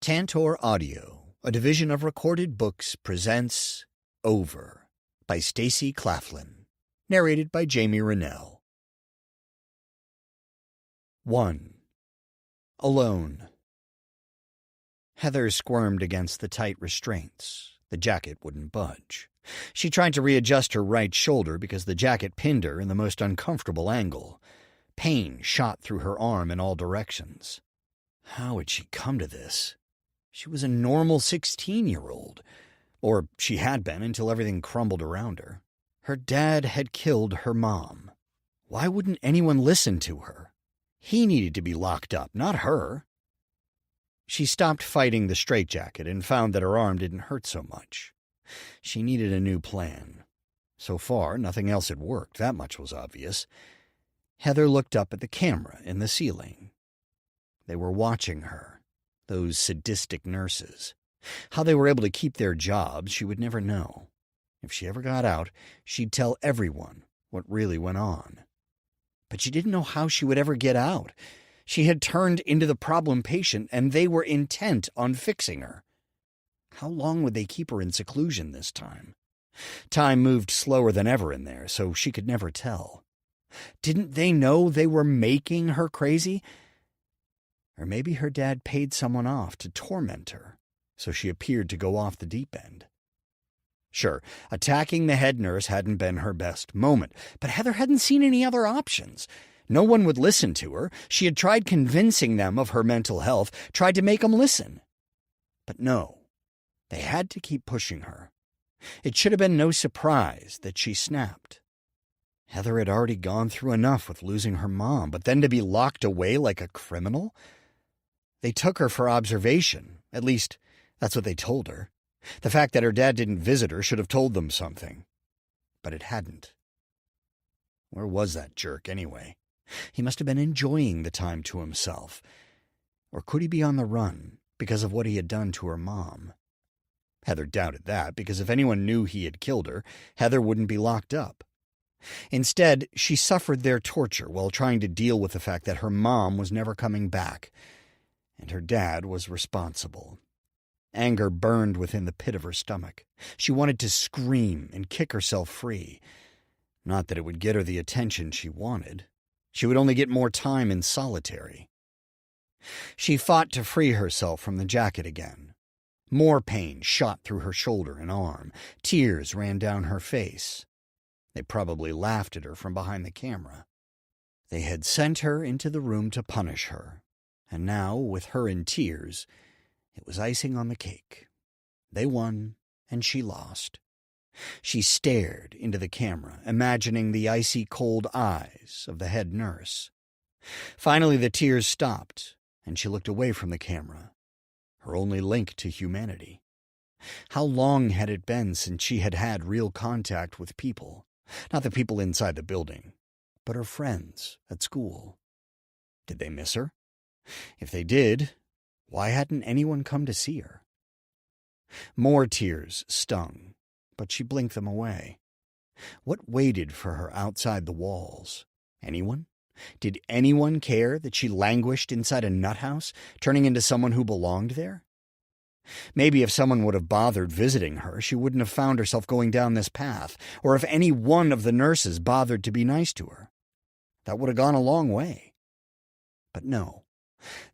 Tantor Audio, a division of Recorded Books, presents Over by Stacy Claflin, narrated by Jamie Rennell. 1. Alone. Heather squirmed against the tight restraints. The jacket wouldn't budge. She tried to readjust her right shoulder because the jacket pinned her in the most uncomfortable angle. Pain shot through her arm in all directions. How had she come to this? She was a normal 16-year-old. Or she had been until everything crumbled around her. Her dad had killed her mom. Why wouldn't anyone listen to her? He needed to be locked up, not her. She stopped fighting the straitjacket and found that her arm didn't hurt so much. She needed a new plan. So far, nothing else had worked, that much was obvious. Heather looked up at the camera in the ceiling. They were watching her, those sadistic nurses. How they were able to keep their jobs, she would never know. If she ever got out, she'd tell everyone what really went on. But she didn't know how she would ever get out. She had turned into the problem patient, and they were intent on fixing her. How long would they keep her in seclusion this time? Time moved slower than ever in there, so she could never tell. Didn't they know they were making her crazy? Or maybe her dad paid someone off to torment her, so she appeared to go off the deep end. Sure, attacking the head nurse hadn't been her best moment, but Heather hadn't seen any other options. No one would listen to her. She had tried convincing them of her mental health, tried to make them listen. But no, they had to keep pushing her. It should have been no surprise that she snapped. Heather had already gone through enough with losing her mom, but then to be locked away like a criminal? They took her for observation. At least, that's what they told her. The fact that her dad didn't visit her should have told them something. But it hadn't. Where was that jerk, anyway? He must have been enjoying the time to himself. Or could he be on the run because of what he had done to her mom? Heather doubted that, because if anyone knew he had killed her, Heather wouldn't be locked up. Instead, she suffered their torture while trying to deal with the fact that her mom was never coming back, and her dad was responsible. Anger burned within the pit of her stomach. She wanted to scream and kick herself free. Not that it would get her the attention she wanted. She would only get more time in solitary. She fought to free herself from the jacket again. More pain shot through her shoulder and arm. Tears ran down her face. They probably laughed at her from behind the camera. They had sent her into the room to punish her. And now, with her in tears, it was icing on the cake. They won, and she lost. She stared into the camera, imagining the icy cold eyes of the head nurse. Finally, the tears stopped, and she looked away from the camera, her only link to humanity. How long had it been since she had had real contact with people? Not the people inside the building, but her friends at school. Did they miss her? If they did, why hadn't anyone come to see her? More tears stung, but she blinked them away. What waited for her outside the walls? Anyone? Did anyone care that she languished inside a nut house, turning into someone who belonged there? Maybe if someone would have bothered visiting her, she wouldn't have found herself going down this path, or if any one of the nurses bothered to be nice to her. That would have gone a long way. But no.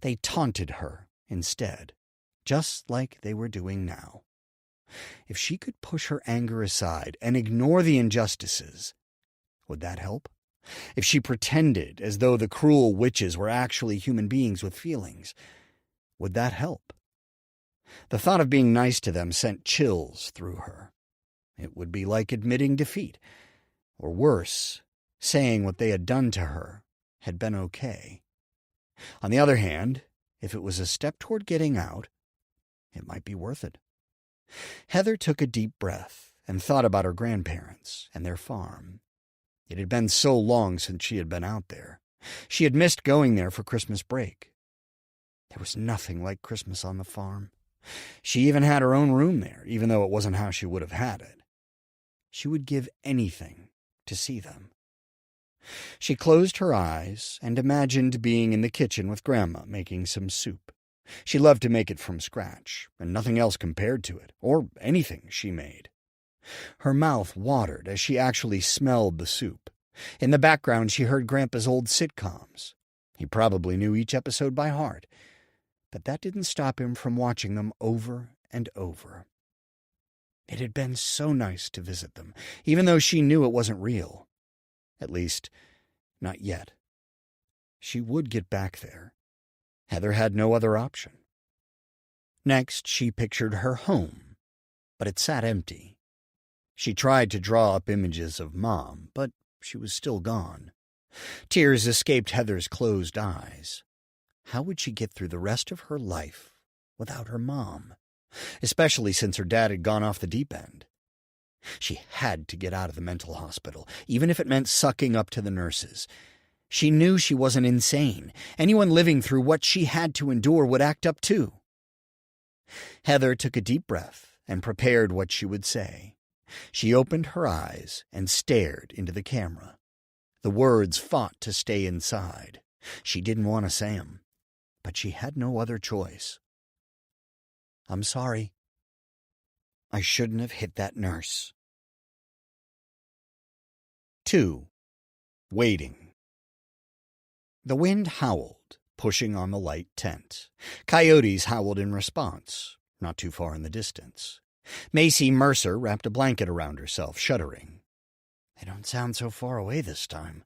They taunted her instead, just like they were doing now. If she could push her anger aside and ignore the injustices, would that help? If she pretended as though the cruel witches were actually human beings with feelings, would that help? The thought of being nice to them sent chills through her. It would be like admitting defeat, or worse, saying what they had done to her had been okay. On the other hand, if it was a step toward getting out, it might be worth it. Heather took a deep breath and thought about her grandparents and their farm. It had been so long since she had been out there. She had missed going there for Christmas break. There was nothing like Christmas on the farm. She even had her own room there, even though it wasn't how she would have had it. She would give anything to see them. She closed her eyes and imagined being in the kitchen with Grandma making some soup. She loved to make it from scratch, and nothing else compared to it, or anything she made. Her mouth watered as she actually smelled the soup. In the background, she heard Grandpa's old sitcoms. He probably knew each episode by heart, but that didn't stop him from watching them over and over. It had been so nice to visit them, even though she knew it wasn't real. At least, not yet. She would get back there. Heather had no other option. Next, she pictured her home, but it sat empty. She tried to draw up images of Mom, but she was still gone. Tears escaped Heather's closed eyes. How would she get through the rest of her life without her mom, especially since her dad had gone off the deep end? She had to get out of the mental hospital, even if it meant sucking up to the nurses. She knew she wasn't insane. Anyone living through what she had to endure would act up too. Heather took a deep breath and prepared what she would say. She opened her eyes and stared into the camera. The words fought to stay inside. She didn't want to say them, but she had no other choice. "I'm sorry. I shouldn't have hit that nurse." 2. Waiting. The wind howled, pushing on the light tent. Coyotes howled in response, not too far in the distance. Macy Mercer wrapped a blanket around herself, shuddering. They don't sound so far away this time.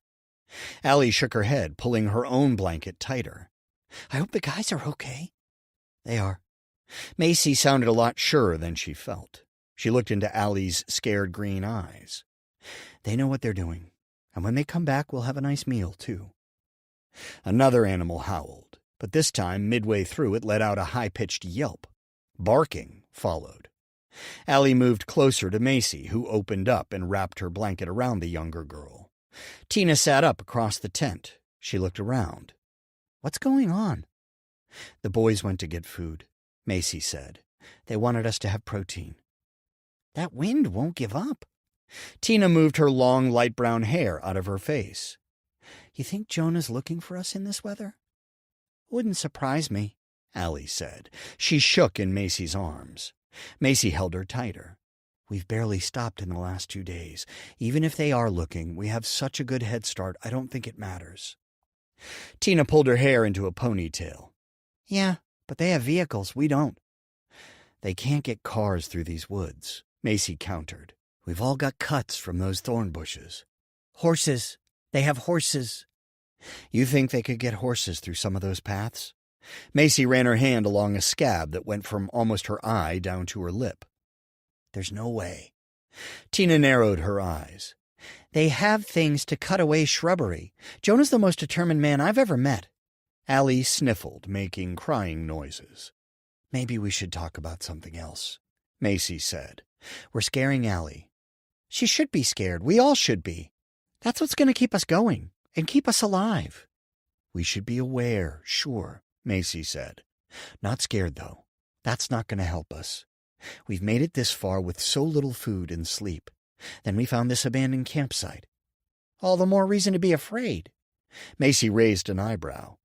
Allie shook her head, pulling her own blanket tighter. "I hope the guys are okay." "They are." Macy sounded a lot surer than she felt. She looked into Allie's scared green eyes. "They know what they're doing, and when they come back, we'll have a nice meal, too." Another animal howled, but this time, midway through, it let out a high-pitched yelp. Barking followed. Allie moved closer to Macy, who opened up and wrapped her blanket around the younger girl. Tina sat up across the tent. She looked around. "What's going on?" "The boys went to get food," Macy said. "They wanted us to have protein." "That wind won't give up." Tina moved her long, light brown hair out of her face. "You think Jonah's looking for us in this weather?" "Wouldn't surprise me," Allie said. She shook in Macy's arms. Macy held her tighter. "We've barely stopped in the last 2 days. Even if they are looking, we have such a good head start, I don't think it matters." Tina pulled her hair into a ponytail. "Yeah, but they have vehicles. We don't." "They can't get cars through these woods," Macy countered. "We've all got cuts from those thorn bushes." "Horses. They have horses." "You think they could get horses through some of those paths?" Macy ran her hand along a scab that went from almost her eye down to her lip. "There's no way." Tina narrowed her eyes. "They have things to cut away shrubbery. Jonah's the most determined man I've ever met." Allie sniffled, making crying noises. "Maybe we should talk about something else," Macy said. "We're scaring Allie." "She should be scared. We all should be. That's what's going to keep us going and keep us alive." "We should be aware, sure," Macy said. "Not scared, though. That's not going to help us. We've made it this far with so little food and sleep. Then we found this abandoned campsite. All the more reason to be afraid." Macy raised an eyebrow.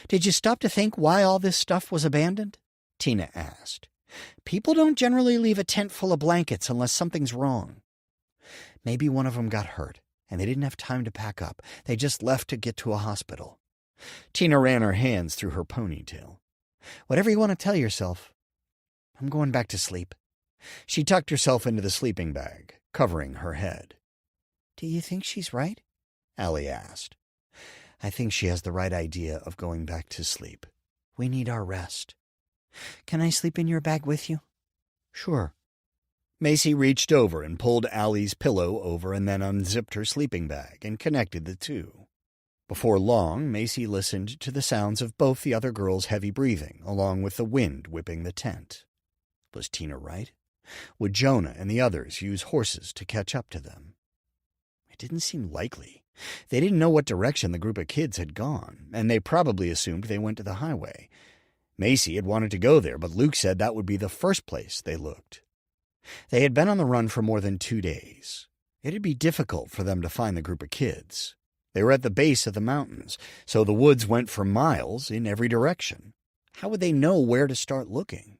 "Did you stop to think why all this stuff was abandoned?" Tina asked. "People don't generally leave a tent full of blankets unless something's wrong." "Maybe one of them got hurt, and they didn't have time to pack up. They just left to get to a hospital." Tina ran her hands through her ponytail. "Whatever you want to tell yourself. I'm going back to sleep." She tucked herself into the sleeping bag, covering her head. "Do you think she's right?" Allie asked. "I think she has the right idea of going back to sleep. We need our rest." "Can I sleep in your bag with you?" "Sure." Macy reached over and pulled Allie's pillow over and then unzipped her sleeping bag and connected the two. Before long, Macy listened to the sounds of both the other girls' heavy breathing, along with the wind whipping the tent. Was Tina right? Would Jonah and the others use horses to catch up to them? It didn't seem likely. They didn't know what direction the group of kids had gone, and they probably assumed they went to the highway. Macy had wanted to go there, but Luke said that would be the first place they looked. They had been on the run for more than 2 days. It'd be difficult for them to find the group of kids. They were at the base of the mountains, so the woods went for miles in every direction. How would they know where to start looking?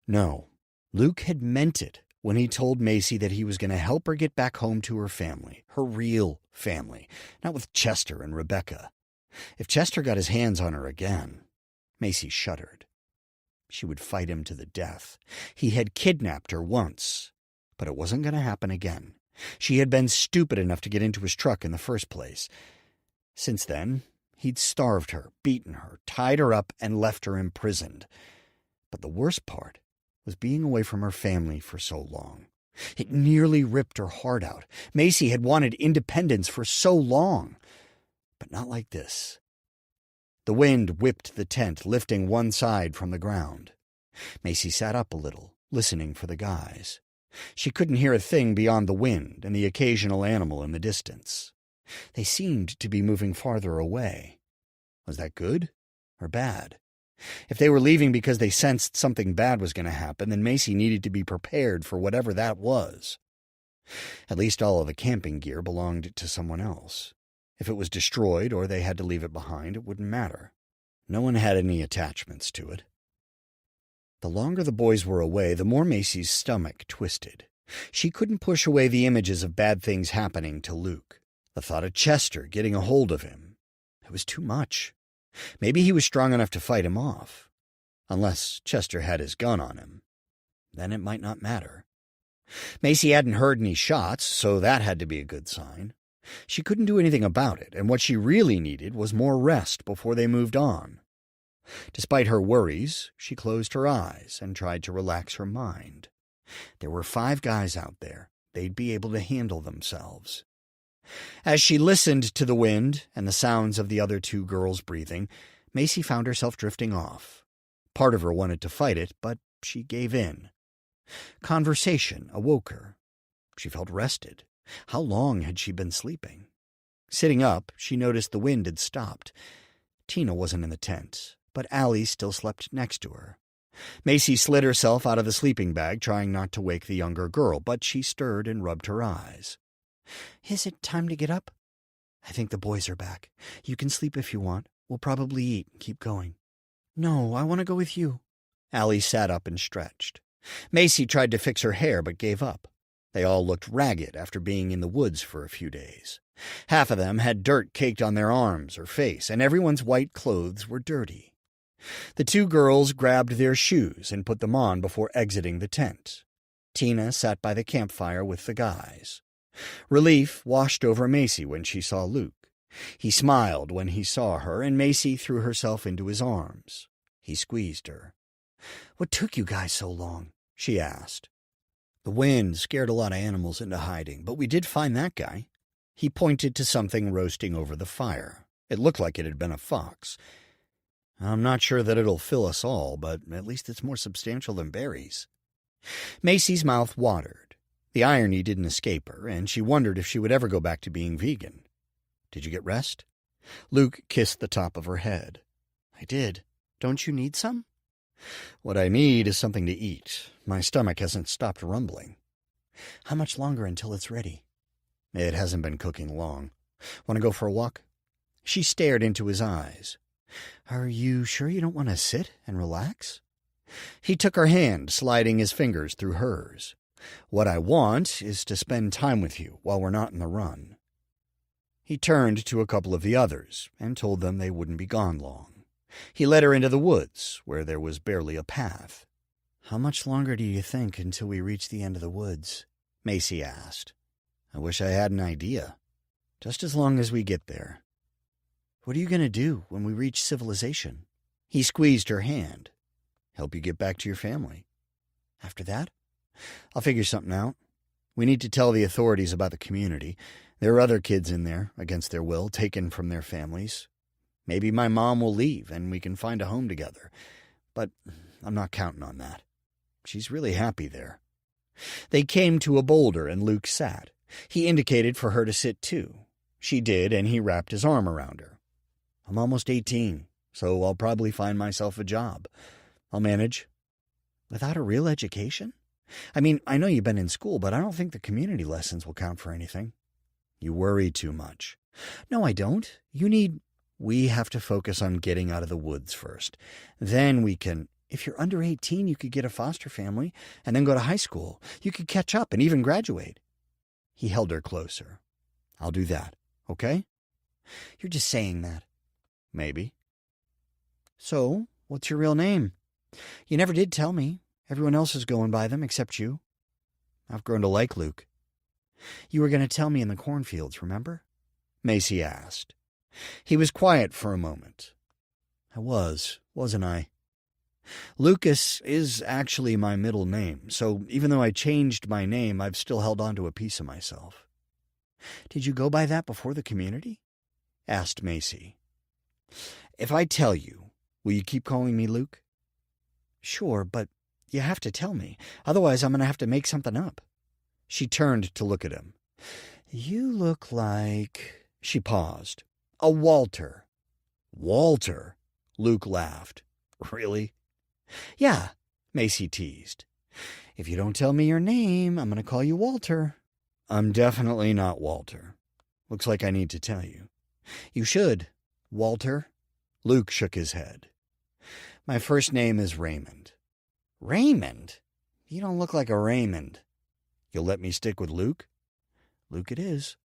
No, Luke had meant it when he told Macy that he was going to help her get back home to her family, her real family, not with Chester and Rebecca. If Chester got his hands on her again, Macy shuddered. She would fight him to the death. He had kidnapped her once, but it wasn't going to happen again. She had been stupid enough to get into his truck in the first place. Since then, he'd starved her, beaten her, tied her up, and left her imprisoned. But the worst part was being away from her family for so long. It nearly ripped her heart out. Macy had wanted independence for so long, but not like this. The wind whipped the tent, lifting one side from the ground. Macy sat up a little, listening for the guys. She couldn't hear a thing beyond the wind and the occasional animal in the distance. They seemed to be moving farther away. Was that good or bad? If they were leaving because they sensed something bad was going to happen, then Macy needed to be prepared for whatever that was. At least all of the camping gear belonged to someone else. If it was destroyed or they had to leave it behind, it wouldn't matter. No one had any attachments to it. The longer the boys were away, the more Macy's stomach twisted. She couldn't push away the images of bad things happening to Luke. The thought of Chester getting a hold of him. It was too much. Maybe he was strong enough to fight him off. Unless Chester had his gun on him. Then it might not matter. Macy hadn't heard any shots, so that had to be a good sign. She couldn't do anything about it, and what she really needed was more rest before they moved on. Despite her worries, she closed her eyes and tried to relax her mind. There were 5 guys out there. They'd be able to handle themselves. As she listened to the wind and the sounds of the other 2 girls breathing, Macy found herself drifting off. Part of her wanted to fight it, but she gave in. Conversation awoke her. She felt rested. How long had she been sleeping? Sitting up, she noticed the wind had stopped. Tina wasn't in the tent, but Allie still slept next to her. Macy slid herself out of the sleeping bag, trying not to wake the younger girl, but she stirred and rubbed her eyes. "Is it time to get up?" "I think the boys are back. You can sleep if you want. We'll probably eat and keep going." "No, I want to go with you." Allie sat up and stretched. Macy tried to fix her hair but gave up. They all looked ragged after being in the woods for a few days. Half of them had dirt caked on their arms or face, and everyone's white clothes were dirty. The 2 girls grabbed their shoes and put them on before exiting the tent. Tina sat by the campfire with the guys. Relief washed over Macy when she saw Luke. He smiled when he saw her, and Macy threw herself into his arms. He squeezed her. "What took you guys so long?" she asked. "The wind scared a lot of animals into hiding, but we did find that guy." He pointed to something roasting over the fire. It looked like it had been a fox. "I'm not sure that it'll fill us all, but at least it's more substantial than berries." Macy's mouth watered. The irony didn't escape her, and she wondered if she would ever go back to being vegan. "Did you get rest?" Luke kissed the top of her head. "I did. Don't you need some?" "What I need is something to eat. My stomach hasn't stopped rumbling." "How much longer until it's ready?" "It hasn't been cooking long. Want to go for a walk?" She stared into his eyes. "Are you sure you don't want to sit and relax?" He took her hand, sliding his fingers through hers. "What I want is to spend time with you while we're not in the run." He turned to a couple of the others and told them they wouldn't be gone long. He led her into the woods, where there was barely a path. "How much longer do you think until we reach the end of the woods?" Macy asked. "I wish I had an idea." "Just as long as we get there." "What are you going to do when we reach civilization?" He squeezed her hand. "Help you get back to your family." "After that?" "I'll figure something out. We need to tell the authorities about the community. There are other kids in there, against their will, taken from their families. Maybe my mom will leave and we can find a home together. But I'm not counting on that. She's really happy there." They came to a boulder and Luke sat. He indicated for her to sit too. She did, and he wrapped his arm around her. "I'm almost 18, so I'll probably find myself a job. I'll manage." "Without a real education? I mean, I know you've been in school, but I don't think the community lessons will count for anything." "You worry too much." "No, I don't. You need..." We have to focus on getting out of the woods first. Then we can... If you're under 18, you could get a foster family and then go to high school. You could catch up and even graduate. He held her closer. I'll do that, okay? You're just saying that. Maybe. So, what's your real name? You never did tell me. Everyone else is going by them except you. I've grown to like Luke. You were going to tell me in the cornfields, remember? Macy asked. He was quiet for a moment. I was, wasn't I? Lucas is actually my middle name, so even though I changed my name, I've still held on to a piece of myself. Did you go by that before the community? Asked Macy. If I tell you, will you keep calling me Luke? Sure, but you have to tell me. Otherwise, I'm going to have to make something up. She turned to look at him. You look like... She paused. A Walter. Walter? Luke laughed. Really? Yeah, Macy teased. If you don't tell me your name, I'm going to call you Walter. I'm definitely not Walter. Looks like I need to tell you. You should. Walter? Luke shook his head. My first name is Raymond. Raymond? You don't look like a Raymond. You'll let me stick with Luke? Luke it is.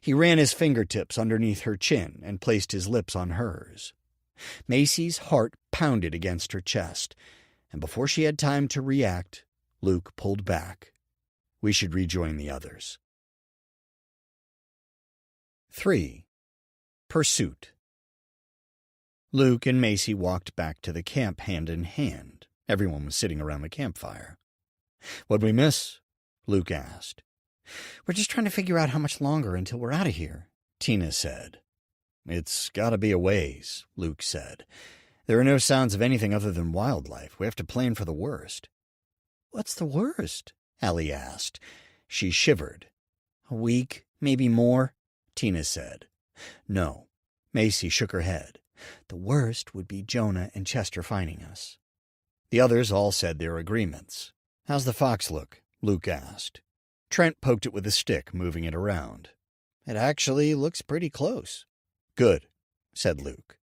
He ran his fingertips underneath her chin and placed his lips on hers. Macy's heart pounded against her chest, and before she had time to react, Luke pulled back. We should rejoin the others. 3. Pursuit. Luke and Macy walked back to the camp hand in hand. Everyone was sitting around the campfire. What'd we miss? Luke asked. We're just trying to figure out how much longer until we're out of here, Tina said. It's got to be a ways, Luke said. There are no sounds of anything other than wildlife. We have to plan for the worst. What's the worst? Allie asked. She shivered. A week, maybe more, Tina said. No. Macy shook her head. The worst would be Jonah and Chester finding us. The others all said their agreements. How's the fox look? Luke asked. Trent poked it with a stick, moving it around. It actually looks pretty close. Good, said Luke.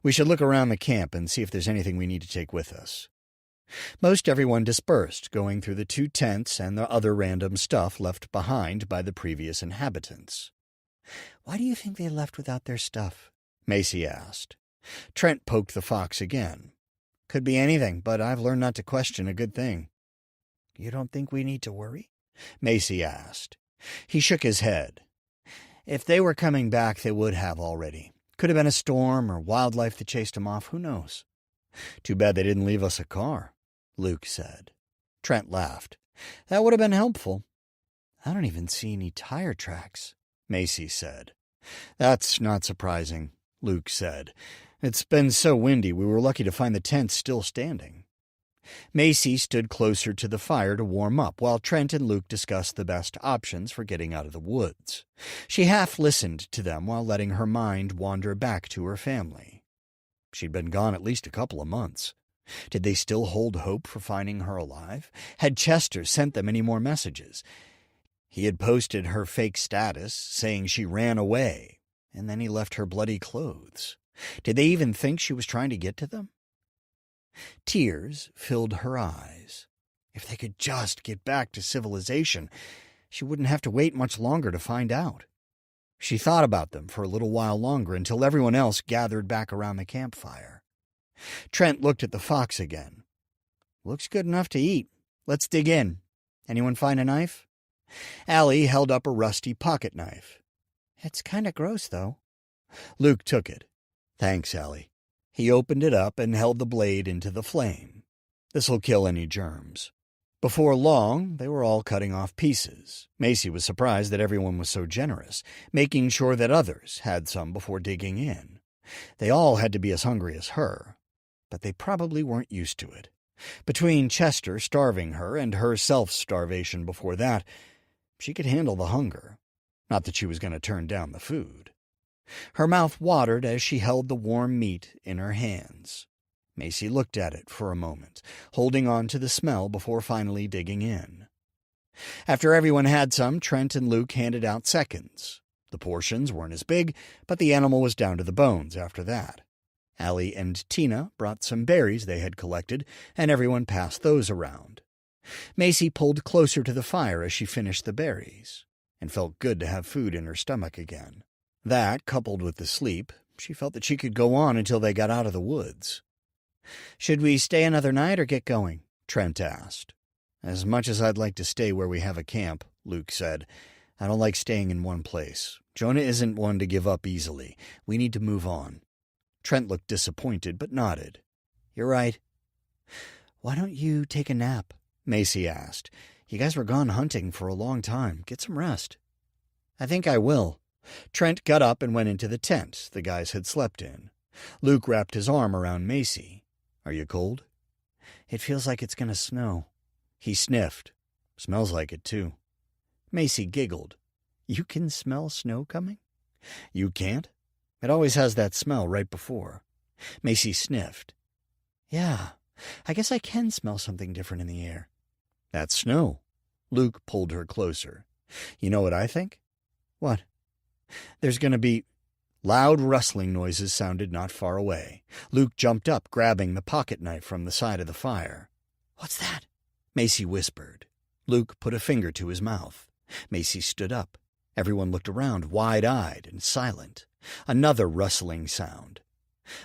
We should look around the camp and see if there's anything we need to take with us. Most everyone dispersed, going through the 2 tents and the other random stuff left behind by the previous inhabitants. Why do you think they left without their stuff? Macy asked. Trent poked the fox again. Could be anything, but I've learned not to question a good thing. You don't think we need to worry? Macy asked. He shook his head. If they were coming back, they would have already. Could have been a storm or wildlife that chased them off, who knows? Too bad they didn't leave us a car, Luke said. Trent laughed. That would have been helpful. I don't even see any tire tracks, Macy said. That's not surprising, Luke said. It's been so windy we were lucky to find the tents still standing. Macy stood closer to the fire to warm up while Trent and Luke discussed the best options for getting out of the woods. She half listened to them while letting her mind wander back to her family. She'd been gone at least a couple of months. Did they still hold hope for finding her alive? Had Chester sent them any more messages? He had posted her fake status saying she ran away, and then he left her bloody clothes. Did they even think she was trying to get to them? Tears filled her eyes. If they could just get back to civilization, she wouldn't have to wait much longer to find out. She thought about them for a little while longer until everyone else gathered back around the campfire. Trent looked at the fox again. Looks good enough to eat. Let's dig in. Anyone find a knife? Allie held up a rusty pocket knife. It's kind of gross, though. Luke took it. Thanks, Allie. He opened it up and held the blade into the flame. This'll kill any germs. Before long, they were all cutting off pieces. Macy was surprised that everyone was so generous, making sure that others had some before digging in. They all had to be as hungry as her, but they probably weren't used to it. Between Chester starving her and her self-starvation before that, she could handle the hunger. Not that she was going to turn down the food. Her mouth watered as she held the warm meat in her hands. Macy looked at it for a moment, holding on to the smell before finally digging in. After everyone had some, Trent and Luke handed out seconds. The portions weren't as big, but the animal was down to the bones after that. Allie and Tina brought some berries they had collected, and everyone passed those around. Macy pulled closer to the fire as she finished the berries, and felt good to have food in her stomach again. That, coupled with the sleep, she felt that she could go on until they got out of the woods. "Should we stay another night or get going?" Trent asked. "As much as I'd like to stay where we have a camp," Luke said, "I don't like staying in one place. Jonah isn't one to give up easily. We need to move on." Trent looked disappointed, but nodded. "You're right." "Why don't you take a nap?" Macy asked. "You guys were gone hunting for a long time. Get some rest." "I think I will." Trent got up and went into the tent the guys had slept in. Luke wrapped his arm around Macy. "Are you cold?" "It feels like it's going to snow." He sniffed. "Smells like it, too." Macy giggled. "You can smell snow coming?" "You can't? It always has that smell right before." Macy sniffed. "Yeah, I guess I can smell something different in the air." "That's snow." Luke pulled her closer. "You know what I think?" "What?" "There's going to be—" Loud rustling noises sounded not far away. Luke jumped up, grabbing the pocket knife from the side of the fire. "What's that?" Macy whispered. Luke put a finger to his mouth. Macy stood up. Everyone looked around, wide-eyed and silent. Another rustling sound.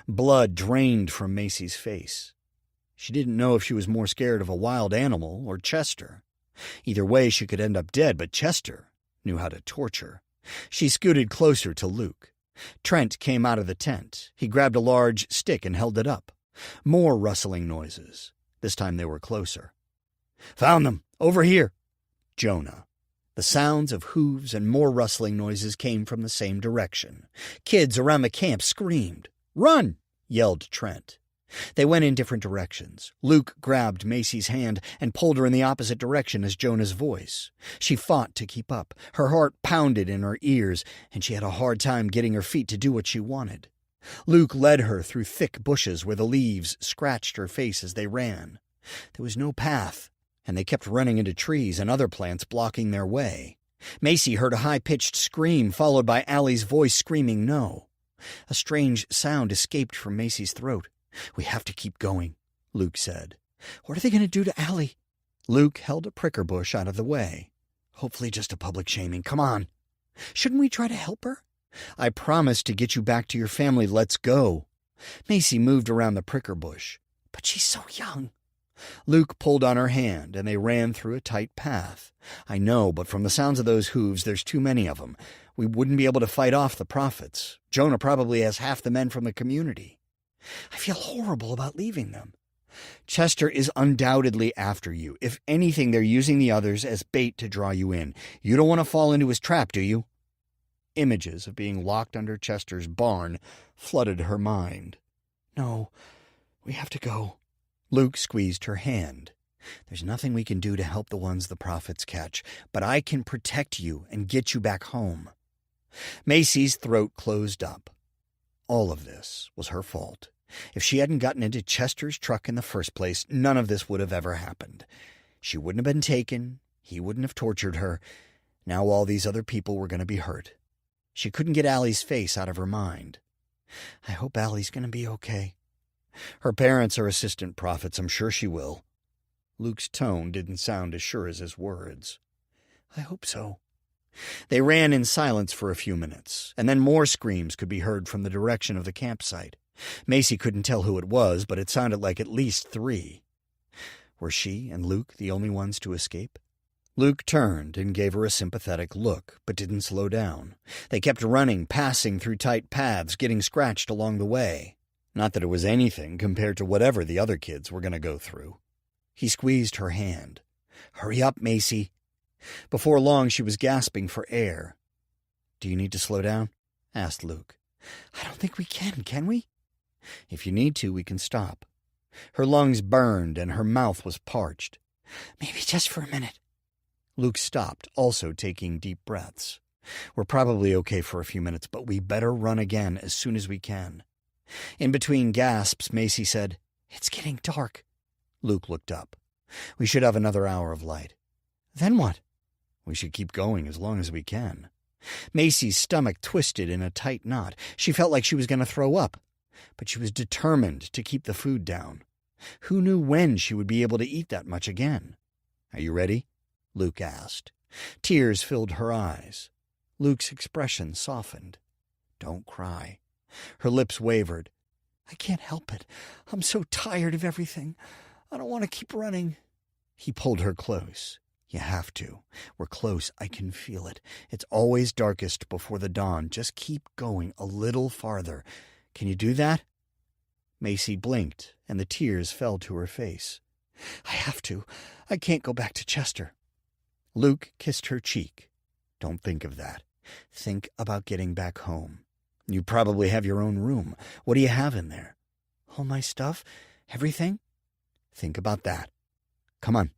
Blood drained from Macy's face. She didn't know if she was more scared of a wild animal or Chester. Either way, she could end up dead, but Chester knew how to torture. She scooted closer to Luke. Trent came out of the tent. He grabbed a large stick and held it up. More rustling noises. This time they were closer. "Found them! Over here!" Jonah. The sounds of hooves and more rustling noises came from the same direction. Kids around the camp screamed. "Run!" yelled Trent. They went in different directions. Luke grabbed Macy's hand and pulled her in the opposite direction as Jonah's voice. She fought to keep up. Her heart pounded in her ears, and she had a hard time getting her feet to do what she wanted. Luke led her through thick bushes where the leaves scratched her face as they ran. There was no path, and they kept running into trees and other plants blocking their way. Macy heard a high-pitched scream followed by Allie's voice screaming no. A strange sound escaped from Macy's throat. "We have to keep going," Luke said. "What are they going to do to Allie?" Luke held a pricker bush out of the way. "Hopefully just a public shaming. Come on." "Shouldn't we try to help her?" "I promised to get you back to your family. Let's go." Macy moved around the pricker bush. "But she's so young." Luke pulled on her hand, and they ran through a tight path. "I know, but from the sounds of those hooves, there's too many of them. We wouldn't be able to fight off the prophets. Jonah probably has half the men from the community." "I feel horrible about leaving them." "Chester is undoubtedly after you. If anything, they're using the others as bait to draw you in. You don't want to fall into his trap, do you?" Images of being locked under Chester's barn flooded her mind. "No, we have to go." Luke squeezed her hand. "There's nothing we can do to help the ones the prophets catch, but I can protect you and get you back home." Macy's throat closed up. All of this was her fault. If she hadn't gotten into Chester's truck in the first place, none of this would have ever happened. She wouldn't have been taken. He wouldn't have tortured her. Now all these other people were going to be hurt. She couldn't get Allie's face out of her mind. "I hope Allie's going to be okay." "Her parents are assistant prophets. I'm sure she will." Luke's tone didn't sound as sure as his words. "I hope so." They ran in silence for a few minutes, and then more screams could be heard from the direction of the campsite. Macy couldn't tell who it was, but it sounded like at least 3. Were she and Luke the only ones to escape? Luke turned and gave her a sympathetic look, but didn't slow down. They kept running, passing through tight paths, getting scratched along the way. Not that it was anything compared to whatever the other kids were going to go through. He squeezed her hand. "Hurry up, Macy." Before long, she was gasping for air. "Do you need to slow down?" asked Luke. "I don't think we can we?" "If you need to, we can stop." Her lungs burned and her mouth was parched. "Maybe just for a minute." Luke stopped, also taking deep breaths. "We're probably okay for a few minutes, but we better run again as soon as we can." In between gasps, Macy said, "It's getting dark." Luke looked up. "We should have another hour of light." "Then what?" "We should keep going as long as we can." Macy's stomach twisted in a tight knot. She felt like she was going to throw up, but she was determined to keep the food down. Who knew when she would be able to eat that much again? "Are you ready?" Luke asked. Tears filled her eyes. Luke's expression softened. "Don't cry." Her lips wavered. "I can't help it. I'm so tired of everything. I don't want to keep running." He pulled her close. "You have to. We're close. I can feel it. It's always darkest before the dawn. Just keep going a little farther. Can you do that?" Macy blinked, and the tears fell to her face. "I have to. I can't go back to Chester." Luke kissed her cheek. "Don't think of that. Think about getting back home. You probably have your own room. What do you have in there?" "All my stuff? Everything?" "Think about that. Come on."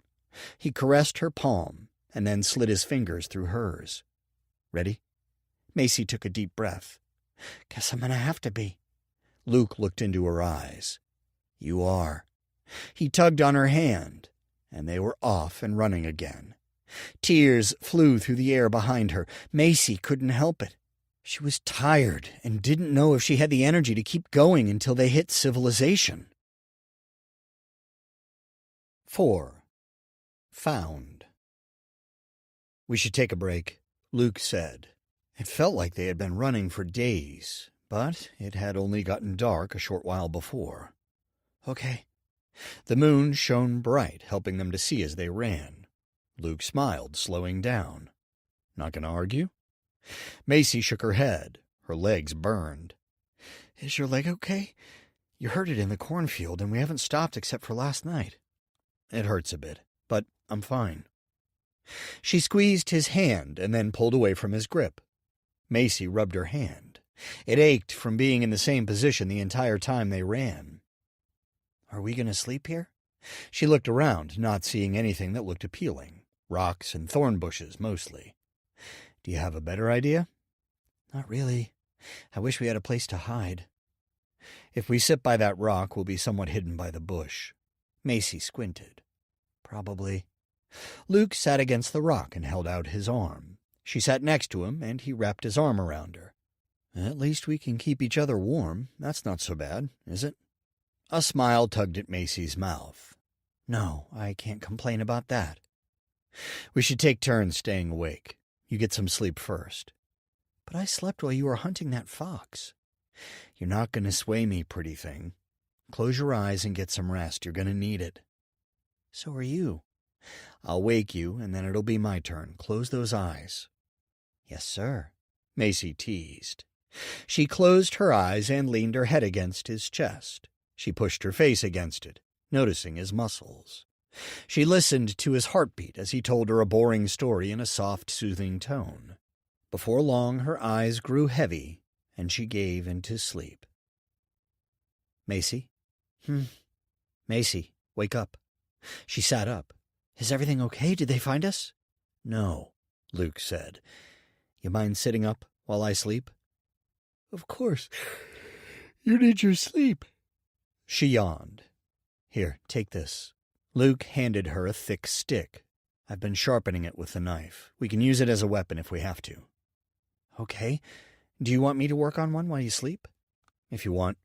He caressed her palm and then slid his fingers through hers. "Ready?" Macy took a deep breath. "Guess I'm going to have to be." Luke looked into her eyes. "You are." He tugged on her hand, and they were off and running again. Tears flew through the air behind her. Macy couldn't help it. She was tired and didn't know if she had the energy to keep going until they hit civilization. 4. Found. "We should take a break," Luke said. It felt like they had been running for days, but it had only gotten dark a short while before. "Okay." The moon shone bright, helping them to see as they ran. Luke smiled, slowing down. "Not going to argue?" Macy shook her head. Her legs burned. "Is your leg okay? You hurt it in the cornfield, and we haven't stopped except for last night." "It hurts a bit, but I'm fine." She squeezed his hand and then pulled away from his grip. Macy rubbed her hand. It ached from being in the same position the entire time they ran. "Are we going to sleep here?" She looked around, not seeing anything that looked appealing. Rocks and thorn bushes, mostly. "Do you have a better idea?" "Not really. I wish we had a place to hide." "If we sit by that rock, we'll be somewhat hidden by the bush." Macy squinted. "Probably." Luke sat against the rock and held out his arm. She sat next to him, and he wrapped his arm around her. "At least we can keep each other warm. That's not so bad, is it?" A smile tugged at Macy's mouth. "No, I can't complain about that." "We should take turns staying awake. You get some sleep first." "But I slept while you were hunting that fox." "You're not going to sway me, pretty thing. Close your eyes and get some rest. You're going to need it." "So are you." "I'll wake you, and then it'll be my turn. Close those eyes." "Yes, sir," Macy teased. She closed her eyes and leaned her head against his chest. She pushed her face against it, noticing his muscles. She listened to his heartbeat as he told her a boring story in a soft, soothing tone. Before long, her eyes grew heavy, and she gave into sleep. "Macy?" "Macy, wake up." She sat up. "Is everything okay? Did they find us?" "No," Luke said. "You mind sitting up while I sleep?" "Of course. You need your sleep." She yawned. "Here, take this." Luke handed her a thick stick. "I've been sharpening it with the knife. We can use it as a weapon if we have to." "Okay. Do you want me to work on one while you sleep?" "If you want.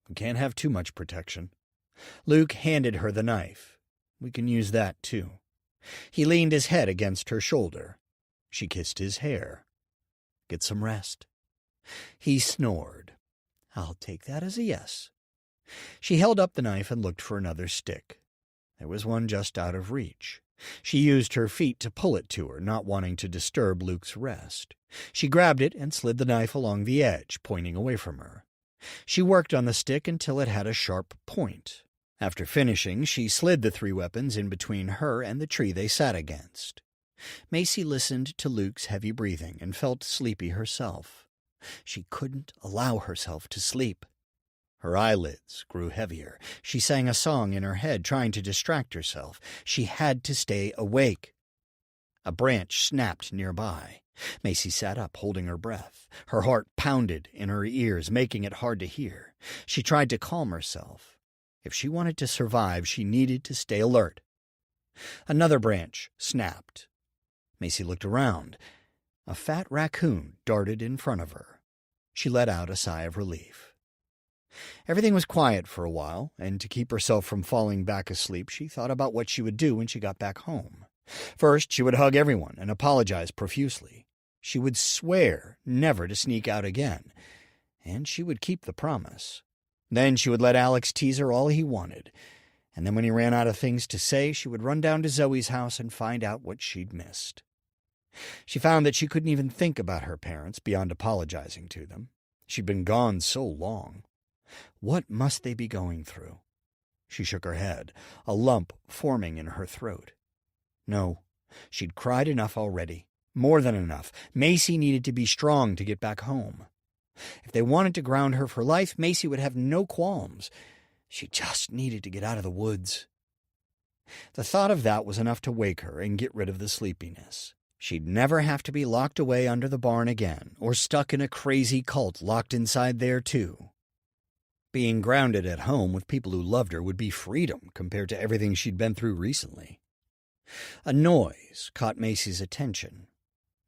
We can't have too much protection." Luke handed her the knife. "We can use that, too." He leaned his head against her shoulder. She kissed his hair. "Get some rest." He snored. "I'll take that as a yes." She held up the knife and looked for another stick. There was one just out of reach. She used her feet to pull it to her, not wanting to disturb Luke's rest. She grabbed it and slid the knife along the edge, pointing away from her. She worked on the stick until it had a sharp point. After finishing, she slid the 3 weapons in between her and the tree they sat against. Macy listened to Luke's heavy breathing and felt sleepy herself. She couldn't allow herself to sleep. Her eyelids grew heavier. She sang a song in her head, trying to distract herself. She had to stay awake. A branch snapped nearby. Macy sat up, holding her breath. Her heart pounded in her ears, making it hard to hear. She tried to calm herself. If she wanted to survive, she needed to stay alert. Another branch snapped. Macy looked around. A fat raccoon darted in front of her. She let out a sigh of relief. Everything was quiet for a while, and to keep herself from falling back asleep, she thought about what she would do when she got back home. First, she would hug everyone and apologize profusely. She would swear never to sneak out again, and she would keep the promise. Then she would let Alex tease her all he wanted, and then when he ran out of things to say, she would run down to Zoe's house and find out what she'd missed. She found that she couldn't even think about her parents beyond apologizing to them. She'd been gone so long. What must they be going through? She shook her head, a lump forming in her throat. No, she'd cried enough already. More than enough. Macy needed to be strong to get back home. If they wanted to ground her for life, Macy would have no qualms. She just needed to get out of the woods. The thought of that was enough to wake her and get rid of the sleepiness. She'd never have to be locked away under the barn again, or stuck in a crazy cult locked inside there too. Being grounded at home with people who loved her would be freedom compared to everything she'd been through recently. A noise caught Macy's attention.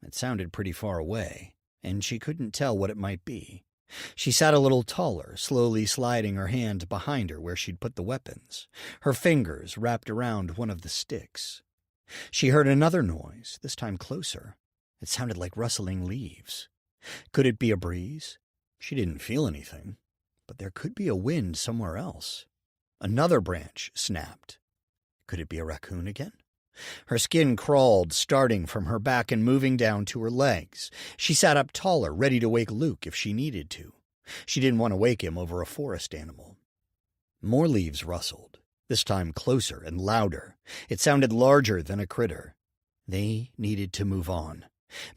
It sounded pretty far away, and she couldn't tell what it might be. She sat a little taller, slowly sliding her hand behind her where she'd put the weapons, her fingers wrapped around one of the sticks. She heard another noise, this time closer. It sounded like rustling leaves. Could it be a breeze? She didn't feel anything, but there could be a wind somewhere else. Another branch snapped. Could it be a raccoon again? Her skin crawled, starting from her back and moving down to her legs. She sat up taller, ready to wake Luke if she needed to. She didn't want to wake him over a forest animal. More leaves rustled, this time closer and louder. It sounded larger than a critter. They needed to move on.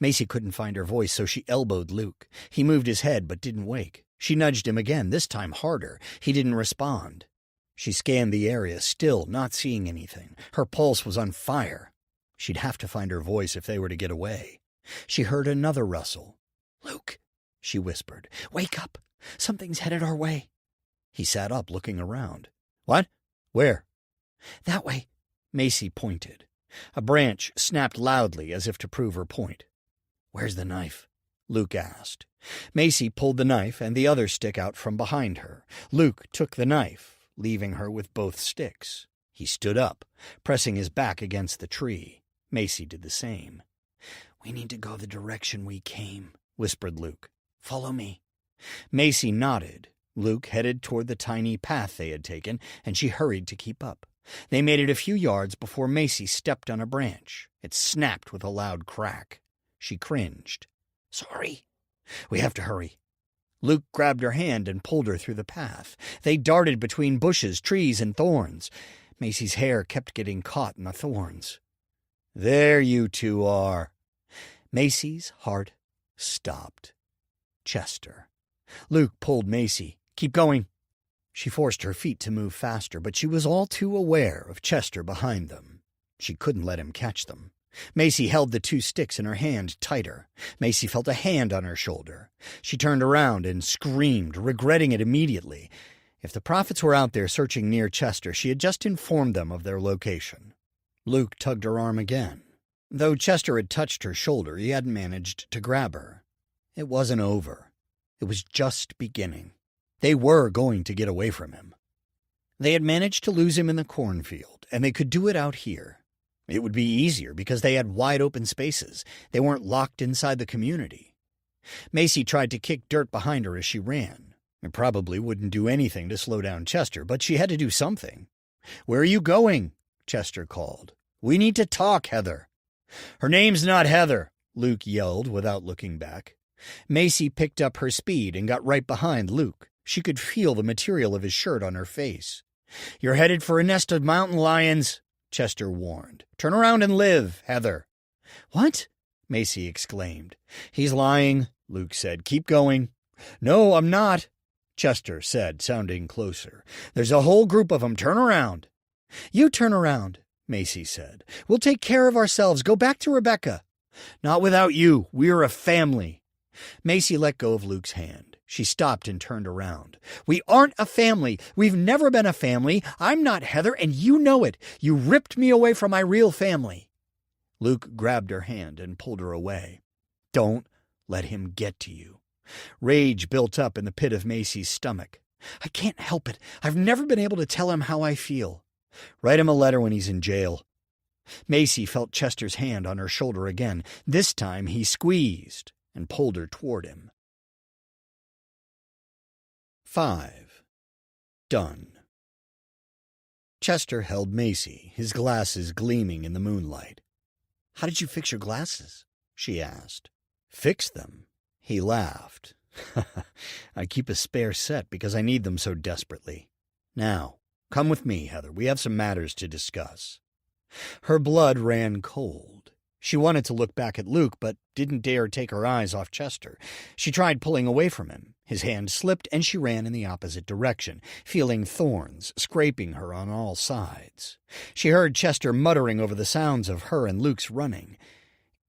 Macy couldn't find her voice, so she elbowed Luke. He moved his head but didn't wake. She nudged him again, this time harder. He didn't respond. She scanned the area, still not seeing anything. Her pulse was on fire. She'd have to find her voice if they were to get away. She heard another rustle. "Luke," she whispered, "wake up. Something's headed our way." He sat up, looking around. "What? Where?" "That way." Macy pointed. A branch snapped loudly as if to prove her point. "Where's the knife?" Luke asked. Macy pulled the knife and the other stick out from behind her. Luke took the knife, leaving her with both sticks. He stood up, pressing his back against the tree. Macy did the same. "We need to go the direction we came," whispered Luke. "Follow me." Macy nodded. Luke headed toward the tiny path they had taken, and she hurried to keep up. They made it a few yards before Macy stepped on a branch. It snapped with a loud crack. She cringed. "Sorry." "We have to hurry." Luke grabbed her hand and pulled her through the path. They darted between bushes, trees, and thorns. Macy's hair kept getting caught in the thorns. "There you two are." Macy's heart stopped. Chester. Luke pulled Macy. "Keep going." She forced her feet to move faster, but she was all too aware of Chester behind them. She couldn't let him catch them. Macy held the two sticks in her hand tighter. Macy felt a hand on her shoulder. She turned around and screamed, regretting it immediately. If the prophets were out there searching near Chester, she had just informed them of their location. Luke tugged her arm again. Though Chester had touched her shoulder, he hadn't managed to grab her. It wasn't over. It was just beginning. They were going to get away from him. They had managed to lose him in the cornfield, and they could do it out here. It would be easier because they had wide open spaces. They weren't locked inside the community. Macy tried to kick dirt behind her as she ran. It probably wouldn't do anything to slow down Chester, but she had to do something. "Where are you going?" Chester called. "We need to talk, Heather." "Her name's not Heather," Luke yelled without looking back. Macy picked up her speed and got right behind Luke. She could feel the material of his shirt on her face. "You're headed for a nest of mountain lions," Chester warned. "Turn around and live, Heather." "What?" Macy exclaimed. "He's lying," Luke said. "Keep going." "No, I'm not," Chester said, sounding closer. "There's a whole group of them. Turn around." "You turn around," Macy said. "We'll take care of ourselves. Go back to Rebecca." "Not without you. We're a family." Macy let go of Luke's hand. She stopped and turned around. "We aren't a family. We've never been a family. I'm not Heather, and you know it. You ripped me away from my real family." Luke grabbed her hand and pulled her away. Don't let him get to you. Rage built up in the pit of Macy's stomach. I can't help it. I've never been able to tell him how I feel. Write him a letter when he's in jail. Macy felt Chester's hand on her shoulder again. This time he squeezed and pulled her toward him. 5. Done. Chester held Macy, his glasses gleaming in the moonlight. "How did you fix your glasses?" she asked. "Fix them?" He laughed. "I keep a spare set because I need them so desperately. Now, come with me, Heather. We have some matters to discuss." Her blood ran cold. She wanted to look back at Luke, but didn't dare take her eyes off Chester. She tried pulling away from him. His hand slipped, and she ran in the opposite direction, feeling thorns scraping her on all sides. She heard Chester muttering over the sounds of her and Luke's running.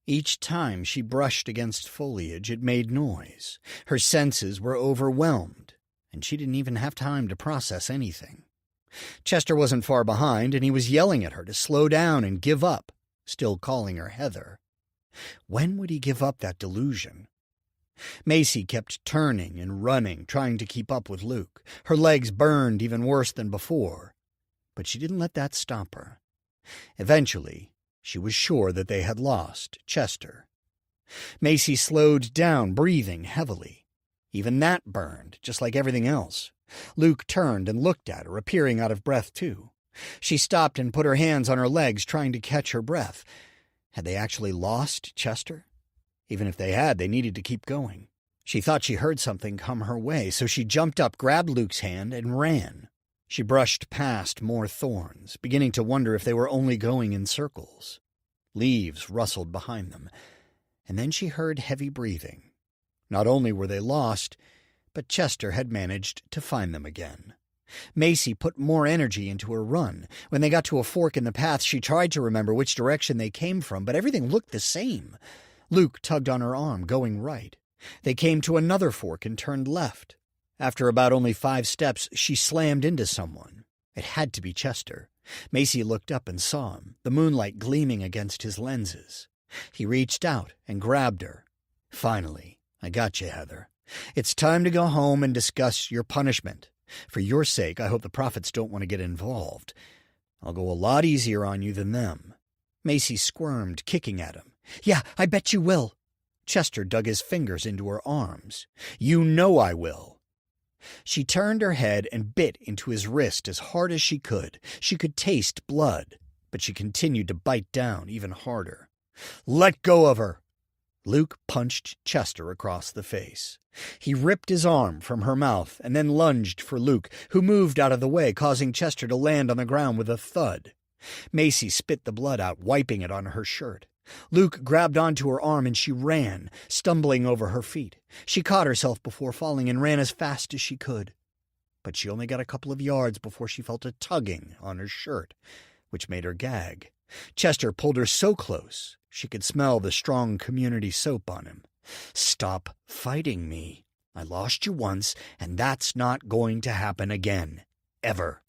Each time she brushed against foliage, it made noise. Her senses were overwhelmed, and she didn't even have time to process anything. Chester wasn't far behind, and he was yelling at her to slow down and give up, still calling her Heather. When would he give up that delusion? Macy kept turning and running, trying to keep up with Luke. Her legs burned even worse than before, but she didn't let that stop her. Eventually, she was sure that they had lost Chester. Macy slowed down, breathing heavily. Even that burned, just like everything else. Luke turned and looked at her, appearing out of breath too. She stopped and put her hands on her legs, trying to catch her breath. Had they actually lost Chester? Even if they had, they needed to keep going. She thought she heard something come her way, so she jumped up, grabbed Luke's hand, and ran. She brushed past more thorns, beginning to wonder if they were only going in circles. Leaves rustled behind them, and then she heard heavy breathing. Not only were they lost, but Chester had managed to find them again. Macy put more energy into her run. When they got to a fork in the path, she tried to remember which direction they came from, but everything looked the same. Luke tugged on her arm, going right. They came to another fork and turned left. After about only 5 steps, she slammed into someone. It had to be Chester. Macy looked up and saw him, the moonlight gleaming against his lenses. He reached out and grabbed her. "Finally, I got you, Heather. It's time to go home and discuss your punishment. For your sake, I hope the prophets don't want to get involved. I'll go a lot easier on you than them." Macy squirmed, kicking at him. "Yeah, I bet you will." Chester dug his fingers into her arms. "You know I will." She turned her head and bit into his wrist as hard as she could. She could taste blood, but she continued to bite down even harder. "Let go of her." Luke punched Chester across the face. He ripped his arm from her mouth and then lunged for Luke, who moved out of the way, causing Chester to land on the ground with a thud. Macy spit the blood out, wiping it on her shirt. Luke grabbed onto her arm and she ran, stumbling over her feet. She caught herself before falling and ran as fast as she could. But she only got a couple of yards before she felt a tugging on her shirt, which made her gag. Chester pulled her so close she could smell the strong community soap on him. "Stop fighting me. I lost you once, and that's not going to happen again. Ever."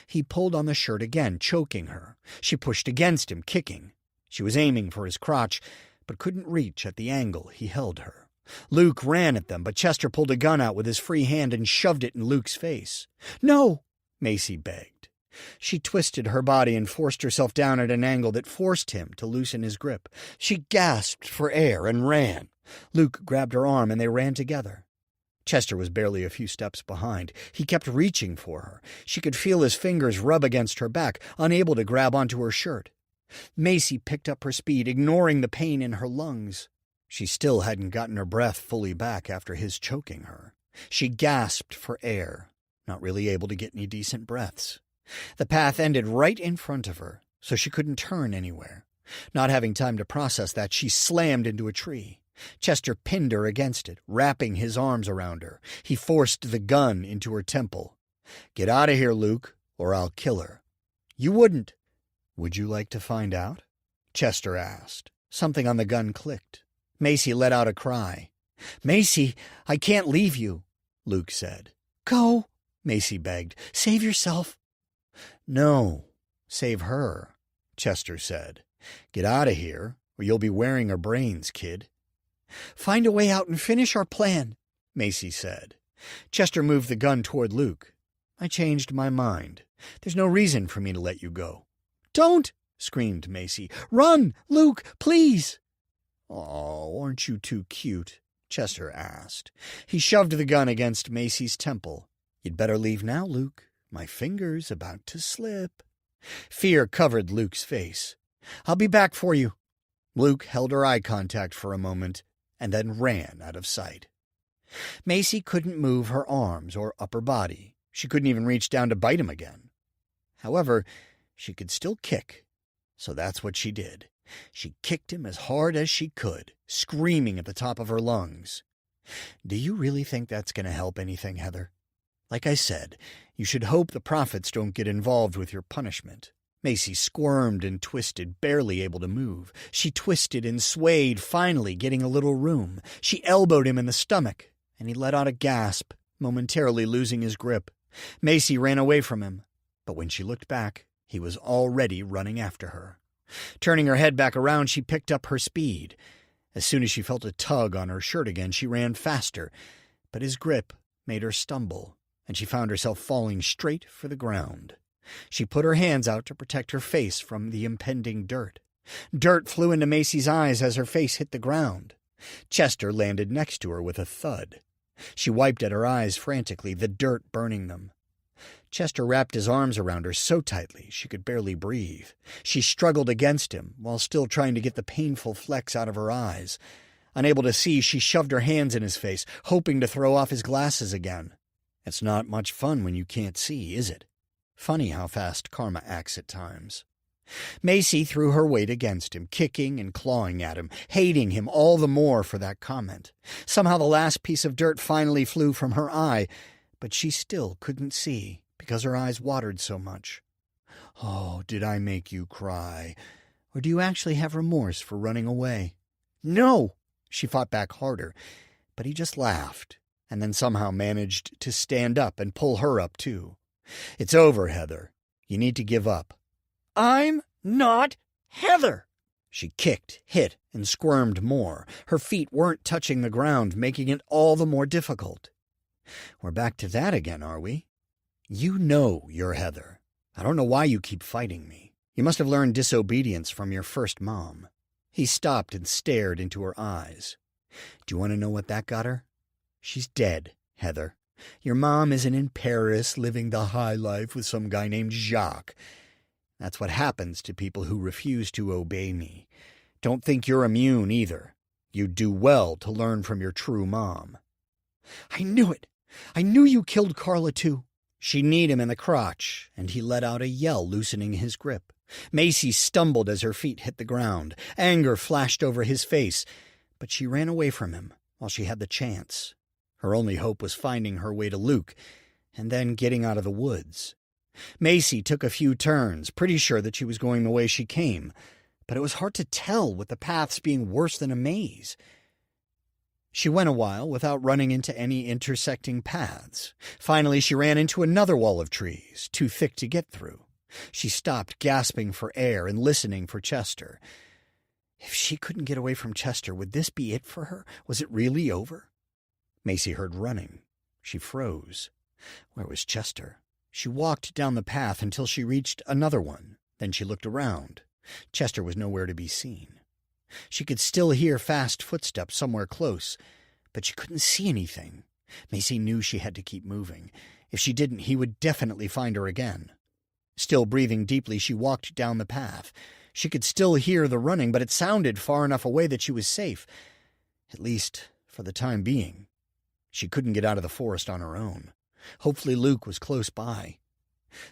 He pulled on the shirt again, choking her. She pushed against him, kicking. She was aiming for his crotch, but couldn't reach at the angle he held her. Luke ran at them, but Chester pulled a gun out with his free hand and shoved it in Luke's face. "No," Macy begged. She twisted her body and forced herself down at an angle that forced him to loosen his grip. She gasped for air and ran. Luke grabbed her arm and they ran together. Chester was barely a few steps behind. He kept reaching for her. She could feel his fingers rub against her back, unable to grab onto her shirt. Macy picked up her speed, ignoring the pain in her lungs. She still hadn't gotten her breath fully back after his choking her. She gasped for air, not really able to get any decent breaths. The path ended right in front of her, so she couldn't turn anywhere. Not having time to process that, she slammed into a tree. Chester pinned her against it, wrapping his arms around her. He forced the gun into her temple. "Get out of here, Luke, or I'll kill her." "You wouldn't." "Would you like to find out?" Chester asked. Something on the gun clicked. Macy let out a cry. "Macy, I can't leave you," Luke said. "Go," Macy begged. "Save yourself." "No, save her," Chester said. "Get out of here, or you'll be wearing her brains, kid." "Find a way out and finish our plan," Macy said. Chester moved the gun toward Luke. "I changed my mind. There's no reason for me to let you go." "Don't!" screamed Macy. "Run, Luke, please!" "Oh, aren't you too cute?" Chester asked. He shoved the gun against Macy's temple. "You'd better leave now, Luke. My finger's about to slip." Fear covered Luke's face. "I'll be back for you." Luke held her eye contact for a moment and then ran out of sight. Macy couldn't move her arms or upper body. She couldn't even reach down to bite him again. However, she could still kick. So that's what she did. She kicked him as hard as she could, screaming at the top of her lungs. "Do you really think that's going to help anything, Heather? Like I said, you should hope the prophets don't get involved with your punishment." Macy squirmed and twisted, barely able to move. She twisted and swayed, finally getting a little room. She elbowed him in the stomach, and he let out a gasp, momentarily losing his grip. Macy ran away from him, but when she looked back, he was already running after her. Turning her head back around, she picked up her speed. As soon as she felt a tug on her shirt again, she ran faster, but his grip made her stumble, and she found herself falling straight for the ground. She put her hands out to protect her face from the impending dirt. Dirt flew into Macy's eyes as her face hit the ground. Chester landed next to her with a thud. She wiped at her eyes frantically, the dirt burning them. Chester wrapped his arms around her so tightly she could barely breathe. She struggled against him while still trying to get the painful flecks out of her eyes. Unable to see, she shoved her hands in his face, hoping to throw off his glasses again. It's not much fun when you can't see, is it? Funny how fast karma acts at times. Macy threw her weight against him, kicking and clawing at him, hating him all the more for that comment. Somehow the last piece of dirt finally flew from her eye, but she still couldn't see because her eyes watered so much. "Oh, did I make you cry? Or do you actually have remorse for running away?" "No!" She fought back harder, but he just laughed, and then somehow managed to stand up and pull her up too. "It's over, Heather. You need to give up." "I'm not Heather!" She kicked, hit, and squirmed more. Her feet weren't touching the ground, making it all the more difficult. "We're back to that again, are we? You know you're Heather. I don't know why you keep fighting me. You must have learned disobedience from your first mom." He stopped and stared into her eyes. "Do you want to know what that got her? She's dead, Heather. Your mom isn't in Paris living the high life with some guy named Jacques. That's what happens to people who refuse to obey me. Don't think you're immune either. You'd do well to learn from your true mom." "I knew it! I knew you killed Carla too." She kneed him in the crotch, and he let out a yell, loosening his grip. Macy stumbled as her feet hit the ground. Anger flashed over his face, but she ran away from him while she had the chance. Her only hope was finding her way to Luke, and then getting out of the woods. Macy took a few turns, pretty sure that she was going the way she came, but it was hard to tell with the paths being worse than a maze. She went a while without running into any intersecting paths. Finally, she ran into another wall of trees, too thick to get through. She stopped, gasping for air and listening for Chester. If she couldn't get away from Chester, would this be it for her? Was it really over? Macy heard running. She froze. Where was Chester? She walked down the path until she reached another one. Then she looked around. Chester was nowhere to be seen. She could still hear fast footsteps somewhere close, but she couldn't see anything. Macy knew she had to keep moving. If she didn't, he would definitely find her again. Still breathing deeply, she walked down the path. She could still hear the running, but it sounded far enough away that she was safe, at least for the time being. She couldn't get out of the forest on her own. Hopefully Luke was close by.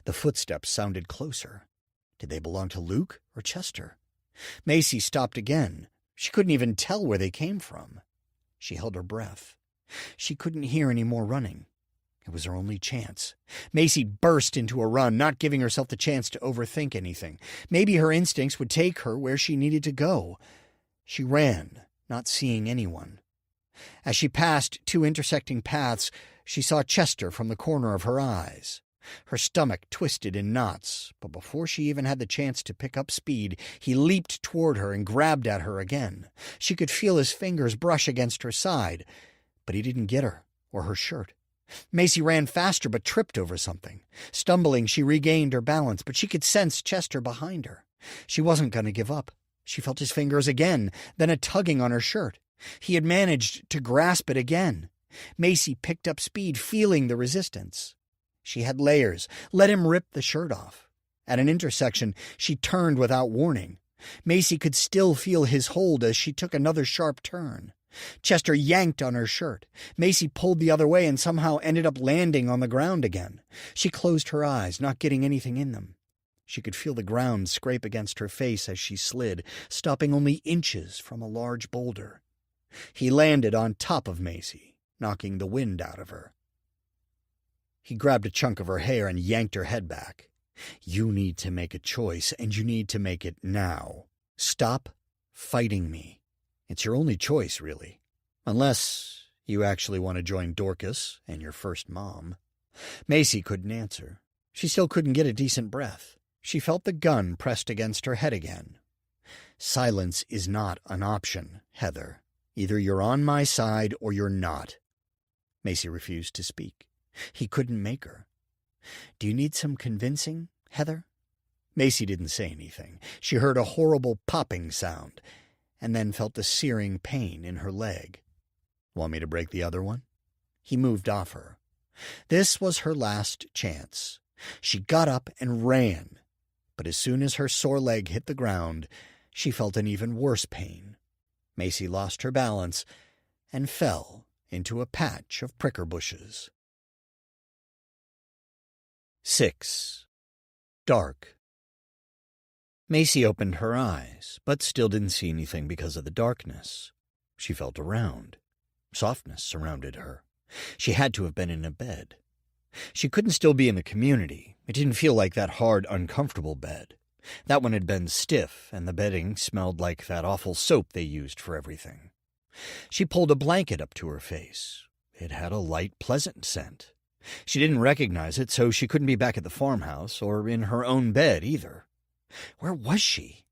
The footsteps sounded closer. Did they belong to Luke or Chester? Macy stopped again. She couldn't even tell where they came from. She held her breath. She couldn't hear any more running. It was her only chance. Macy burst into a run, not giving herself the chance to overthink anything. Maybe her instincts would take her where she needed to go. She ran, not seeing anyone. As she passed two intersecting paths, she saw Chester from the corner of her eyes. Her stomach twisted in knots, but before she even had the chance to pick up speed, he leaped toward her and grabbed at her again. She could feel his fingers brush against her side, but he didn't get her or her shirt. Macy ran faster but tripped over something. Stumbling, she regained her balance, but she could sense Chester behind her. She wasn't going to give up. She felt his fingers again, then a tugging on her shirt. He had managed to grasp it again. Macy picked up speed, feeling the resistance. She had layers. Let him rip the shirt off. At an intersection, she turned without warning. Macy could still feel his hold as she took another sharp turn. Chester yanked on her shirt. Macy pulled the other way and somehow ended up landing on the ground again. She closed her eyes, not getting anything in them. She could feel the ground scrape against her face as she slid, stopping only inches from a large boulder. He landed on top of Macy, knocking the wind out of her. He grabbed a chunk of her hair and yanked her head back. "You need to make a choice, and you need to make it now. Stop fighting me. It's your only choice, really. Unless you actually want to join Dorcas and your first mom." Macy couldn't answer. She still couldn't get a decent breath. She felt the gun pressed against her head again. "Silence is not an option, Heather. Either you're on my side or you're not." Macy refused to speak. He couldn't make her. "Do you need some convincing, Heather?" Macy didn't say anything. She heard a horrible popping sound, and then felt the searing pain in her leg. "Want me to break the other one?" He moved off her. This was her last chance. She got up and ran, but as soon as her sore leg hit the ground, she felt an even worse pain. Macy lost her balance and fell into a patch of pricker bushes. 6. Dark. Macy opened her eyes, but still didn't see anything because of the darkness. She felt around. Softness surrounded her. She had to have been in a bed. She couldn't still be in the community. It didn't feel like that hard, uncomfortable bed. That one had been stiff, and the bedding smelled like that awful soap they used for everything. She pulled a blanket up to her face. It had a light, pleasant scent. She didn't recognize it, so she couldn't be back at the farmhouse or in her own bed either. Where was she?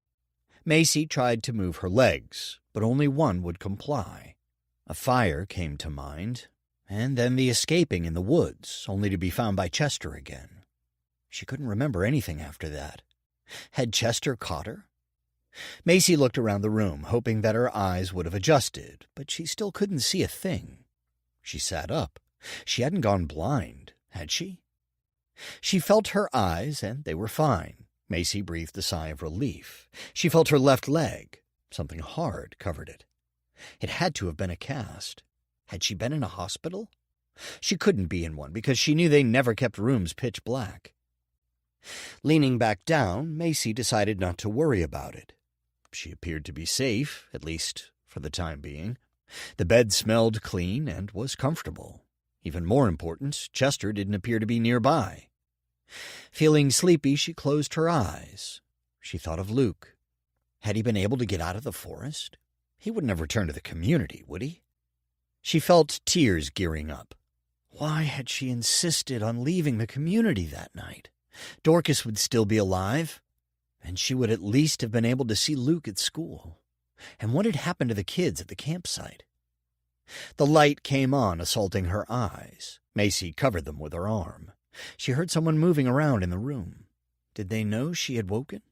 Macy tried to move her legs, but only one would comply. A fire came to mind, and then the escaping in the woods, only to be found by Chester again. She couldn't remember anything after that. Had Chester caught her? Macy looked around the room, hoping that her eyes would have adjusted, but she still couldn't see a thing. She sat up. She hadn't gone blind, had she? She felt her eyes, and they were fine. Macy breathed a sigh of relief. She felt her left leg. Something hard covered it. It had to have been a cast. Had she been in a hospital? She couldn't be in one because she knew they never kept rooms pitch black. Leaning back down, Macy decided not to worry about it. She appeared to be safe, at least for the time being. The bed smelled clean and was comfortable. Even more important, Chester didn't appear to be nearby. Feeling sleepy, she closed her eyes. She thought of Luke. Had he been able to get out of the forest? He wouldn't have returned to the community, would he? She felt tears gearing up. Why had she insisted on leaving the community that night? Dorcas would still be alive, and she would at least have been able to see Luke at school. And what had happened to the kids at the campsite? The light came on, assaulting her eyes. Macy covered them with her arm. She heard someone moving around in the room. Did they know she had woken?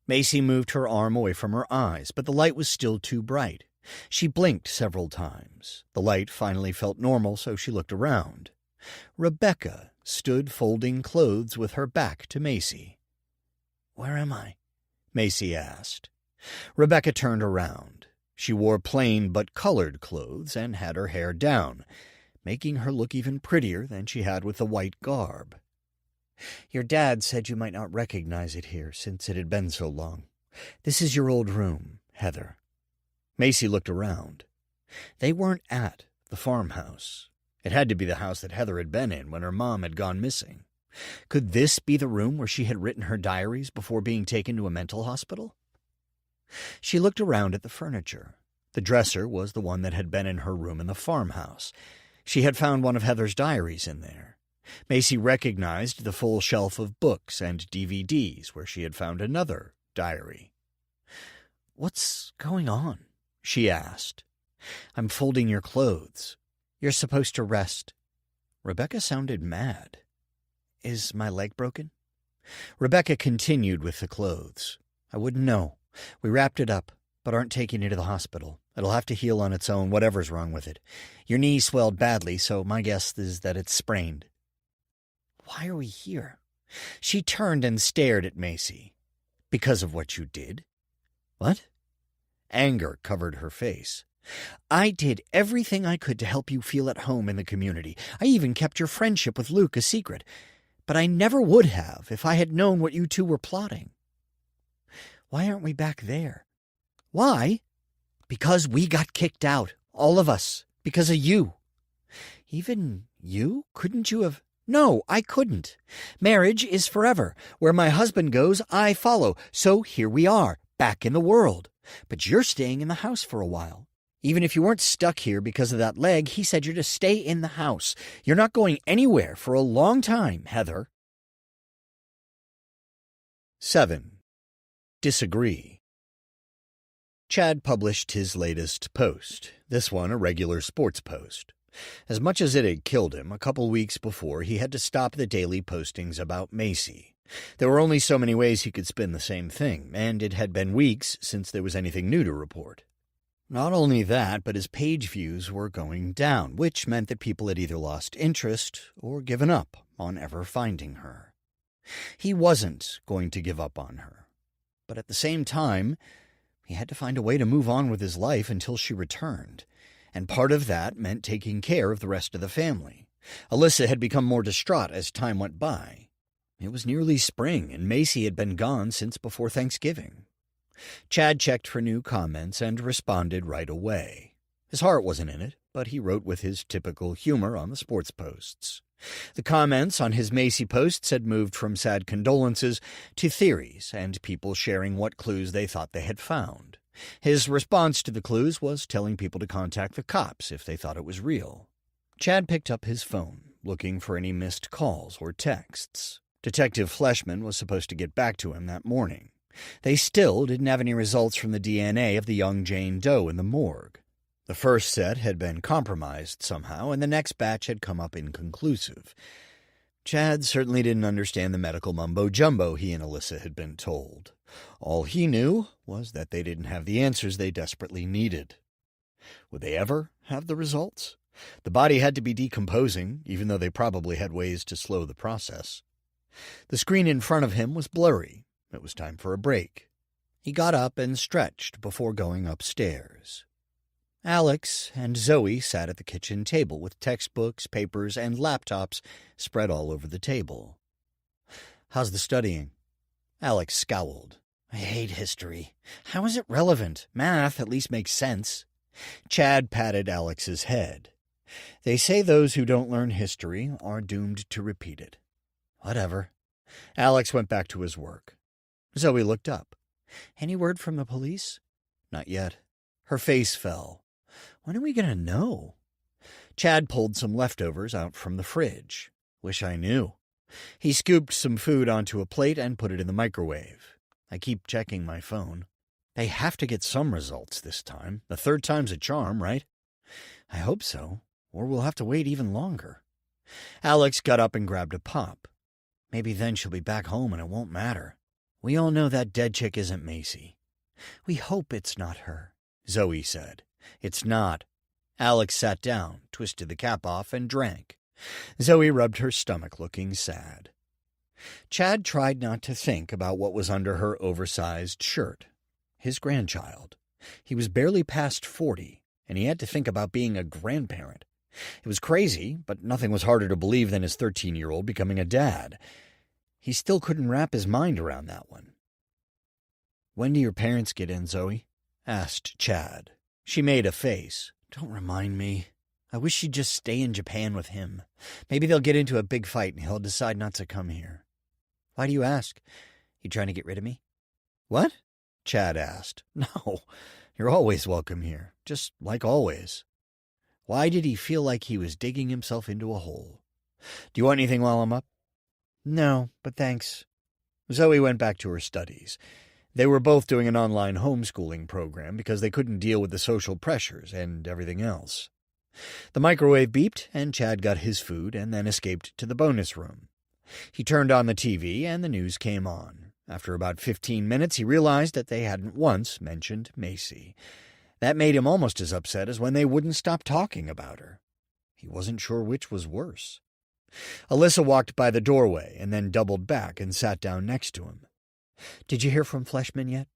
Macy moved her arm away from her eyes, but the light was still too bright. She blinked several times. The light finally felt normal, so she looked around. Rebecca stood folding clothes with her back to Macy. "Where am I?" Macy asked. Rebecca turned around. She wore plain but colored clothes and had her hair down, making her look even prettier than she had with the white garb. "Your dad said you might not recognize it here since it had been so long. This is your old room, Heather." Macy looked around. They weren't at the farmhouse. It had to be the house that Heather had been in when her mom had gone missing. Could this be the room where she had written her diaries before being taken to a mental hospital? She looked around at the furniture. The dresser was the one that had been in her room in the farmhouse. She had found one of Heather's diaries in there. Macy recognized the full shelf of books and DVDs where she had found another diary. "What's going on?" she asked. "I'm folding your clothes. You're supposed to rest." Rebecca sounded mad. "Is my leg broken?" Rebecca continued with the clothes. "I wouldn't know. We wrapped it up, but aren't taking it to the hospital. It'll have to heal on its own, whatever's wrong with it. Your knee swelled badly, so my guess is that it's sprained." "Why are we here?" She turned and stared at Macy. "Because of what you did." "What?" Anger covered her face. "I did everything I could to help you feel at home in the community. I even kept your friendship with Luke a secret. But I never would have if I had known what you two were plotting." "Why aren't we back there?" "Why? Because we got kicked out. All of us. Because of you." "Even you? Couldn't you have—" "No, I couldn't. Marriage is forever. Where my husband goes, I follow. So here we are, back in the world. But you're staying in the house for a while. Even if you weren't stuck here because of that leg, he said you're to stay in the house. You're not going anywhere for a long time, Heather." 7. Disagree. Chad published his latest post, this one a regular sports post. As much as it had killed him, a couple weeks before he had to stop the daily postings about Macy. There were only so many ways he could spin the same thing, and it had been weeks since there was anything new to report. Not only that, but his page views were going down, which meant that people had either lost interest or given up on ever finding her. He wasn't going to give up on her. But at the same time, he had to find a way to move on with his life until she returned, and part of that meant taking care of the rest of the family. Alyssa had become more distraught as time went by. It was nearly spring, and Macy had been gone since before Thanksgiving. Chad checked for new comments and responded right away. His heart wasn't in it, but he wrote with his typical humor on the sports posts. The comments on his Macy posts had moved from sad condolences to theories and people sharing what clues they thought they had found. His response to the clues was telling people to contact the cops if they thought it was real. Chad picked up his phone, looking for any missed calls or texts. Detective Fleshman was supposed to get back to him that morning. They still didn't have any results from the DNA of the young Jane Doe in the morgue. The first set had been compromised somehow, and the next batch had come up inconclusive. Chad certainly didn't understand the medical mumbo-jumbo he and Alyssa had been told. All he knew was that they didn't have the answers they desperately needed. Would they ever have the results? The body had to be decomposing, even though they probably had ways to slow the process. The screen in front of him was blurry. It was time for a break. He got up and stretched before going upstairs. Alex and Zoe sat at the kitchen table with textbooks, papers, and laptops spread all over the table. "How's the studying?" Alex scowled. "I hate history. How is it relevant? Math at least makes sense." Chad patted Alex's head. "They say those who don't learn history are doomed to repeat it." "Whatever." Alex went back to his work. Zoe looked up. "Any word from the police?" "Not yet." Her face fell. "When are we going to know?" Chad pulled some leftovers out from the fridge. "Wish I knew." He scooped some food onto a plate and put it in the microwave. "I keep checking my phone. They have to get some results this time. The third time's a charm, right?" "I hope so, or we'll have to wait even longer." Alex got up and grabbed a pop. "Maybe then she'll be back home and it won't matter. We all know that dead chick isn't Macy." "We hope it's not her," Zoe said. "It's not." Alex sat down, twisted the cap off, and drank. Zoe rubbed her stomach, looking sad. Chad tried not to think about what was under her oversized shirt. His grandchild. He was barely past 40, and he had to think about being a grandparent. It was crazy, but nothing was harder to believe than his 13-year-old becoming a dad. He still couldn't wrap his mind around that one. "When do your parents get in, Zoe?" asked Chad. She made a face. "Don't remind me. I wish she'd just stay in Japan with him. Maybe they'll get into a big fight and he'll decide not to come here." "Why do you ask? You trying to get rid of me?" "What?" Chad asked. "No, you're always welcome here, just like always." Why did he feel like he was digging himself into a hole? Do you want anything while I'm up? No, but thanks. Zoe went back to her studies. They were both doing an online homeschooling program because they couldn't deal with the social pressures and everything else. The microwave beeped, and Chad got his food and then escaped to the bonus room. He turned on the TV, and the news came on. After about 15 minutes, he realized that they hadn't once mentioned Macy. That made him almost as upset as when they wouldn't stop talking about her. He wasn't sure which was worse. Alyssa walked by the doorway and then doubled back and sat down next to him. "Did you hear from Fleshman yet?"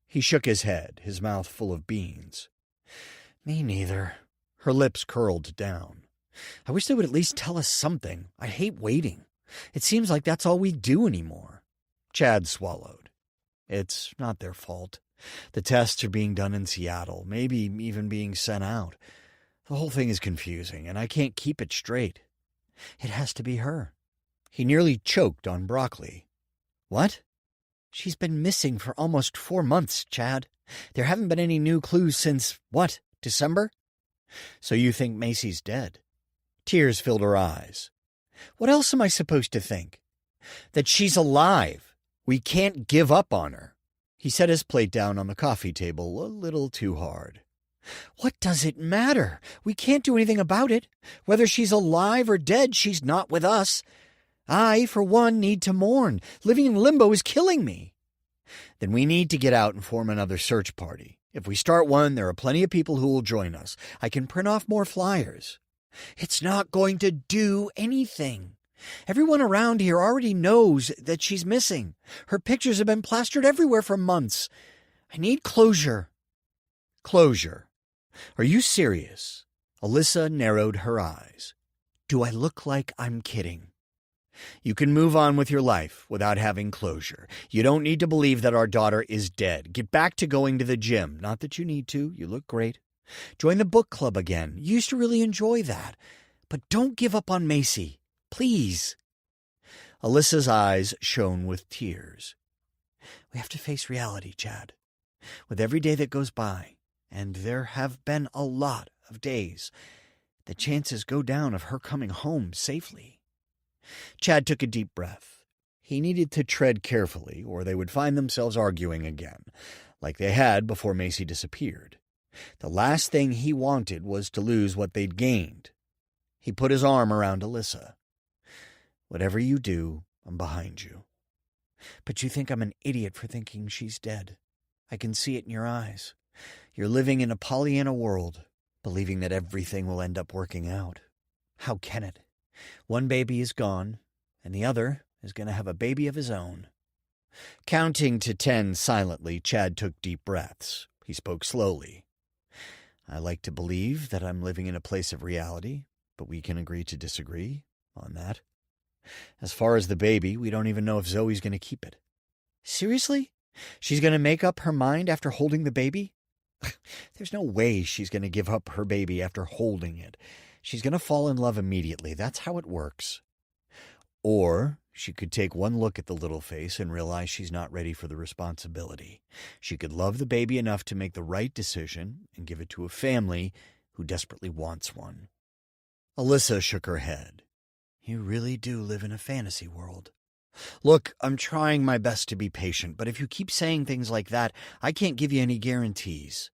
He shook his head, his mouth full of beans. "Me neither." Her lips curled down. "I wish they would at least tell us something. I hate waiting. It seems like that's all we do anymore." Chad swallowed. "It's not their fault. The tests are being done in Seattle, maybe even being sent out. The whole thing is confusing, and I can't keep it straight. It has to be her." He nearly choked on broccoli. "What?" "She's been missing for almost 4 months, Chad. There haven't been any new clues since, what, December?" "So you think Macy's dead?" Tears filled her eyes. "What else am I supposed to think?" "That she's alive. We can't give up on her." He set his plate down on the coffee table a little too hard. "What does it matter? We can't do anything about it. Whether she's alive or dead, she's not with us. I, for one, need to mourn. Living in limbo is killing me." "Then we need to get out and form another search party. If we start one, there are plenty of people who will join us. I can print off more flyers." "It's not going to do anything. Everyone around here already knows that she's missing. Her pictures have been plastered everywhere for months. I need closure." "Closure? Are you serious?" Alyssa narrowed her eyes. "Do I look like I'm kidding?" "You can move on with your life without having closure. You don't need to believe that our daughter is dead. Get back to going to the gym. Not that you need to. You look great. Join the book club again. You used to really enjoy that. But don't give up on Macy. Please." Alyssa's eyes shone with tears. "We have to face reality, Chad. With every day that goes by, and there have been a lot of days, the chances go down of her coming home safely." Chad took a deep breath. He needed to tread carefully, or they would find themselves arguing again, like they had before Macy disappeared. The last thing he wanted was to lose what they'd gained. He put his arm around Alyssa. "Whatever you do, I'm behind you." "But you think I'm an idiot for thinking she's dead. I can see it in your eyes. You're living in a Pollyanna world, believing that everything will end up working out. How can it? One baby is gone, and the other is going to have a baby of his own." Counting to 10 silently, Chad took deep breaths. He spoke slowly. "I like to believe that I'm living in a place of reality, but we can agree to disagree on that. As far as the baby, we don't even know if Zoe's going to keep it." "Seriously? She's going to make up her mind after holding the baby?" "There's no way she's going to give up her baby after holding it. She's going to fall in love immediately. That's how it works." Or she could take one look at the little face and realize she's not ready for the responsibility. She could love the baby enough to make the right decision and give it to a family who desperately wants one. Alyssa shook her head. "You really do live in a fantasy world." "Look, I'm trying my best to be patient, but if you keep saying things like that, I can't give you any guarantees.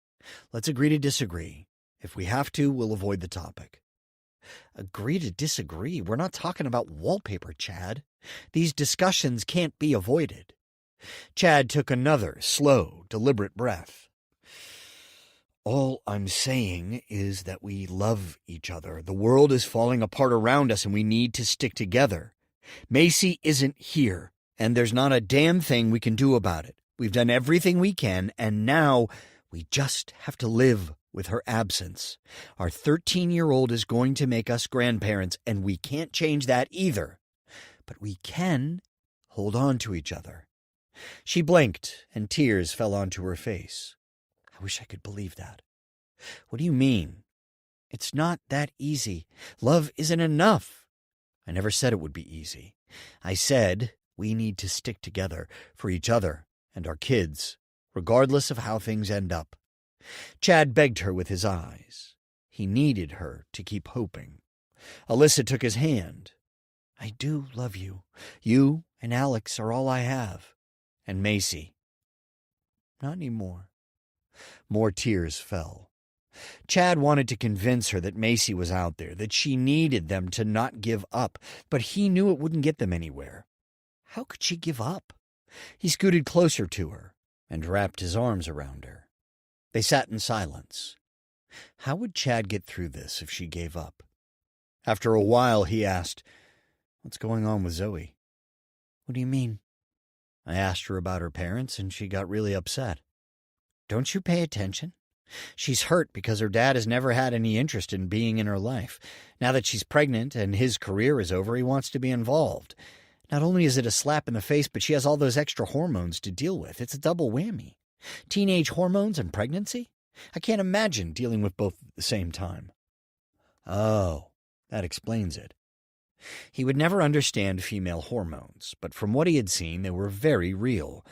Let's agree to disagree. If we have to, we'll avoid the topic." "Agree to disagree? We're not talking about wallpaper, Chad. These discussions can't be avoided." Chad took another slow, deliberate breath. "All I'm saying is that we love each other. The world is falling apart around us, and we need to stick together. Macy isn't here, and there's not a damn thing we can do about it. We've done everything we can, and now we just have to live with her absence. Our 13-year-old is going to make us grandparents, and we can't change that either. But we can hold on to each other." She blinked, and tears fell onto her face. "I wish I could believe that." "What do you mean?" "It's not that easy. Love isn't enough." "I never said it would be easy. I said we need to stick together for each other and our kids, regardless of how things end up." Chad begged her with his eyes. He needed her to keep hoping. Alyssa took his hand. I do love you. You and Alex are all I have. And Macy. Not anymore. More tears fell. Chad wanted to convince her that Macy was out there, that she needed them to not give up, but he knew it wouldn't get them anywhere. How could she give up? He scooted closer to her and wrapped his arms around her. They sat in silence. How would Chad get through this if she gave up? After a while, he asked, "What's going on with Zoe?" "What do you mean?" "I asked her about her parents, and she got really upset." "Don't you pay attention? She's hurt because her dad has never had any interest in being in her life. Now that she's pregnant and his career is over, he wants to be involved. Not only is it a slap in the face, but she has all those extra hormones to deal with. It's a double whammy. Teenage hormones and pregnancy? I can't imagine dealing with both at the same time." Oh, that explains it. He would never understand female hormones, but from what he had seen, they were very real.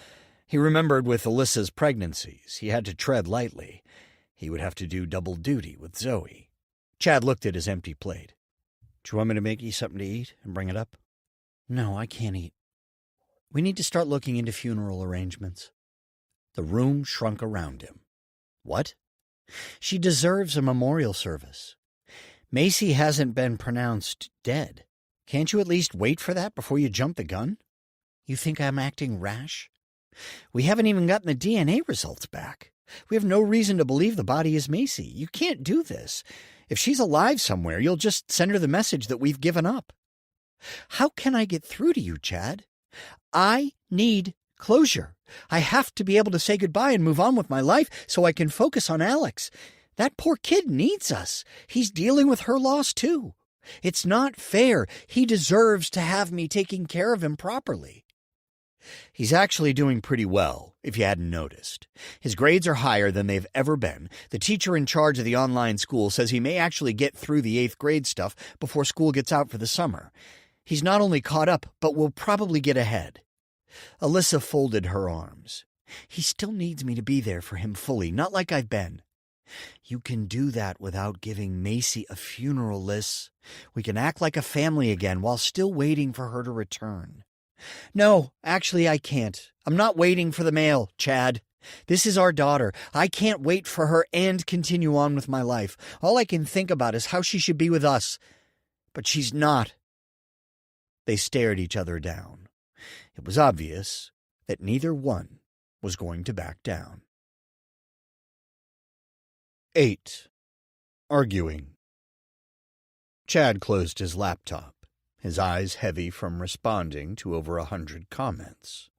He remembered with Alyssa's pregnancies, he had to tread lightly. He would have to do double duty with Zoe. Chad looked at his empty plate. "Do you want me to make you something to eat and bring it up?" "No, I can't eat. We need to start looking into funeral arrangements." The room shrunk around him. What? She deserves a memorial service. Macy hasn't been pronounced dead. Can't you at least wait for that before you jump the gun? You think I'm acting rash? We haven't even gotten the DNA results back. We have no reason to believe the body is Macy. You can't do this. If she's alive somewhere, you'll just send her the message that we've given up. How can I get through to you, Chad? I need closure. I have to be able to say goodbye and move on with my life so I can focus on Alex. That poor kid needs us. He's dealing with her loss, too. It's not fair. He deserves to have me taking care of him properly. He's actually doing pretty well, if you hadn't noticed. His grades are higher than they've ever been. The teacher in charge of the online school says he may actually get through the 8th grade stuff before school gets out for the summer. He's not only caught up, but will probably get ahead. Alyssa folded her arms. He still needs me to be there for him fully, not like I've been. You can do that without giving Macy a funeral, Liz. We can act like a family again while still waiting for her to return. No, actually I can't. I'm not waiting for the mail, Chad. This is our daughter. I can't wait for her and continue on with my life. All I can think about is how she should be with us. But she's not. They stared each other down. It was obvious that neither one was going to back down. 8. Arguing. Chad closed his laptop, his eyes heavy from responding to over 100 comments.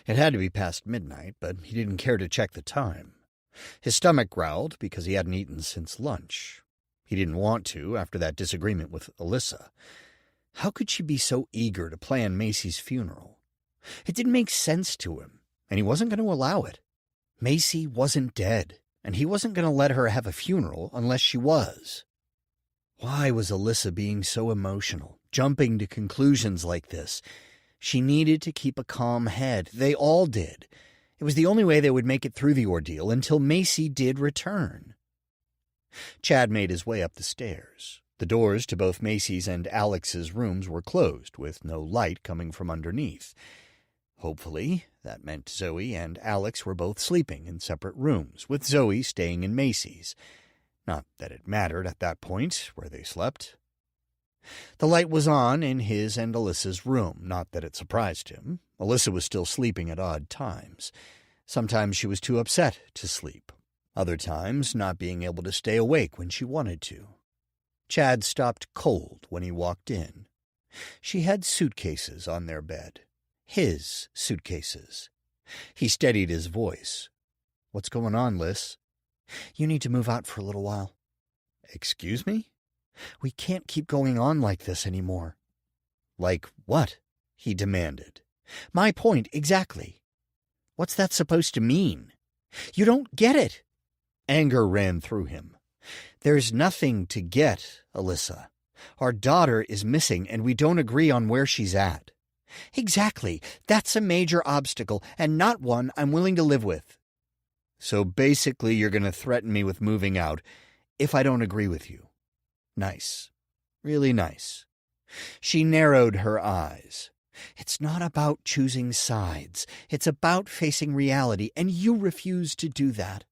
It had to be past midnight, but he didn't care to check the time. His stomach growled because he hadn't eaten since lunch. He didn't want to after that disagreement with Alyssa. How could she be so eager to plan Macy's funeral? It didn't make sense to him, and he wasn't going to allow it. Macy wasn't dead, and he wasn't going to let her have a funeral unless she was. Why was Alyssa being so emotional, jumping to conclusions like this? She needed to keep a calm head. They all did. It was the only way they would make it through the ordeal until Macy did return. Chad made his way up the stairs. The doors to both Macy's and Alex's rooms were closed, with no light coming from underneath. Hopefully, that meant Zoe and Alex were both sleeping in separate rooms, with Zoe staying in Macy's. Not that it mattered at that point where they slept. The light was on in his and Alyssa's room, not that it surprised him. Alyssa was still sleeping at odd times. Sometimes she was too upset to sleep. Other times, not being able to stay awake when she wanted to. Chad stopped cold when he walked in. She had suitcases on their bed. His suitcases. He steadied his voice. What's going on, Liz? You need to move out for a little while. Excuse me? We can't keep going on like this anymore. Like what? He demanded. My point, exactly. What's that supposed to mean? You don't get it. Anger ran through him. There's nothing to get, Alyssa. Our daughter is missing, and we don't agree on where she's at. Exactly. That's a major obstacle, and not one I'm willing to live with. So basically you're going to threaten me with moving out if I don't agree with you. Nice. Really nice. She narrowed her eyes. It's not about choosing sides. It's about facing reality, and you refuse to do that.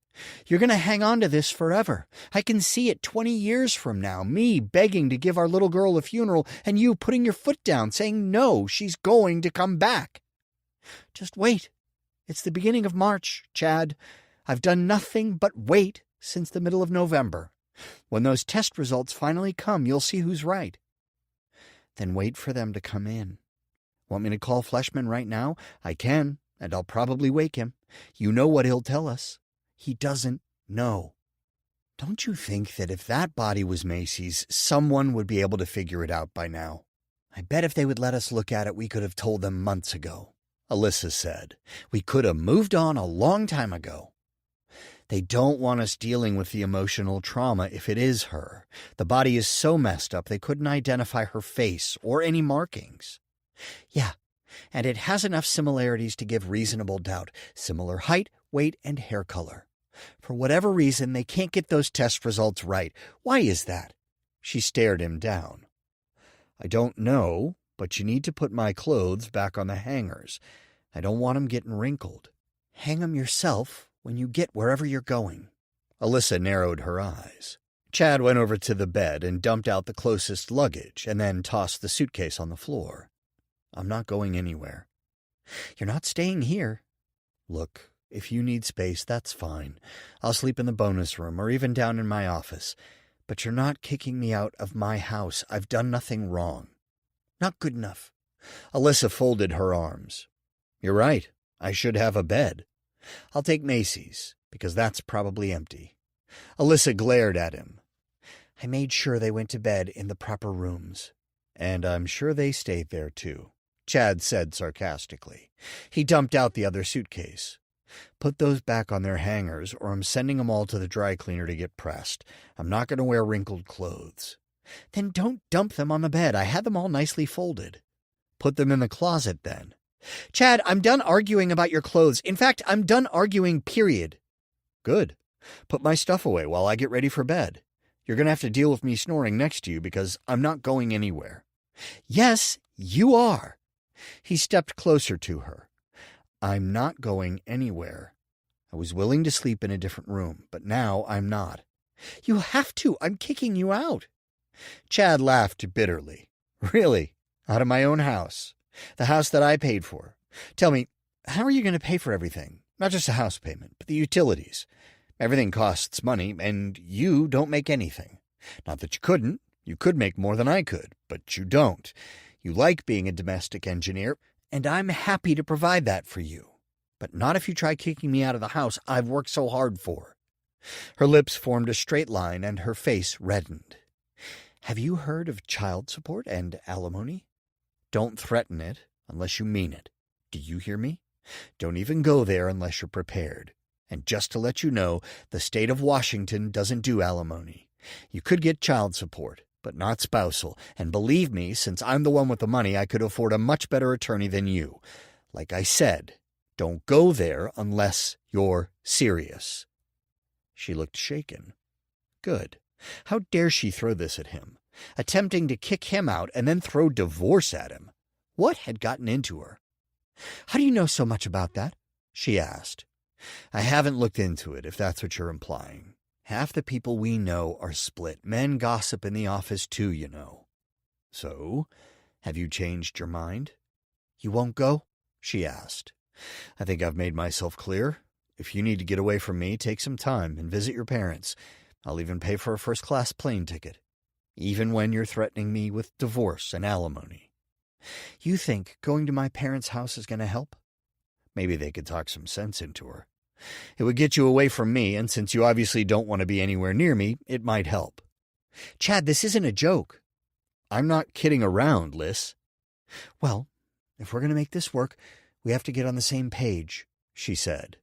You're going to hang on to this forever. I can see it 20 years from now, me begging to give our little girl a funeral, and you putting your foot down, saying no, she's going to come back. Just wait. It's the beginning of March, Chad. I've done nothing but wait since the middle of November. When those test results finally come, you'll see who's right. Then wait for them to come in. Want me to call Fleshman right now? I can, and I'll probably wake him. You know what he'll tell us. He doesn't know. Don't you think that if that body was Macy's, someone would be able to figure it out by now? I bet if they would let us look at it, we could have told them months ago. Alyssa said. We could have moved on a long time ago. They don't want us dealing with the emotional trauma if it is her. The body is so messed up they couldn't identify her face or any markings. Yeah, and it has enough similarities to give reasonable doubt. Similar height, weight, and hair color. For whatever reason, they can't get those test results right. Why is that? She stared him down. I don't know, but you need to put my clothes back on the hangers. I don't want 'em getting wrinkled. Hang 'em yourself when you get wherever you're going. Alyssa narrowed her eyes. Chad went over to the bed and dumped out the closest luggage and then tossed the suitcase on the floor. I'm not going anywhere. You're not staying here. Look, if you need space, that's fine. I'll sleep in the bonus room or even down in my office. But you're not kicking me out of my house. I've done nothing wrong. Not good enough. Alyssa folded her arms. You're right. I should have a bed. I'll take Macy's, because that's probably empty. Alyssa glared at him. I made sure they went to bed in the proper rooms. And I'm sure they stayed there, too, Chad said sarcastically. He dumped out the other suitcase. Put those back on their hangers, or I'm sending them all to the dry cleaner to get pressed. I'm not going to wear wrinkled clothes. Then don't dump them on the bed. I had them all nicely folded. Put them in the closet, then. Chad, I'm done arguing about your clothes. In fact, I'm done arguing, period. Good. Put my stuff away while I get ready for bed. You're going to have to deal with me snoring next to you because I'm not going anywhere. Yes, you are. He stepped closer to her. I'm not going anywhere. I was willing to sleep in a different room, but now I'm not. You have to. I'm kicking you out. Chad laughed bitterly. Really? Out of my own house? The house that I paid for? Tell me, how are you going to pay for everything? Not just a house payment, but the utilities. Everything costs money, and you don't make anything. Not that you couldn't. You could make more than I could, but you don't. You like being a domestic engineer, and I'm happy to provide that for you. But not if you try kicking me out of the house I've worked so hard for. Her lips formed a straight line, and her face reddened. Have you heard of child support and alimony? Don't threaten it unless you mean it. Do you hear me? Don't even go there unless you're prepared. And just to let you know, the state of Washington doesn't do alimony. You could get child support, but not spousal. And believe me, since I'm the one with the money, I could afford a much better attorney than you. Like I said, don't go there unless you're serious. She looked shaken. Good. How dare she throw this at him? Attempting to kick him out and then throw divorce at him. What had gotten into her? How do you know so much about that? She asked. I haven't looked into it, if that's what you're implying. Half the people we know are split. Men gossip in the office too, you know. So, have you changed your mind? You won't go? She asked. I think I've made myself clear. If you need to get away from me, take some time and visit your parents. I'll even pay for a first-class plane ticket. Even when you're threatening me with divorce and alimony. You think going to my parents' house is going to help? Maybe they could talk some sense into her. It would get you away from me, and since you obviously don't want to be anywhere near me, it might help. Chad, this isn't a joke. I'm not kidding around, Liz. Well, if we're going to make this work, we have to get on the same page, she said.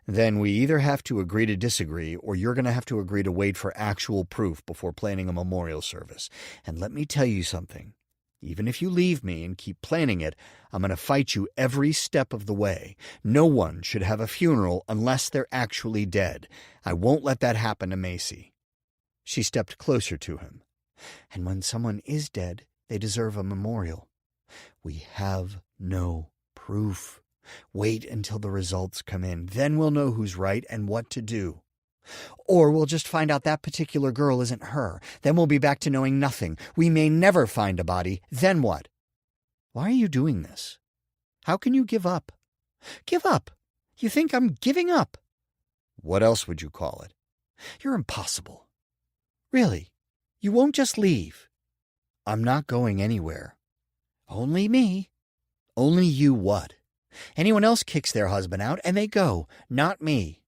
Then we either have to agree to disagree, or you're going to have to agree to wait for actual proof before planning a memorial service. And let me tell you something. Even if you leave me and keep planning it, I'm going to fight you every step of the way. No one should have a funeral unless they're actually dead. I won't let that happen to Macy. She stepped closer to him. And when someone is dead, They deserve a memorial. We have no proof. Wait until the results come in. Then we'll know who's right and what to do. Or we'll just find out that particular girl isn't her. Then we'll be back to knowing nothing. We may never find a body. Then what? Why are you doing this? How can you give up? Give up? You think I'm giving up? What else would you call it? You're impossible. Really? You won't just leave? I'm not going anywhere. Only me. Only you what? Anyone else kicks their husband out and they go, not me.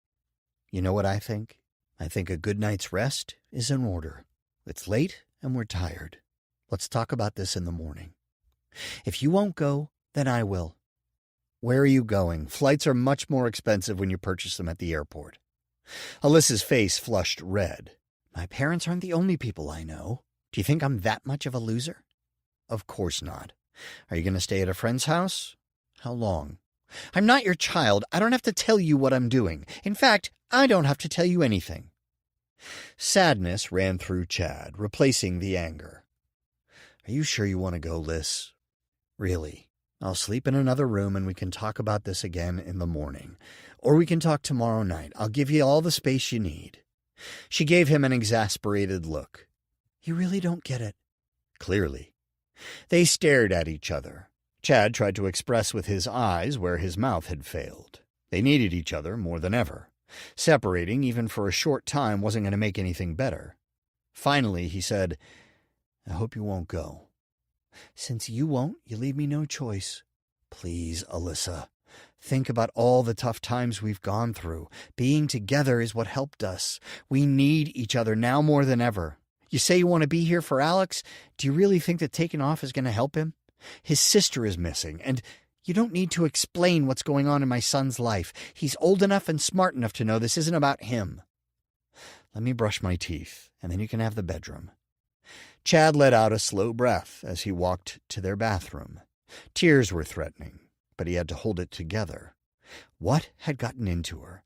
You know what I think? I think a good night's rest is in order. It's late and we're tired. Let's talk about this in the morning. If you won't go, then I will. Where are you going? Flights are much more expensive when you purchase them at the airport. Alyssa's face flushed red. My parents aren't the only people I know. Do you think I'm that much of a loser? Of course not. Are you going to stay at a friend's house? How long? I'm not your child. I don't have to tell you what I'm doing. In fact, I don't have to tell you anything. Sadness ran through Chad, replacing the anger. Are you sure you want to go, Liz? Really? I'll sleep in another room and we can talk about this again in the morning. Or we can talk tomorrow night. I'll give you all the space you need. She gave him an exasperated look. You really don't get it. Clearly. They stared at each other. Chad tried to express with his eyes where his mouth had failed. They needed each other more than ever. Separating, even for a short time, wasn't going to make anything better. Finally, he said, I hope you won't go. Since you won't, you leave me no choice. Please, Alyssa. Think about all the tough times we've gone through. Being together is what helped us. We need each other now more than ever. You say you want to be here for Alex. Do you really think that taking off is going to help him? His sister is missing, and you don't need to explain what's going on in my son's life. He's old enough and smart enough to know this isn't about him. Let me brush my teeth, and then you can have the bedroom. Chad let out a slow breath as he walked to their bathroom. Tears were threatening, but he had to hold it together. What had gotten into her?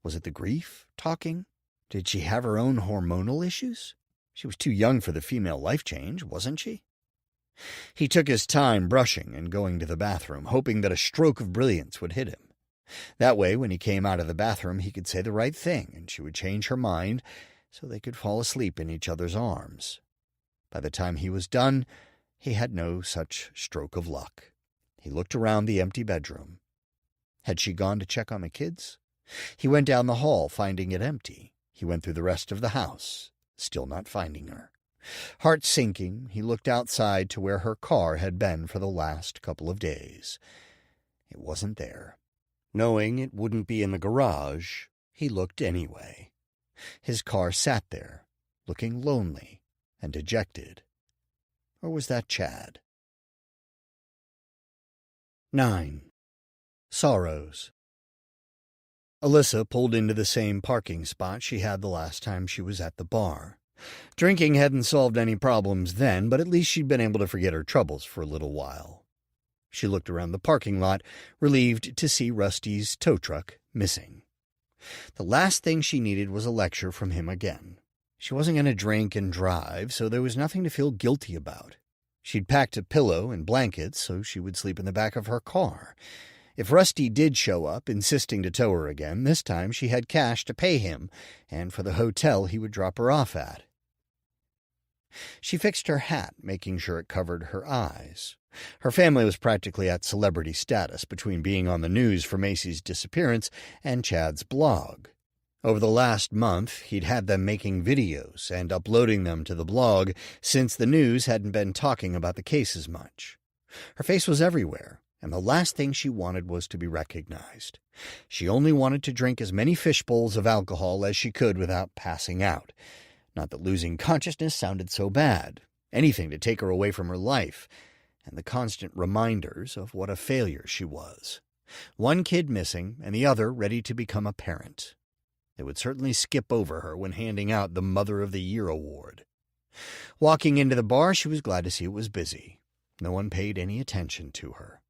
Was it the grief talking? Did she have her own hormonal issues? She was too young for the female life change, wasn't she? He took his time brushing and going to the bathroom, hoping that a stroke of brilliance would hit him. That way, when he came out of the bathroom, he could say the right thing, and she would change her mind so they could fall asleep in each other's arms. By the time he was done, he had no such stroke of luck. He looked around the empty bedroom. Had she gone to check on the kids? He went down the hall, finding it empty. He went through the rest of the house, still not finding her. Heart sinking, he looked outside to where her car had been for the last couple of days. It wasn't there. Knowing it wouldn't be in the garage, he looked anyway. His car sat there, looking lonely and dejected. Or was that Chad? 9. Sorrows. Alyssa pulled into the same parking spot she had the last time she was at the bar. Drinking hadn't solved any problems then, but at least she'd been able to forget her troubles for a little while. She looked around the parking lot, relieved to see Rusty's tow truck missing. The last thing she needed was a lecture from him again. She wasn't going to drink and drive, so there was nothing to feel guilty about. She'd packed a pillow and blankets so she would sleep in the back of her car. If Rusty did show up, insisting to tow her again, this time she had cash to pay him, and for the hotel he would drop her off at. She fixed her hat, making sure it covered her eyes. Her family was practically at celebrity status between being on the news for Macy's disappearance and Chad's blog. Over the last month, he'd had them making videos and uploading them to the blog since the news hadn't been talking about the case as much. Her face was everywhere, and the last thing she wanted was to be recognized. She only wanted to drink as many fishbowls of alcohol as she could without passing out. Not that losing consciousness sounded so bad. Anything to take her away from her life, and the constant reminders of what a failure she was. One kid missing, and the other ready to become a parent. They would certainly skip over her when handing out the Mother of the Year award. Walking into the bar, she was glad to see it was busy. No one paid any attention to her.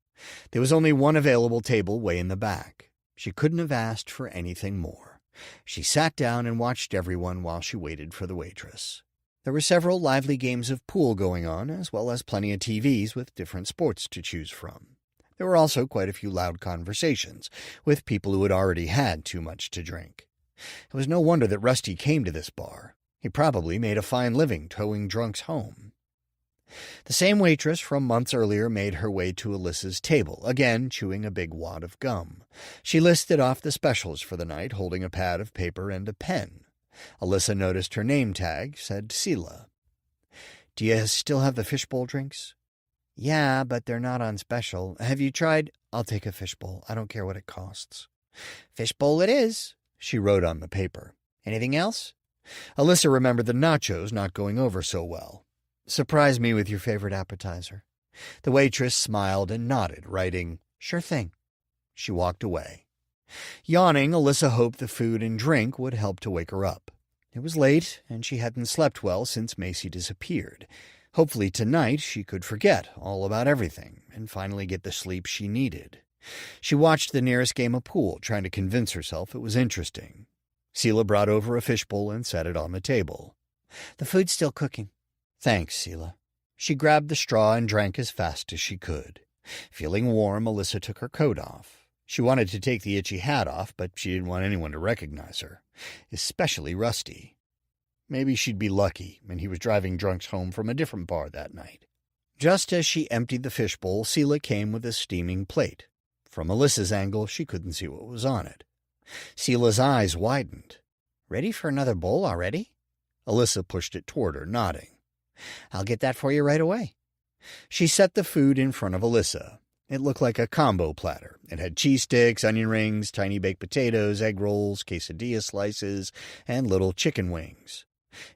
There was only one available table way in the back. She couldn't have asked for anything more. She sat down and watched everyone while she waited for the waitress. There were several lively games of pool going on, as well as plenty of TVs with different sports to choose from. There were also quite a few loud conversations with people who had already had too much to drink. It was no wonder that Rusty came to this bar. He probably made a fine living towing drunks home. The same waitress from months earlier made her way to Alyssa's table, again chewing a big wad of gum. She listed off the specials for the night, holding a pad of paper and a pen. Alyssa noticed her name tag said Sela. "Do you still have the fishbowl drinks?" "Yeah, but they're not on special. Have you tried—" "I'll take a fishbowl. I don't care what it costs." "Fishbowl it is," she wrote on the paper. "Anything else?" Alyssa remembered the nachos not going over so well. "Surprise me with your favorite appetizer." The waitress smiled and nodded, writing, "Sure thing." She walked away. Yawning, Alyssa hoped the food and drink would help to wake her up. It was late, and she hadn't slept well since Macy disappeared. Hopefully tonight she could forget all about everything and finally get the sleep she needed. She watched the nearest game of pool, trying to convince herself it was interesting. Sela brought over a fishbowl and set it on the table. "The food's still cooking." "Thanks, Sela." She grabbed the straw and drank as fast as she could. Feeling warm, Alyssa took her coat off. She wanted to take the itchy hat off, but she didn't want anyone to recognize her, especially Rusty. Maybe she'd be lucky, and he was driving drunks home from a different bar that night. Just as she emptied the fishbowl, Sela came with a steaming plate. From Alyssa's angle, she couldn't see what was on it. Sela's eyes widened. "Ready for another bowl already?" Alyssa pushed it toward her, nodding. "I'll get that for you right away." She set the food in front of Alyssa. It looked like a combo platter. It had cheese sticks, onion rings, tiny baked potatoes, egg rolls, quesadilla slices, and little chicken wings.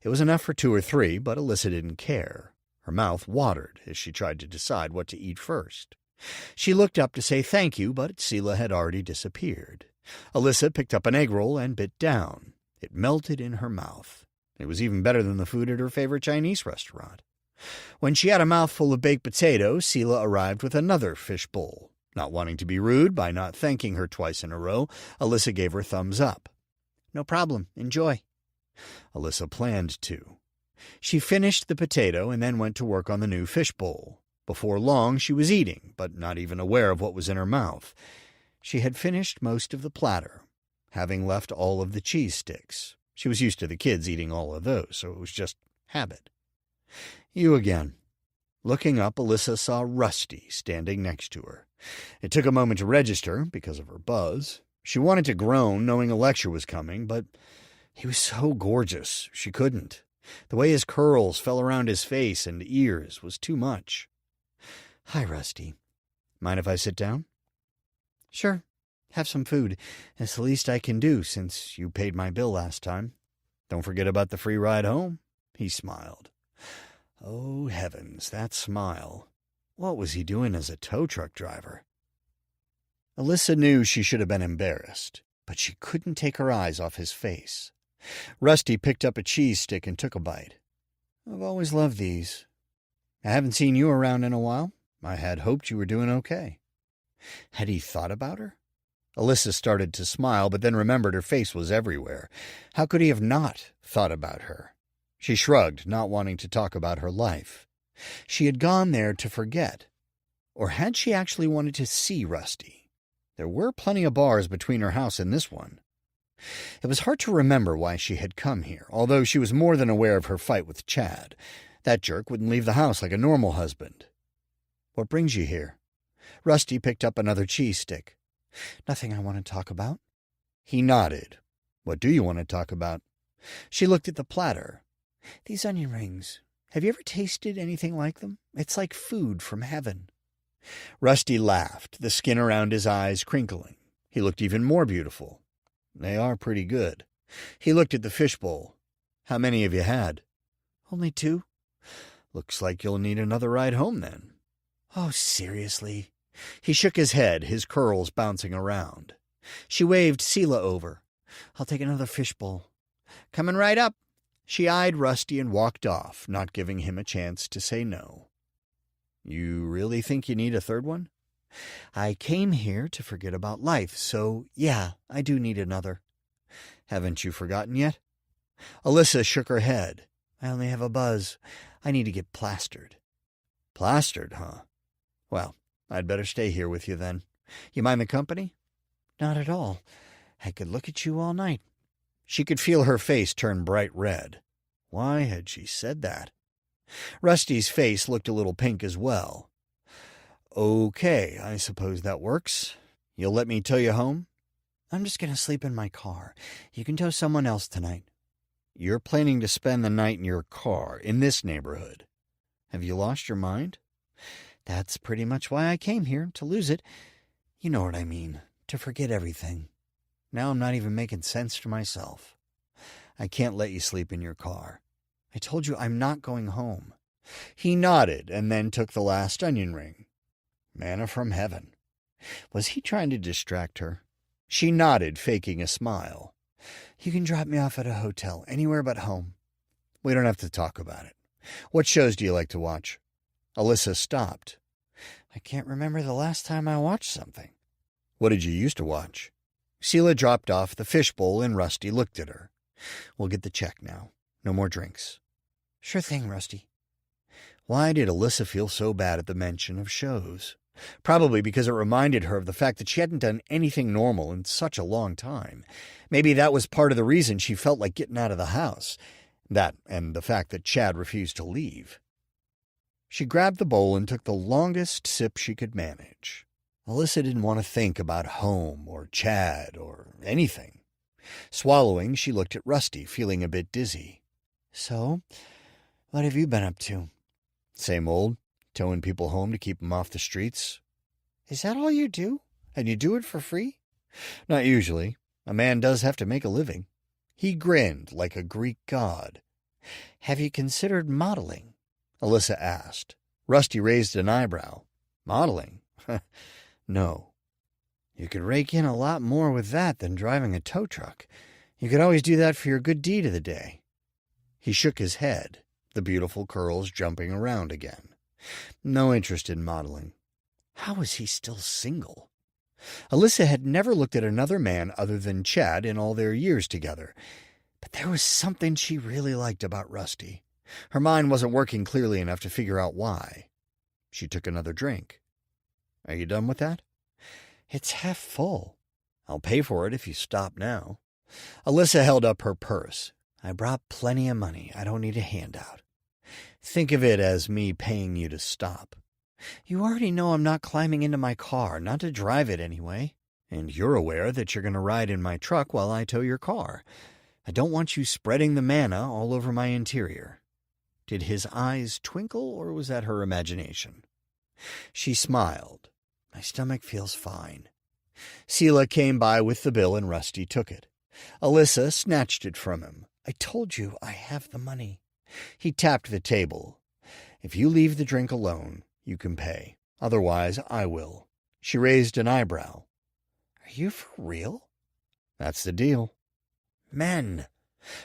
It was enough for 2 or 3, but Alyssa didn't care. Her mouth watered as she tried to decide what to eat first. She looked up to say thank you, but Sela had already disappeared. Alyssa picked up an egg roll and bit down. It melted in her mouth. It was even better than the food at her favorite Chinese restaurant. When she had a mouthful of baked potatoes, Sela arrived with another fish bowl. Not wanting to be rude by not thanking her twice in a row, Alyssa gave her thumbs up. "No problem. Enjoy." Alyssa planned to. She finished the potato and then went to work on the new fish bowl. Before long, she was eating, but not even aware of what was in her mouth. She had finished most of the platter, having left all of the cheese sticks. She was used to the kids eating all of those, so it was just habit. "You again." Looking up, Alyssa saw Rusty standing next to her. It took a moment to register because of her buzz. She wanted to groan, knowing a lecture was coming, but he was so gorgeous, she couldn't. The way his curls fell around his face and ears was too much. "Hi, Rusty. Mind if I sit down?" "Sure. Have some food. It's the least I can do since you paid my bill last time." "Don't forget about the free ride home," he smiled. Oh, heavens, that smile. What was he doing as a tow truck driver? Alyssa knew she should have been embarrassed, but she couldn't take her eyes off his face. Rusty picked up a cheese stick and took a bite. "I've always loved these. I haven't seen you around in a while. I had hoped you were doing okay." Had he thought about her? Alyssa started to smile, but then remembered her face was everywhere. How could he have not thought about her? She shrugged, not wanting to talk about her life. She had gone there to forget. Or had she actually wanted to see Rusty? There were plenty of bars between her house and this one. It was hard to remember why she had come here, although she was more than aware of her fight with Chad. That jerk wouldn't leave the house like a normal husband. "What brings you here?" Rusty picked up another cheese stick. "Nothing I want to talk about." He nodded. "What do you want to talk about?" She looked at the platter. "These onion rings. Have you ever tasted anything like them? It's like food from heaven." Rusty laughed, the skin around his eyes crinkling. He looked even more beautiful. "They are pretty good." He looked at the fishbowl. "How many have you had?" "Only 2. "Looks like you'll need another ride home then." "Oh, seriously?" He shook his head, his curls bouncing around. She waved Sela over. "I'll take another fishbowl." "Coming right up." She eyed Rusty and walked off, not giving him a chance to say no. "You really think you need a third one?" "I came here to forget about life, so yeah, I do need another." "Haven't you forgotten yet?" Alyssa shook her head. I only have a buzz. I need to get plastered. Plastered, huh? Well, I'd better stay here with you then. You mind the company? Not at all. I could look at you all night. She could feel her face turn bright red. Why had she said that? Rusty's face looked a little pink as well. Okay, I suppose that works. You'll let me tow you home? I'm just going to sleep in my car. You can tow someone else tonight. You're planning to spend the night in your car, in this neighborhood. Have you lost your mind? That's pretty much why I came here, to lose it. You know what I mean, to forget everything. Now I'm not even making sense to myself. I can't let you sleep in your car. I told you I'm not going home. He nodded and then took the last onion ring. Manna from heaven. Was he trying to distract her? She nodded, faking a smile. You can drop me off at a hotel, anywhere but home. We don't have to talk about it. What shows do you like to watch? Alyssa stopped. I can't remember the last time I watched something. What did you used to watch? Sheila dropped off the fishbowl and Rusty looked at her. We'll get the check now. No more drinks. Sure thing, Rusty. Why did Alyssa feel so bad at the mention of shows? Probably because it reminded her of the fact that she hadn't done anything normal in such a long time. Maybe that was part of the reason she felt like getting out of the house. That and the fact that Chad refused to leave. She grabbed the bowl and took the longest sip she could manage. Alyssa didn't want to think about home or Chad or anything. Swallowing, she looked at Rusty, feeling a bit dizzy. So, what have you been up to? Same old. Towing people home to keep them off the streets. Is that all you do? And you do it for free? Not usually. A man does have to make a living. He grinned like a Greek god. Have you considered modeling? Alyssa asked. Rusty raised an eyebrow. Modeling? No. You could rake in a lot more with that than driving a tow truck. You could always do that for your good deed of the day. He shook his head, the beautiful curls jumping around again. No interest in modeling. How was he still single? Alyssa had never looked at another man other than Chad in all their years together. But there was something she really liked about Rusty. Her mind wasn't working clearly enough to figure out why. She took another drink. Are you done with that? It's half full. I'll pay for it if you stop now. Alyssa held up her purse. I brought plenty of money. I don't need a handout. Think of it as me paying you to stop. You already know I'm not climbing into my car, not to drive it anyway. And you're aware that you're going to ride in my truck while I tow your car. I don't want you spreading the manna all over my interior. Did his eyes twinkle, or was that her imagination? She smiled. My stomach feels fine. Sheila came by with the bill and Rusty took it. Alyssa snatched it from him. I told you I have the money. He tapped the table. If you leave the drink alone, you can pay. Otherwise, I will. She raised an eyebrow. Are you for real? That's the deal. Men.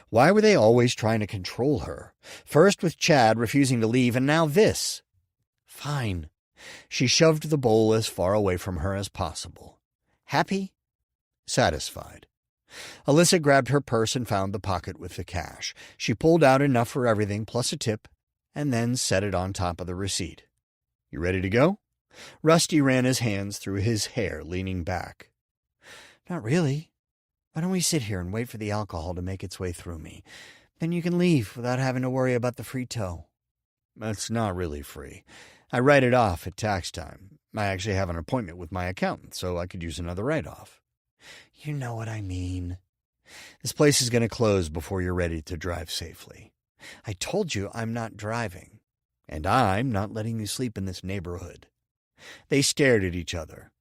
Why were they always trying to control her? First with Chad refusing to leave, and now this. Fine. She shoved the bowl as far away from her as possible. Happy? Satisfied. Alyssa grabbed her purse and found the pocket with the cash. She pulled out enough for everything plus a tip, and then set it on top of the receipt. You ready to go? Rusty ran his hands through his hair, leaning back. Not really. Why don't we sit here and wait for the alcohol to make its way through me? Then you can leave without having to worry about the free tow. That's not really free. I write it off at tax time. I actually have an appointment with my accountant, so I could use another write-off. You know what I mean. This place is going to close before you're ready to drive safely. I told you I'm not driving, and I'm not letting you sleep in this neighborhood. They stared at each other.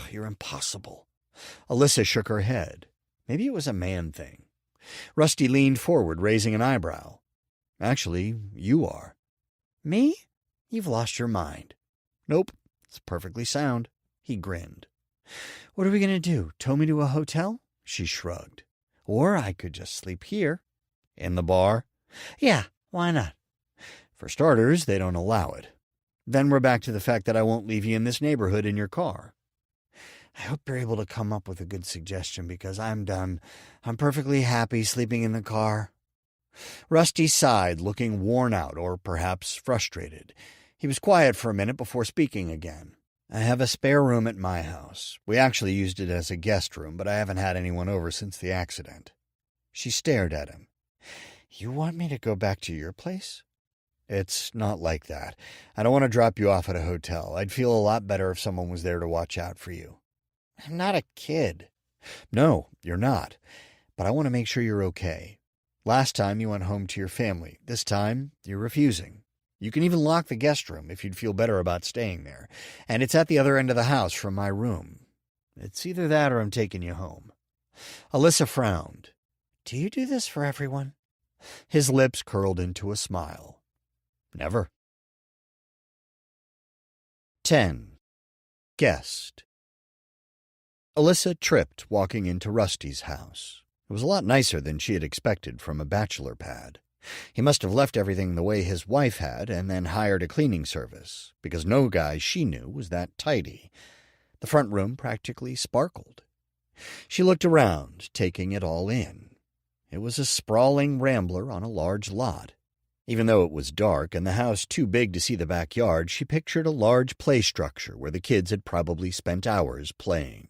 You're impossible. Alyssa shook her head. Maybe it was a man thing. Rusty leaned forward, raising an eyebrow. Actually, you are. Me? You've lost your mind. Nope, it's perfectly sound. He grinned. What are we going to do? Tow me to a hotel? She shrugged. Or I could just sleep here. In the bar? Yeah, why not? For starters, they don't allow it. Then we're back to the fact that I won't leave you in this neighborhood in your car. I hope you're able to come up with a good suggestion because I'm done. I'm perfectly happy sleeping in the car. Rusty sighed, looking worn out or perhaps frustrated. He was quiet for a minute before speaking again. I have a spare room at my house. We actually used it as a guest room, but I haven't had anyone over since the accident. She stared at him. You want me to go back to your place? It's not like that. I don't want to drop you off at a hotel. I'd feel a lot better if someone was there to watch out for you. I'm not a kid. No, you're not. But I want to make sure you're okay. Last time you went home to your family. This time, you're refusing. You can even lock the guest room if you'd feel better about staying there. And it's at the other end of the house from my room. It's either that or I'm taking you home. Alyssa frowned. Do you do this for everyone? His lips curled into a smile. Never. 10. Guest. Alyssa tripped walking into Rusty's house. It was a lot nicer than she had expected from a bachelor pad. He must have left everything the way his wife had and then hired a cleaning service, because no guy she knew was that tidy. The front room practically sparkled. She looked around, taking it all in. It was a sprawling rambler on a large lot. Even though it was dark and the house too big to see the backyard, she pictured a large play structure where the kids had probably spent hours playing.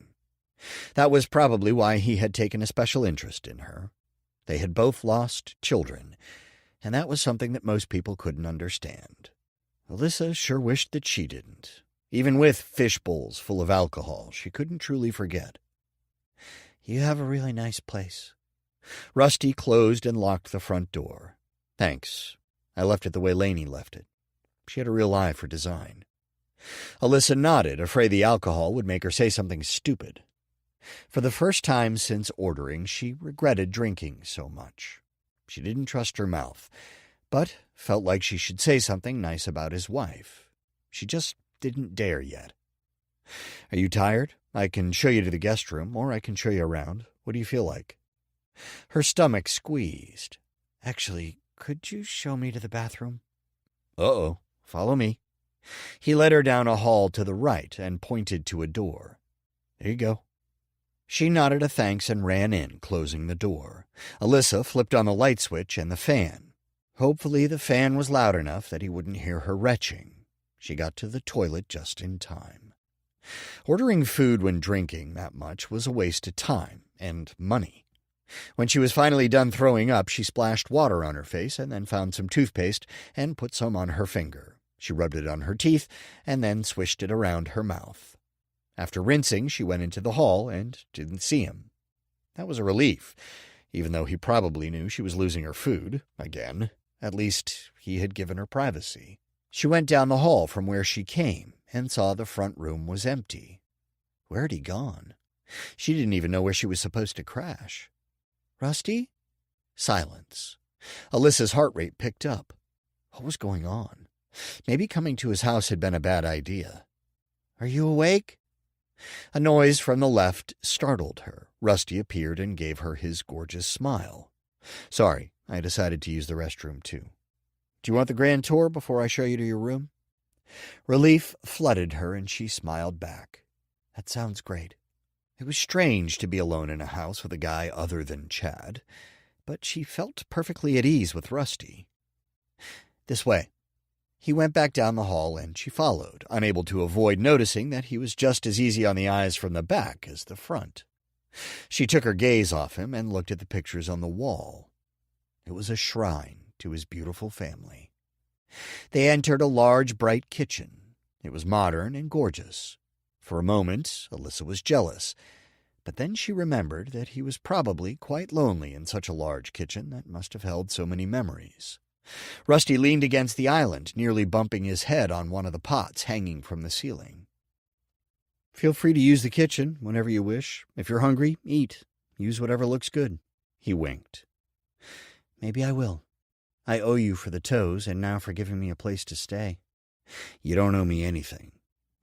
That was probably why he had taken a special interest in her. They had both lost children, and that was something that most people couldn't understand. Alyssa sure wished that she didn't. Even with fish bowls full of alcohol, she couldn't truly forget. You have a really nice place. Rusty closed and locked the front door. Thanks. I left it the way Lainey left it. She had a real eye for design. Alyssa nodded, afraid the alcohol would make her say something stupid. For the first time since ordering, she regretted drinking so much. She didn't trust her mouth, but felt like she should say something nice about his wife. She just didn't dare yet. Are you tired? I can show you to the guest room, or I can show you around. What do you feel like? Her stomach squeezed. Actually, could you show me to the bathroom? Uh-oh. Follow me. He led her down a hall to the right and pointed to a door. There you go. She nodded a thanks and ran in, closing the door. Alyssa flipped on the light switch and the fan. Hopefully the fan was loud enough that he wouldn't hear her retching. She got to the toilet just in time. Ordering food when drinking that much was a waste of time and money. When she was finally done throwing up, she splashed water on her face and then found some toothpaste and put some on her finger. She rubbed it on her teeth and then swished it around her mouth. After rinsing, she went into the hall and didn't see him. That was a relief, even though he probably knew she was losing her food, again. At least he had given her privacy. She went down the hall from where she came and saw the front room was empty. Where had he gone? She didn't even know where she was supposed to crash. Rusty? Silence. Alyssa's heart rate picked up. What was going on? Maybe coming to his house had been a bad idea. Are you awake? A noise from the left startled her. Rusty appeared and gave her his gorgeous smile. Sorry, I decided to use the restroom too. Do you want the grand tour before I show you to your room? Relief flooded her and she smiled back. That sounds great. It was strange to be alone in a house with a guy other than Chad, but she felt perfectly at ease with Rusty. This way. He went back down the hall and she followed, unable to avoid noticing that he was just as easy on the eyes from the back as the front. She took her gaze off him and looked at the pictures on the wall. It was a shrine to his beautiful family. They entered a large, bright kitchen. It was modern and gorgeous. For a moment, Alyssa was jealous, but then she remembered that he was probably quite lonely in such a large kitchen that must have held so many memories. Rusty leaned against the island, nearly bumping his head on one of the pots hanging from the ceiling. Feel free to use the kitchen whenever you wish. If you're hungry, eat. Use whatever looks good. He winked. Maybe I will. I owe you for the toes and now for giving me a place to stay. You don't owe me anything.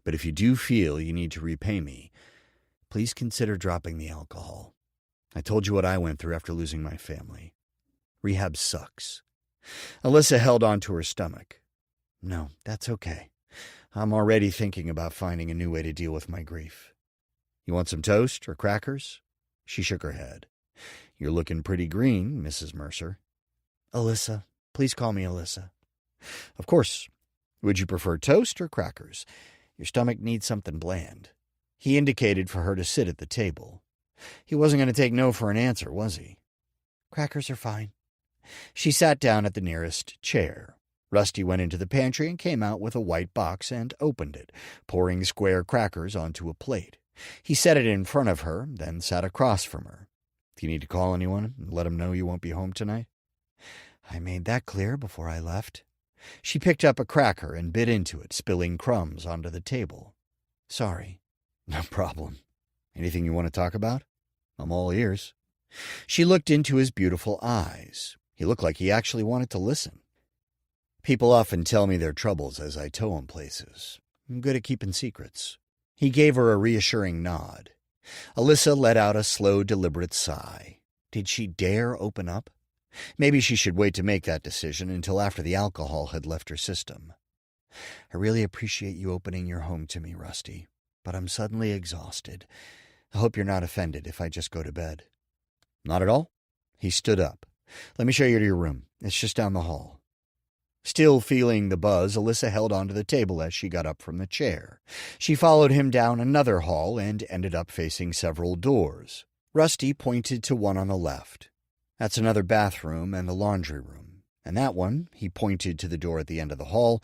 But if you do feel you need to repay me, please consider dropping the alcohol. I told you what I went through after losing my family. Rehab sucks. Alyssa held on to her stomach. No, that's okay. I'm already thinking about finding a new way to deal with my grief. You want some toast or crackers? She shook her head. You're looking pretty green, Mrs. Mercer. Alyssa. Please call me Alyssa. Of course. Would you prefer toast or crackers? Your stomach needs something bland. He indicated for her to sit at the table. He wasn't going to take no for an answer, was he? Crackers are fine. She sat down at the nearest chair. Rusty went into the pantry and came out with a white box and opened it, pouring square crackers onto a plate. He set it in front of her, then sat across from her. Do you need to call anyone and let them know you won't be home tonight? I made that clear before I left. She picked up a cracker and bit into it, spilling crumbs onto the table. Sorry. No problem. Anything you want to talk about? I'm all ears. She looked into his beautiful eyes. He looked like he actually wanted to listen. People often tell me their troubles as I tow 'em places. I'm good at keeping secrets. He gave her a reassuring nod. Alyssa let out a slow, deliberate sigh. Did she dare open up? Maybe she should wait to make that decision until after the alcohol had left her system. I really appreciate you opening your home to me, Rusty, but I'm suddenly exhausted. I hope you're not offended if I just go to bed. Not at all. He stood up. Let me show you to your room. It's just down the hall. Still feeling the buzz, Alyssa held onto the table as she got up from the chair. She followed him down another hall and ended up facing several doors. Rusty pointed to one on the left. That's another bathroom and the laundry room. And that one, he pointed to the door at the end of the hall,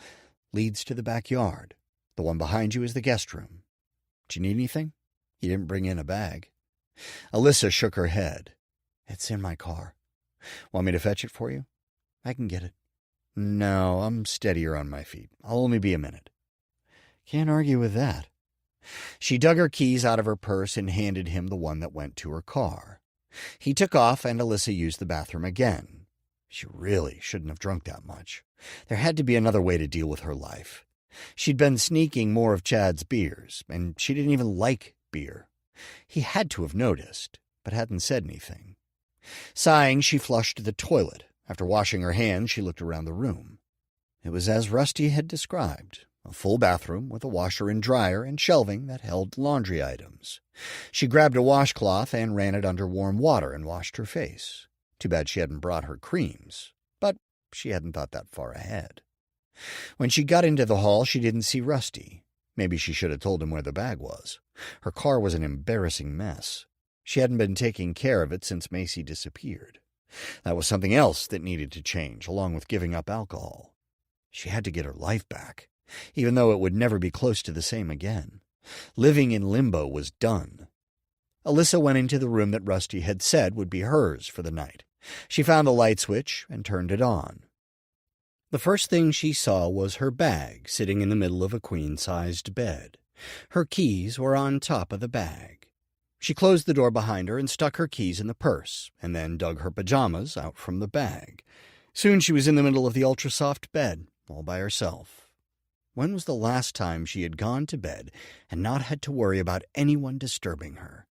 leads to the backyard. The one behind you is the guest room. Do you need anything? You didn't bring in a bag. Alyssa shook her head. It's in my car. Want me to fetch it for you? I can get it. No, I'm steadier on my feet. I'll only be a minute. Can't argue with that. She dug her keys out of her purse and handed him the one that went to her car. He took off, and Alyssa used the bathroom again. She really shouldn't have drunk that much. There had to be another way to deal with her life. She'd been sneaking more of Chad's beers, and she didn't even like beer. He had to have noticed, but hadn't said anything. Sighing, she flushed the toilet. After washing her hands, she looked around the room. It was as Rusty had described, a full bathroom with a washer and dryer and shelving that held laundry items. She grabbed a washcloth and ran it under warm water and washed her face. Too bad she hadn't brought her creams, but she hadn't thought that far ahead. When she got into the hall, she didn't see Rusty. Maybe she should have told him where the bag was. Her car was an embarrassing mess. She hadn't been taking care of it since Macy disappeared. That was something else that needed to change, along with giving up alcohol. She had to get her life back, even though it would never be close to the same again. Living in limbo was done. Alyssa went into the room that Rusty had said would be hers for the night. She found the light switch and turned it on. The first thing she saw was her bag sitting in the middle of a queen-sized bed. Her keys were on top of the bag. She closed the door behind her and stuck her keys in the purse, and then dug her pajamas out from the bag. Soon she was in the middle of the ultra-soft bed, all by herself. When was the last time she had gone to bed and not had to worry about anyone disturbing her?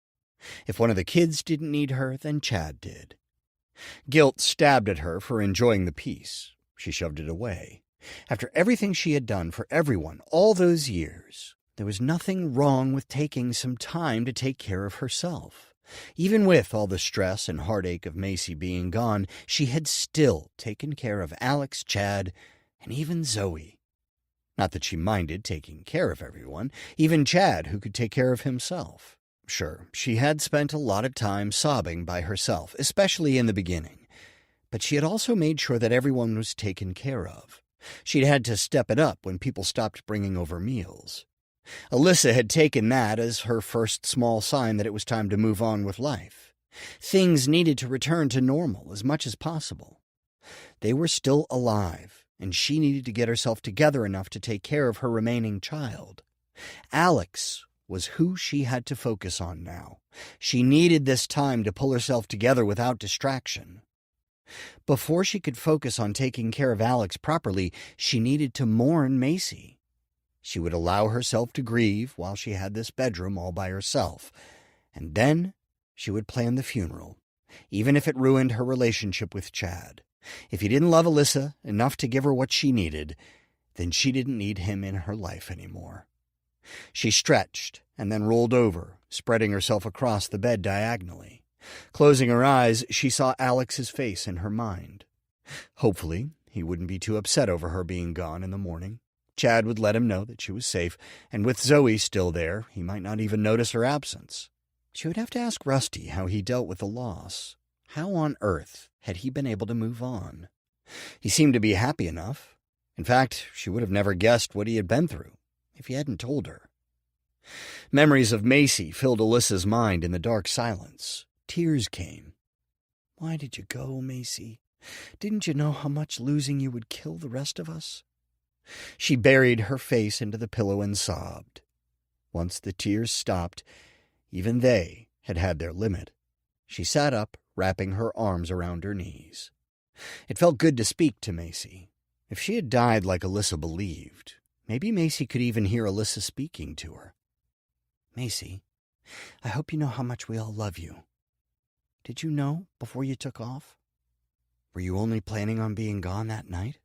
If one of the kids didn't need her, then Chad did. Guilt stabbed at her for enjoying the peace. She shoved it away. After everything she had done for everyone all those years, there was nothing wrong with taking some time to take care of herself. Even with all the stress and heartache of Macy being gone, she had still taken care of Alex, Chad, and even Zoe. Not that she minded taking care of everyone, even Chad, who could take care of himself. Sure, she had spent a lot of time sobbing by herself, especially in the beginning. But she had also made sure that everyone was taken care of. She'd had to step it up when people stopped bringing over meals. Alyssa had taken that as her first small sign that it was time to move on with life. Things needed to return to normal as much as possible. They were still alive, and she needed to get herself together enough to take care of her remaining child. Alex was who she had to focus on now. She needed this time to pull herself together without distraction. Before she could focus on taking care of Alex properly, she needed to mourn Macy. She would allow herself to grieve while she had this bedroom all by herself, and then she would plan the funeral, even if it ruined her relationship with Chad. If he didn't love Alyssa enough to give her what she needed, then she didn't need him in her life anymore. She stretched and then rolled over, spreading herself across the bed diagonally. Closing her eyes, she saw Alex's face in her mind. Hopefully, he wouldn't be too upset over her being gone in the morning. Chad would let him know that she was safe, and with Zoe still there, he might not even notice her absence. She would have to ask Rusty how he dealt with the loss. How on earth had he been able to move on? He seemed to be happy enough. In fact, she would have never guessed what he had been through if he hadn't told her. Memories of Macy filled Alyssa's mind in the dark silence. Tears came. Why did you go, Macy? Didn't you know how much losing you would kill the rest of us? She buried her face into the pillow and sobbed. Once the tears stopped, even they had had their limit. She sat up, wrapping her arms around her knees. It felt good to speak to Macy. If she had died like Alyssa believed, maybe Macy could even hear Alyssa speaking to her. Macy, I hope you know how much we all love you. Did you know before you took off? Were you only planning on being gone that night?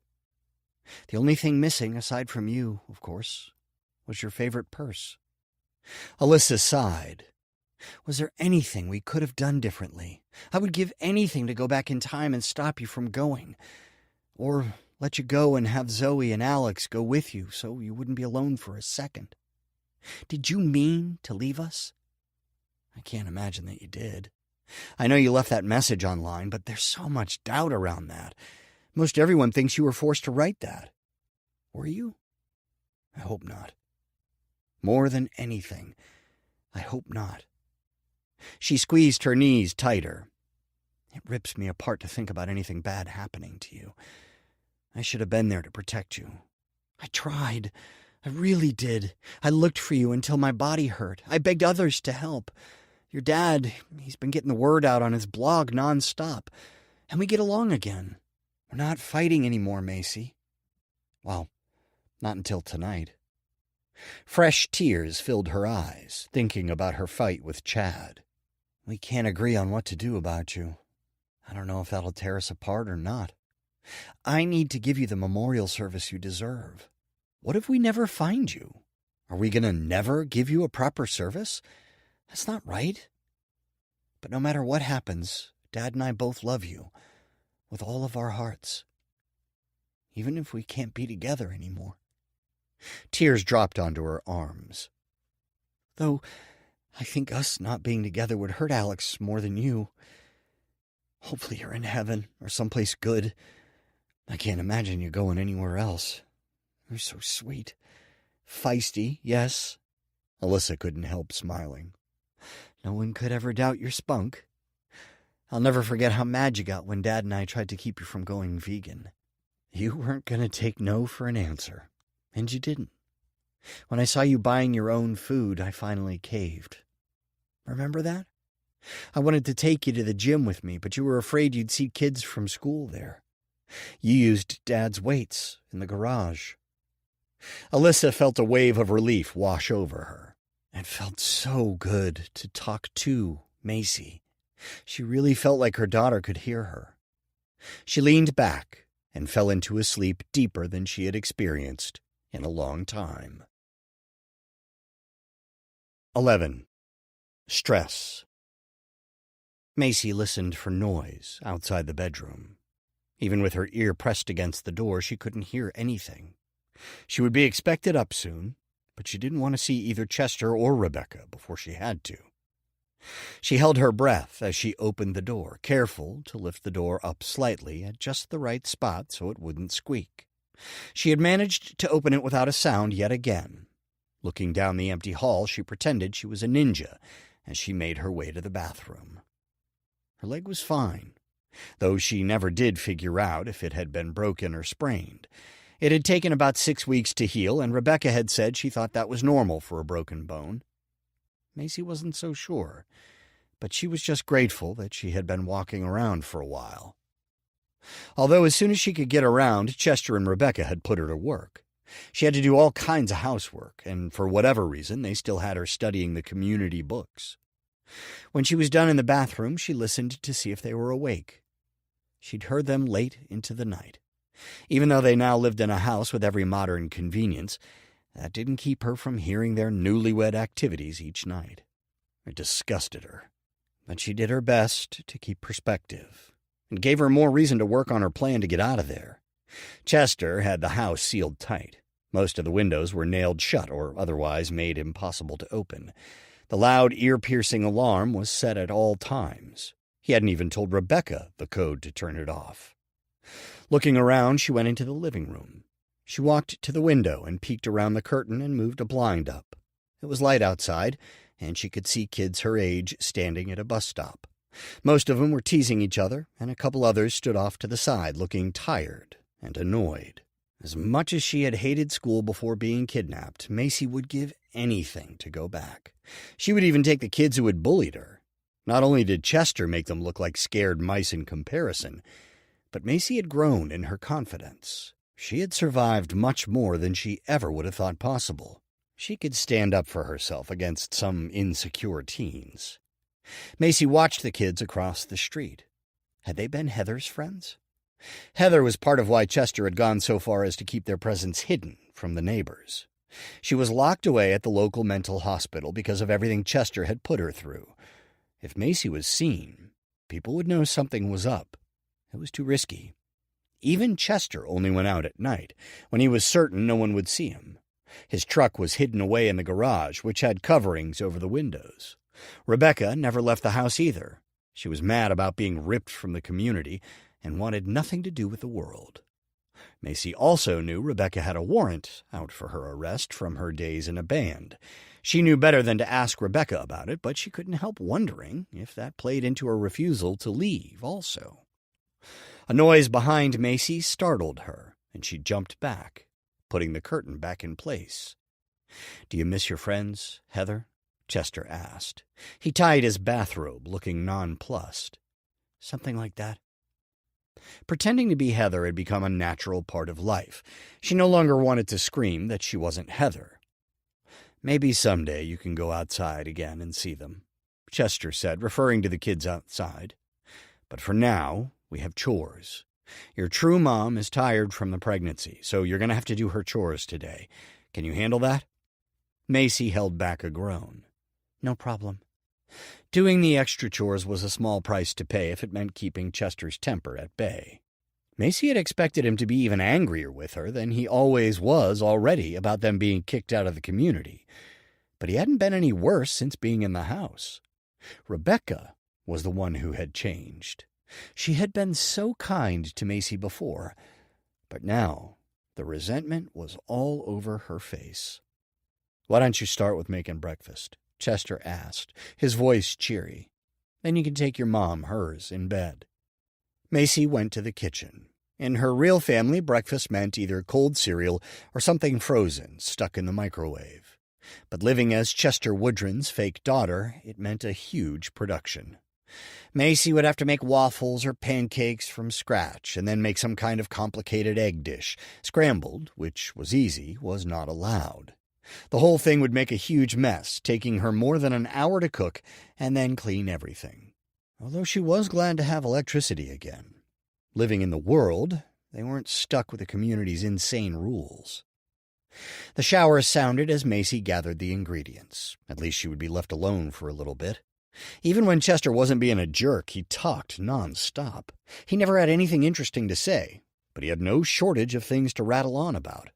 The only thing missing, aside from you, of course, was your favorite purse. Alyssa sighed. Was there anything we could have done differently? I would give anything to go back in time and stop you from going. Or let you go and have Zoe and Alex go with you so you wouldn't be alone for a second. Did you mean to leave us? I can't imagine that you did. I know you left that message online, but there's so much doubt around that. Most everyone thinks you were forced to write that. Were you? I hope not. More than anything, I hope not. She squeezed her knees tighter. It rips me apart to think about anything bad happening to you. I should have been there to protect you. I tried. I really did. I looked for you until my body hurt. I begged others to help. Your dad, he's been getting the word out on his blog nonstop. And we get along again. We're not fighting anymore, Macy. Well, not until tonight. Fresh tears filled her eyes, thinking about her fight with Chad. We can't agree on what to do about you. I don't know if that'll tear us apart or not. I need to give you the memorial service you deserve. What if we never find you? Are we going to never give you a proper service? That's not right. But no matter what happens, Dad and I both love you with all of our hearts. Even if we can't be together anymore. Tears dropped onto her arms. Though I think us not being together would hurt Alex more than you. Hopefully you're in heaven or someplace good. I can't imagine you going anywhere else. You're so sweet. Feisty, yes. Alyssa couldn't help smiling. No one could ever doubt your spunk. I'll never forget how mad you got when Dad and I tried to keep you from going vegan. You weren't going to take no for an answer, and you didn't. When I saw you buying your own food, I finally caved. Remember that? I wanted to take you to the gym with me, but you were afraid you'd see kids from school there. You used Dad's weights in the garage. Alyssa felt a wave of relief wash over her. It felt so good to talk to Macy. She really felt like her daughter could hear her. She leaned back and fell into a sleep deeper than she had experienced in a long time. 11. Stress. Macy listened for noise outside the bedroom. Even with her ear pressed against the door, she couldn't hear anything. She would be expected up soon, but she didn't want to see either Chester or Rebecca before she had to. She held her breath as she opened the door, careful to lift the door up slightly at just the right spot so it wouldn't squeak. She had managed to open it without a sound yet again. Looking down the empty hall, she pretended she was a ninja as she made her way to the bathroom. Her leg was fine, though she never did figure out if it had been broken or sprained. It had taken about 6 weeks to heal, and Rebecca had said she thought that was normal for a broken bone. Macy wasn't so sure, but she was just grateful that she had been walking around for a while. Although as soon as she could get around, Chester and Rebecca had put her to work. She had to do all kinds of housework, and for whatever reason, they still had her studying the community books. When she was done in the bathroom, she listened to see if they were awake. She'd heard them late into the night. Even though they now lived in a house with every modern convenience, that didn't keep her from hearing their newlywed activities each night. It disgusted her, but she did her best to keep perspective. It gave her more reason to work on her plan to get out of there. Chester had the house sealed tight. Most of the windows were nailed shut or otherwise made impossible to open. The loud, ear-piercing alarm was set at all times. He hadn't even told Rebecca the code to turn it off. Looking around, she went into the living room. She walked to the window and peeked around the curtain and moved a blind up. It was light outside, and she could see kids her age standing at a bus stop. Most of them were teasing each other, and a couple others stood off to the side, looking tired and annoyed. As much as she had hated school before being kidnapped, Macy would give anything to go back. She would even take the kids who had bullied her. Not only did Chester make them look like scared mice in comparison, but Macy had grown in her confidence. She had survived much more than she ever would have thought possible. She could stand up for herself against some insecure teens. Macy watched the kids across the street. Had they been Heather's friends? Heather was part of why Chester had gone so far as to keep their presence hidden from the neighbors. She was locked away at the local mental hospital because of everything Chester had put her through. If Macy was seen, people would know something was up. It was too risky. Even Chester only went out at night, when he was certain no one would see him. His truck was hidden away in the garage, which had coverings over the windows. Rebecca never left the house either. She was mad about being ripped from the community and wanted nothing to do with the world. Macy also knew Rebecca had a warrant out for her arrest from her days in a band. She knew better than to ask Rebecca about it, but she couldn't help wondering if that played into her refusal to leave also. A noise behind Macy startled her, and she jumped back, putting the curtain back in place. "Do you miss your friends, Heather?" Chester asked. He tied his bathrobe, looking nonplussed. "Something like that." Pretending to be Heather had become a natural part of life. She no longer wanted to scream that she wasn't Heather. "Maybe someday you can go outside again and see them," Chester said, referring to the kids outside. "But for now, we have chores. Your true mom is tired from the pregnancy, so you're going to have to do her chores today. Can you handle that?" Macy held back a groan. "No problem." Doing the extra chores was a small price to pay if it meant keeping Chester's temper at bay. Macy had expected him to be even angrier with her than he always was already about them being kicked out of the community. But he hadn't been any worse since being in the house. Rebecca was the one who had changed. She had been so kind to Macy before, but now the resentment was all over her face. "Why don't you start with making breakfast?" Chester asked, his voice cheery. "Then you can take your mom hers in bed." Macy went to the kitchen. In her real family, breakfast meant either cold cereal or something frozen stuck in the microwave. But living as Chester Woodron's fake daughter, it meant a huge production. Macy would have to make waffles or pancakes from scratch and then make some kind of complicated egg dish. Scrambled, which was easy, was not allowed. The whole thing would make a huge mess, taking her more than an hour to cook and then clean everything. Although she was glad to have electricity again. Living in the world, they weren't stuck with the community's insane rules. The shower sounded as Macy gathered the ingredients. At least she would be left alone for a little bit. Even when Chester wasn't being a jerk, he talked nonstop. He never had anything interesting to say, but he had no shortage of things to rattle on about.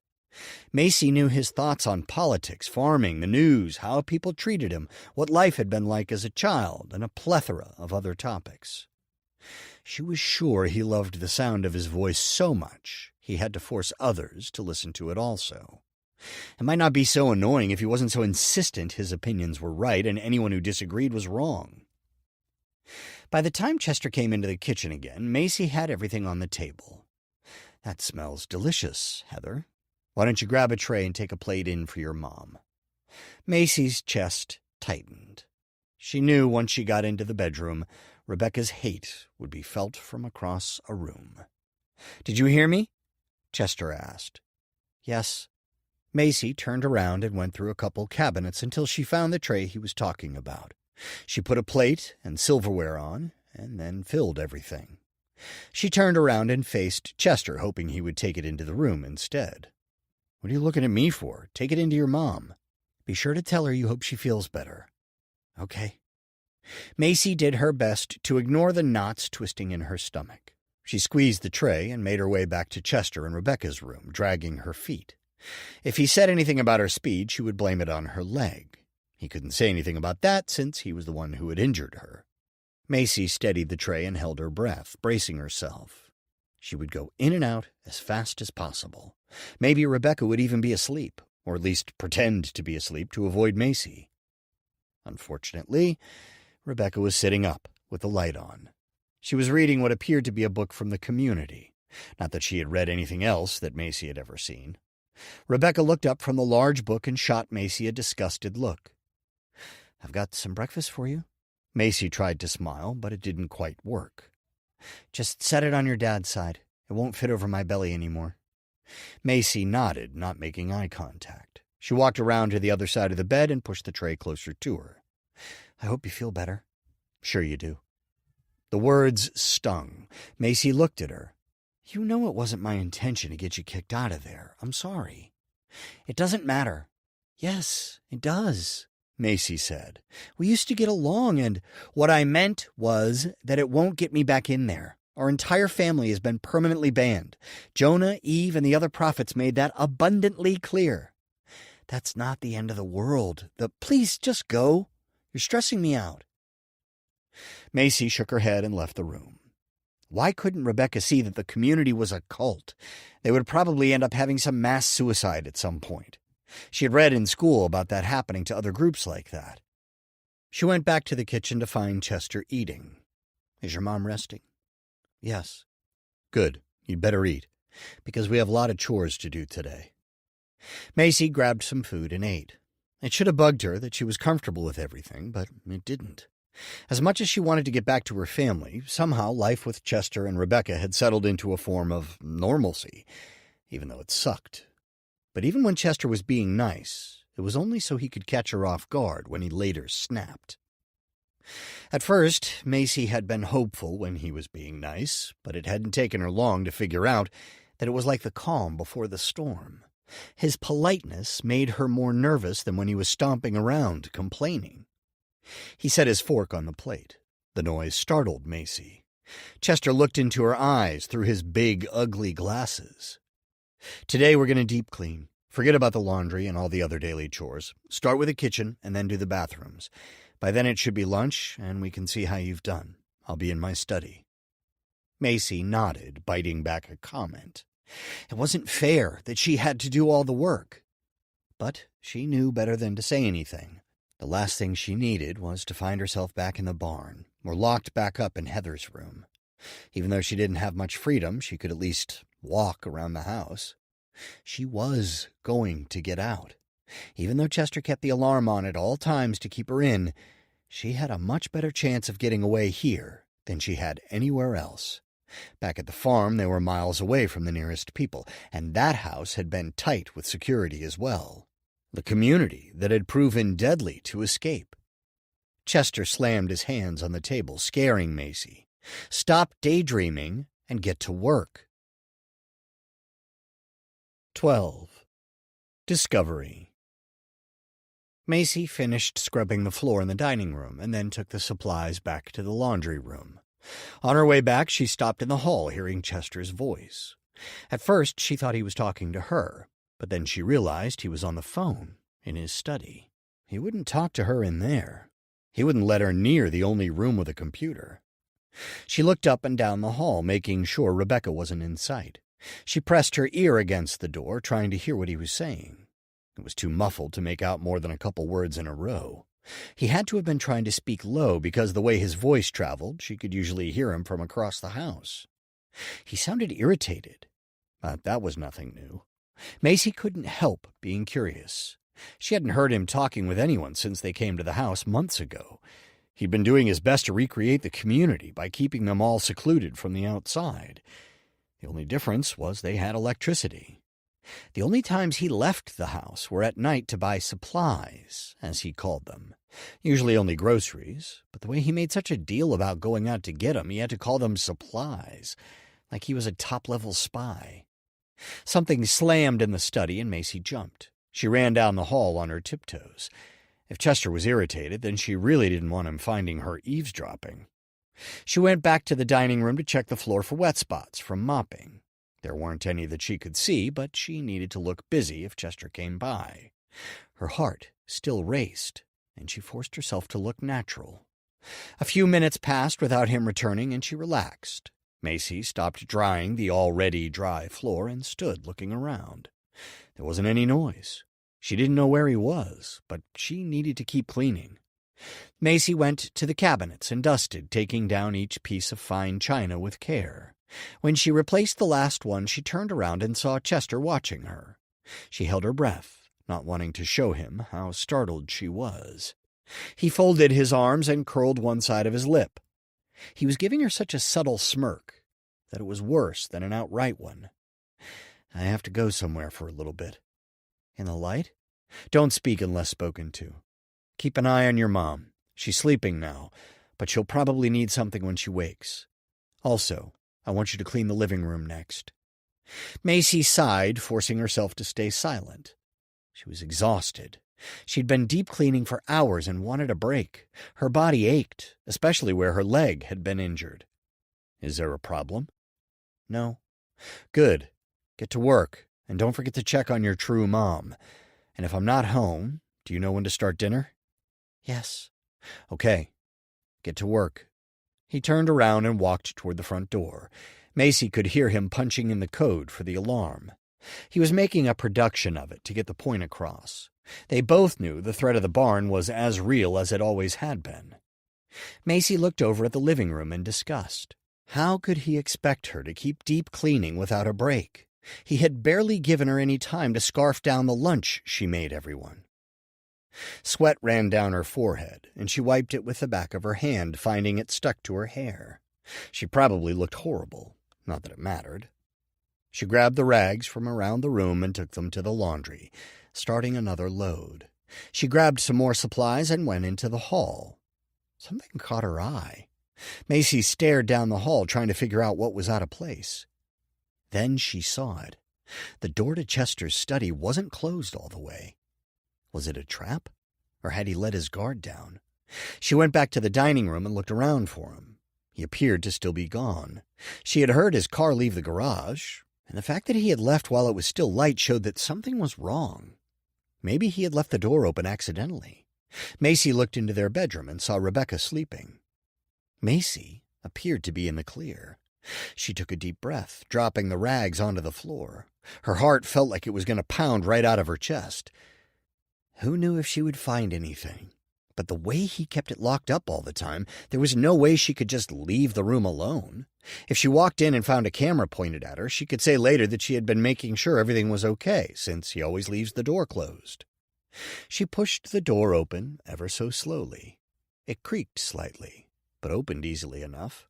Macy knew his thoughts on politics, farming, the news, how people treated him, what life had been like as a child, and a plethora of other topics. She was sure he loved the sound of his voice so much he had to force others to listen to it also. It might not be so annoying if he wasn't so insistent his opinions were right and anyone who disagreed was wrong. By the time Chester came into the kitchen again, Macy had everything on the table. "That smells delicious, Heather. Why don't you grab a tray and take a plate in for your mom?" Macy's chest tightened. She knew once she got into the bedroom, Rebecca's hate would be felt from across a room. "Did you hear me?" Chester asked. "Yes." Macy turned around and went through a couple cabinets until she found the tray he was talking about. She put a plate and silverware on, and then filled everything. She turned around and faced Chester, hoping he would take it into the room instead. "What are you looking at me for? Take it into your mom. Be sure to tell her you hope she feels better." "Okay." Macy did her best to ignore the knots twisting in her stomach. She squeezed the tray and made her way back to Chester and Rebecca's room, dragging her feet. If he said anything about her speed, she would blame it on her leg. He couldn't say anything about that since he was the one who had injured her. Macy steadied the tray and held her breath, bracing herself. She would go in and out as fast as possible. Maybe Rebecca would even be asleep, or at least pretend to be asleep to avoid Macy. Unfortunately, Rebecca was sitting up, with the light on. She was reading what appeared to be a book from the community. Not that she had read anything else that Macy had ever seen. Rebecca looked up from the large book and shot Macy a disgusted look. "I've got some breakfast for you." Macy tried to smile, but it didn't quite work. "Just set it on your dad's side. It won't fit over my belly anymore." Macy nodded, not making eye contact. She walked around to the other side of the bed and pushed the tray closer to her. "I hope you feel better." "Sure you do." The words stung. Macy looked at her. "You know it wasn't my intention to get you kicked out of there. I'm sorry." "It doesn't matter." "Yes, it does," Macy said. "We used to get along, and what I meant was that it won't get me back in there. Our entire family has been permanently banned. Jonah, Eve, and the other prophets made that abundantly clear." "That's not the end of the world. Please just go. You're stressing me out." Macy shook her head and left the room. Why couldn't Rebecca see that the community was a cult? They would probably end up having some mass suicide at some point. She had read in school about that happening to other groups like that. She went back to the kitchen to find Chester eating. "Is your mom resting?" "Yes." "Good. You'd better eat, because we have a lot of chores to do today." Macy grabbed some food and ate. It should have bugged her that she was comfortable with everything, but it didn't. As much as she wanted to get back to her family, somehow life with Chester and Rebecca had settled into a form of normalcy, even though it sucked. But even when Chester was being nice, it was only so he could catch her off guard when he later snapped. At first, Macy had been hopeful when he was being nice, but it hadn't taken her long to figure out that it was like the calm before the storm. His politeness made her more nervous than when he was stomping around, complaining. He set his fork on the plate. The noise startled Macy. Chester looked into her eyes through his big, ugly glasses. "Today we're going to deep clean. Forget about the laundry and all the other daily chores. Start with the kitchen and then do the bathrooms. By then it should be lunch, and we can see how you've done. I'll be in my study." Macy nodded, biting back a comment. It wasn't fair that she had to do all the work. But she knew better than to say anything. The last thing she needed was to find herself back in the barn, or locked back up in Heather's room. Even though she didn't have much freedom, she could at least walk around the house. She was going to get out. Even though Chester kept the alarm on at all times to keep her in, she had a much better chance of getting away here than she had anywhere else. Back at the farm, they were miles away from the nearest people, and that house had been tight with security as well. The community that had proven deadly to escape. Chester slammed his hands on the table, scaring Macy. "Stop daydreaming and get to work." 12. Discovery. Macy finished scrubbing the floor in the dining room and then took the supplies back to the laundry room. On her way back, she stopped in the hall, hearing Chester's voice. At first, she thought he was talking to her, but then she realized he was on the phone in his study. He wouldn't talk to her in there. He wouldn't let her near the only room with a computer. She looked up and down the hall, making sure Rebecca wasn't in sight. She pressed her ear against the door, trying to hear what he was saying. It was too muffled to make out more than a couple words in a row. He had to have been trying to speak low because the way his voice traveled, she could usually hear him from across the house. He sounded irritated, but that was nothing new. Macy couldn't help being curious. She hadn't heard him talking with anyone since they came to the house months ago. He'd been doing his best to recreate the community by keeping them all secluded from the outside. The only difference was they had electricity. The only times he left the house were at night to buy supplies, as he called them. Usually only groceries, but the way he made such a deal about going out to get them, he had to call them supplies, like he was a top-level spy. Something slammed in the study and Macy jumped. She ran down the hall on her tiptoes. If Chester was irritated, then she really didn't want him finding her eavesdropping. She went back to the dining room to check the floor for wet spots from mopping. There weren't any that she could see, but she needed to look busy if Chester came by. Her heart still raced, and she forced herself to look natural. A few minutes passed without him returning, and she relaxed. Macy stopped drying the already dry floor and stood looking around. There wasn't any noise. She didn't know where he was, but she needed to keep cleaning. Macy went to the cabinets and dusted, taking down each piece of fine china with care. When she replaced the last one, she turned around and saw Chester watching her. She held her breath, not wanting to show him how startled she was. He folded his arms and curled one side of his lip. He was giving her such a subtle smirk that it was worse than an outright one. "I have to go somewhere for a little bit." "In the light?" "Don't speak unless spoken to. Keep an eye on your mom. She's sleeping now, but she'll probably need something when she wakes. Also, I want you to clean the living room next." Macy sighed, forcing herself to stay silent. She was exhausted. She'd been deep cleaning for hours and wanted a break. Her body ached, especially where her leg had been injured. "Is there a problem?" "No." "Good. Get to work, and don't forget to check on your true mom. And if I'm not home, do you know when to start dinner?" "Yes." "Okay. Get to work." He turned around and walked toward the front door. Macy could hear him punching in the code for the alarm. He was making a production of it to get the point across. They both knew the threat of the barn was as real as it always had been. Macy looked over at the living room in disgust. How could he expect her to keep deep cleaning without a break? He had barely given her any time to scarf down the lunch she made everyone. Sweat ran down her forehead, and she wiped it with the back of her hand, finding it stuck to her hair. She probably looked horrible, not that it mattered. She grabbed the rags from around the room and took them to the laundry, starting another load. She grabbed some more supplies and went into the hall. Something caught her eye. Macy stared down the hall, trying to figure out what was out of place. Then she saw it. The door to Chester's study wasn't closed all the way. Was it a trap? Or had he let his guard down? She went back to the dining room and looked around for him. He appeared to still be gone. She had heard his car leave the garage, and the fact that he had left while it was still light showed that something was wrong. Maybe he had left the door open accidentally. Macy looked into their bedroom and saw Rebecca sleeping. Macy appeared to be in the clear. She took a deep breath, dropping the rags onto the floor. Her heart felt like it was going to pound right out of her chest. Who knew if she would find anything? But the way he kept it locked up all the time, there was no way she could just leave the room alone. If she walked in and found a camera pointed at her, she could say later that she had been making sure everything was okay, since he always leaves the door closed. She pushed the door open ever so slowly. It creaked slightly, but opened easily enough.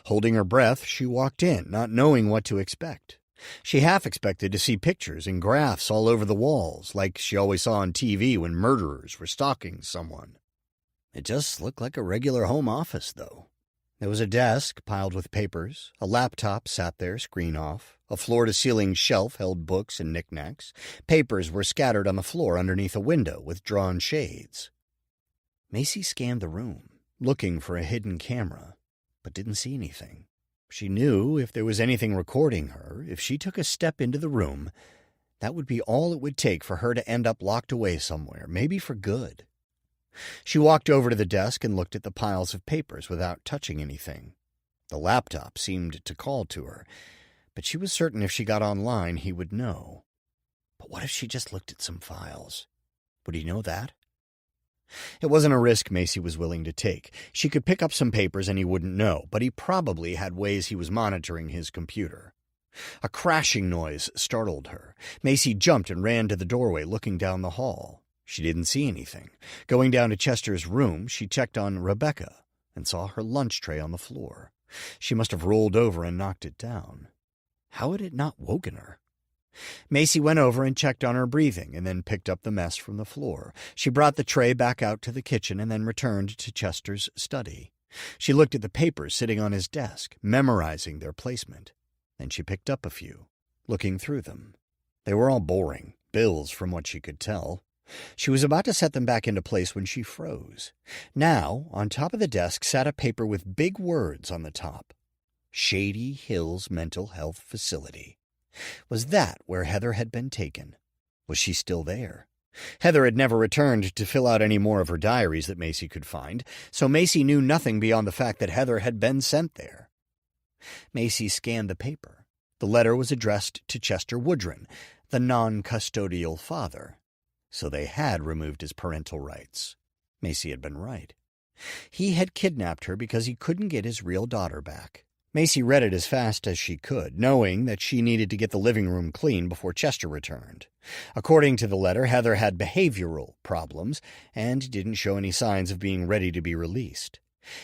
Holding her breath, she walked in, not knowing what to expect. She half expected to see pictures and graphs all over the walls, like she always saw on TV when murderers were stalking someone. It just looked like a regular home office, though. There was a desk piled with papers, a laptop sat there, screen off, a floor-to-ceiling shelf held books and knickknacks. Papers were scattered on the floor underneath a window with drawn shades. Macy scanned the room, looking for a hidden camera, but didn't see anything. She knew if there was anything recording her, if she took a step into the room, that would be all it would take for her to end up locked away somewhere, maybe for good. She walked over to the desk and looked at the piles of papers without touching anything. The laptop seemed to call to her, but she was certain if she got online he would know. But what if she just looked at some files? Would he know that? It wasn't a risk Macy was willing to take. She could pick up some papers and he wouldn't know, but he probably had ways he was monitoring his computer. A crashing noise startled her. Macy jumped and ran to the doorway, looking down the hall. She didn't see anything. Going down to Chester's room, she checked on Rebecca and saw her lunch tray on the floor. She must have rolled over and knocked it down. How had it not woken her? Macy went over and checked on her breathing and then picked up the mess from the floor. She brought the tray back out to the kitchen and then returned to Chester's study. She looked at the papers sitting on his desk, memorizing their placement. Then she picked up a few, looking through them. They were all boring, bills from what she could tell. She was about to set them back into place when she froze. Now, on top of the desk sat a paper with big words on the top. Shady Hills Mental Health Facility. Was that where Heather had been taken? Was she still there? Heather had never returned to fill out any more of her diaries that Macy could find, so Macy knew nothing beyond the fact that Heather had been sent there. Macy scanned the paper. The letter was addressed to Chester Woodron, the non-custodial father. So they had removed his parental rights. Macy had been right. He had kidnapped her because he couldn't get his real daughter back. Macy read it as fast as she could, knowing that she needed to get the living room clean before Chester returned. According to the letter, Heather had behavioral problems and didn't show any signs of being ready to be released.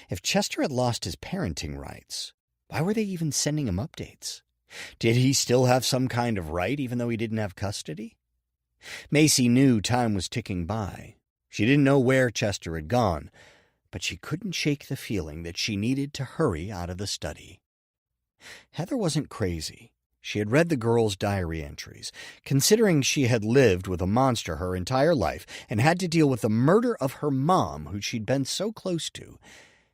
If Chester had lost his parenting rights, why were they even sending him updates? Did he still have some kind of right even though he didn't have custody? Macy knew time was ticking by. She didn't know where Chester had gone, but she couldn't shake the feeling that she needed to hurry out of the study. Heather wasn't crazy. She had read the girl's diary entries. Considering she had lived with a monster her entire life and had to deal with the murder of her mom, who she'd been so close to,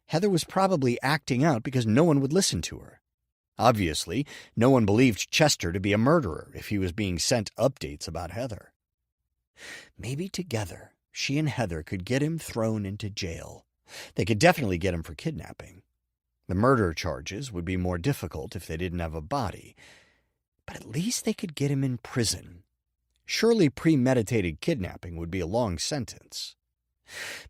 Heather was probably acting out because no one would listen to her. Obviously, no one believed Chester to be a murderer if he was being sent updates about Heather. Maybe together, she and Heather could get him thrown into jail. They could definitely get him for kidnapping. The murder charges would be more difficult if they didn't have a body, but at least they could get him in prison. Surely premeditated kidnapping would be a long sentence.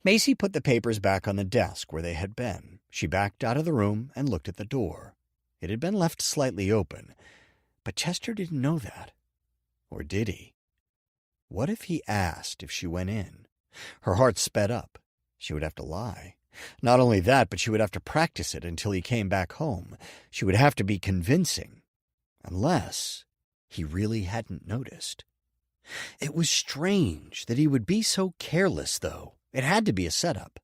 Macy put the papers back on the desk where they had been. She backed out of the room and looked at the door. It had been left slightly open, but Chester didn't know that. Or did he? What if he asked if she went in? Her heart sped up. She would have to lie. Not only that, but she would have to practice it until he came back home. She would have to be convincing. Unless he really hadn't noticed. It was strange that he would be so careless, though. It had to be a setup.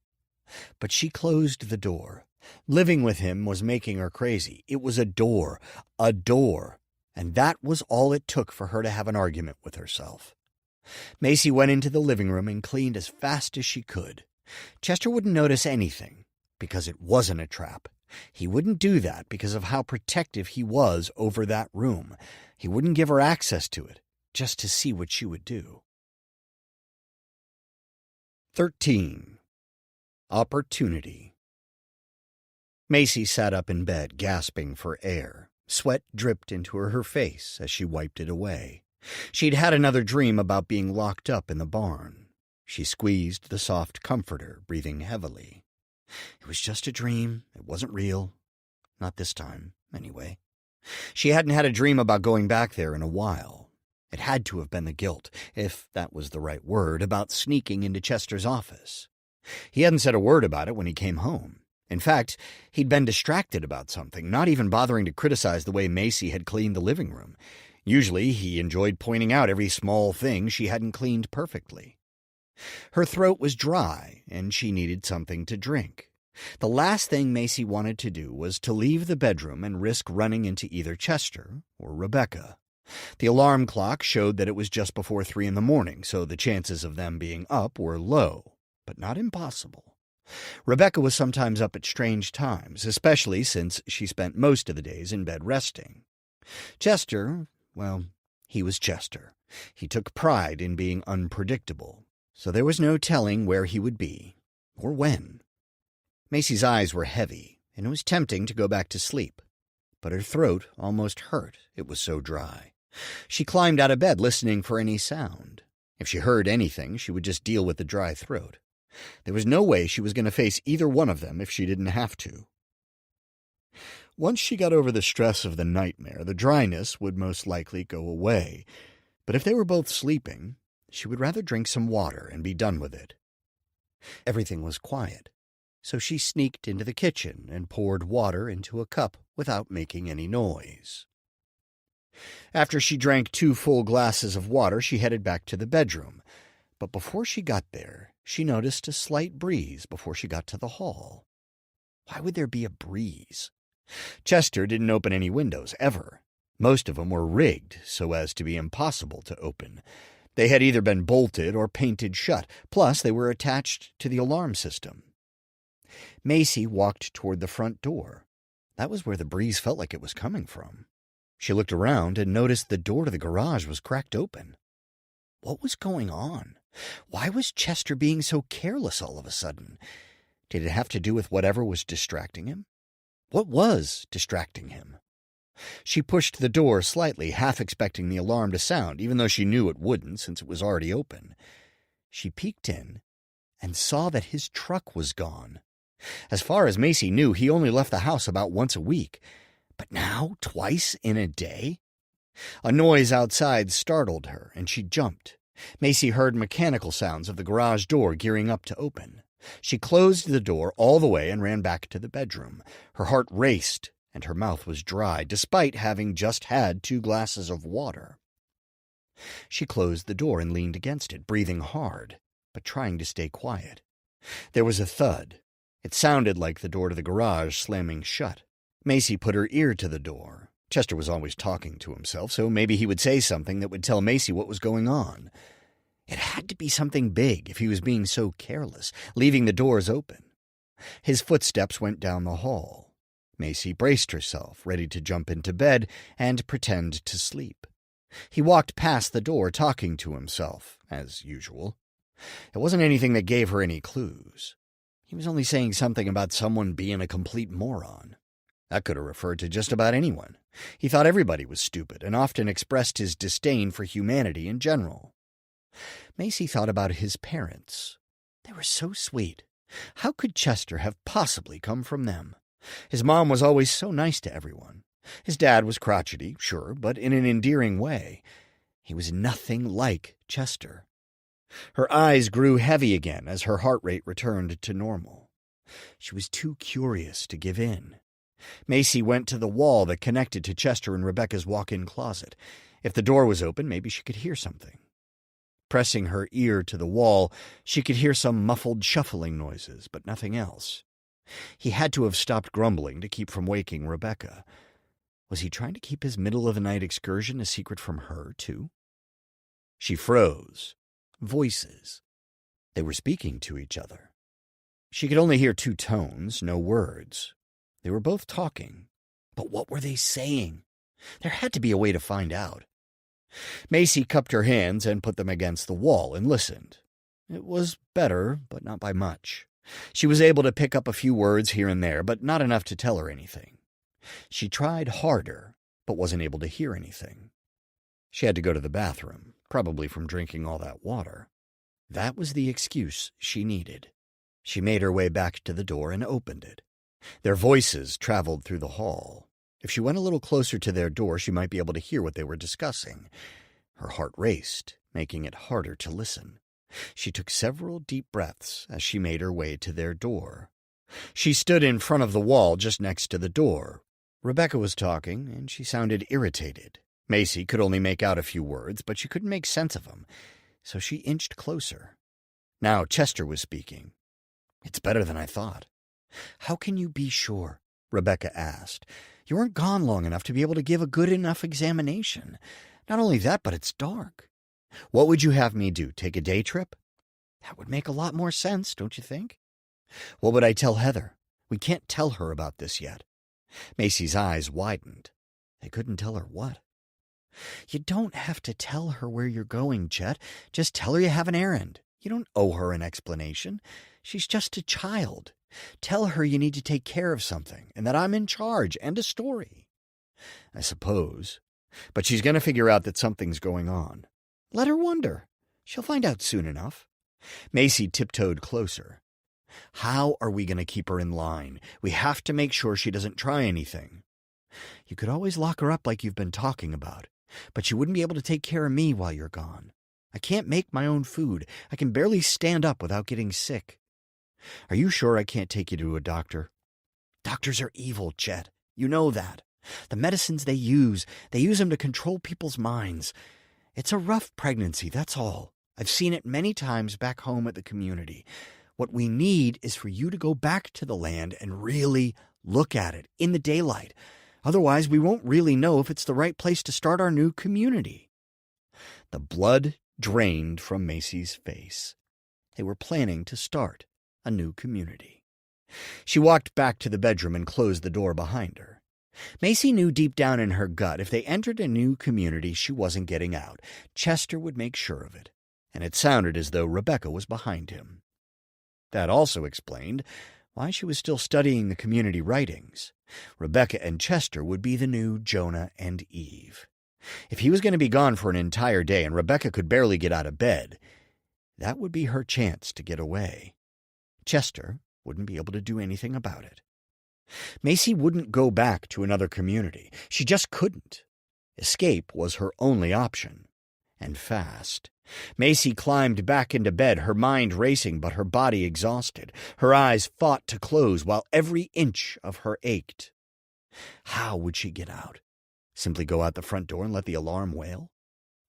But she closed the door. Living with him was making her crazy. It was a door. And that was all it took for her to have an argument with herself. Macy went into the living room and cleaned as fast as she could. Chester wouldn't notice anything, because it wasn't a trap. He wouldn't do that because of how protective he was over that room. He wouldn't give her access to it, just to see what she would do. 13. Opportunity. Macy sat up in bed, gasping for air. Sweat dripped into her face as she wiped it away. She'd had another dream about being locked up in the barn. She squeezed the soft comforter, breathing heavily. It was just a dream. It wasn't real. Not this time, anyway. She hadn't had a dream about going back there in a while. It had to have been the guilt, if that was the right word, about sneaking into Chester's office. He hadn't said a word about it when he came home. In fact, he'd been distracted about something, not even bothering to criticize the way Macy had cleaned the living room. Usually, he enjoyed pointing out every small thing she hadn't cleaned perfectly. Her throat was dry, and she needed something to drink. The last thing Macy wanted to do was to leave the bedroom and risk running into either Chester or Rebecca. The alarm clock showed that it was just before 3 a.m, so the chances of them being up were low, but not impossible. Rebecca was sometimes up at strange times, especially since she spent most of the days in bed resting. Chester, well, he was Chester. He took pride in being unpredictable, so there was no telling where he would be, or when. Macy's eyes were heavy, and it was tempting to go back to sleep, but her throat almost hurt, it was so dry. She climbed out of bed listening for any sound. If she heard anything, she would just deal with the dry throat. There was no way she was going to face either one of them if she didn't have to. Once she got over the stress of the nightmare, the dryness would most likely go away. But if they were both sleeping, she would rather drink some water and be done with it. Everything was quiet, so she sneaked into the kitchen and poured water into a cup without making any noise. After she drank 2 full glasses of water, she headed back to the bedroom. But before she got there, she noticed a slight breeze before she got to the hall. Why would there be a breeze? Chester didn't open any windows, ever. Most of them were rigged so as to be impossible to open. They had either been bolted or painted shut, plus they were attached to the alarm system. Macy walked toward the front door. That was where the breeze felt like it was coming from. She looked around and noticed the door to the garage was cracked open. What was going on? Why was Chester being so careless all of a sudden? Did it have to do with whatever was distracting him? What was distracting him? She pushed the door slightly, half expecting the alarm to sound, even though she knew it wouldn't since it was already open. She peeked in and saw that his truck was gone. As far as Macy knew, he only left the house about once a week. But now, twice in a day? A noise outside startled her, and she jumped. Macy heard mechanical sounds of the garage door gearing up to open. She closed the door all the way and ran back to the bedroom. Her heart raced, and her mouth was dry, despite having just had 2 glasses of water. She closed the door and leaned against it, breathing hard, but trying to stay quiet. There was a thud. It sounded like the door to the garage slamming shut. Macy put her ear to the door. Chester was always talking to himself, so maybe he would say something that would tell Macy what was going on. It had to be something big if he was being so careless, leaving the doors open. His footsteps went down the hall. Macy braced herself, ready to jump into bed and pretend to sleep. He walked past the door, talking to himself, as usual. It wasn't anything that gave her any clues. He was only saying something about someone being a complete moron. That could have referred to just about anyone. He thought everybody was stupid and often expressed his disdain for humanity in general. Macy thought about his parents. They were so sweet. How could Chester have possibly come from them? His mom was always so nice to everyone. His dad was crotchety, sure, but in an endearing way. He was nothing like Chester. Her eyes grew heavy again as her heart rate returned to normal. She was too curious to give in. Macy went to the wall that connected to Chester and Rebecca's walk-in closet. If the door was open, maybe she could hear something. Pressing her ear to the wall, she could hear some muffled shuffling noises, but nothing else. He had to have stopped grumbling to keep from waking Rebecca. Was he trying to keep his middle-of-the-night excursion a secret from her, too? She froze. Voices. They were speaking to each other. She could only hear 2 tones, no words. They were both talking. But what were they saying? There had to be a way to find out. Macy cupped her hands and put them against the wall and listened. It was better, but not by much. She was able to pick up a few words here and there, but not enough to tell her anything. She tried harder, but wasn't able to hear anything. She had to go to the bathroom, probably from drinking all that water. That was the excuse she needed. She made her way back to the door and opened it. Their voices traveled through the hall. If she went a little closer to their door, she might be able to hear what they were discussing. Her heart raced, making it harder to listen. She took several deep breaths as she made her way to their door. She stood in front of the wall just next to the door. Rebecca was talking, and she sounded irritated. Macy could only make out a few words, but she couldn't make sense of them, so she inched closer. Now Chester was speaking. "It's better than I thought." "How can you be sure?" Rebecca asked. "You weren't gone long enough to be able to give a good enough examination. Not only that, but it's dark. What would you have me do, take a day trip?" "That would make a lot more sense, don't you think?" "What would I tell Heather? We can't tell her about this yet." Macy's eyes widened. They couldn't tell her what. "You don't have to tell her where you're going, Chet. Just tell her you have an errand. You don't owe her an explanation. She's just a child. Tell her you need to take care of something, and that I'm in charge, and a story." "I suppose. But she's going to figure out that something's going on." "Let her wonder. She'll find out soon enough." Macy tiptoed closer. "How are we going to keep her in line? We have to make sure she doesn't try anything." "You could always lock her up like you've been talking about, but she wouldn't be able to take care of me while you're gone. I can't make my own food. I can barely stand up without getting sick." "Are you sure I can't take you to a doctor?" "Doctors are evil, Chet. You know that. The medicines they use them to control people's minds. It's a rough pregnancy, that's all. I've seen it many times back home at the community. What we need is for you to go back to the land and really look at it in the daylight. Otherwise, we won't really know if it's the right place to start our new community." The blood drained from Macy's face. They were planning to start a new community. She walked back to the bedroom and closed the door behind her. Macy knew deep down in her gut if they entered a new community she wasn't getting out. Chester would make sure of it, and it sounded as though Rebecca was behind him. That also explained why she was still studying the community writings. Rebecca and Chester would be the new Jonah and Eve. If he was going to be gone for an entire day and Rebecca could barely get out of bed, that would be her chance to get away. Chester wouldn't be able to do anything about it. Macy wouldn't go back to another community. She just couldn't. Escape was her only option. And fast. Macy climbed back into bed, her mind racing but her body exhausted. Her eyes fought to close while every inch of her ached. How would she get out? Simply go out the front door and let the alarm wail?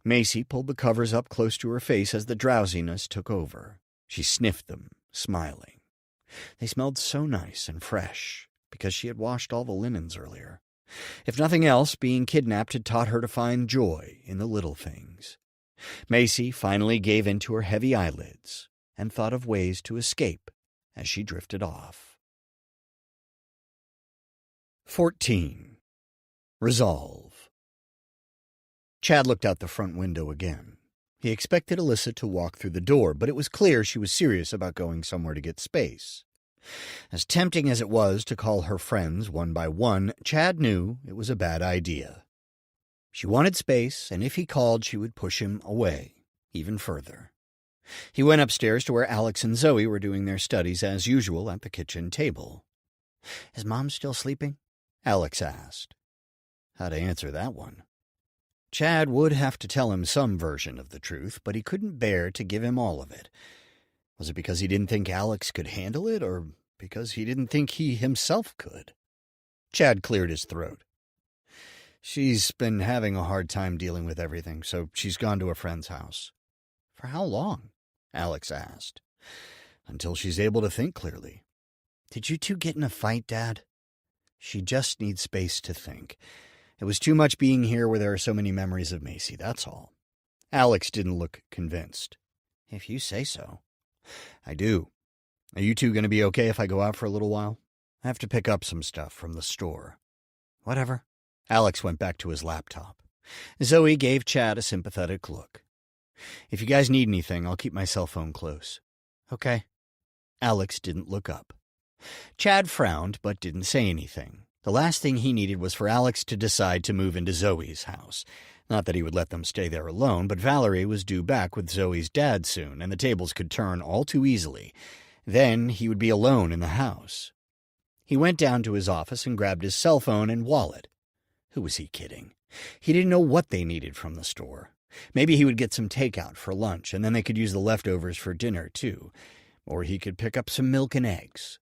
Macy pulled the covers up close to her face as the drowsiness took over. She sniffed them, smiling. They smelled so nice and fresh, because she had washed all the linens earlier. If nothing else, being kidnapped had taught her to find joy in the little things. Macy finally gave in to her heavy eyelids and thought of ways to escape as she drifted off. 14. Resolve. Chad looked out the front window again. He expected Alyssa to walk through the door, but it was clear she was serious about going somewhere to get space. As tempting as it was to call her friends one by one, Chad knew it was a bad idea. She wanted space, and if he called, she would push him away, even further. He went upstairs to where Alex and Zoe were doing their studies as usual at the kitchen table. "Is Mom still sleeping?" Alex asked. How to answer that one? Chad would have to tell him some version of the truth, but he couldn't bear to give him all of it. Was it because he didn't think Alex could handle it, or because he didn't think he himself could? Chad cleared his throat. She's been having a hard time dealing with everything, so she's gone to a friend's house. For how long? Alex asked. Until she's able to think clearly. Did you two get in a fight, Dad? She just needs space to think. It was too much being here where there are so many memories of Macy, that's all. Alex didn't look convinced. If you say so. I do. Are you two going to be okay if I go out for a little while? I have to pick up some stuff from the store. Whatever. Alex went back to his laptop. Zoe gave Chad a sympathetic look. If you guys need anything, I'll keep my cell phone close. Okay. Alex didn't look up. Chad frowned, but didn't say anything. The last thing he needed was for Alex to decide to move into Zoe's house. Not that he would let them stay there alone, but Valerie was due back with Zoe's dad soon, and the tables could turn all too easily. Then he would be alone in the house. He went down to his office and grabbed his cell phone and wallet. Who was he kidding? He didn't know what they needed from the store. Maybe he would get some takeout for lunch, and then they could use the leftovers for dinner, too. Or he could pick up some milk and eggs.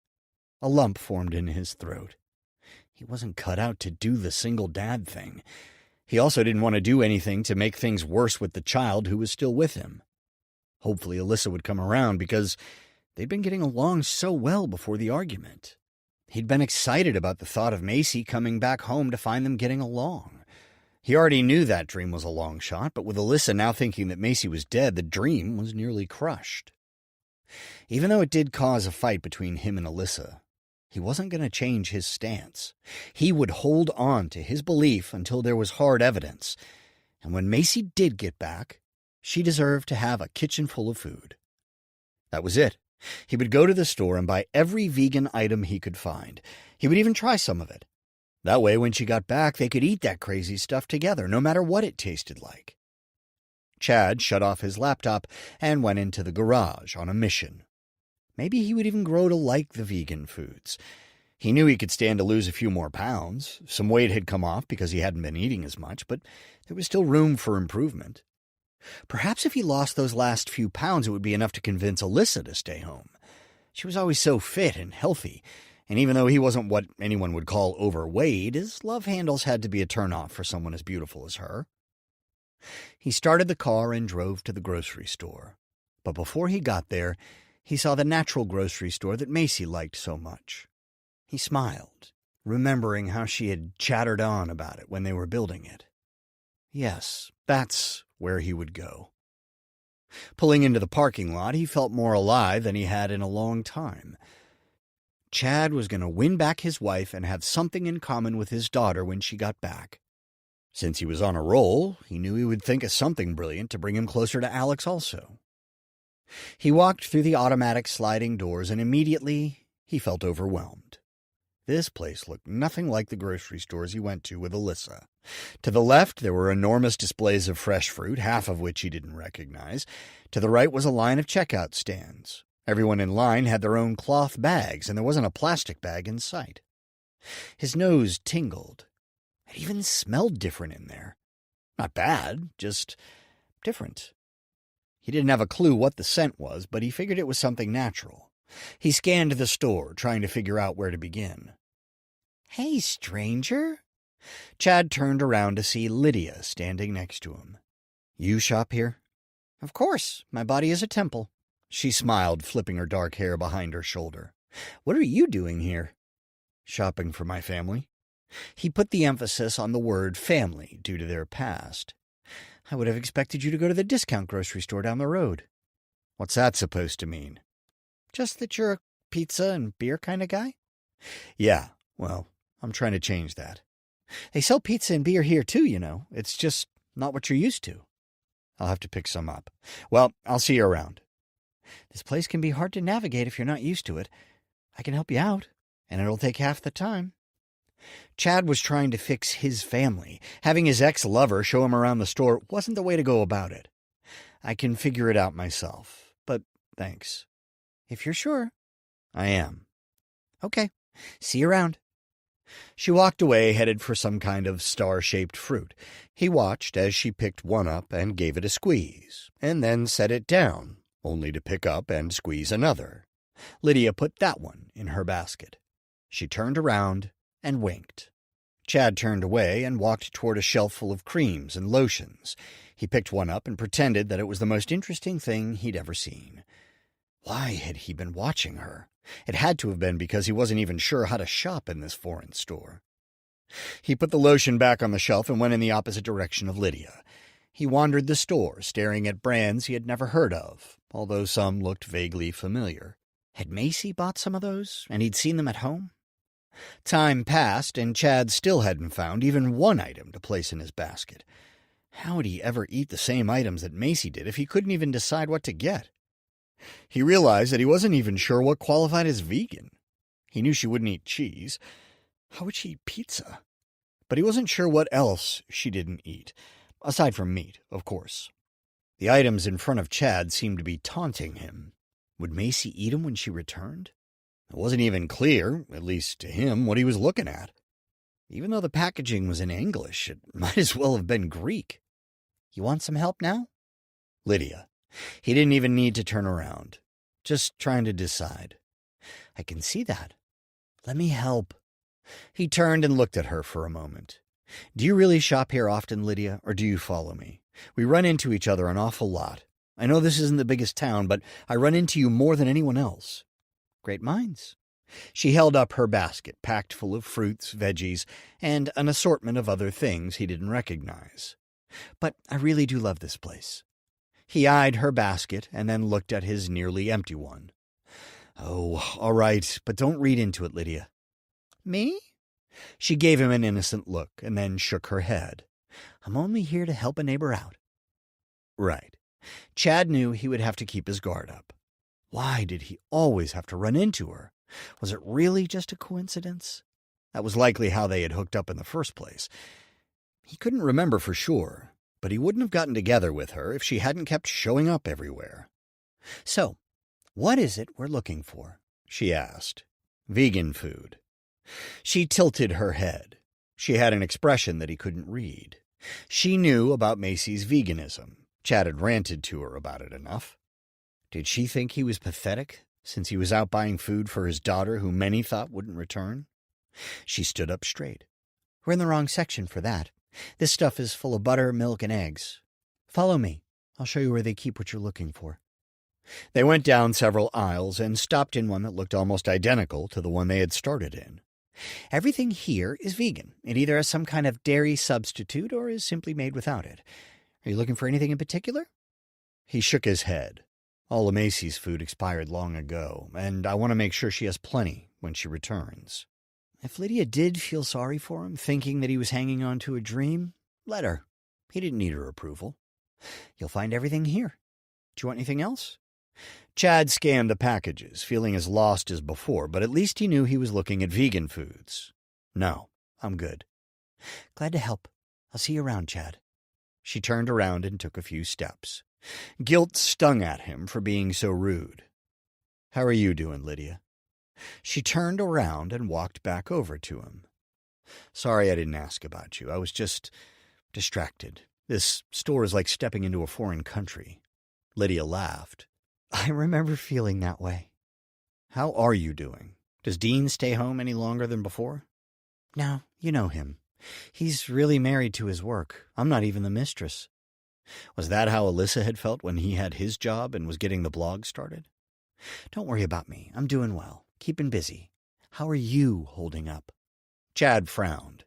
A lump formed in his throat. He wasn't cut out to do the single dad thing. He also didn't want to do anything to make things worse with the child who was still with him. Hopefully Alyssa would come around because they'd been getting along so well before the argument. He'd been excited about the thought of Macy coming back home to find them getting along. He already knew that dream was a long shot, but with Alyssa now thinking that Macy was dead, the dream was nearly crushed. Even though it did cause a fight between him and Alyssa, he wasn't going to change his stance. He would hold on to his belief until there was hard evidence. And when Macy did get back, she deserved to have a kitchen full of food. That was it. He would go to the store and buy every vegan item he could find. He would even try some of it. That way, when she got back, they could eat that crazy stuff together, no matter what it tasted like. Chad shut off his laptop and went into the garage on a mission. Maybe he would even grow to like the vegan foods. He knew he could stand to lose a few more pounds. Some weight had come off because he hadn't been eating as much, but there was still room for improvement. Perhaps if he lost those last few pounds, it would be enough to convince Alyssa to stay home. She was always so fit and healthy, and even though he wasn't what anyone would call overweight, his love handles had to be a turnoff for someone as beautiful as her. He started the car and drove to the grocery store. But before he got there, he saw the natural grocery store that Macy liked so much. He smiled, remembering how she had chattered on about it when they were building it. Yes, that's where he would go. Pulling into the parking lot, he felt more alive than he had in a long time. Chad was going to win back his wife and have something in common with his daughter when she got back. Since he was on a roll, he knew he would think of something brilliant to bring him closer to Alex also. He walked through the automatic sliding doors, and immediately he felt overwhelmed. This place looked nothing like the grocery stores he went to with Alyssa. To the left, there were enormous displays of fresh fruit, half of which he didn't recognize. To the right was a line of checkout stands. Everyone in line had their own cloth bags, and there wasn't a plastic bag in sight. His nose tingled. It even smelled different in there. Not bad, just different. He didn't have a clue what the scent was, but he figured it was something natural. He scanned the store, trying to figure out where to begin. "Hey, stranger." Chad turned around to see Lydia standing next to him. "You shop here?" "Of course. My body is a temple." She smiled, flipping her dark hair behind her shoulder. "What are you doing here?" "Shopping for my family." He put the emphasis on the word family due to their past. "I would have expected you to go to the discount grocery store down the road." "What's that supposed to mean?" "Just that you're a pizza and beer kind of guy?" "Yeah, well, I'm trying to change that." "They sell pizza and beer here too, you know. It's just not what you're used to." "I'll have to pick some up." "Well, I'll see you around." "This place can be hard to navigate if you're not used to it. I can help you out, and it'll take half the time." Chad was trying to fix his family. Having his ex-lover show him around the store wasn't the way to go about it. "I can figure it out myself, but thanks." "If you're sure." "I am." "Okay, see you around." She walked away, headed for some kind of star-shaped fruit. He watched as she picked one up and gave it a squeeze, and then set it down, only to pick up and squeeze another. Lydia put that one in her basket. She turned around and winked. Chad turned away and walked toward a shelf full of creams and lotions. He picked one up and pretended that it was the most interesting thing he'd ever seen. Why had he been watching her? It had to have been because he wasn't even sure how to shop in this foreign store. He put the lotion back on the shelf and went in the opposite direction of Lydia. He wandered the store, staring at brands he had never heard of, although some looked vaguely familiar. Had Macy bought some of those, and he'd seen them at home? Time passed, and Chad still hadn't found even one item to place in his basket. How would he ever eat the same items that Macy did if he couldn't even decide what to get? He realized that he wasn't even sure what qualified as vegan. He knew she wouldn't eat cheese. How would she eat pizza? But he wasn't sure what else she didn't eat, aside from meat, of course. The items in front of Chad seemed to be taunting him. Would Macy eat them when she returned? It wasn't even clear, at least to him, what he was looking at. Even though the packaging was in English, it might as well have been Greek. "You want some help now?" Lydia. He didn't even need to turn around. Just trying to decide. "I can see that. Let me help." He turned and looked at her for a moment. "Do you really shop here often, Lydia, or do you follow me? We run into each other an awful lot. I know this isn't the biggest town, but I run into you more than anyone else." "Great minds." She held up her basket, packed full of fruits, veggies, and an assortment of other things he didn't recognize. "But I really do love this place." He eyed her basket and then looked at his nearly empty one. "Oh, all right, but don't read into it, Lydia." "Me?" She gave him an innocent look and then shook her head. "I'm only here to help a neighbor out." Right. Chad knew he would have to keep his guard up. Why did he always have to run into her? Was it really just a coincidence? That was likely how they had hooked up in the first place. He couldn't remember for sure, but he wouldn't have gotten together with her if she hadn't kept showing up everywhere. "So, what is it we're looking for?" she asked. "Vegan food." She tilted her head. She had an expression that he couldn't read. She knew about Macy's veganism. Chad had ranted to her about it enough. Did she think he was pathetic, since he was out buying food for his daughter who many thought wouldn't return? She stood up straight. "We're in the wrong section for that. This stuff is full of butter, milk, and eggs. Follow me. I'll show you where they keep what you're looking for." They went down several aisles and stopped in one that looked almost identical to the one they had started in. "Everything here is vegan. It either has some kind of dairy substitute or is simply made without it. Are you looking for anything in particular?" He shook his head. All of Macy's food expired long ago, and I want to make sure she has plenty when she returns. If Lydia did feel sorry for him, thinking that he was hanging on to a dream, let her. He didn't need her approval. You'll find everything here. Do you want anything else? Chad scanned the packages, feeling as lost as before, but at least he knew he was looking at vegan foods. No, I'm good. Glad to help. I'll see you around, Chad. She turned around and took a few steps. Guilt stung at him for being so rude. How are you doing, Lydia? She turned around and walked back over to him. Sorry I didn't ask about you. I was just distracted. This store is like stepping into a foreign country. Lydia laughed. I remember feeling that way. How are you doing? Does Dean stay home any longer than before? No, you know him. He's really married to his work. I'm not even the mistress. Was that how Alyssa had felt when he had his job and was getting the blog started? Don't worry about me. I'm doing well. Keeping busy. How are you holding up? Chad frowned.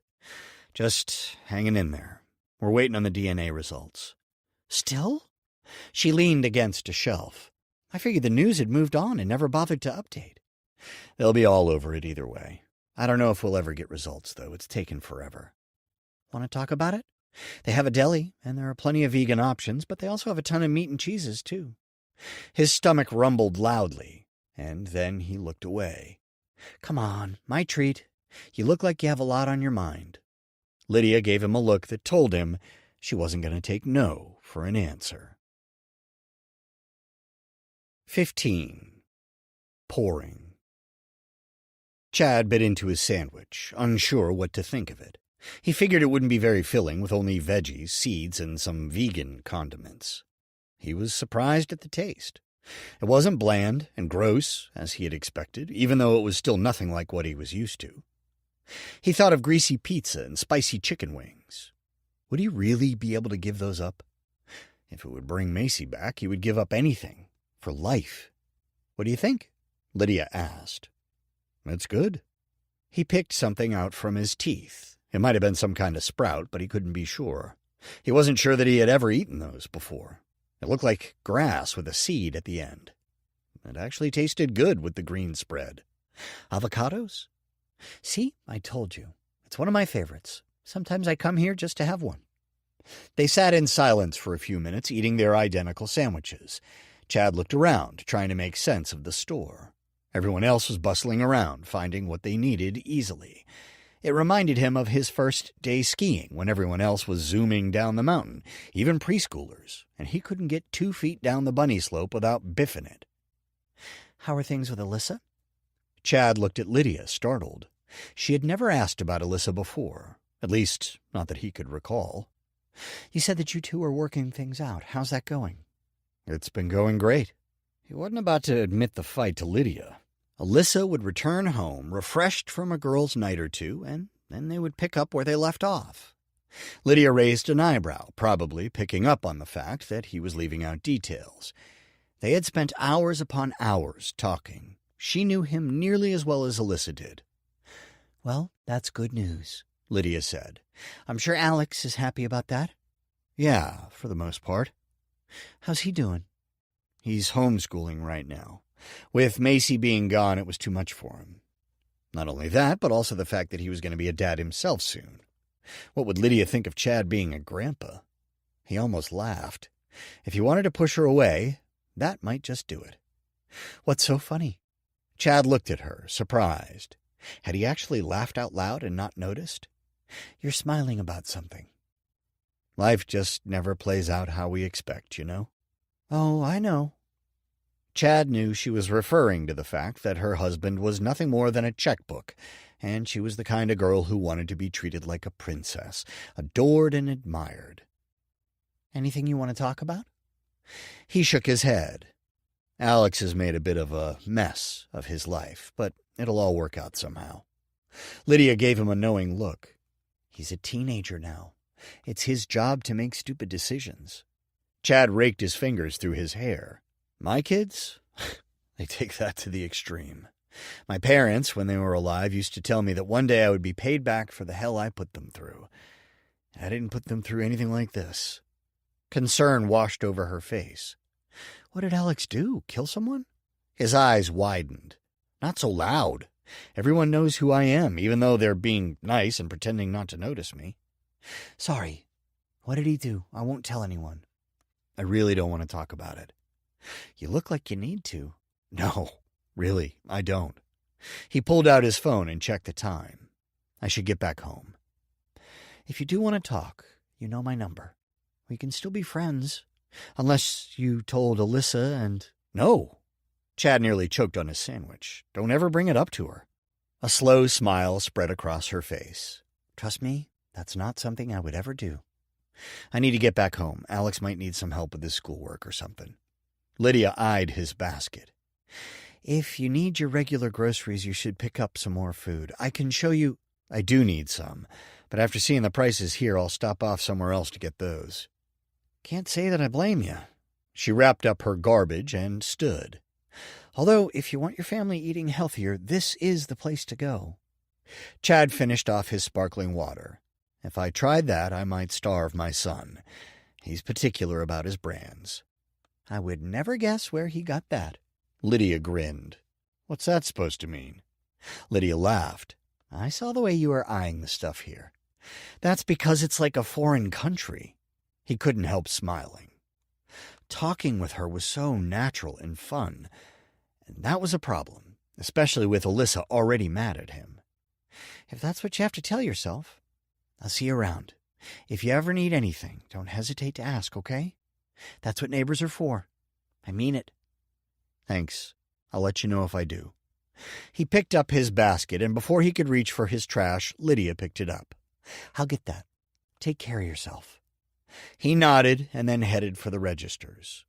Just hanging in there. We're waiting on the DNA results. Still? She leaned against a shelf. I figured the news had moved on and never bothered to update. They'll be all over it either way. I don't know if we'll ever get results, though. It's taken forever. Want to talk about it? They have a deli, and there are plenty of vegan options, but they also have a ton of meat and cheeses, too. His stomach rumbled loudly, and then he looked away. Come on, my treat. You look like you have a lot on your mind. Lydia gave him a look that told him she wasn't going to take no for an answer. 15. Pouring. Chad bit into his sandwich, unsure what to think of it. He figured it wouldn't be very filling with only veggies, seeds, and some vegan condiments. He was surprised at the taste. It wasn't bland and gross, as he had expected, even though it was still nothing like what he was used to. He thought of greasy pizza and spicy chicken wings. Would he really be able to give those up? If it would bring Macy back, he would give up anything. For life. What do you think? Lydia asked. It's good. He picked something out from his teeth. It might have been some kind of sprout, but he couldn't be sure. He wasn't sure that he had ever eaten those before. It looked like grass with a seed at the end. It actually tasted good with the green spread. Avocados? See, I told you. It's one of my favorites. Sometimes I come here just to have one. They sat in silence for a few minutes, eating their identical sandwiches. Chad looked around, trying to make sense of the store. Everyone else was bustling around, finding what they needed easily. It reminded him of his first day skiing, when everyone else was zooming down the mountain, even preschoolers, and he couldn't get 2 feet down the bunny slope without biffing it. How are things with Alyssa? Chad looked at Lydia, startled. She had never asked about Alyssa before, at least not that he could recall. You said that you two were working things out. How's that going? It's been going great. He wasn't about to admit the fight to Lydia. Alyssa would return home, refreshed from a girl's night or two, and then they would pick up where they left off. Lydia raised an eyebrow, probably picking up on the fact that he was leaving out details. They had spent hours upon hours talking. She knew him nearly as well as Alyssa did. Well, that's good news, Lydia said. I'm sure Alex is happy about that. Yeah, for the most part. How's he doing? He's homeschooling right now. With Macy being gone, it was too much for him. Not only that, but also the fact that he was going to be a dad himself soon. What would Lydia think of Chad being a grandpa? He almost laughed. If he wanted to push her away, that might just do it. What's so funny? Chad looked at her, surprised. Had he actually laughed out loud and not noticed? You're smiling about something. Life just never plays out how we expect, you know? Oh, I know. Chad knew she was referring to the fact that her husband was nothing more than a checkbook, and she was the kind of girl who wanted to be treated like a princess, adored and admired. Anything you want to talk about? He shook his head. Alex has made a bit of a mess of his life, but it'll all work out somehow. Lydia gave him a knowing look. He's a teenager now. It's his job to make stupid decisions. Chad raked his fingers through his hair. My kids? They take that to the extreme. My parents, when they were alive, used to tell me that one day I would be paid back for the hell I put them through. I didn't put them through anything like this. Concern washed over her face. What did Alex do? Kill someone? His eyes widened. Not so loud. Everyone knows who I am, even though they're being nice and pretending not to notice me. Sorry. What did he do? I won't tell anyone. I really don't want to talk about it. You look like you need to. No, really, I don't. He pulled out his phone and checked the time. I should get back home. If you do want to talk, you know my number. We can still be friends. Unless you told Alyssa and... No. Chad nearly choked on his sandwich. Don't ever bring it up to her. A slow smile spread across her face. Trust me, that's not something I would ever do. I need to get back home. Alex might need some help with his schoolwork or something. Lydia eyed his basket. If you need your regular groceries, you should pick up some more food. I can show you... I do need some, but after seeing the prices here, I'll stop off somewhere else to get those. Can't say that I blame you. She wrapped up her garbage and stood. Although, if you want your family eating healthier, this is the place to go. Chad finished off his sparkling water. If I tried that, I might starve my son. He's particular about his brands. I would never guess where he got that. Lydia grinned. What's that supposed to mean? Lydia laughed. I saw the way you were eyeing the stuff here. That's because it's like a foreign country. He couldn't help smiling. Talking with her was so natural and fun, and that was a problem, especially with Alyssa already mad at him. If that's what you have to tell yourself, I'll see you around. If you ever need anything, don't hesitate to ask, okay? That's what neighbors are for. I mean it. Thanks. I'll let you know if I do. He picked up his basket, and before he could reach for his trash, Lydia picked it up. I'll get that. Take care of yourself. He nodded and then headed for the registers.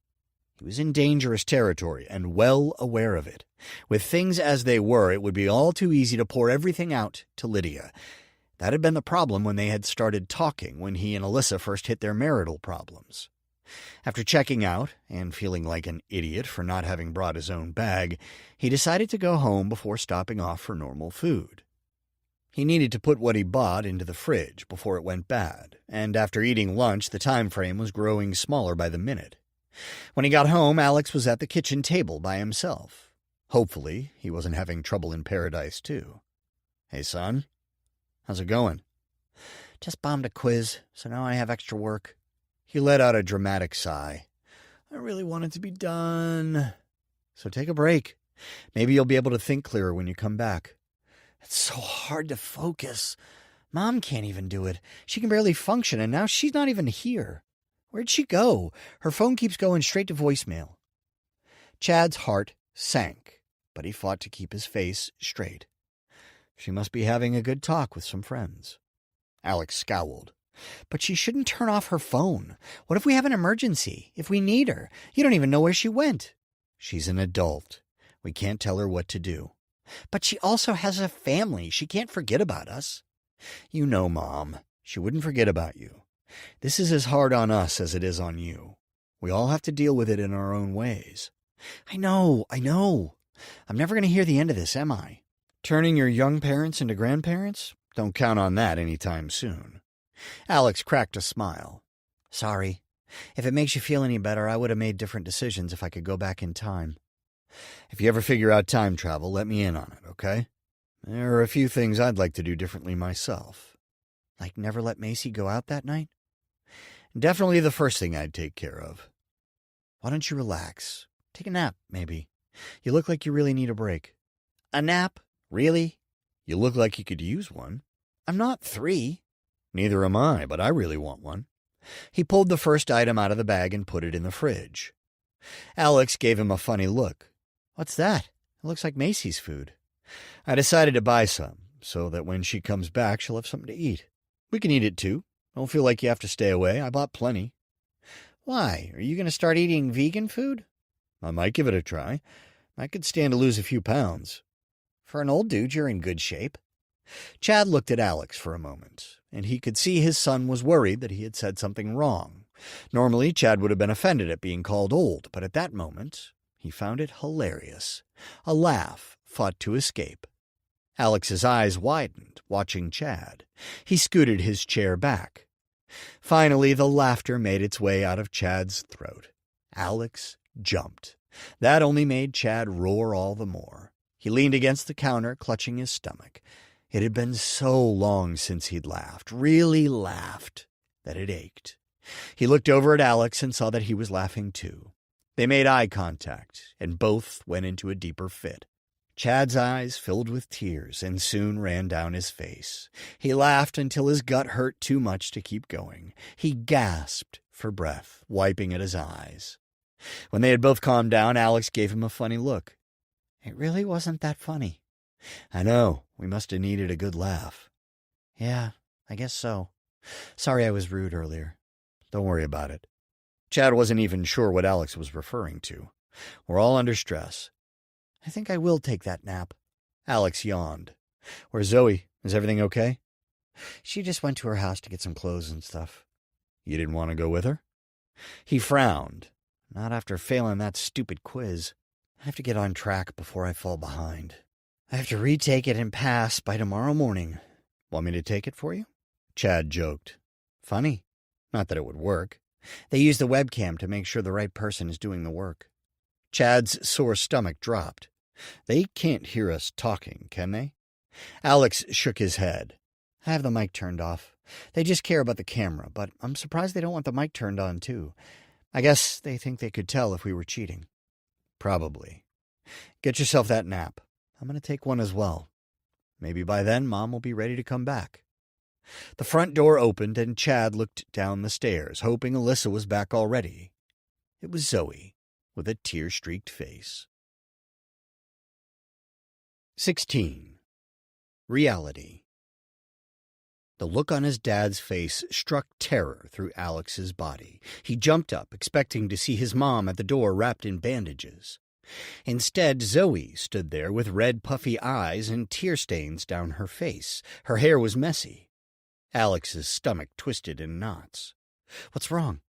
He was in dangerous territory and well aware of it. With things as they were, it would be all too easy to pour everything out to Lydia. That had been the problem when they had started talking, when he and Alyssa first hit their marital problems. After checking out, and feeling like an idiot for not having brought his own bag, he decided to go home before stopping off for normal food. He needed to put what he bought into the fridge before it went bad, and after eating lunch, the time frame was growing smaller by the minute. When he got home, Alex was at the kitchen table by himself. Hopefully, he wasn't having trouble in paradise, too. Hey, son. How's it going? Just bombed a quiz, so now I have extra work. He let out a dramatic sigh. I really want it to be done. So take a break. Maybe you'll be able to think clearer when you come back. It's so hard to focus. Mom can't even do it. She can barely function, and now she's not even here. Where'd she go? Her phone keeps going straight to voicemail. Chad's heart sank, but he fought to keep his face straight. She must be having a good talk with some friends. Alex scowled. But she shouldn't turn off her phone. What if we have an emergency? If we need her? You don't even know where she went. She's an adult. We can't tell her what to do. But she also has a family. She can't forget about us. You know, Mom. She wouldn't forget about you. This is as hard on us as it is on you. We all have to deal with it in our own ways. I know. I'm never going to hear the end of this, am I? Turning your young parents into grandparents? Don't count on that any time soon. Alex cracked a smile. Sorry. If it makes you feel any better, I would have made different decisions if I could go back in time. If you ever figure out time travel, let me in on it, okay? There are a few things I'd like to do differently myself. Like never let Macy go out that night? Definitely the first thing I'd take care of. Why don't you relax? Take a nap, maybe. You look like you really need a break. A nap? Really? You look like you could use one. I'm not 3. Neither am I, but I really want one. He pulled the first item out of the bag and put it in the fridge. Alex gave him a funny look. What's that? It looks like Macy's food. I decided to buy some, so that when she comes back, she'll have something to eat. We can eat it, too. Don't feel like you have to stay away. I bought plenty. Why? Are you going to start eating vegan food? I might give it a try. I could stand to lose a few pounds. For an old dude, you're in good shape. Chad looked at Alex for a moment, and he could see his son was worried that he had said something wrong. Normally, Chad would have been offended at being called old, but at that moment, he found it hilarious. A laugh fought to escape. Alex's eyes widened, watching Chad. He scooted his chair back. Finally, the laughter made its way out of Chad's throat. Alex jumped. That only made Chad roar all the more. He leaned against the counter, clutching his stomach. It had been so long since he'd laughed, really laughed, that it ached. He looked over at Alex and saw that he was laughing too. They made eye contact, and both went into a deeper fit. Chad's eyes filled with tears and soon ran down his face. He laughed until his gut hurt too much to keep going. He gasped for breath, wiping at his eyes. When they had both calmed down, Alex gave him a funny look. It really wasn't that funny. I know, we must have needed a good laugh. Yeah, I guess so. Sorry I was rude earlier. Don't worry about it. Chad wasn't even sure what Alex was referring to. We're all under stress. I think I will take that nap. Alex yawned. Where's Zoe? Is everything okay? She just went to her house to get some clothes and stuff. You didn't want to go with her? He frowned. Not after failing that stupid quiz. I have to get on track before I fall behind. I have to retake it and pass by tomorrow morning. Want me to take it for you? Chad joked. Funny. Not that it would work. They use the webcam to make sure the right person is doing the work. Chad's sore stomach dropped. They can't hear us talking, can they? Alex shook his head. I have the mic turned off. They just care about the camera, but I'm surprised they don't want the mic turned on, too. I guess they think they could tell if we were cheating. Probably. Get yourself that nap. I'm going to take one as well. Maybe by then Mom will be ready to come back. The front door opened and Chad looked down the stairs, hoping Alyssa was back already. It was Zoe, with a tear-streaked face. 16. Reality. The look on his dad's face struck terror through Alex's body. He jumped up, expecting to see his mom at the door wrapped in bandages. Instead, Zoe stood there with red, puffy eyes and tear stains down her face. Her hair was messy. Alex's stomach twisted in knots. What's wrong?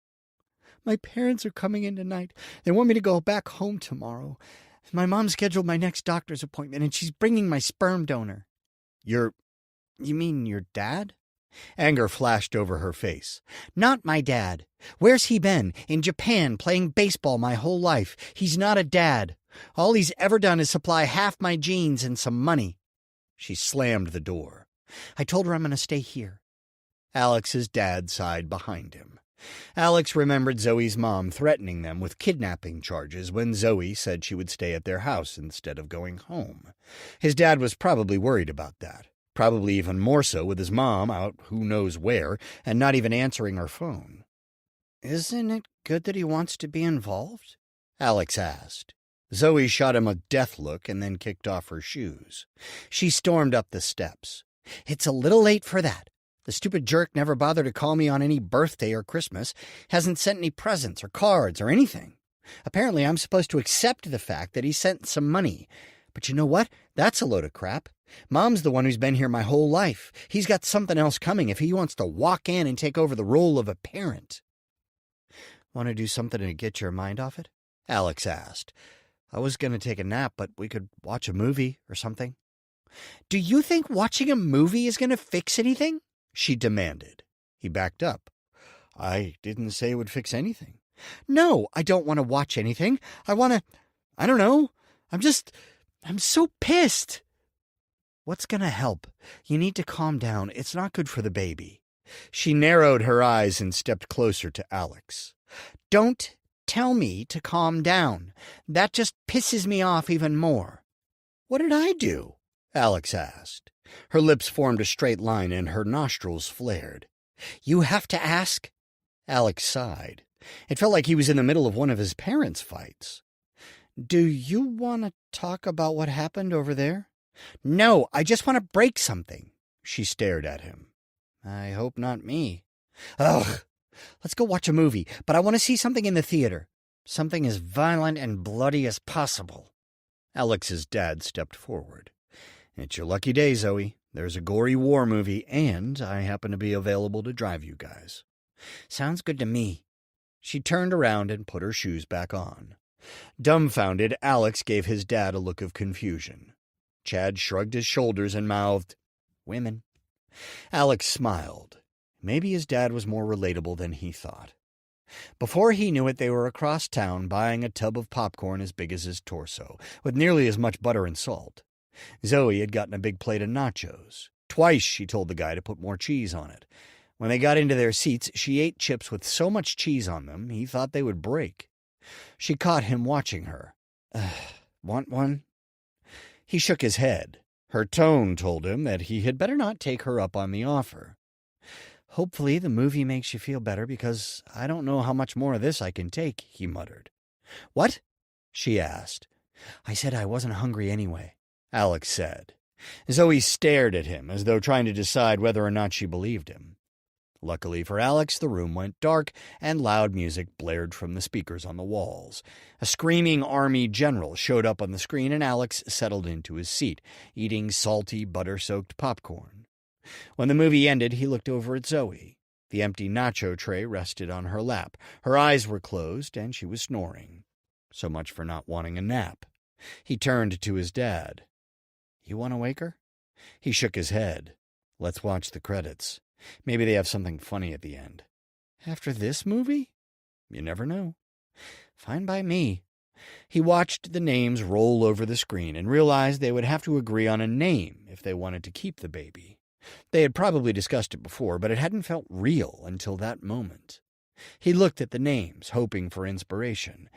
My parents are coming in tonight. They want me to go back home tomorrow. My mom scheduled my next doctor's appointment, and she's bringing my sperm donor. You mean your dad? Anger flashed over her face. Not my dad. Where's he been? In Japan, playing baseball my whole life. He's not a dad. All he's ever done is supply half my genes and some money. She slammed the door. I told her I'm going to stay here. Alex's dad sighed behind him. Alex remembered Zoe's mom threatening them with kidnapping charges when Zoe said she would stay at their house instead of going home. His dad was probably worried about that. Probably even more so with his mom out who knows where and not even answering her phone. Isn't it good that he wants to be involved? Alex asked. Zoe shot him a death look and then kicked off her shoes. She stormed up the steps. It's a little late for that. The stupid jerk never bothered to call me on any birthday or Christmas, hasn't sent any presents or cards or anything. Apparently I'm supposed to accept the fact that he sent some money. But you know what? That's a load of crap. Mom's the one who's been here my whole life. He's got something else coming if he wants to walk in and take over the role of a parent. Want to do something to get your mind off it? Alex asked. I was going to take a nap, but we could watch a movie or something. Do you think watching a movie is going to fix anything? She demanded. He backed up. I didn't say it would fix anything. No, I don't want to watch anything. I don't know. I'm so pissed. What's going to help? You need to calm down. It's not good for the baby. She narrowed her eyes and stepped closer to Alex. Don't tell me to calm down. That just pisses me off even more. What did I do? Alex asked. Her lips formed a straight line and her nostrils flared. You have to ask? Alex sighed. It felt like he was in the middle of one of his parents' fights. Do you want to talk about what happened over there? No, I just want to break something. She stared at him. I hope not me. Ugh. Let's go watch a movie, but I want to see something in the theater. Something as violent and bloody as possible. Alex's dad stepped forward. It's your lucky day, Zoe. There's a gory war movie, and I happen to be available to drive you guys. Sounds good to me. She turned around and put her shoes back on. Dumbfounded, Alex gave his dad a look of confusion. Chad shrugged his shoulders and mouthed, Women. Alex smiled. Maybe his dad was more relatable than he thought. Before he knew it, they were across town buying a tub of popcorn as big as his torso, with nearly as much butter and salt. Zoe had gotten a big plate of nachos. Twice she told the guy to put more cheese on it. When they got into their seats, she ate chips with so much cheese on them he thought they would break. She caught him watching her. Want one? He shook his head. Her tone told him that he had better not take her up on the offer. Hopefully the movie makes you feel better, because I don't know how much more of this I can take, he muttered. What? She asked. I said I wasn't hungry anyway, Alex said. Zoe stared at him as though trying to decide whether or not she believed him. Luckily for Alex, the room went dark and loud music blared from the speakers on the walls. A screaming army general showed up on the screen and Alex settled into his seat, eating salty, butter-soaked popcorn. When the movie ended, he looked over at Zoe. The empty nacho tray rested on her lap. Her eyes were closed and she was snoring. So much for not wanting a nap. He turned to his dad. You want to wake her? He shook his head. Let's watch the credits. Maybe they have something funny at the end. After this movie? You never know. Fine by me. He watched the names roll over the screen and realized they would have to agree on a name if they wanted to keep the baby. They had probably discussed it before, but it hadn't felt real until that moment. He looked at the names, hoping for inspiration.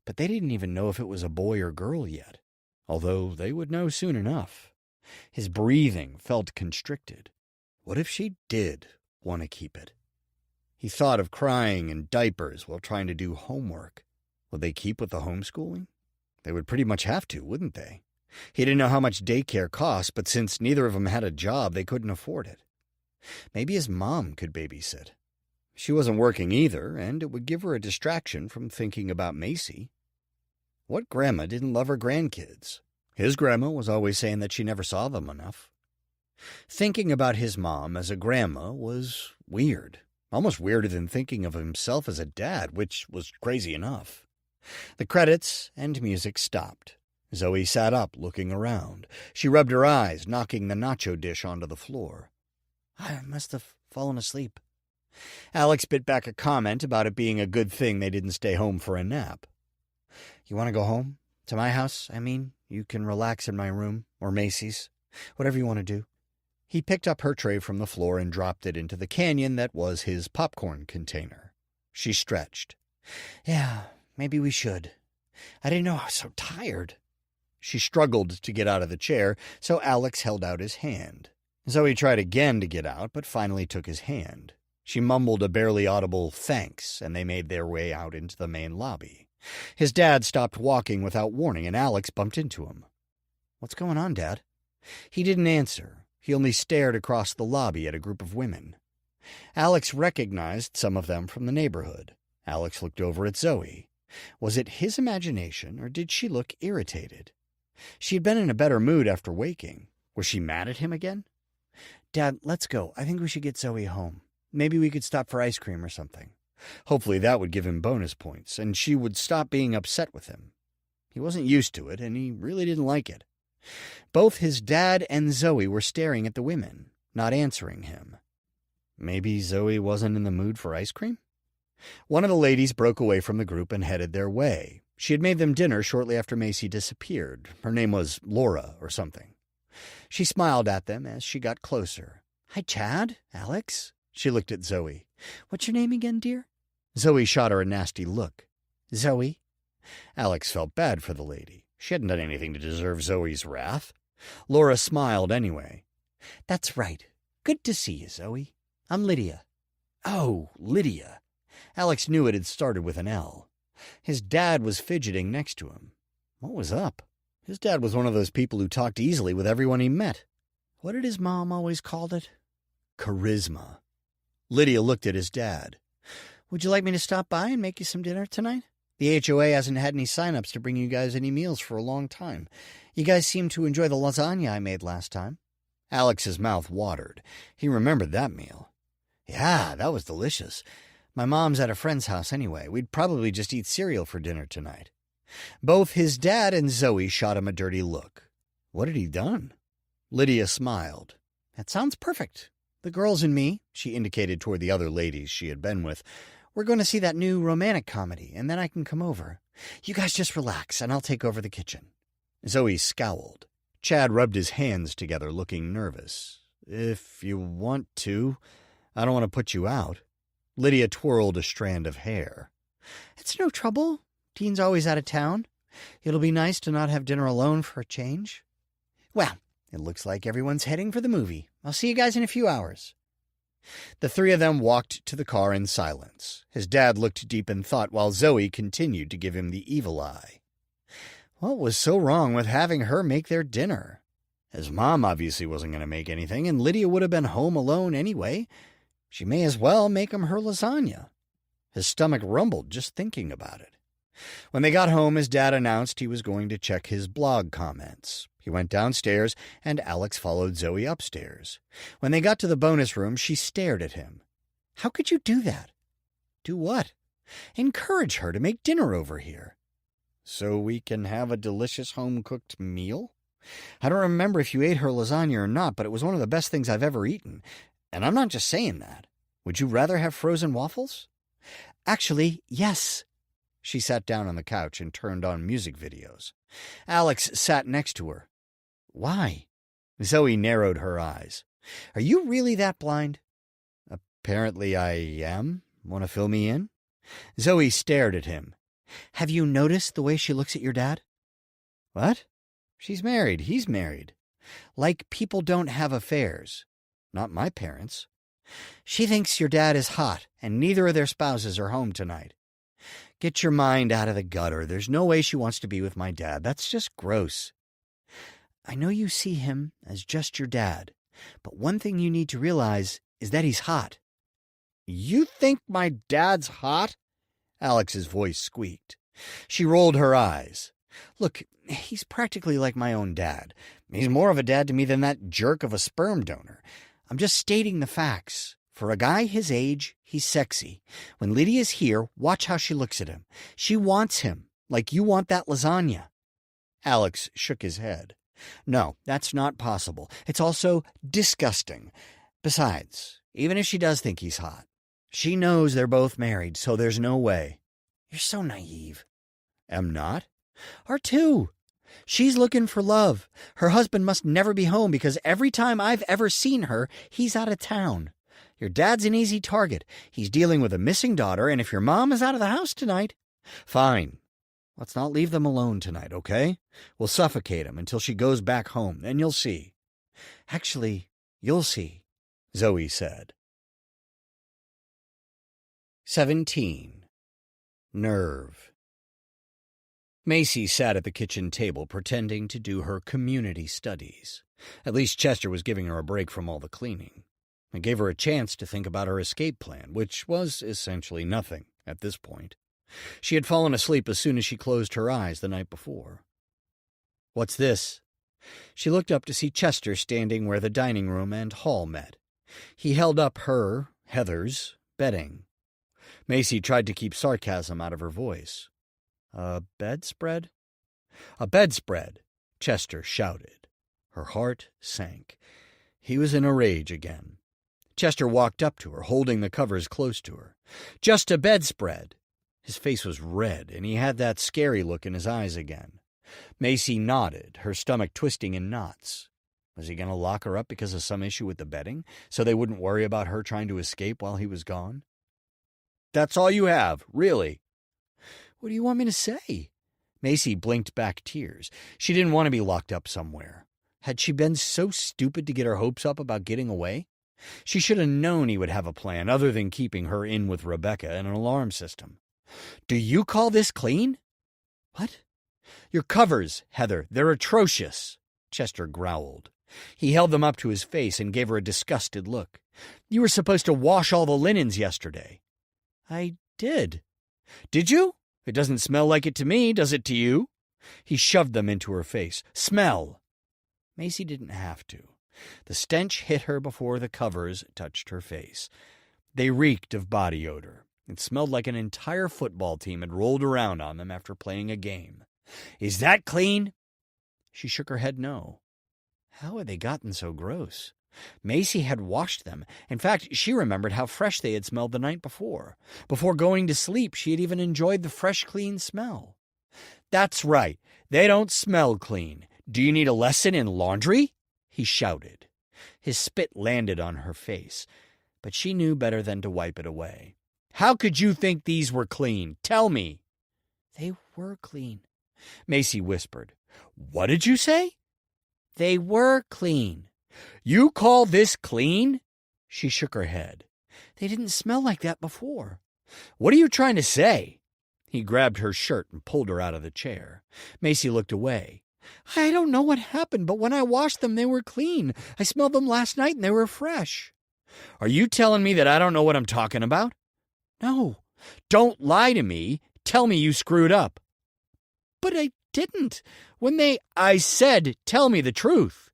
But they didn't even know if it was a boy or girl yet, although they would know soon enough. His breathing felt constricted. What if she did want to keep it? He thought of crying in diapers while trying to do homework. Would they keep with the homeschooling? They would pretty much have to, wouldn't they? He didn't know how much daycare cost, but since neither of them had a job, they couldn't afford it. Maybe his mom could babysit. She wasn't working either, and it would give her a distraction from thinking about Macy. What grandma didn't love her grandkids? His grandma was always saying that she never saw them enough. Thinking about his mom as a grandma was weird, almost weirder than thinking of himself as a dad, which was crazy enough. The credits and music stopped. Zoe sat up, looking around. She rubbed her eyes, knocking the nacho dish onto the floor. I must have fallen asleep. Alex bit back a comment about it being a good thing they didn't stay home for a nap. You want to go home? To my house, I mean. You can relax in my room, or Macy's. Whatever you want to do. He picked up her tray from the floor and dropped it into the canyon that was his popcorn container. She stretched. Yeah, maybe we should. I didn't know I was so tired. She struggled to get out of the chair, so Alex held out his hand. Zoe tried again to get out, but finally took his hand. She mumbled a barely audible thanks, and they made their way out into the main lobby. His dad stopped walking without warning, and Alex bumped into him. What's going on, Dad? He didn't answer. He only stared across the lobby at a group of women. Alex recognized some of them from the neighborhood. Alex looked over at Zoe. Was it his imagination, or did she look irritated? She had been in a better mood after waking. Was she mad at him again? Dad, let's go. I think we should get Zoe home. Maybe we could stop for ice cream or something. Hopefully that would give him bonus points, and she would stop being upset with him. He wasn't used to it, and he really didn't like it. Both his dad and Zoe were staring at the women, not answering him. Maybe Zoe wasn't in the mood for ice cream? One of the ladies broke away from the group and headed their way. She had made them dinner shortly after Macy disappeared. Her name was Laura or something. She smiled at them as she got closer. Hi, Chad, Alex. She looked at Zoe. What's your name again, dear? Zoe shot her a nasty look. Zoe. Alex felt bad for the lady. She hadn't done anything to deserve Zoe's wrath. Laura smiled anyway. That's right. Good to see you, Zoe. I'm Lydia. Oh, Lydia. Alex knew it had started with an L. His dad was fidgeting next to him. What was up? His dad was one of those people who talked easily with everyone he met. What did his mom always call it? Charisma. Lydia looked at his dad. Would you like me to stop by and make you some dinner tonight? The HOA hasn't had any sign-ups to bring you guys any meals for a long time. You guys seemed to enjoy the lasagna I made last time. Alex's mouth watered. He remembered that meal. Yeah, that was delicious. My mom's at a friend's house anyway. We'd probably just eat cereal for dinner tonight. Both his dad and Zoe shot him a dirty look. What had he done? Lydia smiled. That sounds perfect. The girls and me, she indicated toward the other ladies she had been with, We're going to see that new romantic comedy, and then I can come over. You guys just relax, and I'll take over the kitchen." Zoe scowled. Chad rubbed his hands together, looking nervous. "If you want to, I don't want to put you out." Lydia twirled a strand of hair. "It's no trouble. Dean's always out of town. It'll be nice to not have dinner alone for a change. Well, it looks like everyone's heading for the movie. I'll see you guys in a few hours." The three of them walked to the car in silence. His dad looked deep in thought while Zoe continued to give him the evil eye. What was so wrong with having her make their dinner? His mom obviously wasn't going to make anything, and Lydia would have been home alone anyway. She may as well make him her lasagna. His stomach rumbled just thinking about it. When they got home, his dad announced he was going to check his blog comments. He went downstairs, and Alex followed Zoe upstairs. When they got to the bonus room, she stared at him. "How could you do that?" "Do what?" "Encourage her to make dinner over here." "So we can have a delicious home-cooked meal?" "I don't remember if you ate her lasagna or not, but it was one of the best things I've ever eaten. And I'm not just saying that. Would you rather have frozen waffles?" "Actually, yes." She sat down on the couch and turned on music videos. Alex sat next to her. "Why?" Zoe narrowed her eyes. "Are you really that blind?" "Apparently I am. Want to fill me in?" Zoe stared at him. "Have you noticed the way she looks at your dad?" "What?" "She's married. He's married. Like people don't have affairs. Not my parents. She thinks your dad is hot, and neither of their spouses are home tonight. Get your mind out of the gutter. There's no way she wants to be with my dad. That's just gross. I know you see him as just your dad, but one thing you need to realize is that he's hot." "You think my dad's hot?" Alex's voice squeaked. She rolled her eyes. "Look, he's practically like my own dad. He's more of a dad to me than that jerk of a sperm donor. I'm just stating the facts. For a guy his age, he's sexy. When Lydia's here, watch how she looks at him. She wants him, like you want that lasagna." Alex shook his head. "No, that's not possible. It's also disgusting. Besides, even if she does think he's hot, she knows they're both married, so there's no way." "You're so naive." "Am not?" "Are too. She's looking for love. Her husband must never be home because every time I've ever seen her, he's out of town. Your dad's an easy target. He's dealing with a missing daughter, and if your mom is out of the house tonight—" "Fine. Let's not leave them alone tonight, okay? We'll suffocate him until she goes back home, then you'll see." "Actually, you'll see," Zoe said. 17. Nerve. Macy sat at the kitchen table pretending to do her community studies. At least Chester was giving her a break from all the cleaning. It gave her a chance to think about her escape plan, which was essentially nothing at this point. She had fallen asleep as soon as she closed her eyes the night before. "What's this?" She looked up to see Chester standing where the dining room and hall met. He held up Heather's, bedding. Macy tried to keep sarcasm out of her voice. "A bedspread?" "A bedspread," Chester shouted. Her heart sank. He was in a rage again. Chester walked up to her, holding the covers close to her. "Just a bedspread." His face was red, and he had that scary look in his eyes again. Macy nodded, her stomach twisting in knots. Was he going to lock her up because of some issue with the bedding, so they wouldn't worry about her trying to escape while he was gone? "That's all you have, really?" "What do you want me to say?" Macy blinked back tears. She didn't want to be locked up somewhere. Had she been so stupid to get her hopes up about getting away? She should have known he would have a plan other than keeping her in with Rebecca and an alarm system. "Do you call this clean?" "What?" "Your covers, Heather. They're atrocious," Chester growled. He held them up to his face and gave her a disgusted look. "You were supposed to wash all the linens yesterday." "I did." "Did you? It doesn't smell like it to me, does it to you?" He shoved them into her face. "Smell." Macy didn't have to. The stench hit her before the covers touched her face. They reeked of body odor. It smelled like an entire football team had rolled around on them after playing a game. "Is that clean?" She shook her head no. How had they gotten so gross? Macy had washed them. In fact, she remembered how fresh they had smelled the night before. Before going to sleep, she had even enjoyed the fresh, clean smell. "That's right. They don't smell clean. Do you need a lesson in laundry?" he shouted. His spit landed on her face, but she knew better than to wipe it away. "How could you think these were clean? Tell me." "They were clean," Macy whispered. "What did you say?" "They were clean." "You call this clean?" She shook her head. "They didn't smell like that before." "What are you trying to say?" He grabbed her shirt and pulled her out of the chair. Macy looked away. "I don't know what happened, but when I washed them, they were clean. I smelled them last night and they were fresh." "Are you telling me that I don't know what I'm talking about?" "No." "Don't lie to me. Tell me you screwed up." "But I didn't. I said, tell me the truth."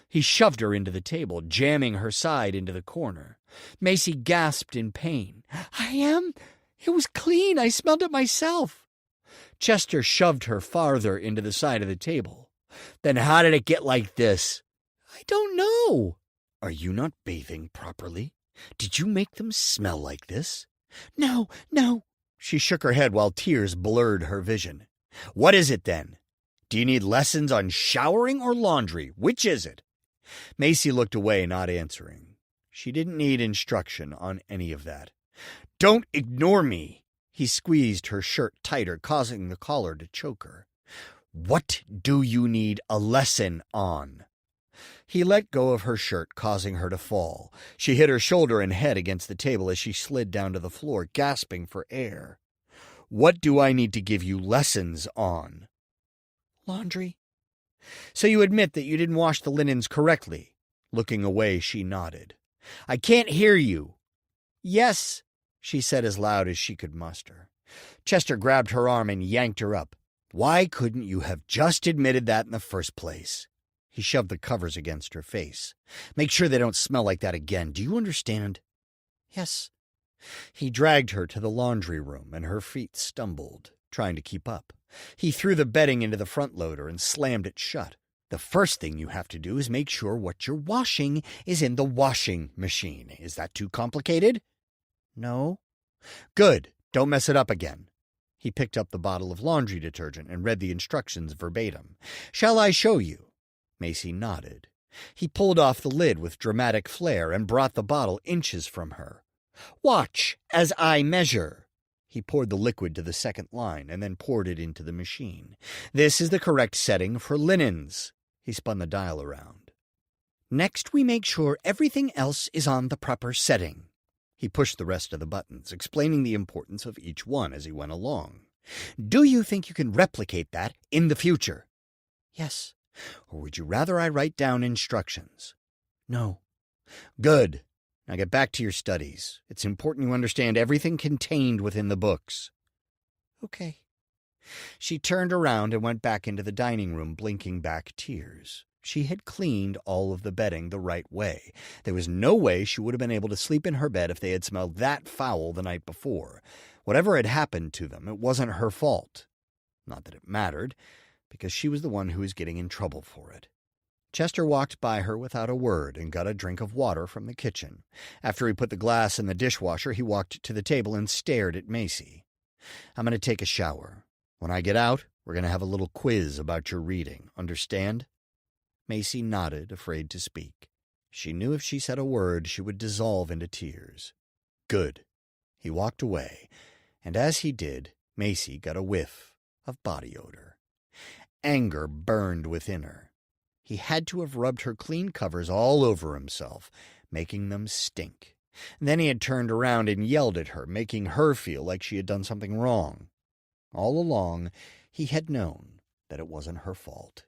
He shoved her into the table, jamming her side into the corner. Macy gasped in pain. It was clean. I smelled it myself." Chester shoved her farther into the side of the table. "Then how did it get like this?" "I don't know." "Are you not bathing properly? Did you make them smell like this?" No. She shook her head while tears blurred her vision. "What is it then? Do you need lessons on showering or laundry? Which is it?" Macy looked away, not answering. She didn't need instruction on any of that. "Don't ignore me." He squeezed her shirt tighter, causing the collar to choke her. "What do you need a lesson on?" He let go of her shirt, causing her to fall. She hit her shoulder and head against the table as she slid down to the floor, gasping for air. "What do I need to give you lessons on?" "Laundry." "So you admit that you didn't wash the linens correctly?" Looking away, she nodded. "I can't hear you." "Yes," she said as loud as she could muster. Chester grabbed her arm and yanked her up. "Why couldn't you have just admitted that in the first place?" He shoved the covers against her face. "Make sure they don't smell like that again. Do you understand?" "Yes." He dragged her to the laundry room, and her feet stumbled, trying to keep up. He threw the bedding into the front loader and slammed it shut. "The first thing you have to do is make sure what you're washing is in the washing machine. Is that too complicated?" "No." "Good. Don't mess it up again." He picked up the bottle of laundry detergent and read the instructions verbatim. "Shall I show you?" Macy nodded. He pulled off the lid with dramatic flair and brought the bottle inches from her. "Watch as I measure." He poured the liquid to the second line and then poured it into the machine. "This is the correct setting for linens." He spun the dial around. "Next, we make sure everything else is on the proper setting." He pushed the rest of the buttons, explaining the importance of each one as he went along. "Do you think you can replicate that in the future?" "Yes." "Or would you rather I write down instructions?" "No." "Good. Now get back to your studies. It's important you understand everything contained within the books." "Okay." She turned around and went back into the dining room, blinking back tears. She had cleaned all of the bedding the right way. There was no way she would have been able to sleep in her bed if they had smelled that foul the night before. Whatever had happened to them, it wasn't her fault. Not that it mattered, because she was the one who was getting in trouble for it. Chester walked by her without a word and got a drink of water from the kitchen. After he put the glass in the dishwasher, he walked to the table and stared at Macy. "I'm going to take a shower. When I get out, we're going to have a little quiz about your reading. Understand?" Macy nodded, afraid to speak. She knew if she said a word, she would dissolve into tears. "Good." He walked away, and as he did, Macy got a whiff of body odor. Anger burned within her. He had to have rubbed her clean covers all over himself, making them stink. And then he had turned around and yelled at her, making her feel like she had done something wrong. All along, he had known that it wasn't her fault.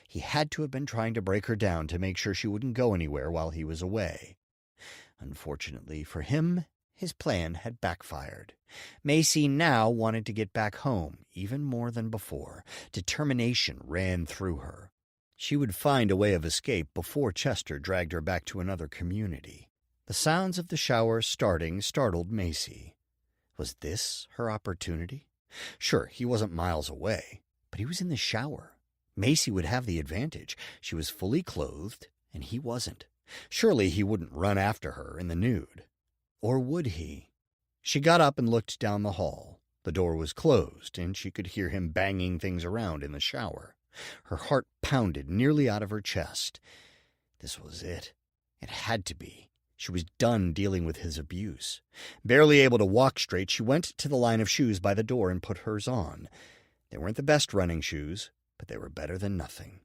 He had to have been trying to break her down to make sure she wouldn't go anywhere while he was away. Unfortunately for him, his plan had backfired. Macy now wanted to get back home, even more than before. Determination ran through her. She would find a way of escape before Chester dragged her back to another community. The sounds of the shower starting startled Macy. Was this her opportunity? Sure, he wasn't miles away, but he was in the shower. Macy would have the advantage. She was fully clothed, and he wasn't. Surely he wouldn't run after her in the nude. Or would he? She got up and looked down the hall. The door was closed, and she could hear him banging things around in the shower. Her heart pounded nearly out of her chest. This was it. It had to be. She was done dealing with his abuse. Barely able to walk straight, she went to the line of shoes by the door and put hers on. They weren't the best running shoes, but they were better than nothing.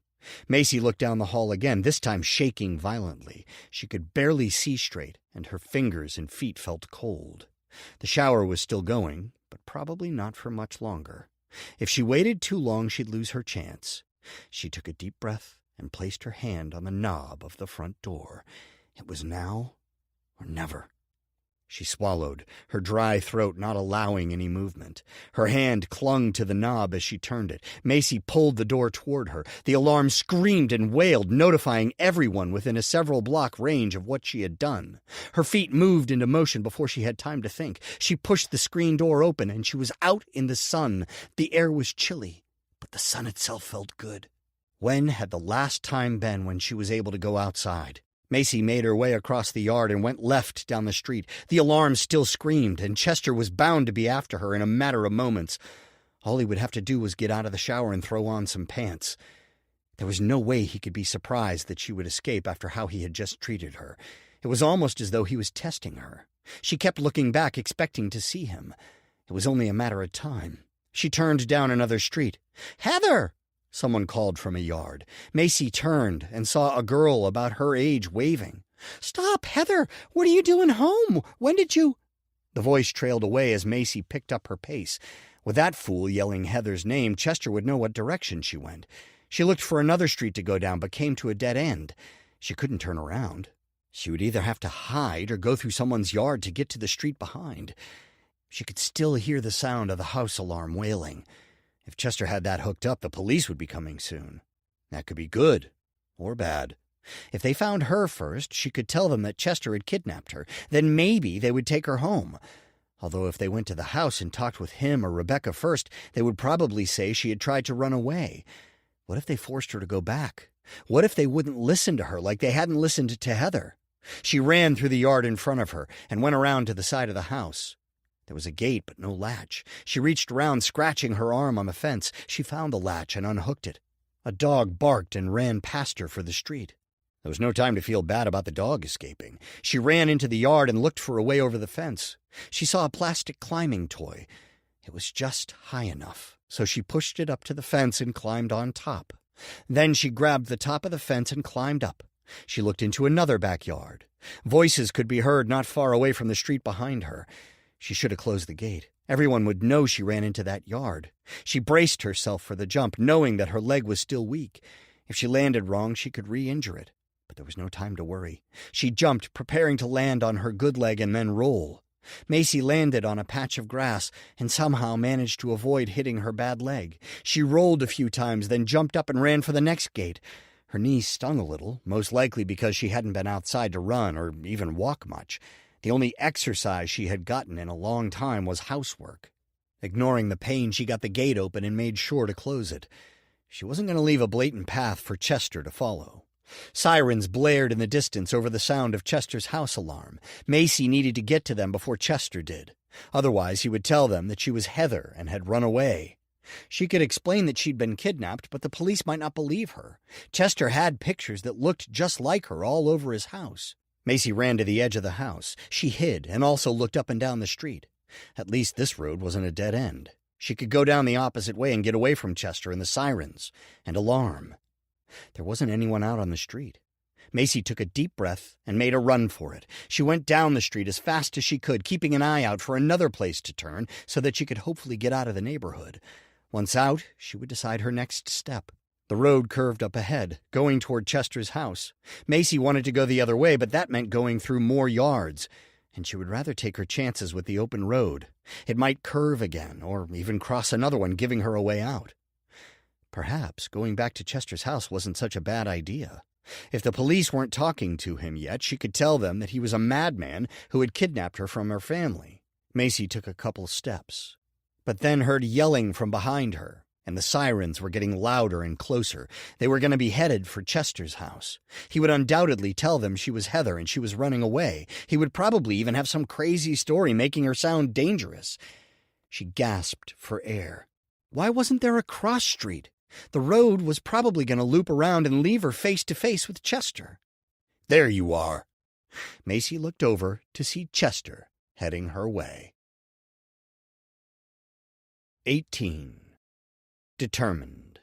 Macy looked down the hall again, this time shaking violently. She could barely see straight, and her fingers and feet felt cold. The shower was still going, but probably not for much longer. If she waited too long, she'd lose her chance. She took a deep breath and placed her hand on the knob of the front door. It was now or never. She swallowed, her dry throat not allowing any movement. Her hand clung to the knob as she turned it. Macy pulled the door toward her. The alarm screamed and wailed, notifying everyone within a several-block range of what she had done. Her feet moved into motion before she had time to think. She pushed the screen door open, and she was out in the sun. The air was chilly, but the sun itself felt good. When had the last time been when she was able to go outside? Macy made her way across the yard and went left down the street. The alarm still screamed, and Chester was bound to be after her in a matter of moments. All he would have to do was get out of the shower and throw on some pants. There was no way he could be surprised that she would escape after how he had just treated her. It was almost as though he was testing her. She kept looking back, expecting to see him. It was only a matter of time. She turned down another street. "Heather!" Someone called from a yard. Macy turned and saw a girl about her age waving. "Stop, Heather! What are you doing home? When did you—" The voice trailed away as Macy picked up her pace. With that fool yelling Heather's name, Chester would know what direction she went. She looked for another street to go down, but came to a dead end. She couldn't turn around. She would either have to hide or go through someone's yard to get to the street behind. She could still hear the sound of the house alarm wailing. If Chester had that hooked up, the police would be coming soon. That could be good or bad. If they found her first, she could tell them that Chester had kidnapped her. Then maybe they would take her home. Although if they went to the house and talked with him or Rebecca first, they would probably say she had tried to run away. What if they forced her to go back? What if they wouldn't listen to her like they hadn't listened to Heather? She ran through the yard in front of her and went around to the side of the house. There was a gate, but no latch. She reached around, scratching her arm on the fence. She found the latch and unhooked it. A dog barked and ran past her for the street. There was no time to feel bad about the dog escaping. She ran into the yard and looked for a way over the fence. She saw a plastic climbing toy. It was just high enough, so she pushed it up to the fence and climbed on top. Then she grabbed the top of the fence and climbed up. She looked into another backyard. Voices could be heard not far away from the street behind her. She should have closed the gate. Everyone would know she ran into that yard. She braced herself for the jump, knowing that her leg was still weak. If she landed wrong, she could re-injure it. But there was no time to worry. She jumped, preparing to land on her good leg and then roll. Macy landed on a patch of grass and somehow managed to avoid hitting her bad leg. She rolled a few times, then jumped up and ran for the next gate. Her knees stung a little, most likely because she hadn't been outside to run or even walk much. The only exercise she had gotten in a long time was housework. Ignoring the pain, she got the gate open and made sure to close it. She wasn't going to leave a blatant path for Chester to follow. Sirens blared in the distance over the sound of Chester's house alarm. Macy needed to get to them before Chester did. Otherwise, he would tell them that she was Heather and had run away. She could explain that she'd been kidnapped, but the police might not believe her. Chester had pictures that looked just like her all over his house. Macy ran to the edge of the house. She hid and also looked up and down the street. At least this road wasn't a dead end. She could go down the opposite way and get away from Chester and the sirens and alarm. There wasn't anyone out on the street. Macy took a deep breath and made a run for it. She went down the street as fast as she could, keeping an eye out for another place to turn so that she could hopefully get out of the neighborhood. Once out, she would decide her next step. The road curved up ahead, going toward Chester's house. Macy wanted to go the other way, but that meant going through more yards, and she would rather take her chances with the open road. It might curve again, or even cross another one, giving her a way out. Perhaps going back to Chester's house wasn't such a bad idea. If the police weren't talking to him yet, she could tell them that he was a madman who had kidnapped her from her family. Macy took a couple steps, but then heard yelling from behind her and the sirens were getting louder and closer. They were going to be headed for Chester's house. He would undoubtedly tell them she was Heather and she was running away. He would probably even have some crazy story making her sound dangerous. She gasped for air. Why wasn't there a cross street? The road was probably going to loop around and leave her face to face with Chester. There you are. Macy looked over to see Chester heading her way. 18. Determined.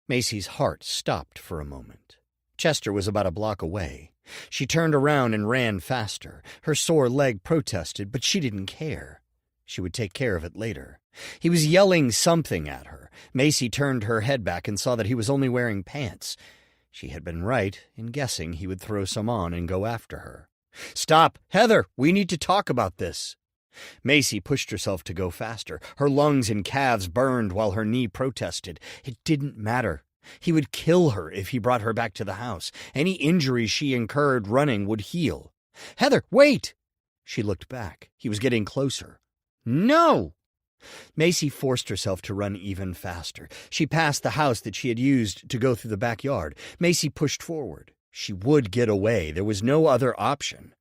Macy's heart stopped for a moment. Chester was about a block away. She turned around and ran faster. Her sore leg protested, but she didn't care. She would take care of it later. He was yelling something at her. Macy turned her head back and saw that he was only wearing pants. She had been right in guessing he would throw some on and go after her. "Stop! Heather! We need to talk about this!" Macy pushed herself to go faster. Her lungs and calves burned while her knee protested. It didn't matter. He would kill her if he brought her back to the house. Any injuries she incurred running would heal. "Heather, wait!" She looked back. He was getting closer. "No!" Macy forced herself to run even faster. She passed the house that she had used to go through the backyard. Macy pushed forward. She would get away. There was no other option.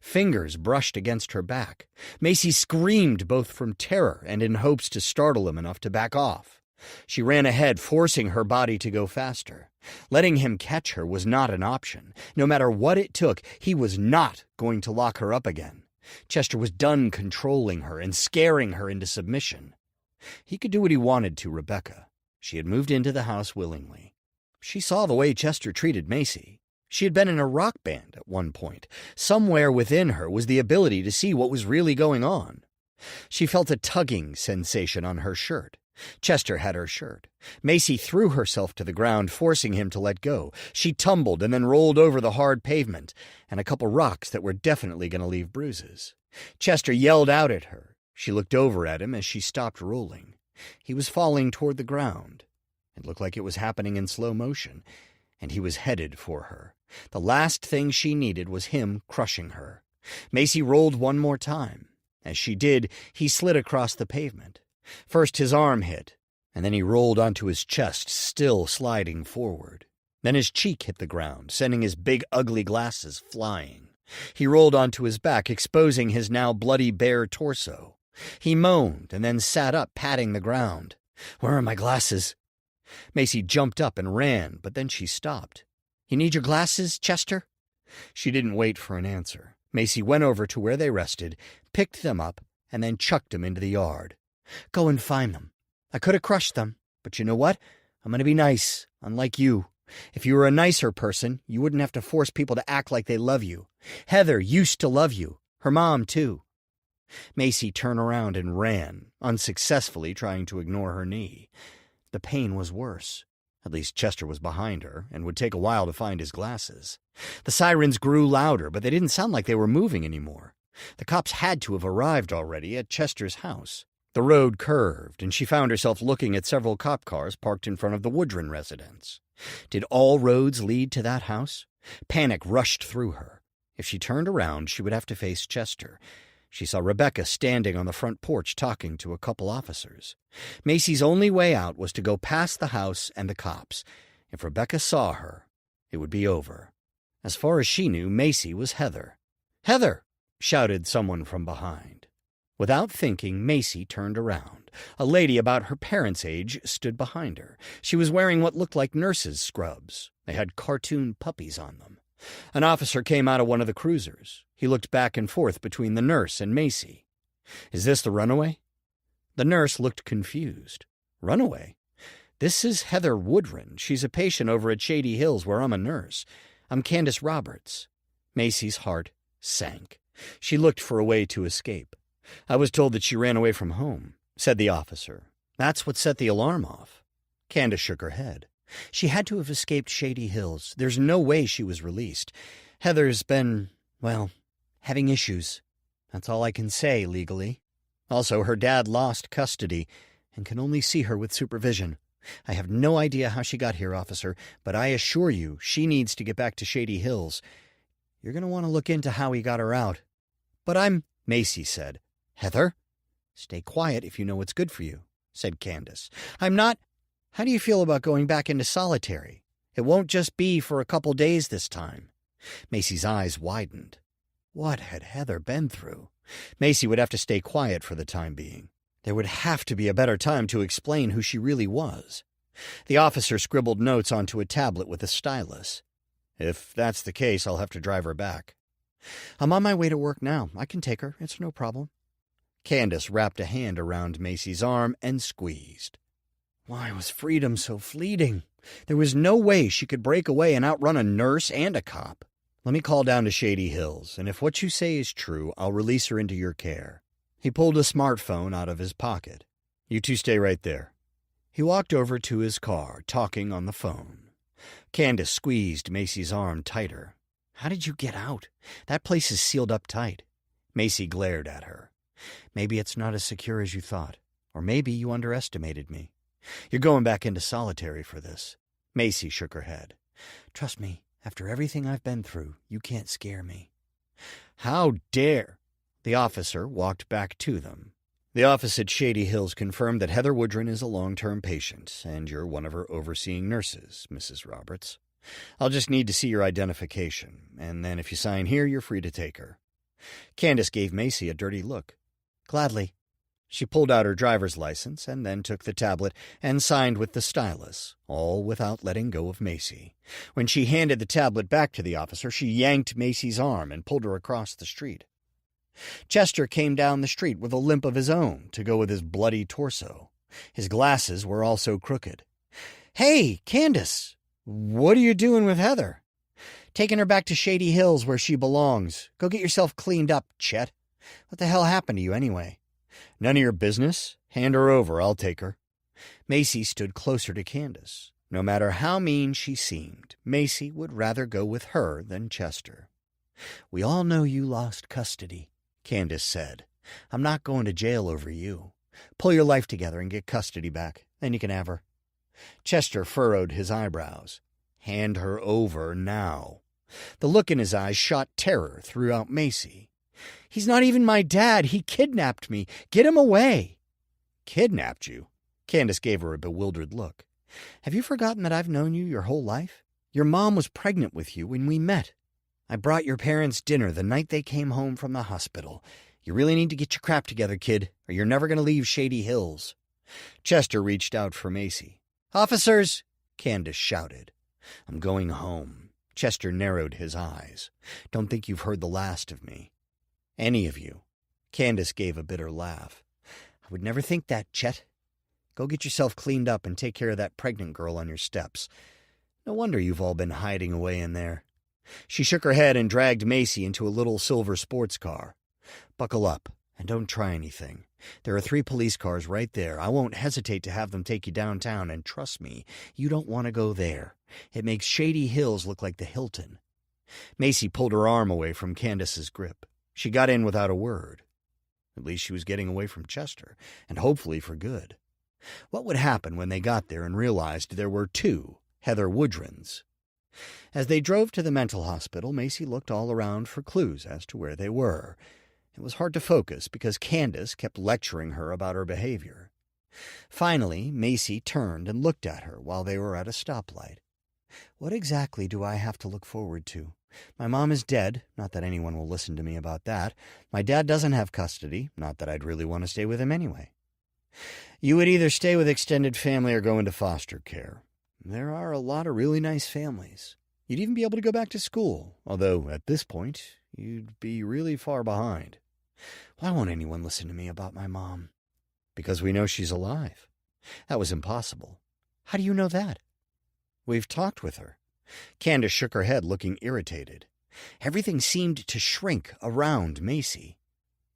Fingers brushed against her back. Macy screamed both from terror and in hopes to startle him enough to back off. She ran ahead, forcing her body to go faster. Letting him catch her was not an option. No matter what it took, he was not going to lock her up again. Chester was done controlling her and scaring her into submission. He could do what he wanted to Rebecca. She had moved into the house willingly. She saw the way Chester treated Macy. She had been in a rock band at one point. Somewhere within her was the ability to see what was really going on. She felt a tugging sensation on her shirt. Chester had her shirt. Macy threw herself to the ground, forcing him to let go. She tumbled and then rolled over the hard pavement and a couple rocks that were definitely going to leave bruises. Chester yelled out at her. She looked over at him as she stopped rolling. He was falling toward the ground. It looked like it was happening in slow motion, and he was headed for her. The last thing she needed was him crushing her. Macy rolled one more time. As she did, he slid across the pavement. First his arm hit, and then he rolled onto his chest, still sliding forward. Then his cheek hit the ground, sending his big ugly glasses flying. He rolled onto his back, exposing his now bloody bare torso. He moaned and then sat up, patting the ground. "Where are my glasses?" Macy jumped up and ran, but then she stopped. "You need your glasses, Chester?" She didn't wait for an answer. Macy went over to where they rested, picked them up, and then chucked them into the yard. "Go and find them. I could have crushed them, but you know what? I'm going to be nice, unlike you. If you were a nicer person, you wouldn't have to force people to act like they love you. Heather used to love you. Her mom, too." Macy turned around and ran, unsuccessfully trying to ignore her knee. The pain was worse. At least Chester was behind her, and would take a while to find his glasses. The sirens grew louder, but they didn't sound like they were moving anymore. The cops had to have arrived already at Chester's house. The road curved, and she found herself looking at several cop cars parked in front of the Woodron residence. Did all roads lead to that house? Panic rushed through her. If she turned around, she would have to face Chester. She saw Rebecca standing on the front porch talking to a couple officers. Macy's only way out was to go past the house and the cops. If Rebecca saw her, it would be over. As far as she knew, Macy was Heather. "Heather!" shouted someone from behind. Without thinking, Macy turned around. A lady about her parents' age stood behind her. She was wearing what looked like nurses' scrubs. They had cartoon puppies on them. An officer came out of one of the cruisers. He looked back and forth between the nurse and Macy. "Is this the runaway?" The nurse looked confused. "Runaway? This is Heather Woodron. She's a patient over at Shady Hills where I'm a nurse. I'm Candace Roberts." Macy's heart sank. She looked for a way to escape. "I was told that she ran away from home," said the officer. "That's what set the alarm off." Candace shook her head. "She had to have escaped Shady Hills. There's no way she was released. Heather's been, well, having issues. That's all I can say legally. Also, her dad lost custody and can only see her with supervision. I have no idea how she got here, officer, but I assure you she needs to get back to Shady Hills. You're going to want to look into how he got her out." "But I'm—" Macy said. "Heather, stay quiet if you know what's good for you. said Candace. "I'm not—" "How do you feel about going back into solitary? It won't just be for a couple days this time." Macy's eyes widened. What had Heather been through? Macy would have to stay quiet for the time being. There would have to be a better time to explain who she really was. The officer scribbled notes onto a tablet with a stylus. "If that's the case, I'll have to drive her back." "I'm on my way to work now. I can take her. It's no problem." Candace wrapped a hand around Macy's arm and squeezed. Why was freedom so fleeting? There was no way she could break away and outrun a nurse and a cop. "Let me call down to Shady Hills, and if what you say is true, I'll release her into your care." He pulled a smartphone out of his pocket. "You two stay right there." He walked over to his car, talking on the phone. Candace squeezed Macy's arm tighter. "How did you get out? That place is sealed up tight." Macy glared at her. "Maybe it's not as secure as you thought. Or maybe you underestimated me. You're going back into solitary for this." Macy shook her head. "Trust me, after everything I've been through, you can't scare me." "How dare—" The officer walked back to them. "The office at Shady Hills confirmed that Heather Woodron is a long-term patient, and you're one of her overseeing nurses, Mrs. Roberts. I'll just need to see your identification, and then if you sign here, you're free to take her." Candace gave Macy a dirty look. "Gladly." She pulled out her driver's license and then took the tablet and signed with the stylus, all without letting go of Macy. When she handed the tablet back to the officer, she yanked Macy's arm and pulled her across the street. Chester came down the street with a limp of his own to go with his bloody torso. His glasses were also crooked. "Hey, Candace, what are you doing with Heather?" "Taking her back to Shady Hills where she belongs. Go get yourself cleaned up, Chet. What the hell happened to you anyway?" "None of your business. Hand her over. I'll take her." Macy stood closer to Candace. No matter how mean she seemed, Macy would rather go with her than Chester. "We all know you lost custody," Candace said. "I'm not going to jail over you. Pull your life together and get custody back. Then you can have her." Chester furrowed his eyebrows. "Hand her over now." The look in his eyes shot terror throughout Macy. "He's not even my dad. He kidnapped me. Get him away." "Kidnapped you?" Candace gave her a bewildered look. "Have you forgotten that I've known you your whole life? Your mom was pregnant with you when we met. I brought your parents dinner the night they came home from the hospital. You really need to get your crap together, kid, or you're never going to leave Shady Hills." Chester reached out for Macy. "Officers!" Candace shouted. "I'm going home." Chester narrowed his eyes. "Don't think you've heard the last of me. Any of you." Candace gave a bitter laugh. "I would never think that, Chet. Go get yourself cleaned up and take care of that pregnant girl on your steps. No wonder you've all been hiding away in there." She shook her head and dragged Macy into a little silver sports car. "Buckle up and don't try anything. There are 3 police cars right there. I won't hesitate to have them take you downtown, and trust me, you don't want to go there. It makes Shady Hills look like the Hilton." Macy pulled her arm away from Candace's grip. She got in without a word. At least she was getting away from Chester, and hopefully for good. What would happen when they got there and realized there were 2 Heather Woodrons? As they drove to the mental hospital, Macy looked all around for clues as to where they were. It was hard to focus because Candace kept lecturing her about her behavior. Finally, Macy turned and looked at her while they were at a stoplight. "What exactly do I have to look forward to? My mom is dead, not that anyone will listen to me about that. My dad doesn't have custody, not that I'd really want to stay with him anyway." "You would either stay with extended family or go into foster care. There are a lot of really nice families. You'd even be able to go back to school, although at this point, you'd be really far behind." "Why won't anyone listen to me about my mom?" "Because we know she's alive." "That was impossible." "How do you know that?" "We've talked with her." Candace shook her head, looking irritated. Everything seemed to shrink around Macy.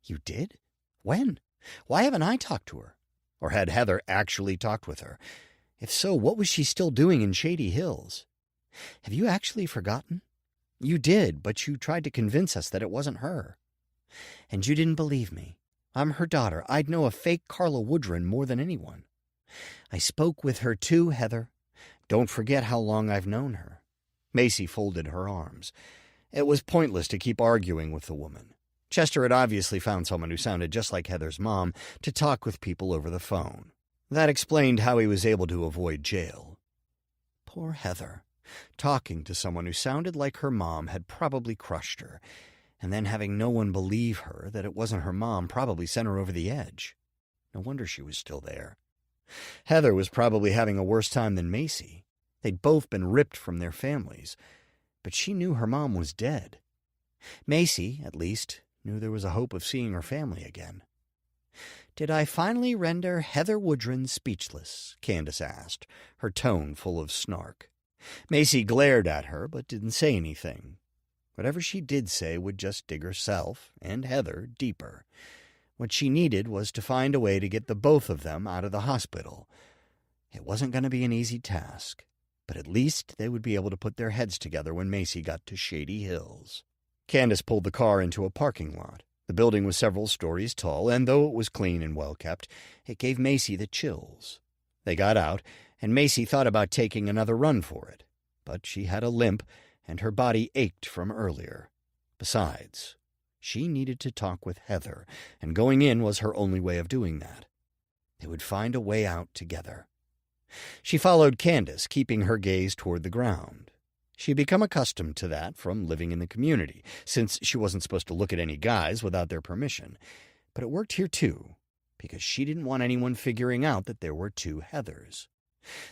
"You did? When? Why haven't I talked to her? Or had Heather actually talked with her? If so, what was she still doing in Shady Hills? Have you actually forgotten? You did, but you tried to convince us that it wasn't her. And you didn't believe me. I'm her daughter. I'd know a fake Carla Woodron more than anyone. I spoke with her too, Heather. Don't forget how long I've known her." Macy folded her arms. It was pointless to keep arguing with the woman. Chester had obviously found someone who sounded just like Heather's mom to talk with people over the phone. That explained how he was able to avoid jail. Poor Heather. Talking to someone who sounded like her mom had probably crushed her, and then having no one believe her that it wasn't her mom probably sent her over the edge. No wonder she was still there. Heather was probably having a worse time than Macy. They'd both been ripped from their families, but she knew her mom was dead. Macy, at least, knew there was a hope of seeing her family again. "Did I finally render Heather Woodron speechless?" Candace asked, her tone full of snark. Macy glared at her but didn't say anything. Whatever she did say would just dig herself, and Heather, deeper. What she needed was to find a way to get the both of them out of the hospital. It wasn't going to be an easy task, but at least they would be able to put their heads together when Macy got to Shady Hills. Candace pulled the car into a parking lot. The building was several stories tall, and though it was clean and well-kept, it gave Macy the chills. They got out, and Macy thought about taking another run for it, but she had a limp, and her body ached from earlier. Besides, she needed to talk with Heather, and going in was her only way of doing that. They would find a way out together. She followed Candace, keeping her gaze toward the ground. She had become accustomed to that from living in the community, since she wasn't supposed to look at any guys without their permission. But it worked here too, because she didn't want anyone figuring out that there were two Heathers.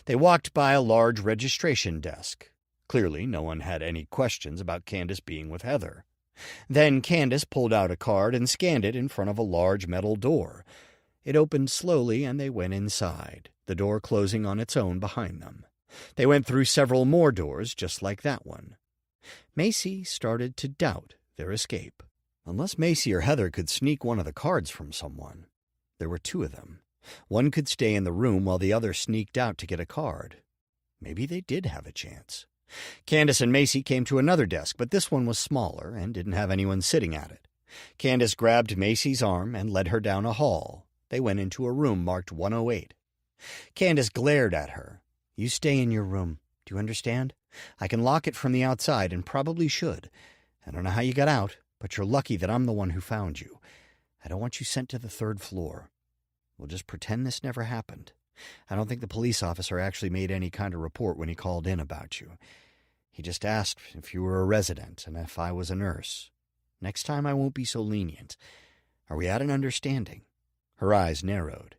They walked by a large registration desk. Clearly, no one had any questions about Candace being with Heather. Then Candace pulled out a card and scanned it in front of a large metal door. It opened slowly, and they went inside, the door closing on its own behind them. They went through several more doors just like that one. Macy started to doubt their escape. Unless Macy or Heather could sneak one of the cards from someone. There were two of them. One could stay in the room while the other sneaked out to get a card. Maybe they did have a chance. Candace and Macy came to another desk, but this one was smaller and didn't have anyone sitting at it. Candace grabbed Macy's arm and led her down a hall. They went into a room marked 108. Candace glared at her. "You stay in your room. Do you understand? I can lock it from the outside and probably should. I don't know how you got out, but you're lucky that I'm the one who found you. I don't want you sent to the 3rd floor. We'll just pretend this never happened. I don't think the police officer actually made any kind of report when he called in about you. He just asked if you were a resident and if I was a nurse. Next time I won't be so lenient. Are we at an understanding?" Her eyes narrowed.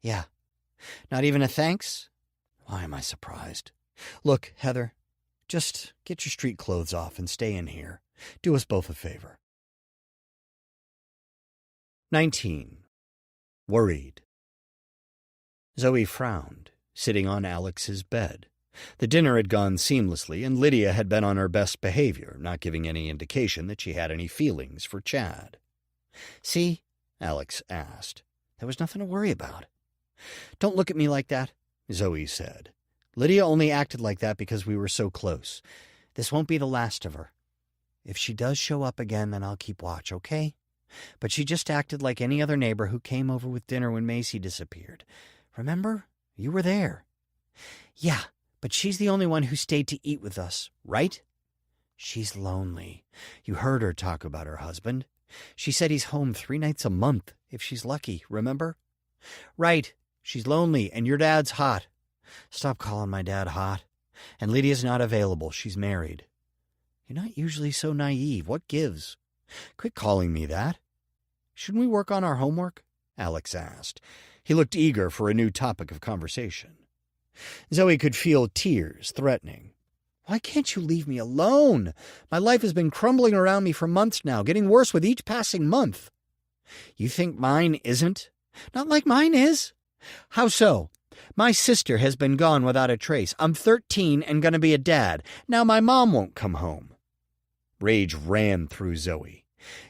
"Yeah. Not even a thanks? Why am I surprised? Look, Heather, just get your street clothes off and stay in here. Do us both a favor." 19. Worried. Zoe frowned, sitting on Alex's bed. The dinner had gone seamlessly, and Lydia had been on her best behavior, not giving any indication that she had any feelings for Chad. "See?" Alex asked. "There was nothing to worry about." "Don't look at me like that," Zoe said. "Lydia only acted like that because we were so close. This won't be the last of her. If she does show up again, then I'll keep watch, okay? But she just acted like any other neighbor who came over with dinner when Macy disappeared. Remember? You were there." "Yeah, but she's the only one who stayed to eat with us, right?" "She's lonely. You heard her talk about her husband. She said he's home 3 nights a month, if she's lucky, remember?" "Right. She's lonely, and your dad's hot." "Stop calling my dad hot. And Lydia's not available. She's married." "You're not usually so naive. What gives?" "Quit calling me that." "Shouldn't we work on our homework?" Alex asked. He looked eager for a new topic of conversation. Zoe could feel tears threatening. "Why can't you leave me alone? My life has been crumbling around me for months now, getting worse with each passing month." "You think mine isn't?" "Not like mine is." "How so?" "My sister has been gone without a trace. I'm 13 and going to be a dad. Now my mom won't come home." Rage ran through Zoe.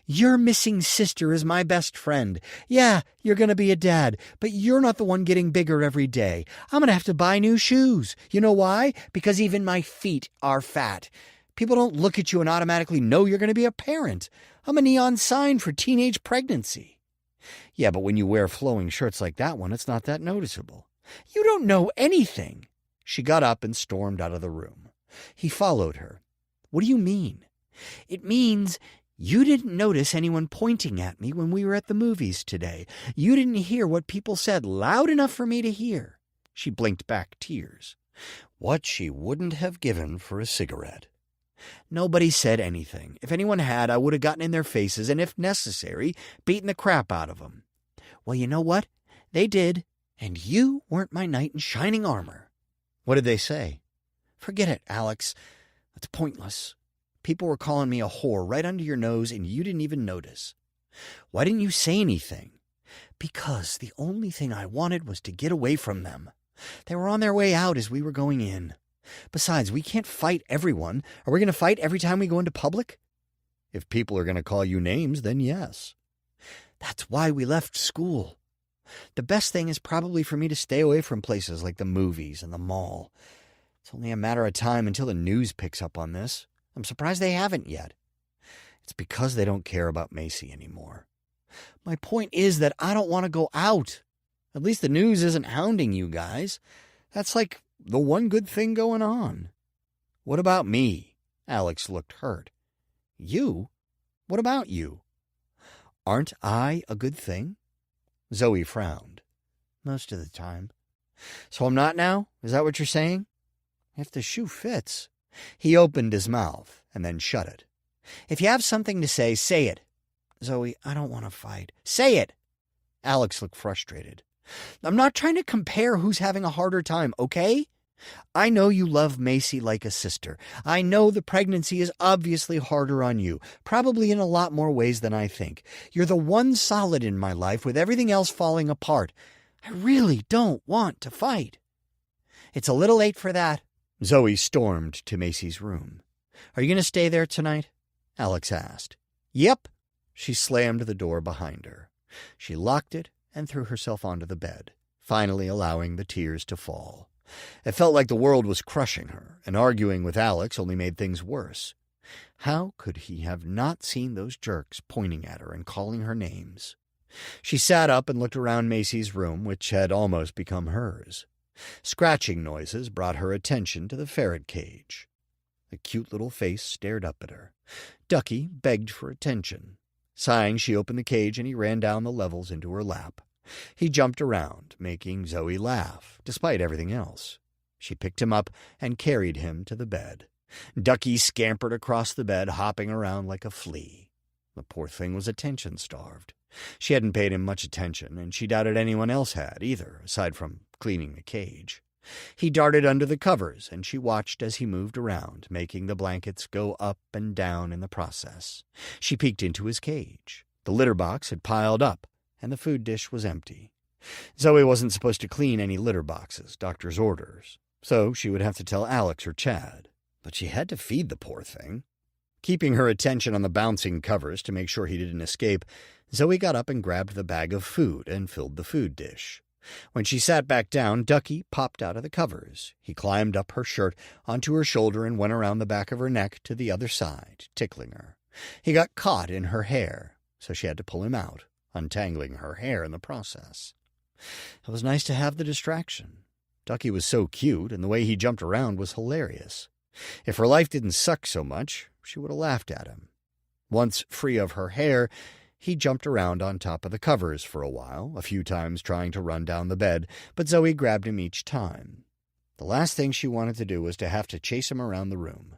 "Your missing sister is my best friend. Yeah, you're going to be a dad, but you're not the one getting bigger every day. I'm going to have to buy new shoes. You know why? Because even my feet are fat. People don't look at you and automatically know you're going to be a parent. I'm a neon sign for teenage pregnancy." "Yeah, but when you wear flowing shirts like that one, it's not that noticeable." "You don't know anything." She got up and stormed out of the room. He followed her. "What do you mean?" "It means You didn't notice anyone pointing at me when we were at the movies today. You didn't hear what people said loud enough for me to hear." She blinked back tears. What she wouldn't have given for a cigarette. "Nobody said anything. If anyone had, I would have gotten in their faces and, if necessary, beaten the crap out of them." "Well, you know what? They did, and you weren't my knight in shining armor." "What did they say?" "Forget it, Alex. It's pointless. People were calling me a whore right under your nose, and you didn't even notice." "Why didn't you say anything?" "Because the only thing I wanted was to get away from them. They were on their way out as we were going in. Besides, we can't fight everyone. Are we going to fight every time we go into public?" "If people are going to call you names, then yes." "That's why we left school. The best thing is probably for me to stay away from places like the movies and the mall. It's only a matter of time until the news picks up on this. I'm surprised they haven't yet." "It's because they don't care about Macy anymore." "My point is that I don't want to go out. At least the news isn't hounding you guys. That's like the one good thing going on." "What about me?" Alex looked hurt. "You? What about you?" "Aren't I a good thing?" Zoe frowned. "Most of the time." "So I'm not now? Is that what you're saying?" "If the shoe fits." He opened his mouth and then shut it. "If you have something to say, say it." "Zoe, I don't want to fight." "Say it." Alex looked frustrated. "I'm not trying to compare who's having a harder time, okay? I know you love Macy like a sister. I know the pregnancy is obviously harder on you, probably in a lot more ways than I think. You're the one solid in my life with everything else falling apart. I really don't want to fight." "It's a little late for that." Zoe stormed to Macy's room. "Are you going to stay there tonight?" Alex asked. "Yep." She slammed the door behind her. She locked it and threw herself onto the bed, finally allowing the tears to fall. It felt like the world was crushing her, and arguing with Alex only made things worse. How could he have not seen those jerks pointing at her and calling her names? She sat up and looked around Macy's room, which had almost become hers. Scratching noises brought her attention to the ferret cage. The cute little face stared up at her. Ducky begged for attention. Sighing, she opened the cage and he ran down the levels into her lap. He jumped around, making Zoe laugh, despite everything else. She picked him up and carried him to the bed. Ducky scampered across the bed, hopping around like a flea. The poor thing was attention-starved. She hadn't paid him much attention, and she doubted anyone else had, either, aside from cleaning the cage. He darted under the covers, and she watched as he moved around, making the blankets go up and down in the process. She peeked into his cage. The litter box had piled up, and the food dish was empty. Zoe wasn't supposed to clean any litter boxes, doctor's orders, so she would have to tell Alex or Chad. But she had to feed the poor thing. Keeping her attention on the bouncing covers to make sure he didn't escape, Zoe got up and grabbed the bag of food and filled the food dish. When she sat back down, Ducky popped out of the covers. He climbed up her shirt onto her shoulder and went around the back of her neck to the other side, tickling her. He got caught in her hair, so she had to pull him out, untangling her hair in the process. It was nice to have the distraction. Ducky was so cute, and the way he jumped around was hilarious. If her life didn't suck so much, she would have laughed at him. Once free of her hair, he jumped around on top of the covers for a while, a few times trying to run down the bed, but Zoe grabbed him each time. The last thing she wanted to do was to have to chase him around the room.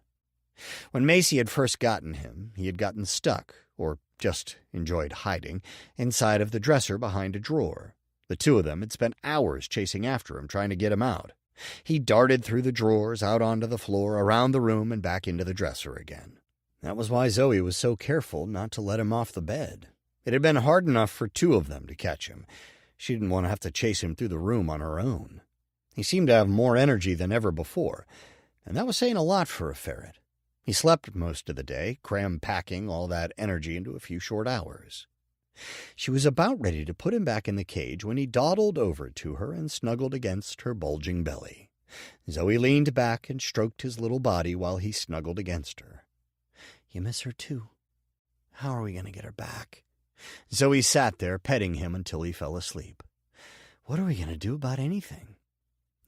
When Macy had first gotten him, he had gotten stuck, or just enjoyed hiding, inside of the dresser behind a drawer. The two of them had spent hours chasing after him, trying to get him out. He darted through the drawers, out onto the floor, around the room, and back into the dresser again. That was why Zoe was so careful not to let him off the bed. It had been hard enough for two of them to catch him. She didn't want to have to chase him through the room on her own. He seemed to have more energy than ever before, and that was saying a lot for a ferret. He slept most of the day, cram-packing all that energy into a few short hours. She was about ready to put him back in the cage when he dawdled over to her and snuggled against her bulging belly. Zoe leaned back and stroked his little body while he snuggled against her. "You miss her, too. How are we going to get her back?" Zoe sat there, petting him until he fell asleep. "What are we going to do about anything?"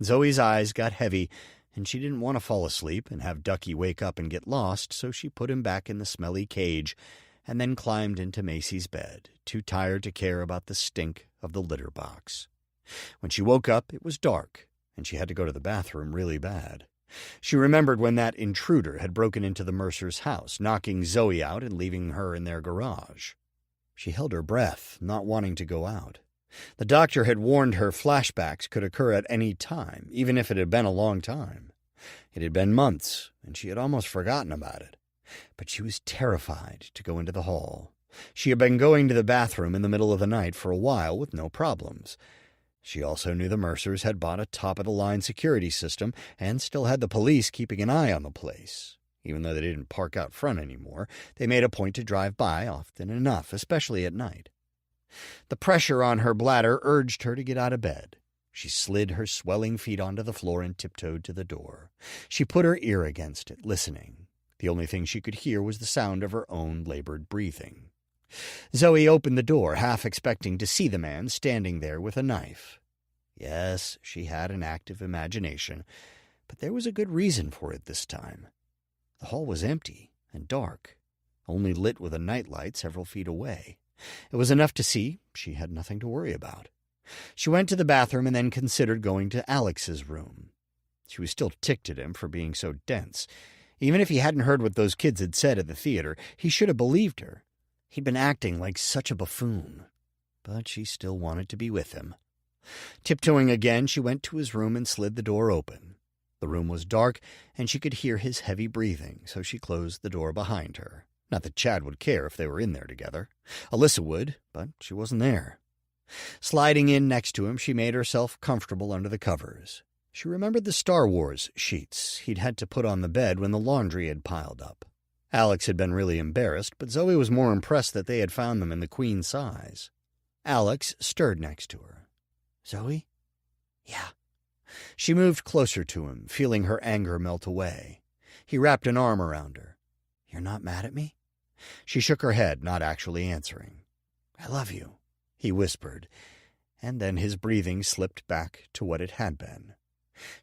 Zoe's eyes got heavy, and she didn't want to fall asleep and have Ducky wake up and get lost, so she put him back in the smelly cage and then climbed into Macy's bed, too tired to care about the stink of the litter box. When she woke up, it was dark, and she had to go to the bathroom really bad. She remembered when that intruder had broken into the Mercers' house, knocking Zoe out and leaving her in their garage. She held her breath, not wanting to go out. The doctor had warned her flashbacks could occur at any time, even if it had been a long time. It had been months, and she had almost forgotten about it. But she was terrified to go into the hall. She had been going to the bathroom in the middle of the night for a while with no problems. She also knew the Mercers had bought a top-of-the-line security system and still had the police keeping an eye on the place. Even though they didn't park out front anymore, they made a point to drive by often enough, especially at night. The pressure on her bladder urged her to get out of bed. She slid her swelling feet onto the floor and tiptoed to the door. She put her ear against it, listening. The only thing she could hear was the sound of her own labored breathing. Zoe opened the door, half expecting to see the man standing there with a knife. Yes, she had an active imagination, but there was a good reason for it this time. The hall was empty and dark, only lit with a nightlight several feet away. It was enough to see she had nothing to worry about. She went to the bathroom and then considered going to Alex's room. She was still ticked at him for being so dense. Even if he hadn't heard what those kids had said at the theater, he should have believed her. He'd been acting like such a buffoon. But she still wanted to be with him. Tiptoeing again, she went to his room and slid the door open. The room was dark, and she could hear his heavy breathing, so she closed the door behind her. Not that Chad would care if they were in there together. Alyssa would, but she wasn't there. Sliding in next to him, she made herself comfortable under the covers. She remembered the Star Wars sheets he'd had to put on the bed when the laundry had piled up. Alex had been really embarrassed, but Zoe was more impressed that they had found them in the queen size. Alex stirred next to her. "Zoe?" "Yeah." She moved closer to him, feeling her anger melt away. He wrapped an arm around her. "You're not mad at me?" She shook her head, not actually answering. "I love you," he whispered, and then his breathing slipped back to what it had been.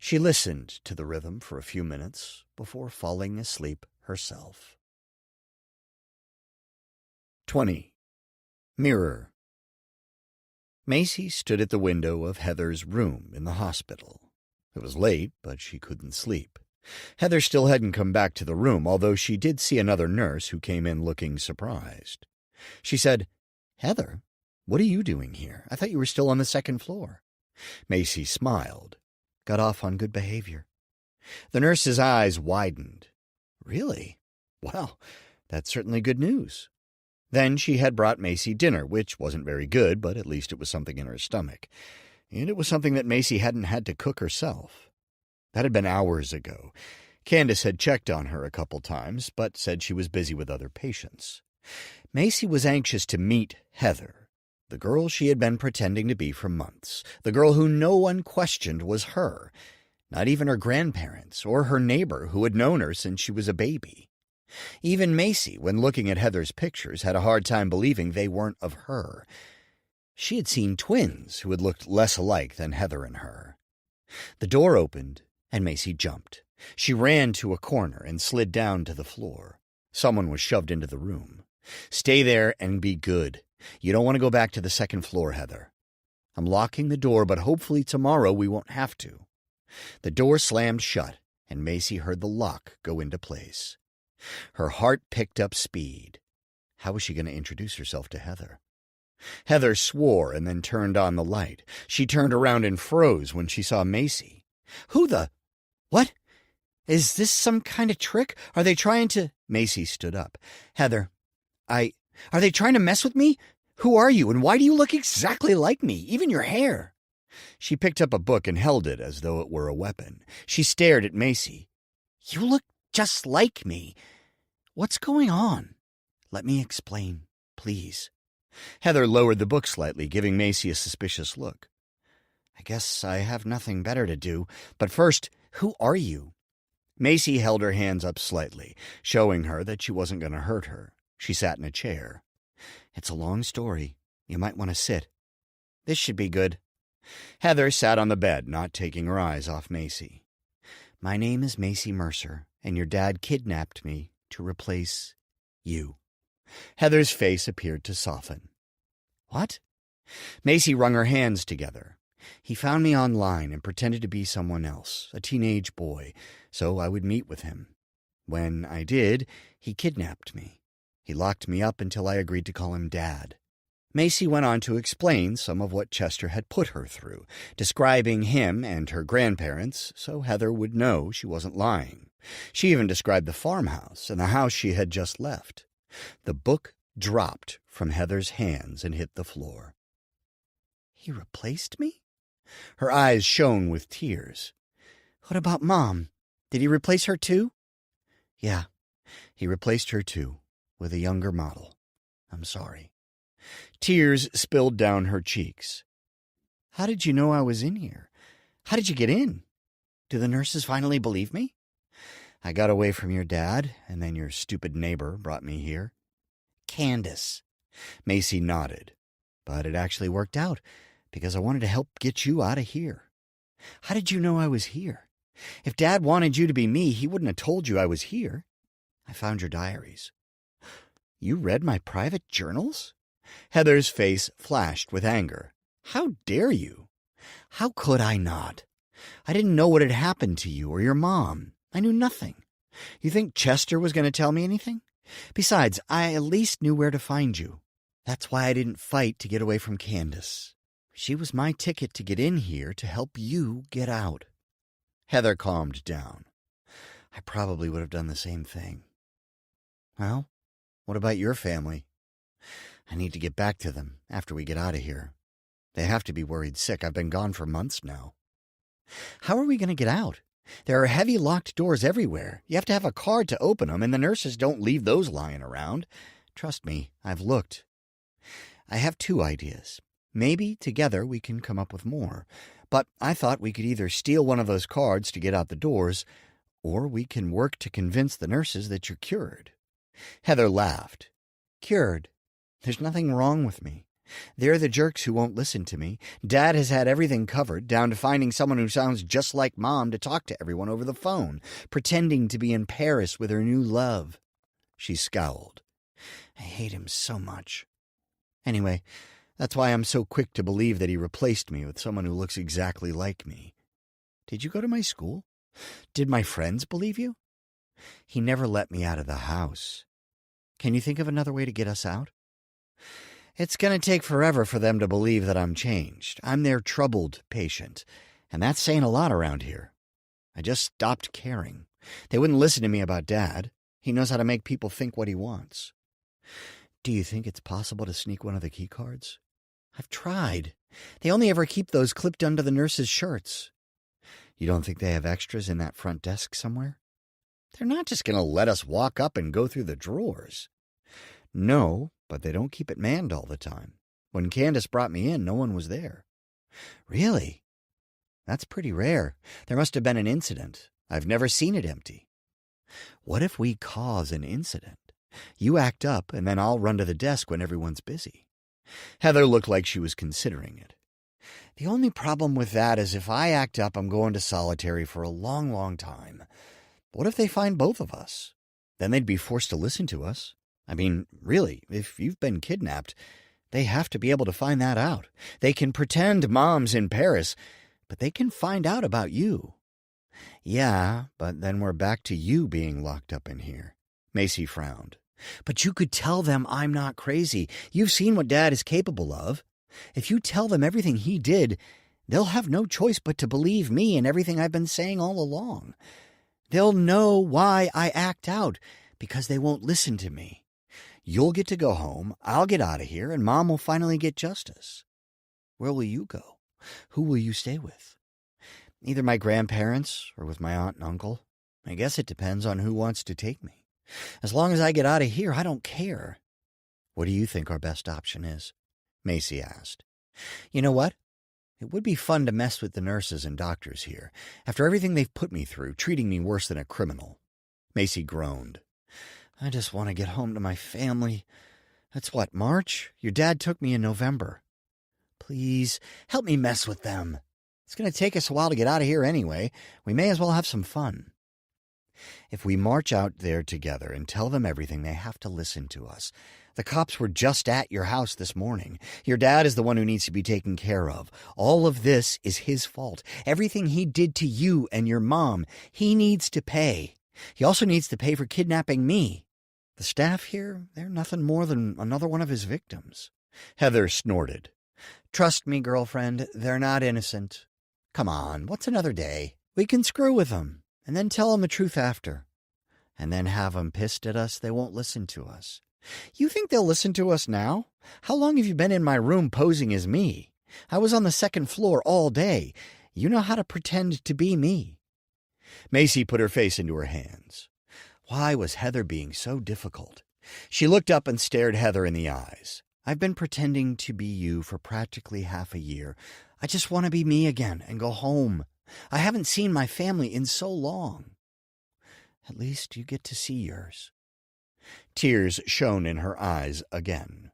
She listened to the rhythm for a few minutes before falling asleep herself. 20. Mirror. Macy stood at the window of Heather's room in the hospital. It was late, but she couldn't sleep. Heather still hadn't come back to the room, although she did see another nurse who came in looking surprised. She said, "Heather, what are you doing here? I thought you were still on the second floor." Macy smiled. "Got off on good behavior." The nurse's eyes widened. "Really? Well, that's certainly good news." Then she had brought Macy dinner, which wasn't very good, but at least it was something in her stomach. And it was something that Macy hadn't had to cook herself. That had been hours ago. Candace had checked on her a couple times, but said she was busy with other patients. Macy was anxious to meet Heather, the girl she had been pretending to be for months, the girl who no one questioned was her, not even her grandparents or her neighbor who had known her since she was a baby. Even Macy, when looking at Heather's pictures, had a hard time believing they weren't of her. She had seen twins who had looked less alike than Heather and her. The door opened, and Macy jumped. She ran to a corner and slid down to the floor. Someone was shoved into the room. "Stay there and be good. You don't want to go back to the second floor, Heather. I'm locking the door, but hopefully tomorrow we won't have to." The door slammed shut, and Macy heard the lock go into place. Her heart picked up speed. How was she going to introduce herself to Heather? Heather swore and then turned on the light. She turned around and froze when she saw Macy. "Who the... What? Is this some kind of trick? Are they trying to..." Macy stood up. "Heather, Are they trying to mess with me? Who are you, and why do you look exactly like me? Even your hair." She picked up a book and held it as though it were a weapon. She stared at Macy. "You look just like me. What's going on? Let me explain, please." Heather lowered the book slightly, giving Macy a suspicious look. "I guess I have nothing better to do. But first, who are you?" Macy held her hands up slightly, showing her that she wasn't going to hurt her. She sat in a chair. "It's a long story. You might want to sit. This should be good." Heather sat on the bed, not taking her eyes off Macy. "My name is Macy Mercer, and your dad kidnapped me to replace you." Heather's face appeared to soften. What? Macy wrung her hands together. He found me online and pretended to be someone else, a teenage boy, so I would meet with him. When I did, he kidnapped me. He locked me up until I agreed to call him Dad. Macy went on to explain some of what Chester had put her through, describing him and her grandparents so Heather would know she wasn't lying. She even described the farmhouse and the house she had just left. The book dropped from Heather's hands and hit the floor. He replaced me? Her eyes shone with tears. What about Mom? Did he replace her too? Yeah, he replaced her too, with a younger model. I'm sorry. Tears spilled down her cheeks. How did you know I was in here? How did you get in? Do the nurses finally believe me? I got away from your dad, and then your stupid neighbor brought me here. Candace. Macy nodded. But it actually worked out, because I wanted to help get you out of here. How did you know I was here? If Dad wanted you to be me, he wouldn't have told you I was here. I found your diaries. You read my private journals? Heather's face flashed with anger. How dare you? How could I not? I didn't know what had happened to you or your mom. I knew nothing. You think Chester was going to tell me anything? Besides, I at least knew where to find you. That's why I didn't fight to get away from Candace. She was my ticket to get in here to help you get out. Heather calmed down. I probably would have done the same thing. Well, what about your family? I need to get back to them after we get out of here. They have to be worried sick. I've been gone for months now. How are we going to get out? There are heavy locked doors everywhere. You have to have a card to open them, and the nurses don't leave those lying around. Trust me, I've looked. I have 2 ideas. Maybe together we can come up with more. But I thought we could either steal one of those cards to get out the doors, or we can work to convince the nurses that you're cured. Heather laughed. Cured? There's nothing wrong with me. They're the jerks who won't listen to me. Dad has had everything covered, down to finding someone who sounds just like Mom to talk to everyone over the phone, pretending to be in Paris with her new love. She scowled. I hate him so much. Anyway, that's why I'm so quick to believe that he replaced me with someone who looks exactly like me. Did you go to my school? Did my friends believe you? He never let me out of the house. Can you think of another way to get us out? It's going to take forever for them to believe that I'm changed. I'm their troubled patient, and that's saying a lot around here. I just stopped caring. They wouldn't listen to me about Dad. He knows how to make people think what he wants. Do you think it's possible to sneak one of the key cards? I've tried. They only ever keep those clipped under the nurses' shirts. You don't think they have extras in that front desk somewhere? They're not just going to let us walk up and go through the drawers. No, but they don't keep it manned all the time. When Candace brought me in, no one was there. Really? That's pretty rare. There must have been an incident. I've never seen it empty. What if we cause an incident? You act up, and then I'll run to the desk when everyone's busy. Heather looked like she was considering it. The only problem with that is if I act up, I'm going to solitary for a long, long time. What if they find both of us? Then they'd be forced to listen to us. I mean, really, if you've been kidnapped, they have to be able to find that out. They can pretend Mom's in Paris, but they can find out about you. Yeah, but then we're back to you being locked up in here. Macy frowned. But you could tell them I'm not crazy. You've seen what Dad is capable of. If you tell them everything he did, they'll have no choice but to believe me and everything I've been saying all along. They'll know why I act out, because they won't listen to me. You'll get to go home, I'll get out of here, and Mom will finally get justice. Where will you go? Who will you stay with? Either my grandparents or with my aunt and uncle. I guess it depends on who wants to take me. As long as I get out of here, I don't care. What do you think our best option is? Macy asked. You know what? It would be fun to mess with the nurses and doctors here, after everything they've put me through, treating me worse than a criminal. Macy groaned. I just want to get home to my family. That's what, March? Your dad took me in November. Please, help me mess with them. It's going to take us a while to get out of here anyway. We may as well have some fun. If we march out there together and tell them everything, they have to listen to us. The cops were just at your house this morning. Your dad is the one who needs to be taken care of. All of this is his fault. Everything he did to you and your mom, he needs to pay. He also needs to pay for kidnapping me. The staff here, they're nothing more than another one of his victims." Heather snorted. "Trust me, girlfriend, they're not innocent. Come on, what's another day? We can screw with them, and then tell them the truth after. And then have them pissed at us they won't listen to us. You think they'll listen to us now? How long have you been in my room posing as me? I was on the second floor all day. You know how to pretend to be me." Macy put her face into her hands. Why was Heather being so difficult? She looked up and stared Heather in the eyes. "I've been pretending to be you for practically half a year. I just want to be me again and go home. I haven't seen my family in so long." "At least you get to see yours." Tears shone in her eyes again.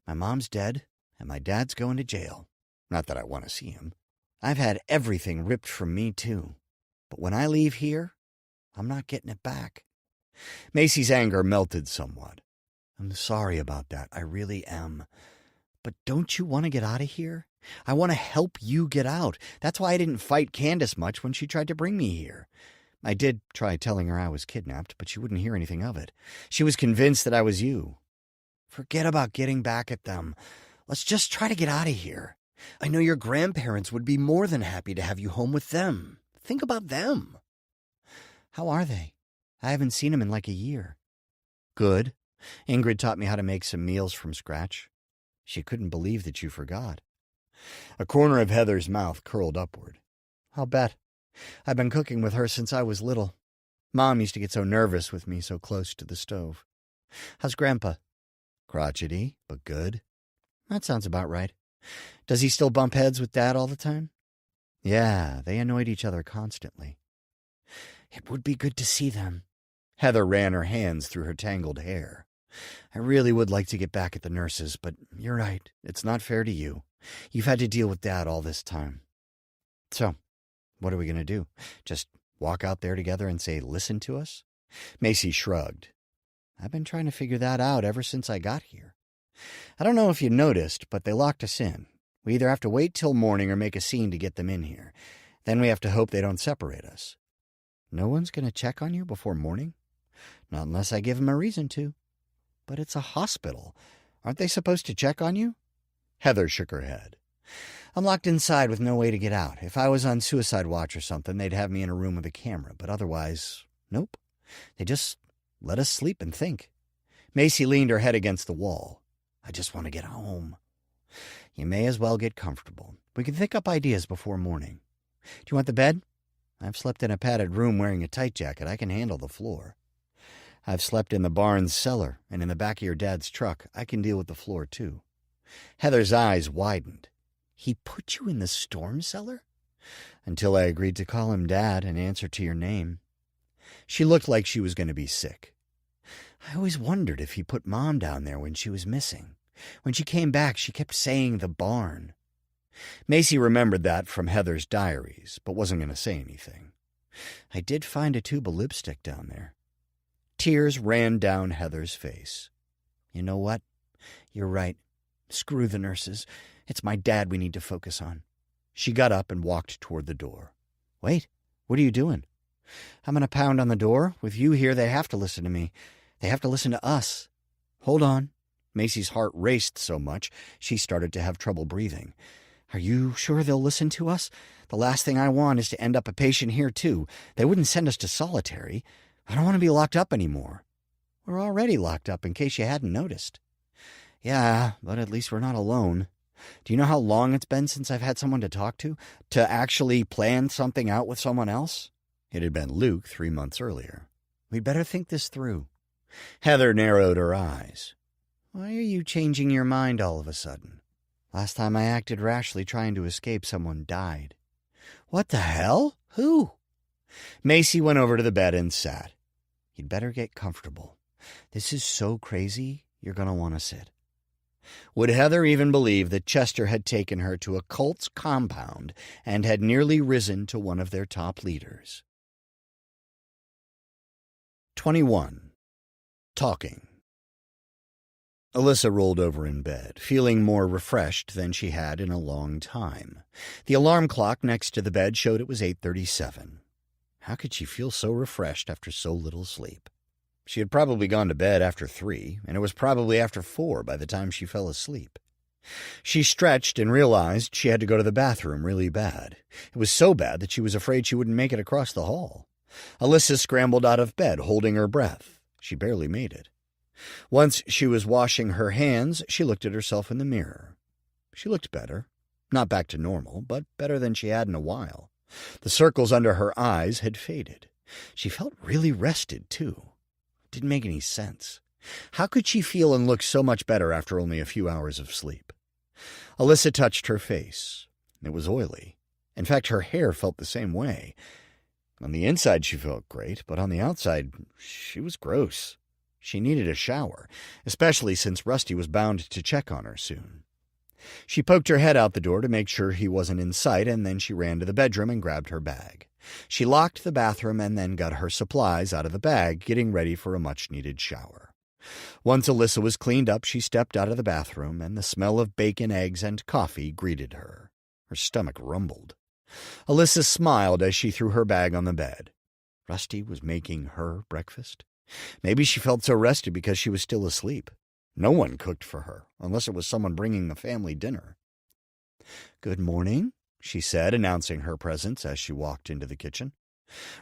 "My mom's dead, and my dad's going to jail. Not that I want to see him. I've had everything ripped from me, too. But when I leave here, I'm not getting it back." Macy's anger melted somewhat. "I'm sorry about that. I really am. But don't you want to get out of here? I want to help you get out. That's why I didn't fight Candace much when she tried to bring me here. I did try telling her I was kidnapped, but she wouldn't hear anything of it. She was convinced that I was you. Forget about getting back at them. Let's just try to get out of here. I know your grandparents would be more than happy to have you home with them. Think about them." "How are they? I haven't seen them in like a year." "Good. Ingrid taught me how to make some meals from scratch. She couldn't believe that you forgot." A corner of Heather's mouth curled upward. "I'll bet. I've been cooking with her since I was little. Mom used to get so nervous with me so close to the stove. How's Grandpa?" "Crotchety, but good." "That sounds about right. Does he still bump heads with Dad all the time?" "Yeah, they annoyed each other constantly." "It would be good to see them." Heather ran her hands through her tangled hair. "I really would like to get back at the nurses, but you're right. It's not fair to you. You've had to deal with Dad all this time. So, what are we going to do? Just walk out there together and say, 'Listen to us'?" Macy shrugged. "I've been trying to figure that out ever since I got here. I don't know if you noticed, but they locked us in. We either have to wait till morning or make a scene to get them in here. Then we have to hope they don't separate us." "No one's going to check on you before morning?" "Not unless I give them a reason to." "But it's a hospital. Aren't they supposed to check on you?" Heather shook her head. "I'm locked inside with no way to get out. If I was on suicide watch or something, they'd have me in a room with a camera. But otherwise, nope. They just let us sleep and think." Macy leaned her head against the wall. "I just want to get home." "You may as well get comfortable. We can think up ideas before morning. Do you want the bed? I've slept in a padded room wearing a tight jacket. I can handle the floor. I've slept in the barn's cellar and in the back of your dad's truck. I can deal with the floor, too." Heather's eyes widened. "He put you in the storm cellar?" "Until I agreed to call him Dad and answer to your name." She looked like she was going to be sick. "I always wondered if he put Mom down there when she was missing. When she came back, she kept saying the barn." Macy remembered that from Heather's diaries, but wasn't going to say anything. "I did find a tube of lipstick down there." Tears ran down Heather's face. "You know what? You're right. Screw the nurses. It's my dad we need to focus on." She got up and walked toward the door. "Wait, what are you doing?" "I'm going to pound on the door. With you here, they have to listen to me. They have to listen to us." "Hold on." Macy's heart raced so much she started to have trouble breathing. "Are you sure they'll listen to us? The last thing I want is to end up a patient here, too. They wouldn't send us to solitary. I don't want to be locked up anymore." "We're already locked up, in case you hadn't noticed." "Yeah, but at least we're not alone. Do you know how long it's been since I've had someone to talk to actually plan something out with someone else?" It had been Luke 3 months earlier. "We'd better think this through." Heather narrowed her eyes. "Why are you changing your mind all of a sudden? Last time I acted rashly trying to escape, someone died." "What the hell? Who?" Macy went over to the bed and sat. "You'd better get comfortable. This is so crazy, you're going to want to sit." Would Heather even believe that Chester had taken her to a cult's compound and had nearly risen to one of their top leaders? 21. Talking. Alyssa rolled over in bed, feeling more refreshed than she had in a long time. The alarm clock next to the bed showed it was 8:37. How could she feel so refreshed after so little sleep? She had probably gone to bed after 3, and it was probably after 4 by the time she fell asleep. She stretched and realized she had to go to the bathroom really bad. It was so bad that she was afraid she wouldn't make it across the hall. Alyssa scrambled out of bed, holding her breath. She barely made it. Once she was washing her hands, she looked at herself in the mirror. She looked better. Not back to normal, but better than she had in a while. The circles under her eyes had faded. She felt really rested, too. It didn't make any sense. How could she feel and look so much better after only a few hours of sleep? Alyssa touched her face. It was oily. In fact, her hair felt the same way. On the inside, she felt great, but on the outside, she was gross. She needed a shower, especially since Rusty was bound to check on her soon. She poked her head out the door to make sure he wasn't in sight, and then she ran to the bedroom and grabbed her bag. She locked the bathroom and then got her supplies out of the bag, getting ready for a much-needed shower. Once Alyssa was cleaned up, she stepped out of the bathroom, and the smell of bacon, eggs, and coffee greeted her. Her stomach rumbled. Alyssa smiled as she threw her bag on the bed. Rusty was making her breakfast? Maybe she felt so rested because she was still asleep. No one cooked for her, unless it was someone bringing the family dinner. "Good morning," she said, announcing her presence as she walked into the kitchen.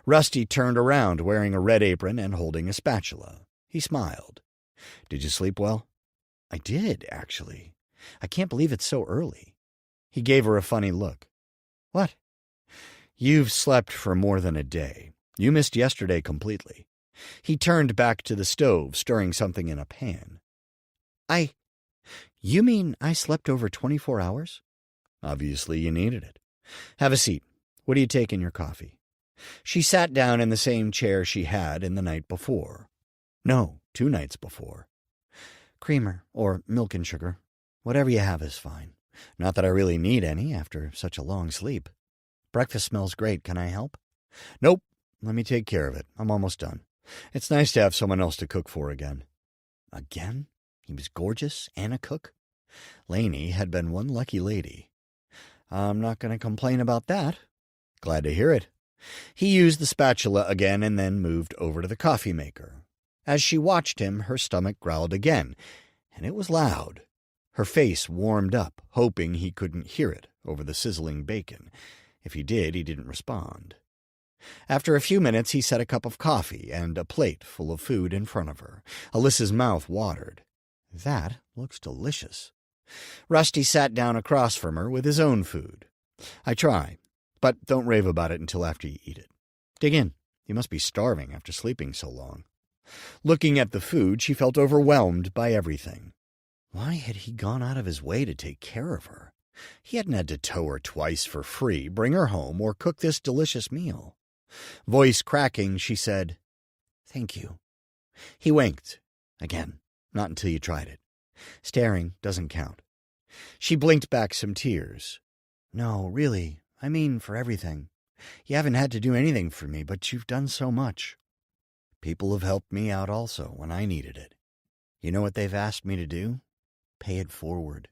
Rusty turned around, wearing a red apron and holding a spatula. He smiled. "Did you sleep well?" "I did, actually. I can't believe it's so early." He gave her a funny look. "What?" "You've slept for more than a day. You missed yesterday completely." He turned back to the stove, stirring something in a pan. You mean I slept over 24 hours? Obviously you needed it. Have a seat. What do you take in your coffee?" She sat down in the same chair she had in the night before. No, 2 nights before. "Creamer, or milk and sugar. Whatever you have is fine. Not that I really need any after such a long sleep. Breakfast smells great. Can I help?" "Nope. Let me take care of it. I'm almost done. It's nice to have someone else to cook for again." Again? He was gorgeous and a cook? Lainey had been one lucky lady. "I'm not going to complain about that." "Glad to hear it." He used the spatula again and then moved over to the coffee maker. As she watched him, her stomach growled again, and it was loud. Her face warmed up, hoping he couldn't hear it over the sizzling bacon. If he did, he didn't respond. After a few minutes, he set a cup of coffee and a plate full of food in front of her. Alyssa's mouth watered. "That looks delicious." Rusty sat down across from her with his own food. "I try, but don't rave about it until after you eat it. Dig in. You must be starving after sleeping so long." Looking at the food, she felt overwhelmed by everything. Why had he gone out of his way to take care of her? He hadn't had to tow her twice for free, bring her home, or cook this delicious meal. Voice cracking, she said, "Thank you." He winked. Again, not until you tried it. Staring doesn't count. She blinked back some tears. "No, really, I mean for everything. You haven't had to do anything for me, but you've done so much. People have helped me out also when I needed it. You know what they've asked me to do? Pay it forward.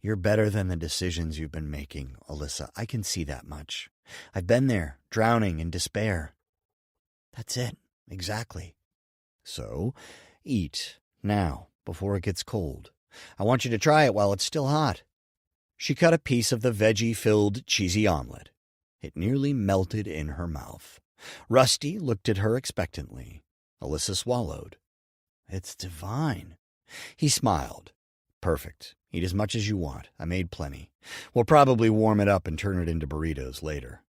You're better than the decisions you've been making, Alyssa. I can see that much. I've been there, drowning in despair." "That's it, exactly." "So, eat, now, before it gets cold. I want you to try it while it's still hot." She cut a piece of the veggie-filled cheesy omelet. It nearly melted in her mouth. Rusty looked at her expectantly. Alyssa swallowed. "It's divine." He smiled. "Perfect. Eat as much as you want. I made plenty. We'll probably warm it up and turn it into burritos later."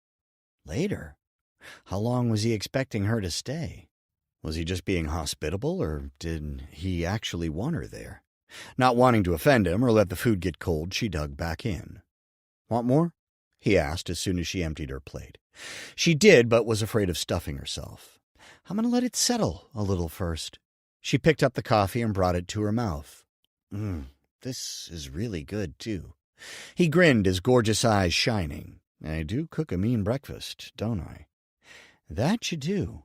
Later? How long was he expecting her to stay? Was he just being hospitable, or did he actually want her there? Not wanting to offend him or let the food get cold, she dug back in. "Want more?" he asked as soon as she emptied her plate. She did, but was afraid of stuffing herself. "I'm going to let it settle a little first." She picked up the coffee and brought it to her mouth. This is really good, too." He grinned, his gorgeous eyes shining. "I do cook a mean breakfast, don't I?" "That you do."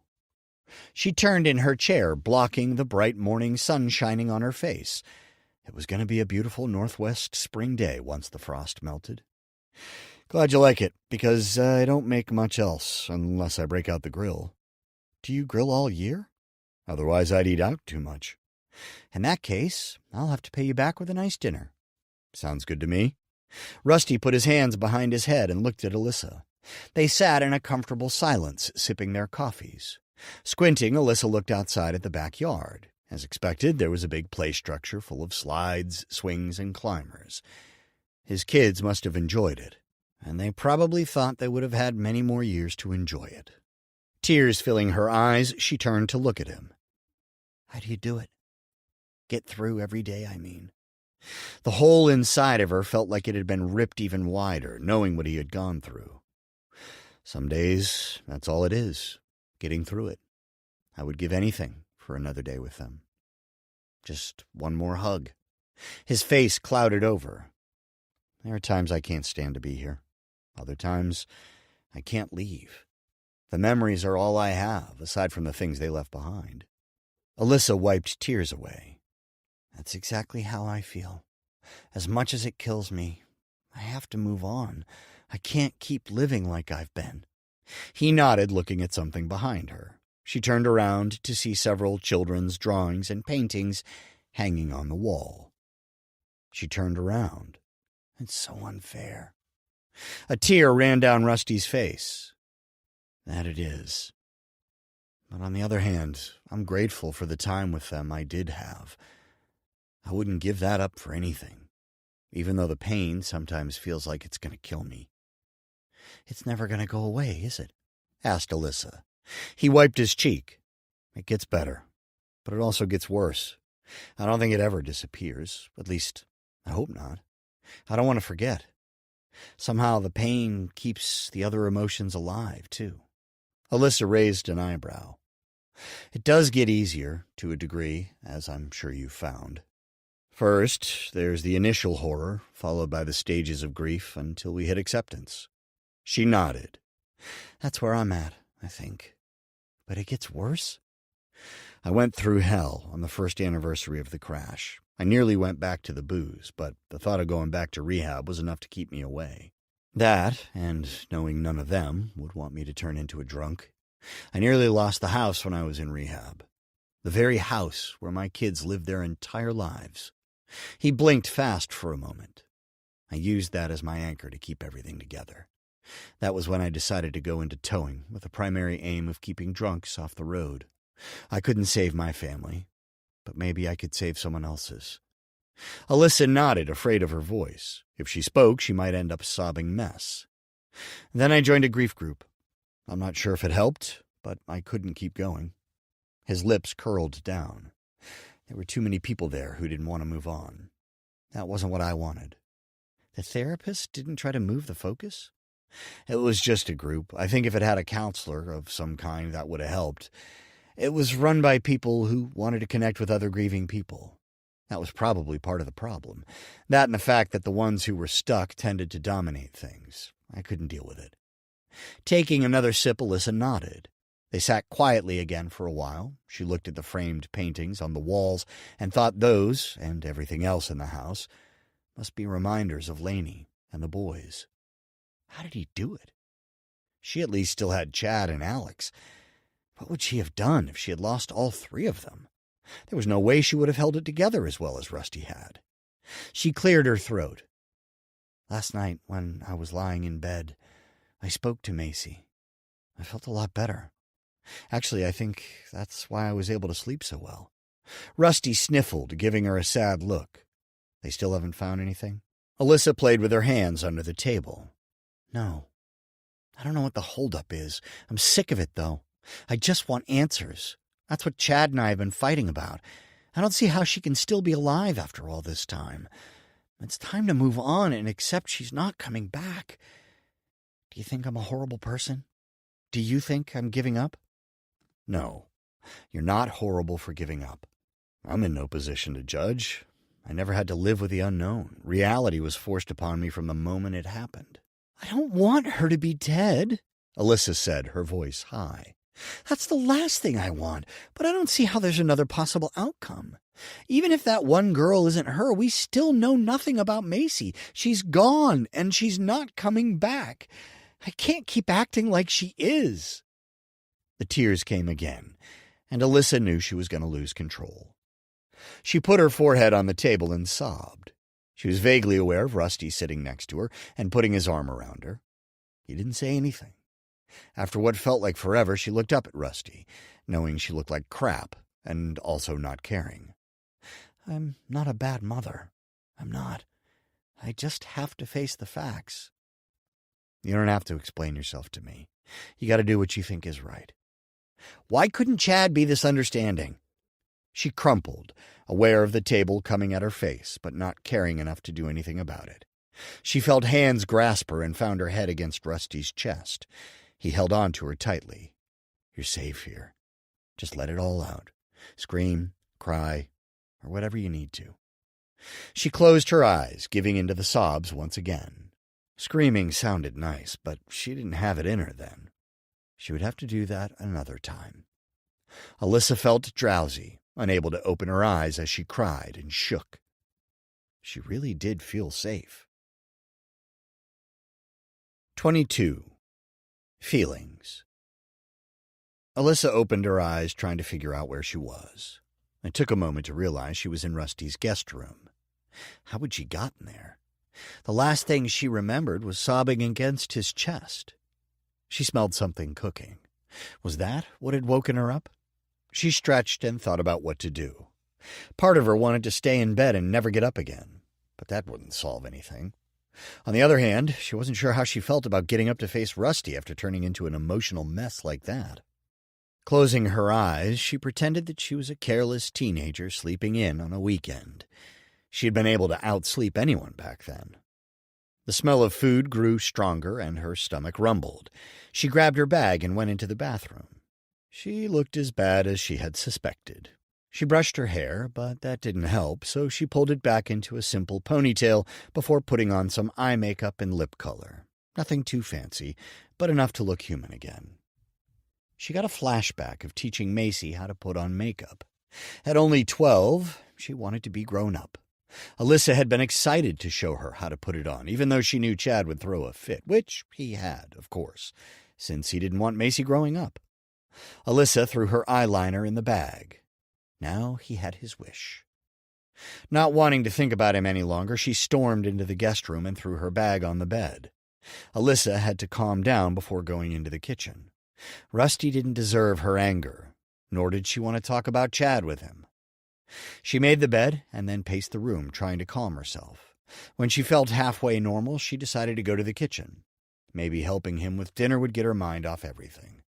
She turned in her chair, blocking the bright morning sun shining on her face. It was going to be a beautiful northwest spring day once the frost melted. Glad you like it, because I don't make much else unless I break out the grill. Do you grill all year? Otherwise I'd eat out too much. In that case, I'll have to pay you back with a nice dinner. Sounds good to me. Rusty put his hands behind his head and looked at Alyssa. They sat in a comfortable silence, sipping their coffees. Squinting, Alyssa looked outside at the backyard. As expected, there was a big play structure full of slides, swings, and climbers. His kids must have enjoyed it, and they probably thought they would have had many more years to enjoy it. Tears filling her eyes, she turned to look at him. How do you do it? Get through every day, I mean. The hole inside of her felt like it had been ripped even wider, knowing what he had gone through. Some days, that's all it is, getting through it. I would give anything for another day with them. Just one more hug. His face clouded over. There are times I can't stand to be here. Other times, I can't leave. The memories are all I have, aside from the things they left behind. Alyssa wiped tears away. That's exactly how I feel. As much as it kills me, I have to move on. I can't keep living like I've been. He nodded, looking at something behind her. She turned around to see several children's drawings and paintings hanging on the wall. She turned around. It's so unfair. A tear ran down Rusty's face. That it is. But on the other hand, I'm grateful for the time with them I did have. I wouldn't give that up for anything, even though the pain sometimes feels like it's going to kill me. It's never going to go away, is it? Asked Alyssa. He wiped his cheek. It gets better, but it also gets worse. I don't think it ever disappears. At least, I hope not. I don't want to forget. Somehow the pain keeps the other emotions alive, too. Alyssa raised an eyebrow. It does get easier, to a degree, as I'm sure you've found. First, there's the initial horror, followed by the stages of grief until we hit acceptance. She nodded. That's where I'm at, I think. But it gets worse. I went through hell on the first anniversary of the crash. I nearly went back to the booze, but the thought of going back to rehab was enough to keep me away. That, and knowing none of them would want me to turn into a drunk. I nearly lost the house when I was in rehab. The very house where my kids lived their entire lives. He blinked fast for a moment. I used that as my anchor to keep everything together. That was when I decided to go into towing with the primary aim of keeping drunks off the road. I couldn't save my family, but maybe I could save someone else's. Alyssa nodded, afraid of her voice. If she spoke, she might end up a sobbing mess. Then I joined a grief group. I'm not sure if it helped, but I couldn't keep going. His lips curled down. There were too many people there who didn't want to move on. That wasn't what I wanted. The therapist didn't try to move the focus? It was just a group. I think if it had a counselor of some kind, that would have helped. It was run by people who wanted to connect with other grieving people. That was probably part of the problem. That and the fact that the ones who were stuck tended to dominate things. I couldn't deal with it. Taking another sip, Alyssa nodded. They sat quietly again for a while. She looked at the framed paintings on the walls and thought those, and everything else in the house, must be reminders of Lainey and the boys. How did he do it? She at least still had Chad and Alex. What would she have done if she had lost all three of them? There was no way she would have held it together as well as Rusty had. She cleared her throat. Last night, when I was lying in bed, I spoke to Macy. I felt a lot better. Actually, I think that's why I was able to sleep so well. Rusty sniffled, giving her a sad look. They still haven't found anything? Alyssa played with her hands under the table. No. I don't know what the holdup is. I'm sick of it, though. I just want answers. That's what Chad and I have been fighting about. I don't see how she can still be alive after all this time. It's time to move on and accept she's not coming back. Do you think I'm a horrible person? Do you think I'm giving up? No, you're not horrible for giving up. I'm in no position to judge. I never had to live with the unknown. Reality was forced upon me from the moment it happened. I don't want her to be dead, Alyssa said, her voice high. That's the last thing I want, but I don't see how there's another possible outcome. Even if that one girl isn't her, we still know nothing about Macy. She's gone, and she's not coming back. I can't keep acting like she is." The tears came again, and Alyssa knew she was going to lose control. She put her forehead on the table and sobbed. She was vaguely aware of Rusty sitting next to her and putting his arm around her. He didn't say anything. After what felt like forever, she looked up at Rusty, knowing she looked like crap and also not caring. "I'm not a bad mother. I'm not. I just have to face the facts." "You don't have to explain yourself to me. You got to do what you think is right." "Why couldn't Chad be this understanding?" She crumpled, aware of the table coming at her face, but not caring enough to do anything about it. She felt hands grasp her and found her head against Rusty's chest. He held on to her tightly. "You're safe here. Just let it all out. Scream, cry, or whatever you need to." She closed her eyes, giving in to the sobs once again. Screaming sounded nice, but she didn't have it in her then. She would have to do that another time. Alyssa felt drowsy, unable to open her eyes as she cried and shook. She really did feel safe. 22. Feelings. Alyssa opened her eyes, trying to figure out where she was. It took a moment to realize she was in Rusty's guest room. How had she gotten there? The last thing she remembered was sobbing against his chest. She smelled something cooking. Was that what had woken her up? She stretched and thought about what to do. Part of her wanted to stay in bed and never get up again, but that wouldn't solve anything. On the other hand, she wasn't sure how she felt about getting up to face Rusty after turning into an emotional mess like that. Closing her eyes, she pretended that she was a careless teenager sleeping in on a weekend. She had been able to outsleep anyone back then. The smell of food grew stronger and her stomach rumbled. She grabbed her bag and went into the bathroom. She looked as bad as she had suspected. She brushed her hair, but that didn't help, so she pulled it back into a simple ponytail before putting on some eye makeup and lip color. Nothing too fancy, but enough to look human again. She got a flashback of teaching Macy how to put on makeup. At only 12, she wanted to be grown up. Alyssa had been excited to show her how to put it on, even though she knew Chad would throw a fit, which he had, of course, since he didn't want Macy growing up. Alyssa threw her eyeliner in the bag. Now he had his wish. Not wanting to think about him any longer, she stormed into the guest room and threw her bag on the bed. Alyssa had to calm down before going into the kitchen. Rusty didn't deserve her anger, nor did she want to talk about Chad with him. She made the bed and then paced the room, trying to calm herself. When she felt halfway normal, she decided to go to the kitchen. Maybe helping him with dinner would get her mind off everything.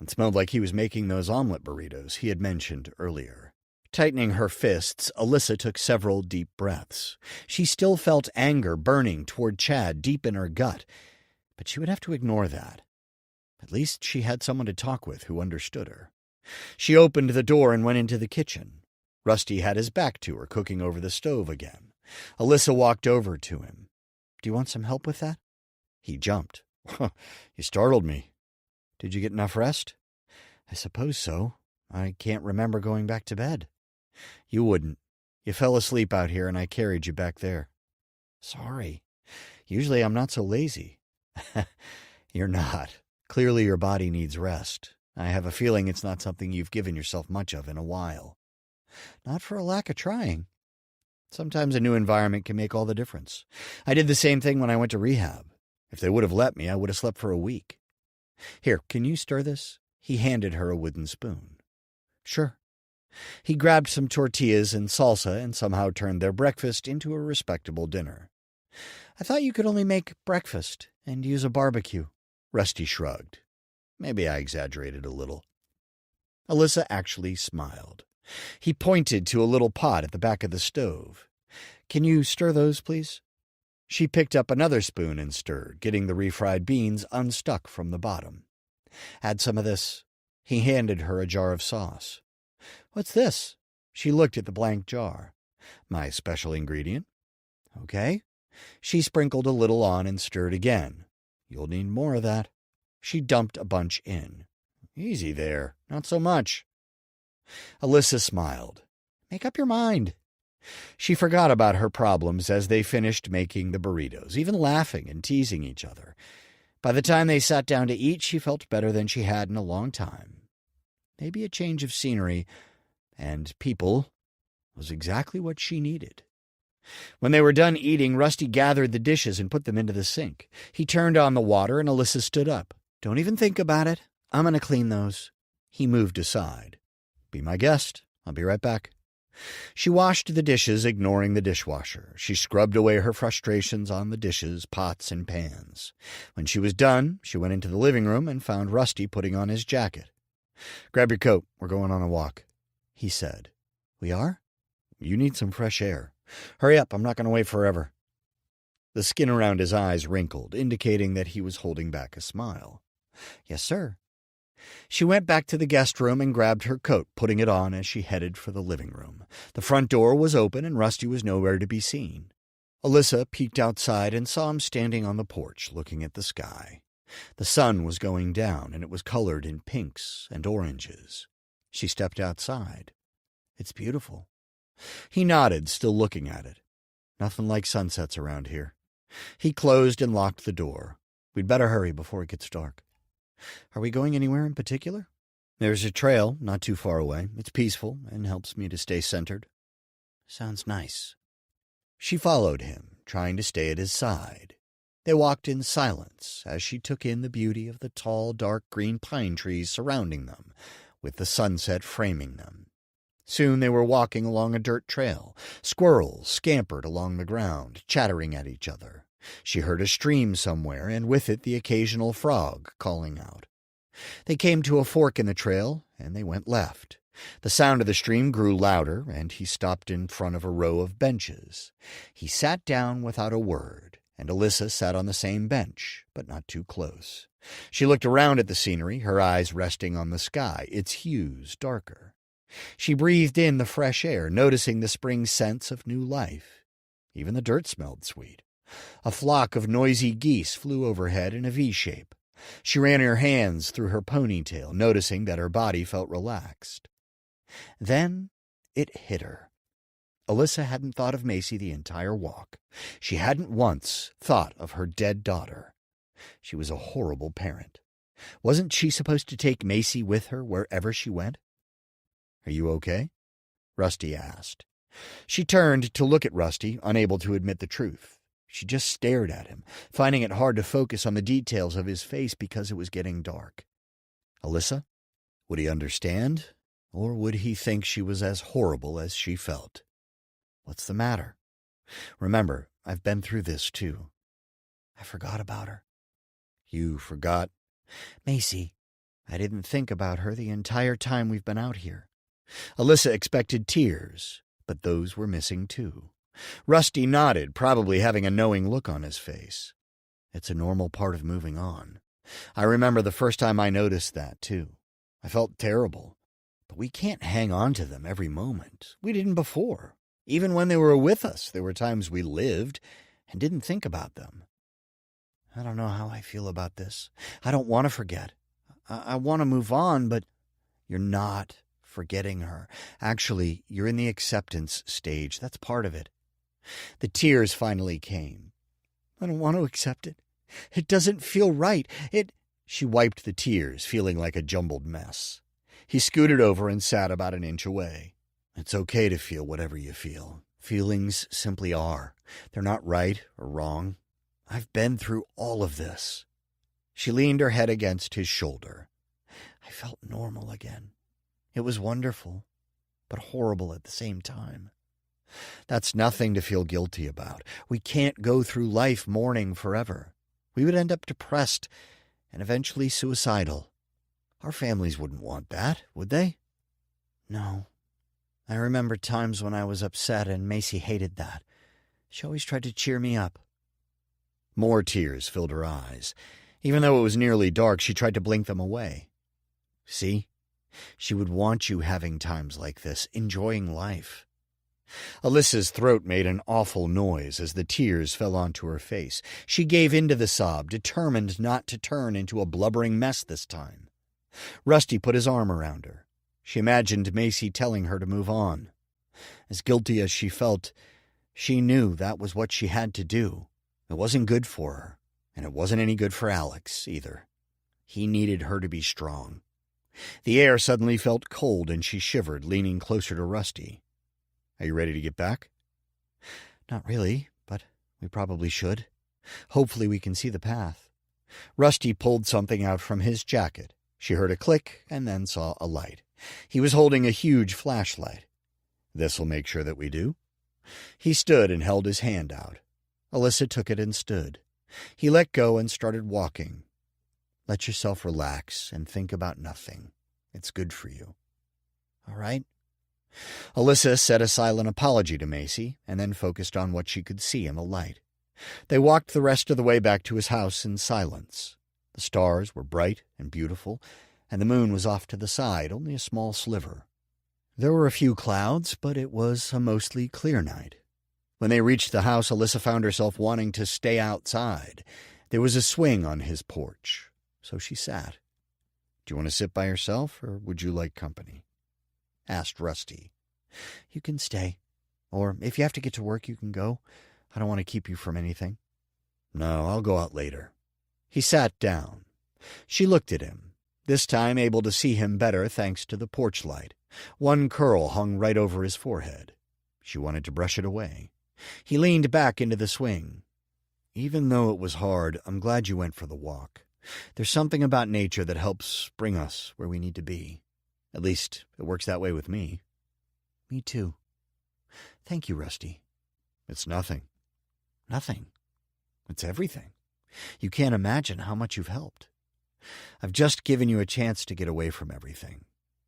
It smelled like he was making those omelet burritos he had mentioned earlier. Tightening her fists, Alyssa took several deep breaths. She still felt anger burning toward Chad deep in her gut, but she would have to ignore that. At least she had someone to talk with who understood her. She opened the door and went into the kitchen. Rusty had his back to her, cooking over the stove again. Alyssa walked over to him. "Do you want some help with that?" He jumped. "You startled me. Did you get enough rest?" "I suppose so. I can't remember going back to bed." "You wouldn't. You fell asleep out here and I carried you back there." "Sorry. Usually I'm not so lazy." "You're not. Clearly your body needs rest. I have a feeling it's not something you've given yourself much of in a while." "Not for a lack of trying. Sometimes a new environment can make all the difference. I did the same thing when I went to rehab. If they would have let me, I would have slept for a week." "Here, can you stir this?" He handed her a wooden spoon. "Sure." He grabbed some tortillas and salsa and somehow turned their breakfast into a respectable dinner. "I thought you could only make breakfast and use a barbecue." Rusty shrugged. "Maybe I exaggerated a little." Alyssa actually smiled. He pointed to a little pot at the back of the stove. "Can you stir those, please?" She picked up another spoon and stirred, getting the refried beans unstuck from the bottom. "Add some of this." He handed her a jar of sauce. "What's this?" She looked at the blank jar. "My special ingredient." "Okay." She sprinkled a little on and stirred again. "You'll need more of that." She dumped a bunch in. Easy there, not so much. Alyssa smiled. Make up your mind. She forgot about her problems as they finished making the burritos, even laughing and teasing each other. By the time they sat down to eat, she felt better than she had in a long time. Maybe a change of scenery and people was exactly what she needed. When they were done eating, Rusty gathered the dishes and put them into the sink. He turned on the water and Alyssa stood up. Don't even think about it. I'm going to clean those. He moved aside. Be my guest. I'll be right back. She washed the dishes, ignoring the dishwasher. She scrubbed away her frustrations on the dishes, pots, and pans. When she was done, she went into the living room and found Rusty putting on his jacket. Grab your coat. We're going on a walk, he said. We are? You need some fresh air. Hurry up. I'm not going to wait forever. The skin around his eyes wrinkled, indicating that he was holding back a smile. Yes, sir. She went back to the guest room and grabbed her coat, putting it on as she headed for the living room. The front door was open and Rusty was nowhere to be seen. Alyssa peeked outside and saw him standing on the porch, looking at the sky. The sun was going down, and it was colored in pinks and oranges. She stepped outside. It's beautiful. He nodded, still looking at it. Nothing like sunsets around here. He closed and locked the door. We'd better hurry before it gets dark. Are we going anywhere in particular? There's a trail not too far away. It's peaceful and helps me to stay centered. Sounds nice. She followed him, trying to stay at his side. They walked in silence as she took in the beauty of the tall, dark green pine trees surrounding them, with the sunset framing them. Soon they were walking along a dirt trail. Squirrels scampered along the ground, chattering at each other. She heard a stream somewhere, and with it the occasional frog calling out. They came to a fork in the trail, and they went left. The sound of the stream grew louder, and he stopped in front of a row of benches. He sat down without a word, and Alyssa sat on the same bench, but not too close. She looked around at the scenery, her eyes resting on the sky, its hues darker. She breathed in the fresh air, noticing the spring scents of new life. Even the dirt smelled sweet. A flock of noisy geese flew overhead in a V-shape. She ran her hands through her ponytail, noticing that her body felt relaxed. Then it hit her. Alyssa hadn't thought of Macy the entire walk. She hadn't once thought of her dead daughter. She was a horrible parent. Wasn't she supposed to take Macy with her wherever she went? Are you okay? Rusty asked. She turned to look at Rusty, unable to admit the truth. She just stared at him, finding it hard to focus on the details of his face because it was getting dark. Alyssa? Would he understand? Or would he think she was as horrible as she felt? What's the matter? Remember, I've been through this too. I forgot about her. You forgot? Macy. I didn't think about her the entire time we've been out here. Alyssa expected tears, but those were missing too. Rusty nodded, probably having a knowing look on his face. It's a normal part of moving on. I remember the first time I noticed that, too. I felt terrible. But we can't hang on to them every moment. We didn't before. Even when they were with us, there were times we lived and didn't think about them. I don't know how I feel about this. I don't want to forget. I want to move on, but you're not forgetting her. Actually, you're in the acceptance stage. That's part of it. The tears finally came. I don't want to accept it. It doesn't feel right. She wiped the tears, feeling like a jumbled mess. He scooted over and sat about an inch away. It's okay to feel whatever you feel. Feelings simply are. They're not right or wrong. I've been through all of this. She leaned her head against his shoulder. I felt normal again. It was wonderful, but horrible at the same time. That's nothing to feel guilty about. We can't go through life mourning forever. We would end up depressed and eventually suicidal. Our families wouldn't want that, would they? No. I remember times when I was upset and Macy hated that. She always tried to cheer me up. More tears filled her eyes. Even though it was nearly dark, she tried to blink them away. See? She would want you having times like this, enjoying life. Alyssa's throat made an awful noise as the tears fell onto her face. She gave in to the sob, determined not to turn into a blubbering mess this time. Rusty put his arm around her. She imagined Macy telling her to move on. As guilty as she felt, she knew that was what she had to do. It wasn't good for her, and it wasn't any good for Alex, either. He needed her to be strong. The air suddenly felt cold, and she shivered, leaning closer to Rusty. "Are you ready to get back?" "Not really, but we probably should. Hopefully we can see the path." Rusty pulled something out from his jacket. She heard a click and then saw a light. He was holding a huge flashlight. "This'll make sure that we do." He stood and held his hand out. Alyssa took it and stood. He let go and started walking. "Let yourself relax and think about nothing. It's good for you." "All right." Alyssa said a silent apology to Macy and then focused on what she could see in the light. They walked the rest of the way back to his house in silence. The stars were bright and beautiful, and the moon was off to the side, only a small sliver. There were a few clouds, but it was a mostly clear night. When they reached the house, Alyssa found herself wanting to stay outside. There was a swing on his porch, so she sat. "Do you want to sit by yourself, or would you like company?" asked Rusty. "You can stay. Or if you have to get to work, you can go. I don't want to keep you from anything." "No, I'll go out later." He sat down. She looked at him, this time able to see him better thanks to the porch light. One curl hung right over his forehead. She wanted to brush it away. He leaned back into the swing. "Even though it was hard, I'm glad you went for the walk. There's something about nature that helps bring us where we need to be. At least, it works that way with me." "Me too. Thank you, Rusty." "It's nothing." "Nothing. It's everything. You can't imagine how much you've helped. I've just given you a chance to get away from everything.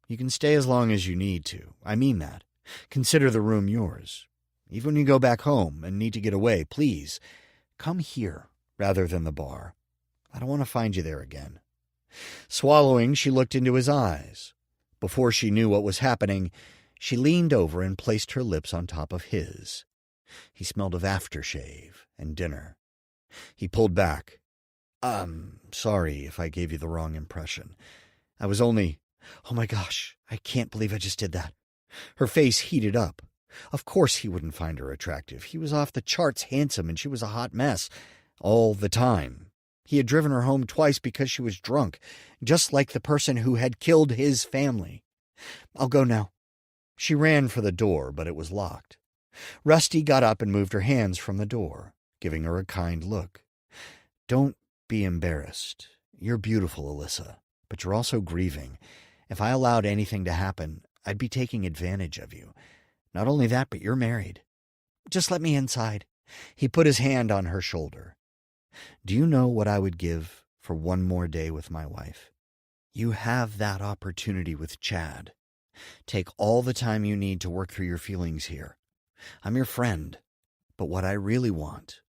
You can stay as long as you need to. I mean that. Consider the room yours. Even when you go back home and need to get away, please, come here rather than the bar. I don't want to find you there again." Swallowing, she looked into his eyes. Before she knew what was happening, she leaned over and placed her lips on top of his. He smelled of aftershave and dinner. He pulled back. "I'm sorry if I gave you the wrong impression. I was only— Oh my gosh, I can't believe I just did that." Her face heated up. Of course he wouldn't find her attractive. He was off the charts handsome, and she was a hot mess. All the time. He had driven her home twice because she was drunk, just like the person who had killed his family. "I'll go now." She ran for the door, but it was locked. Rusty got up and moved her hands from the door, giving her a kind look. "Don't be embarrassed. You're beautiful, Alyssa, but you're also grieving. If I allowed anything to happen, I'd be taking advantage of you. Not only that, but you're married. Just let me inside." He put his hand on her shoulder. "Do you know what I would give for one more day with my wife? You have that opportunity with Chad. Take all the time you need to work through your feelings here. I'm your friend, but what I really want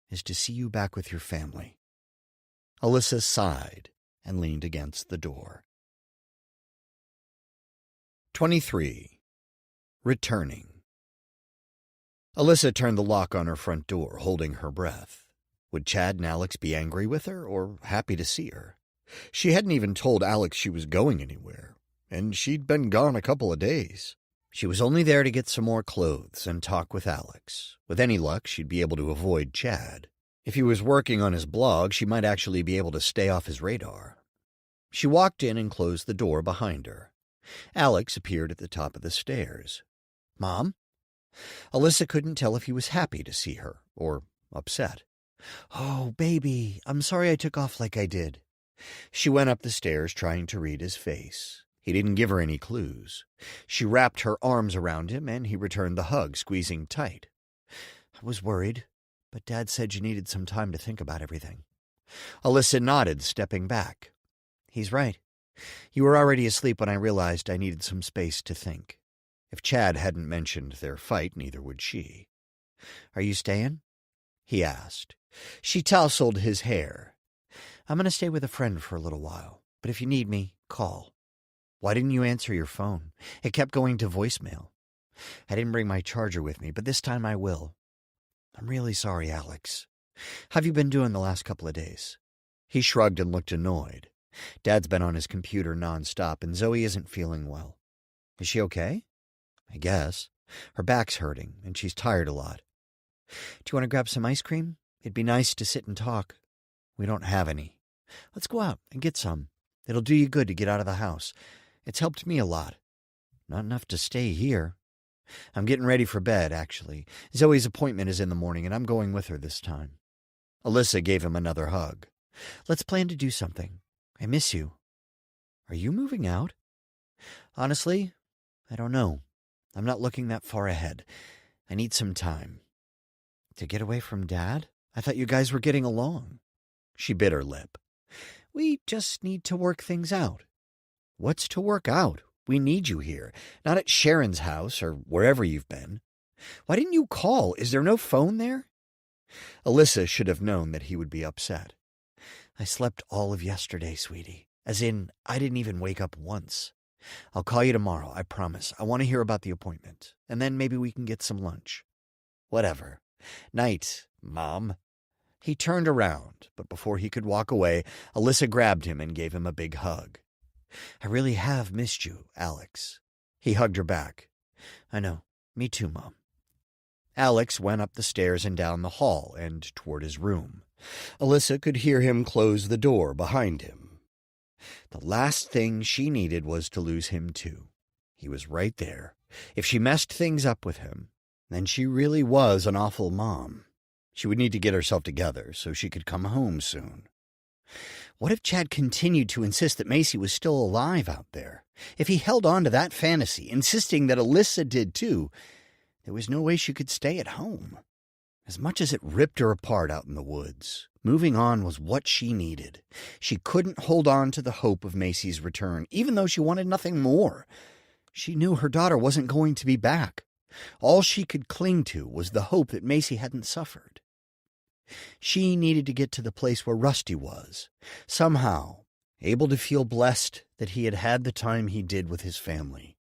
is to see you back with your family." Alyssa sighed and leaned against the door. 23. Returning. Alyssa turned the lock on her front door, holding her breath. Would Chad and Alex be angry with her or happy to see her? She hadn't even told Alex she was going anywhere, and she'd been gone a couple of days. She was only there to get some more clothes and talk with Alex. With any luck, she'd be able to avoid Chad. If he was working on his blog, she might actually be able to stay off his radar. She walked in and closed the door behind her. Alex appeared at the top of the stairs. "Mom?" Alyssa couldn't tell if he was happy to see her or upset. "Oh, baby, I'm sorry I took off like I did." She went up the stairs trying to read his face. He didn't give her any clues. She wrapped her arms around him, and he returned the hug, squeezing tight. "I was worried, but Dad said you needed some time to think about everything." Alyssa nodded, stepping back. "He's right. You were already asleep when I realized I needed some space to think. If Chad hadn't mentioned their fight, neither would she." "Are you staying?" he asked. She tousled his hair. "I'm going to stay with a friend for a little while, but if you need me, call." "Why didn't you answer your phone? It kept going to voicemail." "I didn't bring my charger with me, but this time I will." "I'm really sorry, Alex. How've you been doing the last couple of days?" He shrugged and looked annoyed. Dad's been on his computer nonstop, and Zoe isn't feeling well. Is she okay? I guess. Her back's hurting, and she's tired a lot. Do you want to grab some ice cream? It'd be nice to sit and talk. We don't have any. Let's go out and get some. It'll do you good to get out of the house. It's helped me a lot. Not enough to stay here. I'm getting ready for bed, actually. Zoe's appointment is in the morning, and I'm going with her this time. Alyssa gave him another hug. Let's plan to do something. I miss you. Are you moving out? Honestly, I don't know. I'm not looking that far ahead. I need some time. To get away from Dad? I thought you guys were getting along. She bit her lip. We just need to work things out. What's to work out? We need you here, not at Sharon's house or wherever you've been. Why didn't you call? Is there no phone there? Alyssa should have known that he would be upset. I slept all of yesterday, sweetie. As in, I didn't even wake up once. I'll call you tomorrow, I promise. I want to hear about the appointment, and then maybe we can get some lunch. Whatever. Night, Mom. He turned around, but before he could walk away, Alyssa grabbed him and gave him a big hug. I really have missed you, Alex. He hugged her back. I know. Me too, Mom. Alex went up the stairs and down the hall and toward his room. Alyssa could hear him close the door behind him. The last thing she needed was to lose him too. He was right there. If she messed things up with him, then she really was an awful mom. She would need to get herself together so she could come home soon. What if Chad continued to insist that Macy was still alive out there? If he held on to that fantasy, insisting that Alyssa did too, there was no way she could stay at home. As much as it ripped her apart out in the woods, moving on was what she needed. She couldn't hold on to the hope of Macy's return, even though she wanted nothing more. She knew her daughter wasn't going to be back. All she could cling to was the hope that Macy hadn't suffered. She needed to get to the place where Rusty was, somehow able to feel blessed that he had had the time he did with his family.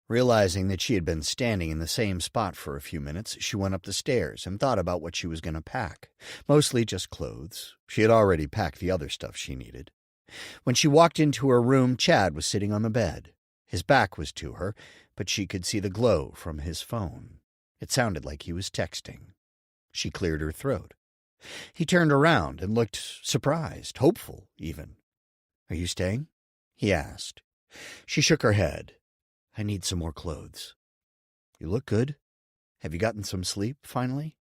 Realizing that she had been standing in the same spot for a few minutes, she went up the stairs and thought about what she was going to pack. Mostly just clothes. She had already packed the other stuff she needed. When she walked into her room, Chad was sitting on the bed. His back was to her, but she could see the glow from his phone. It sounded like he was texting. She cleared her throat. He turned around and looked surprised, hopeful even. Are you staying? He asked. She shook her head. I need some more clothes. You look good. Have you gotten some sleep, finally?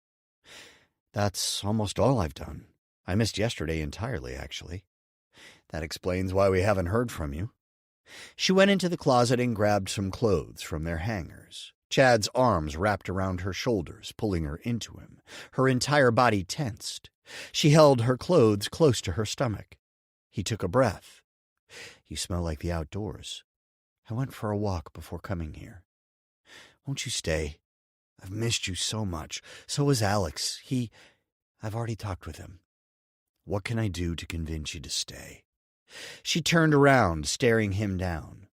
That's almost all I've done. I missed yesterday entirely, actually. That explains why we haven't heard from you. She went into the closet and grabbed some clothes from their hangers. Chad's arms wrapped around her shoulders, pulling her into him. Her entire body tensed. She held her clothes close to her stomach. He took a breath. You smell like the outdoors. I went for a walk before coming here. Won't you stay? I've missed you so much. So has Alex. I've already talked with him. What can I do to convince you to stay? She turned around, staring him down.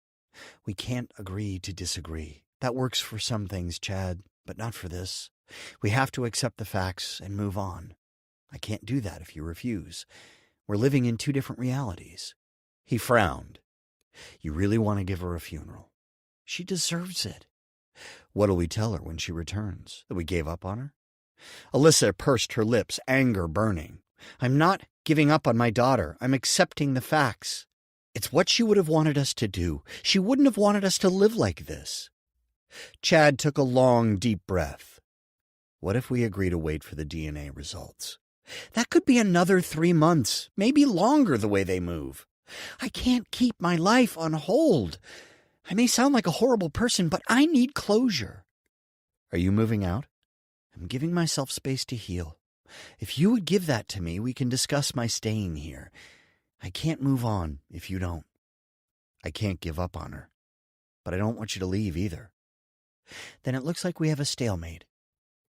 We can't agree to disagree. That works for some things, Chad, but not for this. We have to accept the facts and move on. I can't do that if you refuse. We're living in two different realities. He frowned. You really want to give her a funeral? She deserves it. What'll we tell her when she returns? That we gave up on her? Alyssa pursed her lips, anger burning. I'm not giving up on my daughter. I'm accepting the facts. It's what she would have wanted us to do. She wouldn't have wanted us to live like this. Chad took a long, deep breath. What if we agree to wait for the DNA results? That could be another 3 months, maybe longer the way they move. I can't keep my life on hold. I may sound like a horrible person, but I need closure. Are you moving out? I'm giving myself space to heal. If you would give that to me, we can discuss my staying here. I can't move on if you don't. I can't give up on her, but I don't want you to leave either. Then it looks like we have a stalemate.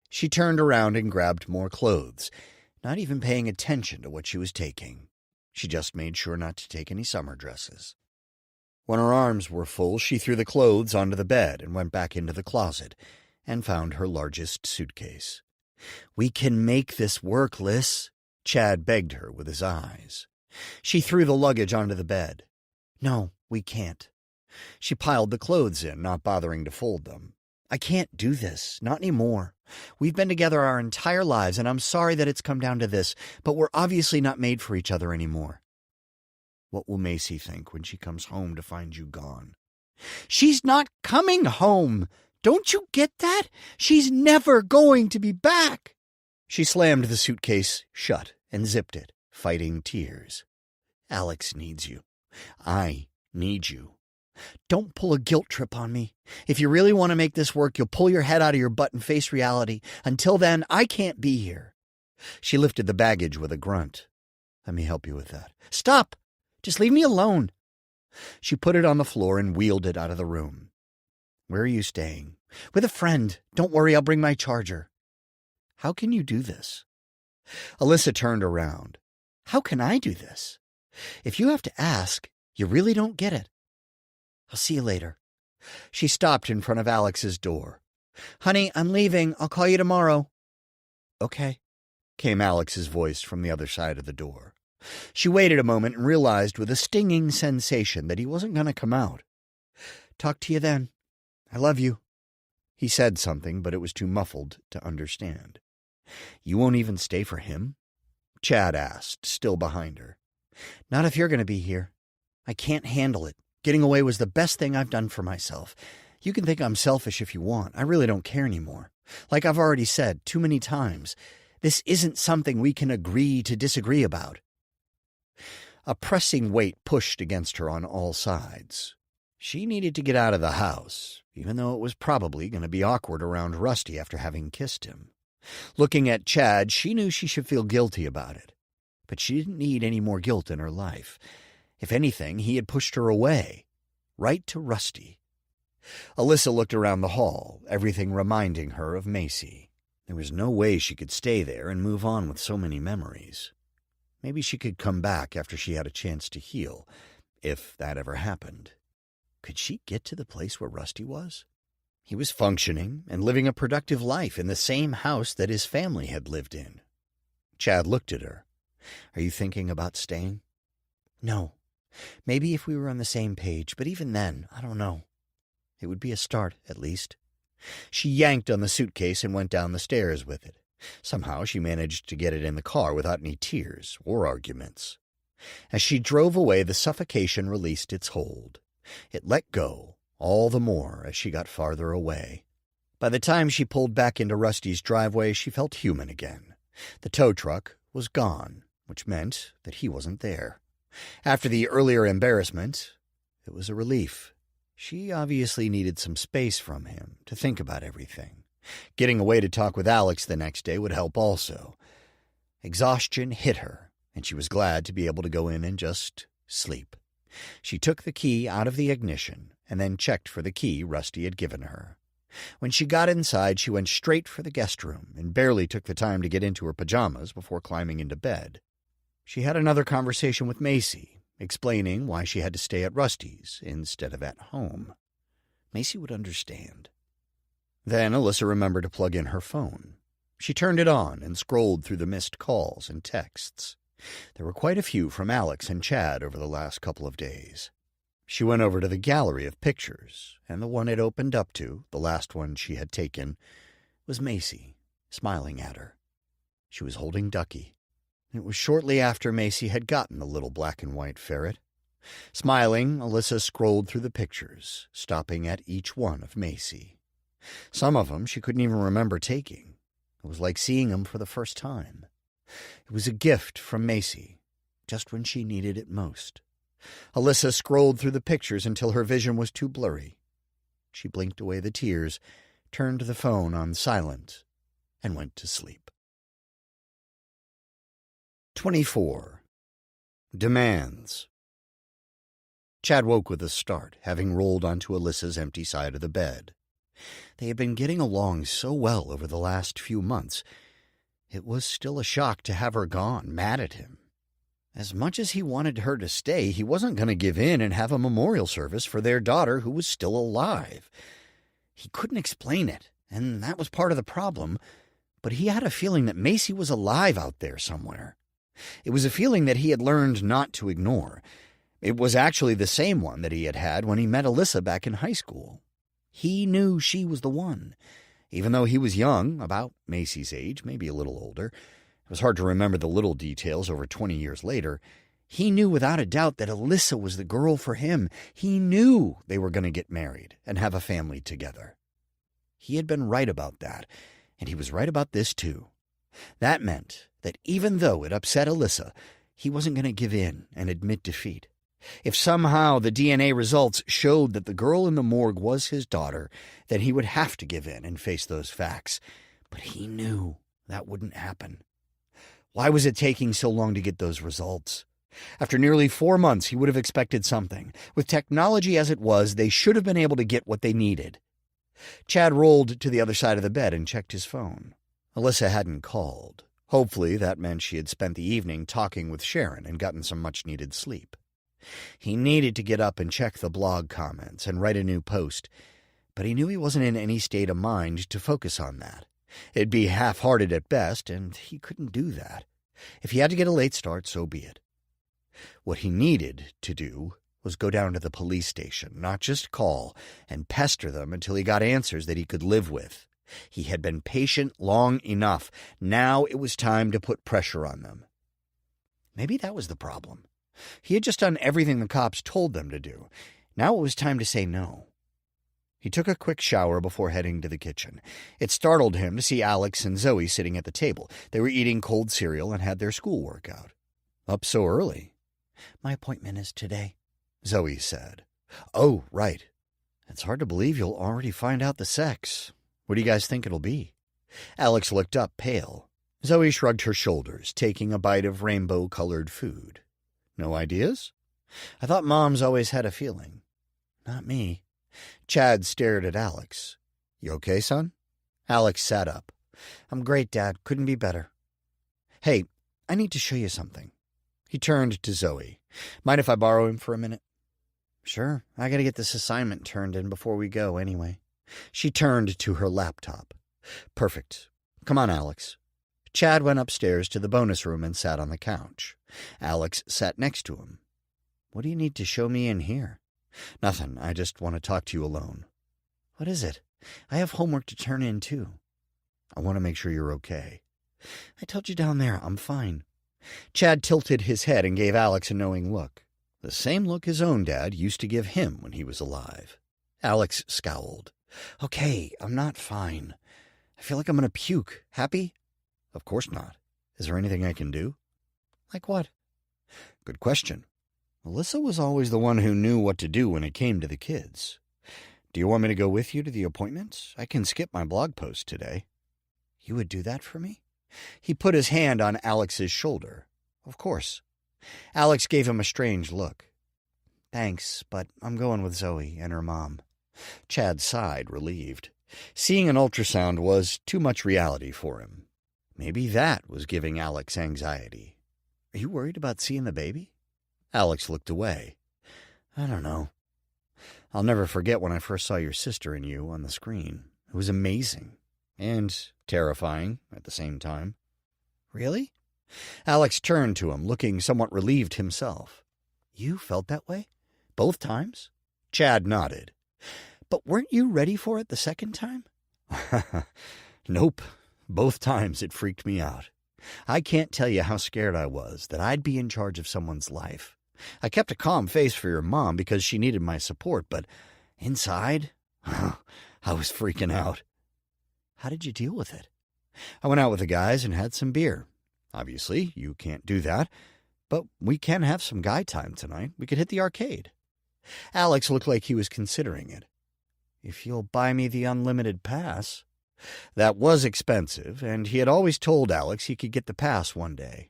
She turned around and grabbed more clothes, not even paying attention to what she was taking. She just made sure not to take any summer dresses. When her arms were full, she threw the clothes onto the bed and went back into the closet and found her largest suitcase. We can make this work, Liz, Chad begged her with his eyes. She threw the luggage onto the bed. No, we can't. She piled the clothes in, not bothering to fold them. I can't do this, not anymore. We've been together our entire lives, and I'm sorry that it's come down to this, but we're obviously not made for each other anymore. What will Macy think when she comes home to find you gone? She's not coming home. Don't you get that? She's never going to be back. She slammed the suitcase shut and zipped it, fighting tears. Alex needs you. I need you. Don't pull a guilt trip on me. If you really want to make this work, you'll pull your head out of your butt and face reality. Until then, I can't be here. She lifted the baggage with a grunt. Let me help you with that. Stop! Just leave me alone. She put it on the floor and wheeled it out of the room. Where are you staying? With a friend. Don't worry, I'll bring my charger. How can you do this? Alyssa turned around. How can I do this? If you have to ask, you really don't get it. I'll see you later. She stopped in front of Alex's door. Honey, I'm leaving. I'll call you tomorrow. Okay, came Alex's voice from the other side of the door. She waited a moment and realized with a stinging sensation that he wasn't going to come out. Talk to you then. I love you. He said something, but it was too muffled to understand. You won't even stay for him? Chad asked, still behind her. Not if you're going to be here. I can't handle it. Getting away was the best thing I've done for myself. You can think I'm selfish if you want. I really don't care anymore. Like I've already said too many times, this isn't something we can agree to disagree about. A pressing weight pushed against her on all sides. She needed to get out of the house, even though it was probably going to be awkward around Rusty after having kissed him. Looking at Chad, she knew she should feel guilty about it. But she didn't need any more guilt in her life. If anything, he had pushed her away, right to Rusty. Alyssa looked around the hall, everything reminding her of Macy. There was no way she could stay there and move on with so many memories. Maybe she could come back after she had a chance to heal, if that ever happened. Could she get to the place where Rusty was? He was functioning and living a productive life in the same house that his family had lived in. Chad looked at her. Are you thinking about staying? No. Maybe if we were on the same page, but even then, I don't know. It would be a start, at least. She yanked on the suitcase and went down the stairs with it. Somehow she managed to get it in the car without any tears or arguments. As she drove away, the suffocation released its hold. It let go, all the more as she got farther away. By the time she pulled back into Rusty's driveway, she felt human again. The tow truck was gone, which meant that he wasn't there. After the earlier embarrassment, it was a relief. She obviously needed some space from him to think about everything. Getting away to talk with Alex the next day would help also. Exhaustion hit her, and she was glad to be able to go in and just sleep. She took the key out of the ignition and then checked for the key Rusty had given her. When she got inside, she went straight for the guest room and barely took the time to get into her pajamas before climbing into bed. She had another conversation with Macy, explaining why she had to stay at Rusty's instead of at home. Macy would understand. Then Alyssa remembered to plug in her phone. She turned it on and scrolled through the missed calls and texts. There were quite a few from Alex and Chad over the last couple of days. She went over to the gallery of pictures, and the one it opened up to, the last one she had taken, was Macy, smiling at her. She was holding Ducky. It was shortly after Macy had gotten the little black and white ferret. Smiling, Alyssa scrolled through the pictures, stopping at each one of Macy. Some of them she couldn't even remember taking. It was like seeing them for the first time. It was a gift from Macy, just when she needed it most. Alyssa scrolled through the pictures until her vision was too blurry. She blinked away the tears, turned the phone on silent, and went to sleep. 24. Demands. Chad woke with a start, having rolled onto Alyssa's empty side of the bed. They had been getting along so well over the last few months. It was still a shock to have her gone, mad at him. As much as he wanted her to stay, he wasn't going to give in and have a memorial service for their daughter who was still alive. He couldn't explain it, and that was part of the problem, but he had a feeling that Macy was alive out there somewhere. It was a feeling that he had learned not to ignore. It was actually the same one that he had had when he met Alyssa back in high school. He knew she was the one. Even though he was young, about Macy's age, maybe a little older, it was hard to remember the little details over 20 years later. He knew without a doubt that Alyssa was the girl for him. He knew they were going to get married and have a family together. He had been right about that, and he was right about this too. That meant that even though it upset Alyssa, he wasn't going to give in and admit defeat. If somehow the DNA results showed that the girl in the morgue was his daughter, then he would have to give in and face those facts. But he knew that wouldn't happen. Why was it taking so long to get those results? After nearly 4 months, he would have expected something. With technology as it was, they should have been able to get what they needed. Chad rolled to the other side of the bed and checked his phone. Alyssa hadn't called. Hopefully, that meant she had spent the evening talking with Sharon and gotten some much-needed sleep. He needed to get up and check the blog comments and write a new post, but he knew he wasn't in any state of mind to focus on that. It'd be half-hearted at best, and he couldn't do that. If he had to get a late start, so be it. What he needed to do was go down to the police station, not just call, and pester them until he got answers that he could live with. He had been patient long enough. Now it was time to put pressure on them. Maybe that was the problem. He had just done everything the cops told them to do. Now it was time to say no. He took a quick shower before heading to the kitchen. It startled him to see Alex and Zoe sitting at the table. They were eating cold cereal and had their schoolwork out. Up so early? My appointment is today, Zoe said. Oh, right. It's hard to believe you'll already find out the sex. What do you guys think it'll be? Alex looked up, pale. Zoe shrugged her shoulders, taking a bite of rainbow-colored food. No ideas? I thought Moms always had a feeling. Not me. Chad stared at Alex. You okay, son? Alex sat up. I'm great, Dad. Couldn't be better. Hey, I need to show you something. He turned to Zoe. Mind if I borrow him for a minute? Sure. I gotta get this assignment turned in before we go anyway. She turned to her laptop. Perfect. Come on, Alex. Chad went upstairs to the bonus room and sat on the couch. Alex sat next to him. What do you need to show me in here? Nothing. I just want to talk to you alone. What is it? I have homework to turn in, too. I want to make sure you're okay. I told you down there, I'm fine. Chad tilted his head and gave Alex a knowing look. The same look his own dad used to give him when he was alive. Alex scowled. Okay, I'm not fine. I feel like I'm going to puke. Happy? Of course not. Is there anything I can do? Like what? Good question. Alyssa was always the one who knew what to do when it came to the kids. Do you want me to go with you to the appointment? I can skip my blog post today. You would do that for me? He put his hand on Alex's shoulder. Of course. Alex gave him a strange look. Thanks, but I'm going with Zoe and her mom. Chad sighed, relieved. Seeing an ultrasound was too much reality for him. Maybe that was giving Alex anxiety. Are you worried about seeing the baby? Alex looked away. I don't know. I'll never forget when I first saw your sister and you on the screen. It was amazing. And terrifying at the same time. Really? Alex turned to him, looking somewhat relieved himself. You felt that way? Both times? Chad nodded. But weren't you ready for it the second time? Nope. Both times it freaked me out. I can't tell you how scared I was that I'd be in charge of someone's life. I kept a calm face for your mom because she needed my support, but inside, I was freaking out. How did you deal with it? I went out with the guys and had some beer. Obviously, you can't do that, but we can have some guy time tonight. We could hit the arcade. Alex looked like he was considering it. If you'll buy me the unlimited pass. That was expensive, and he had always told Alex he could get the pass one day.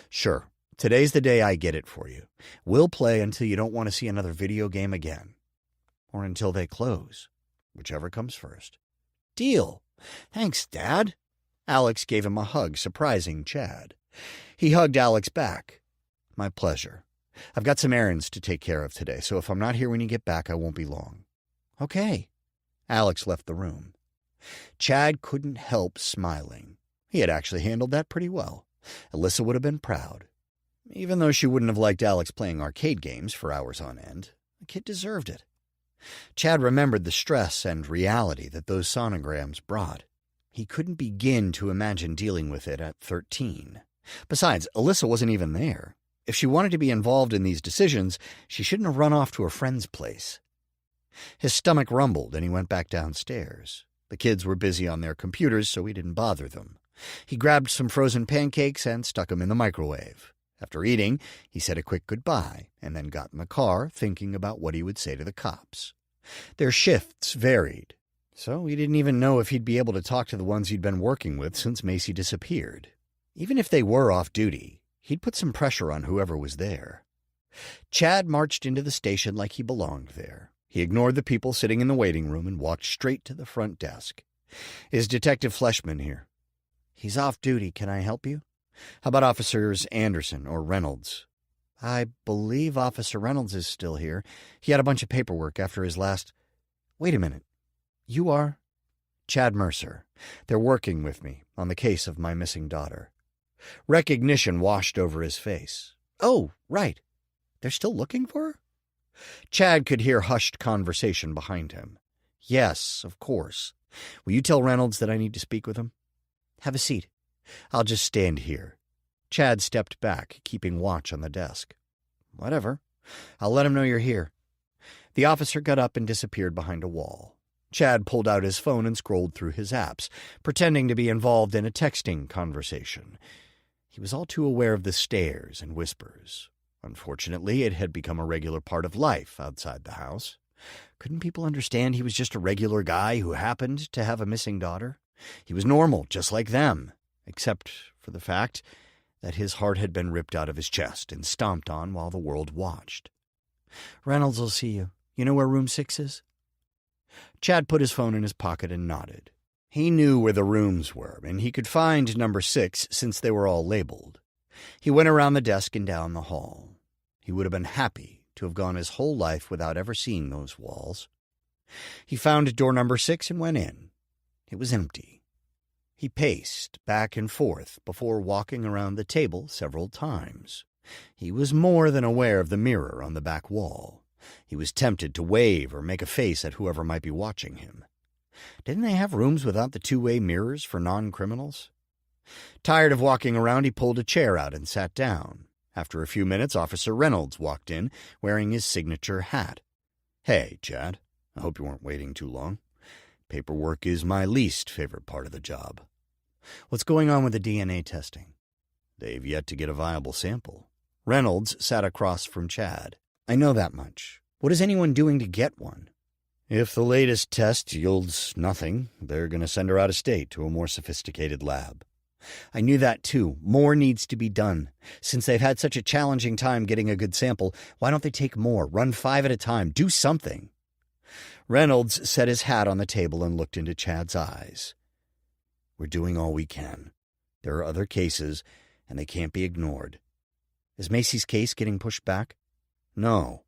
Sure, today's the day I get it for you. We'll play until you don't want to see another video game again. Or until they close. Whichever comes first. Deal. Thanks, Dad. Alex gave him a hug, surprising Chad. He hugged Alex back. My pleasure. I've got some errands to take care of today, so if I'm not here when you get back, I won't be long. Okay. Alex left the room. Chad couldn't help smiling. He had actually handled that pretty well. Alyssa would have been proud. Even though she wouldn't have liked Alex playing arcade games for hours on end, the kid deserved it. Chad remembered the stress and reality that those sonograms brought. He couldn't begin to imagine dealing with it at 13. Besides, Alyssa wasn't even there. If she wanted to be involved in these decisions, she shouldn't have run off to a friend's place. His stomach rumbled and he went back downstairs. The kids were busy on their computers, so he didn't bother them. He grabbed some frozen pancakes and stuck them in the microwave. After eating, he said a quick goodbye and then got in the car, thinking about what he would say to the cops. Their shifts varied, so he didn't even know if he'd be able to talk to the ones he'd been working with since Macy disappeared. Even if they were off duty, he'd put some pressure on whoever was there. Chad marched into the station like he belonged there. He ignored the people sitting in the waiting room and walked straight to the front desk. "Is Detective Fleshman here?" "He's off duty. Can I help you?" "How about Officers Anderson or Reynolds?" "I believe Officer Reynolds is still here. He had a bunch of paperwork after his last—" "Wait a minute. You are—" "Chad Mercer. They're working with me on the case of my missing daughter." Recognition washed over his face. "Oh, right. They're still looking for her?" Chad could hear hushed conversation behind him. "Yes, of course. Will you tell Reynolds that I need to speak with him?" "Have a seat. I'll just stand here." Chad stepped back, keeping watch on the desk. "Whatever. I'll let him know you're here." The officer got up and disappeared behind a wall. Chad pulled out his phone and scrolled through his apps, pretending to be involved in a texting conversation. He was all too aware of the stares and whispers. Unfortunately, it had become a regular part of life outside the house. Couldn't people understand he was just a regular guy who happened to have a missing daughter? He was normal, just like them, except for the fact that his heart had been ripped out of his chest and stomped on while the world watched. "Reynolds will see you. You know where room 6 is?" Chad put his phone in his pocket and nodded. He knew where the rooms were, and he could find number 6 since they were all labeled. He went around the desk and down the hall. He would have been happy to have gone his whole life without ever seeing those walls. He found door number 6 and went in. It was empty. He paced back and forth before walking around the table several times. He was more than aware of the mirror on the back wall. He was tempted to wave or make a face at whoever might be watching him. Didn't they have rooms without the two-way mirrors for non-criminals? Tired of walking around, he pulled a chair out and sat down. After a few minutes, Officer Reynolds walked in, wearing his signature hat. "Hey, Chad. I hope you weren't waiting too long. Paperwork is my least favorite part of the job." "What's going on with the DNA testing?" "They've yet to get a viable sample." Reynolds sat across from Chad. "I know that much. What is anyone doing to get one?" "If the latest test yields nothing, they're going to send her out of state to a more sophisticated lab." "I knew that too. More needs to be done. Since they've had such a challenging time getting a good sample, why don't they take more? Run 5 at a time. Do something." Reynolds set his hat on the table and looked into Chad's eyes. "We're doing all we can. There are other cases, and they can't be ignored." "Is Macy's case getting pushed back?" "No.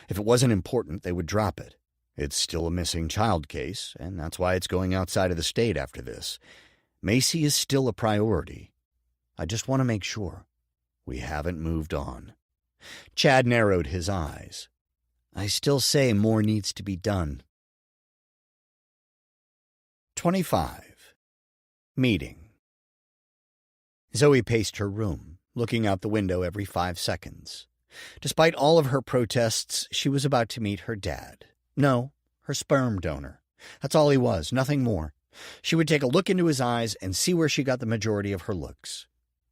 If it wasn't important, they would drop it. It's still a missing child case, and that's why it's going outside of the state after this. Macy is still a priority. I just want to make sure. We haven't moved on." Chad narrowed his eyes. "I still say more needs to be done." 25. Meeting. Zoe paced her room, looking out the window every 5 seconds. Despite all of her protests, she was about to meet her dad. No, her sperm donor. That's all he was, nothing more. She would take a look into his eyes and see where she got the majority of her looks.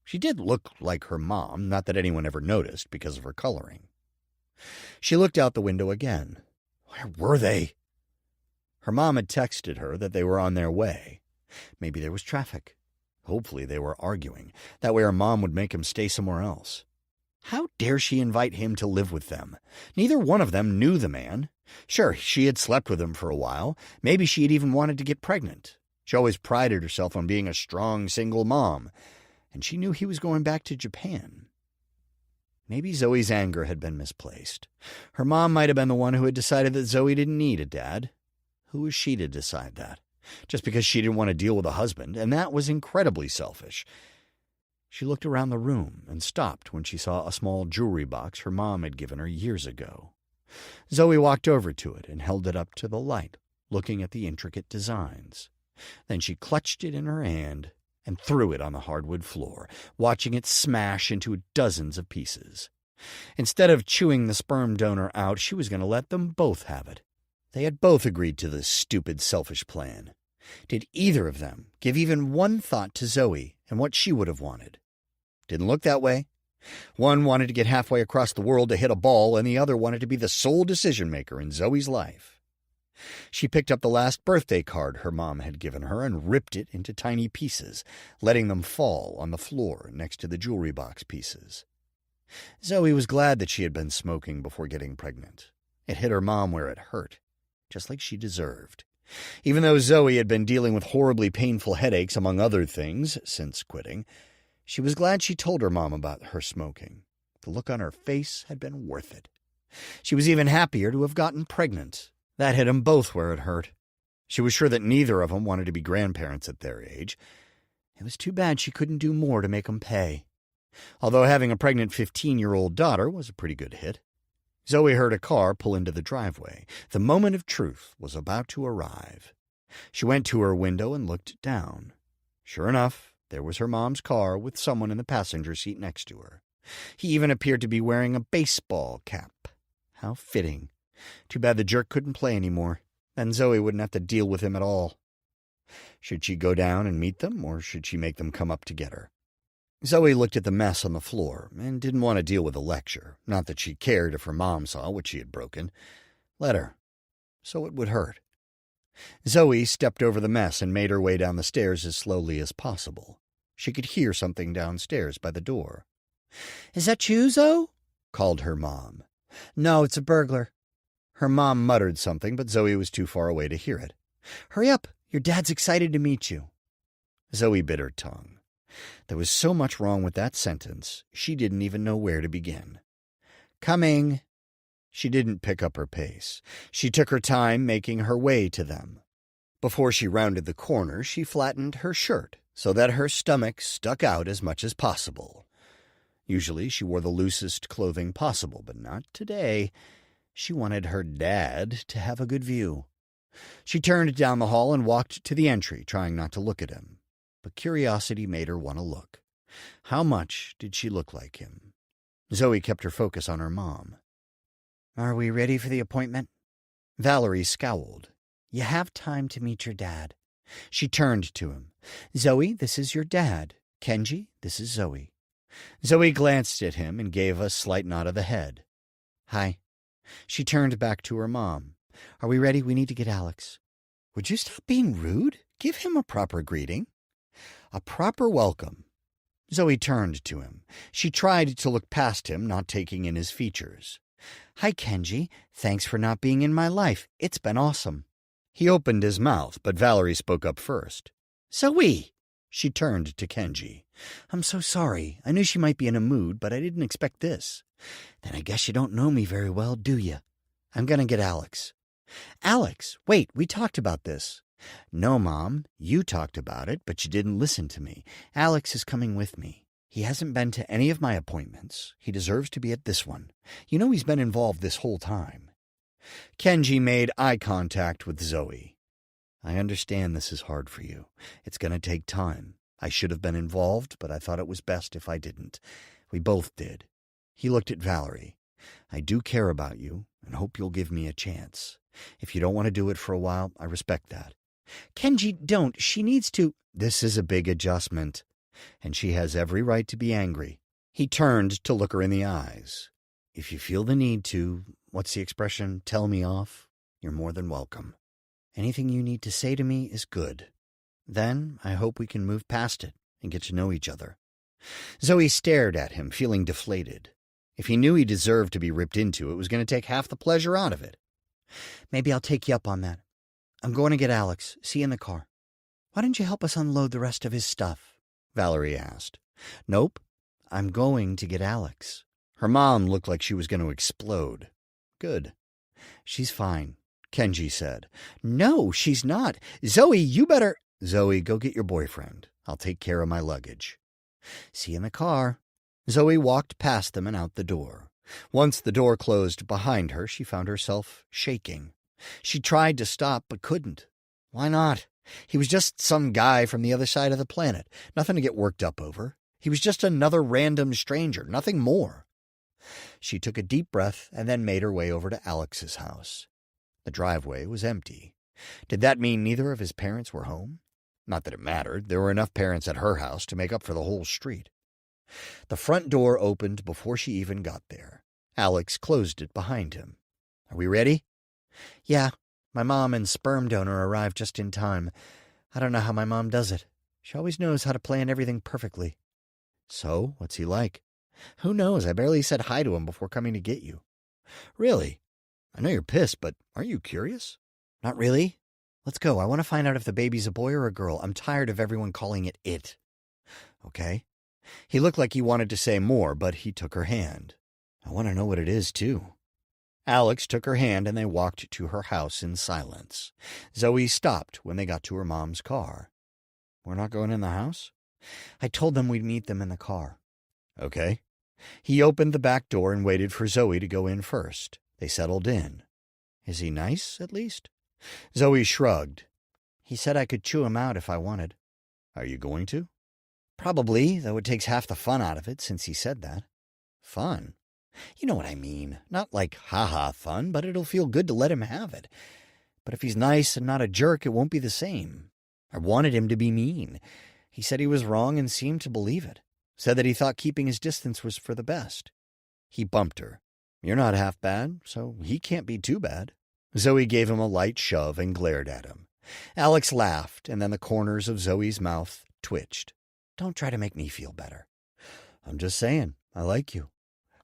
She did look like her mom, not that anyone ever noticed because of her coloring. She looked out the window again. Where were they? Her mom had texted her that they were on their way. Maybe there was traffic. Hopefully they were arguing. That way her mom would make him stay somewhere else. How dare she invite him to live with them? Neither one of them knew the man. Sure, she had slept with him for a while. Maybe she had even wanted to get pregnant. She always prided herself on being a strong single mom. And she knew he was going back to Japan. Maybe Zoe's anger had been misplaced. Her mom might have been the one who had decided that Zoe didn't need a dad. Who was she to decide that? Just because she didn't want to deal with a husband, and that was incredibly selfish. She looked around the room and stopped when she saw a small jewelry box her mom had given her years ago. Zoe walked over to it and held it up to the light, looking at the intricate designs. Then she clutched it in her hand and threw it on the hardwood floor, watching it smash into dozens of pieces. Instead of chewing the sperm donor out, she was going to let them both have it. They had both agreed to this stupid, selfish plan. Did either of them give even one thought to Zoe and what she would have wanted? Didn't look that way. One wanted to get halfway across the world to hit a ball, and the other wanted to be the sole decision-maker in Zoe's life. She picked up the last birthday card her mom had given her and ripped it into tiny pieces, letting them fall on the floor next to the jewelry box pieces. Zoe was glad that she had been smoking before getting pregnant. It hit her mom where it hurt, just like she deserved. Even though Zoe had been dealing with horribly painful headaches, among other things, since quitting, she was glad she told her mom about her smoking. The look on her face had been worth it. She was even happier to have gotten pregnant. That hit them both where it hurt. She was sure that neither of them wanted to be grandparents at their age. It was too bad she couldn't do more to make them pay. Although having a pregnant 15-year-old daughter was a pretty good hit. Zoe heard a car pull into the driveway. The moment of truth was about to arrive. She went to her window and looked down. Sure enough, there was her mom's car with someone in the passenger seat next to her. He even appeared to be wearing a baseball cap. How fitting. Too bad the jerk couldn't play anymore. Then Zoe wouldn't have to deal with him at all. Should she go down and meet them, or should she make them come up to get her? Zoe looked at the mess on the floor and didn't want to deal with a lecture. Not that she cared if her mom saw what she had broken. Let her. So it would hurt. Zoe stepped over the mess and made her way down the stairs as slowly as possible. She could hear something downstairs by the door. "Is that you, Zoe?" called her mom. "No, it's a burglar." Her mom muttered something, but Zoe was too far away to hear it. "Hurry up, your dad's excited to meet you." Zoe bit her tongue. There was so much wrong with that sentence, she didn't even know where to begin. "Coming." She didn't pick up her pace. She took her time making her way to them. Before she rounded the corner, she flattened her shirt so that her stomach stuck out as much as possible. Usually she wore the loosest clothing possible, but not today. She wanted her dad to have a good view. She turned down the hall and walked to the entry, trying not to look at him. But curiosity made her want to look. How much did she look like him? Zoe kept her focus on her mom. "Are we ready for the appointment?" Valerie scowled. "You have time to meet your dad." She turned to him. "Zoe, this is your dad. Kenji, this is Zoe." Zoe glanced at him and gave a slight nod of the head. "Hi." She turned back to her mom. "Are we ready? We need to get Alex." "Would you stop being rude? Give him a proper greeting." A proper welcome. Zoe turned to him. She tried to look past him, not taking in his features. "Hi, Kenji. Thanks for not being in my life. It's been awesome." He opened his mouth, but Valerie spoke up first. "Zoe!" She turned to Kenji. "I'm so sorry. I knew she might be in a mood, but I didn't expect this." "Then I guess you don't know me very well, do you?" "I'm going to get Alex." "Alex, wait, we talked about this." "No, Mom, you talked about it, but you didn't listen to me. Alex is coming with me. He hasn't been to any of my appointments. He deserves to be at this one. You know he's been involved this whole time." Kenji made eye contact with Zoe. "I understand this is hard for you. It's going to take time. I should have been involved, but I thought it was best if I didn't. We both did." He looked at Valerie. "I do care about you and hope you'll give me a chance. If you don't want to do it for a while, I respect that." "Kenji, don't. She needs to—" "This is a big adjustment, and she has every right to be angry." He turned to look her in the eyes. "If you feel the need to, what's the expression, tell me off, you're more than welcome. Anything you need to say to me is good. Then I hope we can move past it and get to know each other." Zoe stared at him, feeling deflated. If he knew he deserved to be ripped into, it was going to take half the pleasure out of it. "Maybe I'll take you up on that. I'm going to get Alex. See you in the car." "Why don't you help us unload the rest of his stuff?" Valerie asked. "Nope. I'm going to get Alex." Her mom looked like she was going to explode. "Good." "She's fine," Kenji said. "No, she's not. Zoe, you better—" "Zoe, go get your boyfriend. I'll take care of my luggage." See you in the car. Zoe walked past them and out the door. Once the door closed behind her, she found herself shaking. She tried to stop, but couldn't. Why not? He was just some guy from the other side of the planet. Nothing to get worked up over. He was just another random stranger, nothing more. She took a deep breath and then made her way over to Alex's house. The driveway was empty. Did that mean neither of his parents were home? Not that it mattered. There were enough parents at her house to make up for the whole street. The front door opened before she even got there. Alex closed it behind him. Are we ready? Yeah. My mom and sperm donor arrived just in time. I don't know how my mom does it. She always knows how to plan everything perfectly. So, what's he like? Who knows? I barely said hi to him before coming to get you. Really? I know you're pissed, but aren't you curious? Not really. Let's go. I want to find out if the baby's a boy or a girl. I'm tired of everyone calling it it. Okay. He looked like he wanted to say more, but he took her hand. I want to know what it is, too. Alex took her hand and they walked to her house in silence. Zoe stopped when they got to her mom's car. We're not going in the house? I told them we'd meet them in the car. Okay. He opened the back door and waited for Zoe to go in first. They settled in. Is he nice, at least? Zoe shrugged. He said I could chew him out if I wanted. Are you going to? Probably, though it takes half the fun out of it since he said that. Fun? You know what I mean. Not like ha-ha fun, but it'll feel good to let him have it. But if he's nice and not a jerk, it won't be the same. I wanted him to be mean. He said he was wrong and seemed to believe it. Said that he thought keeping his distance was for the best. He bumped her. You're not half bad, so he can't be too bad. Zoe gave him a light shove and glared at him. Alex laughed, and then the corners of Zoe's mouth twitched. Don't try to make me feel better. I'm just saying, I like you.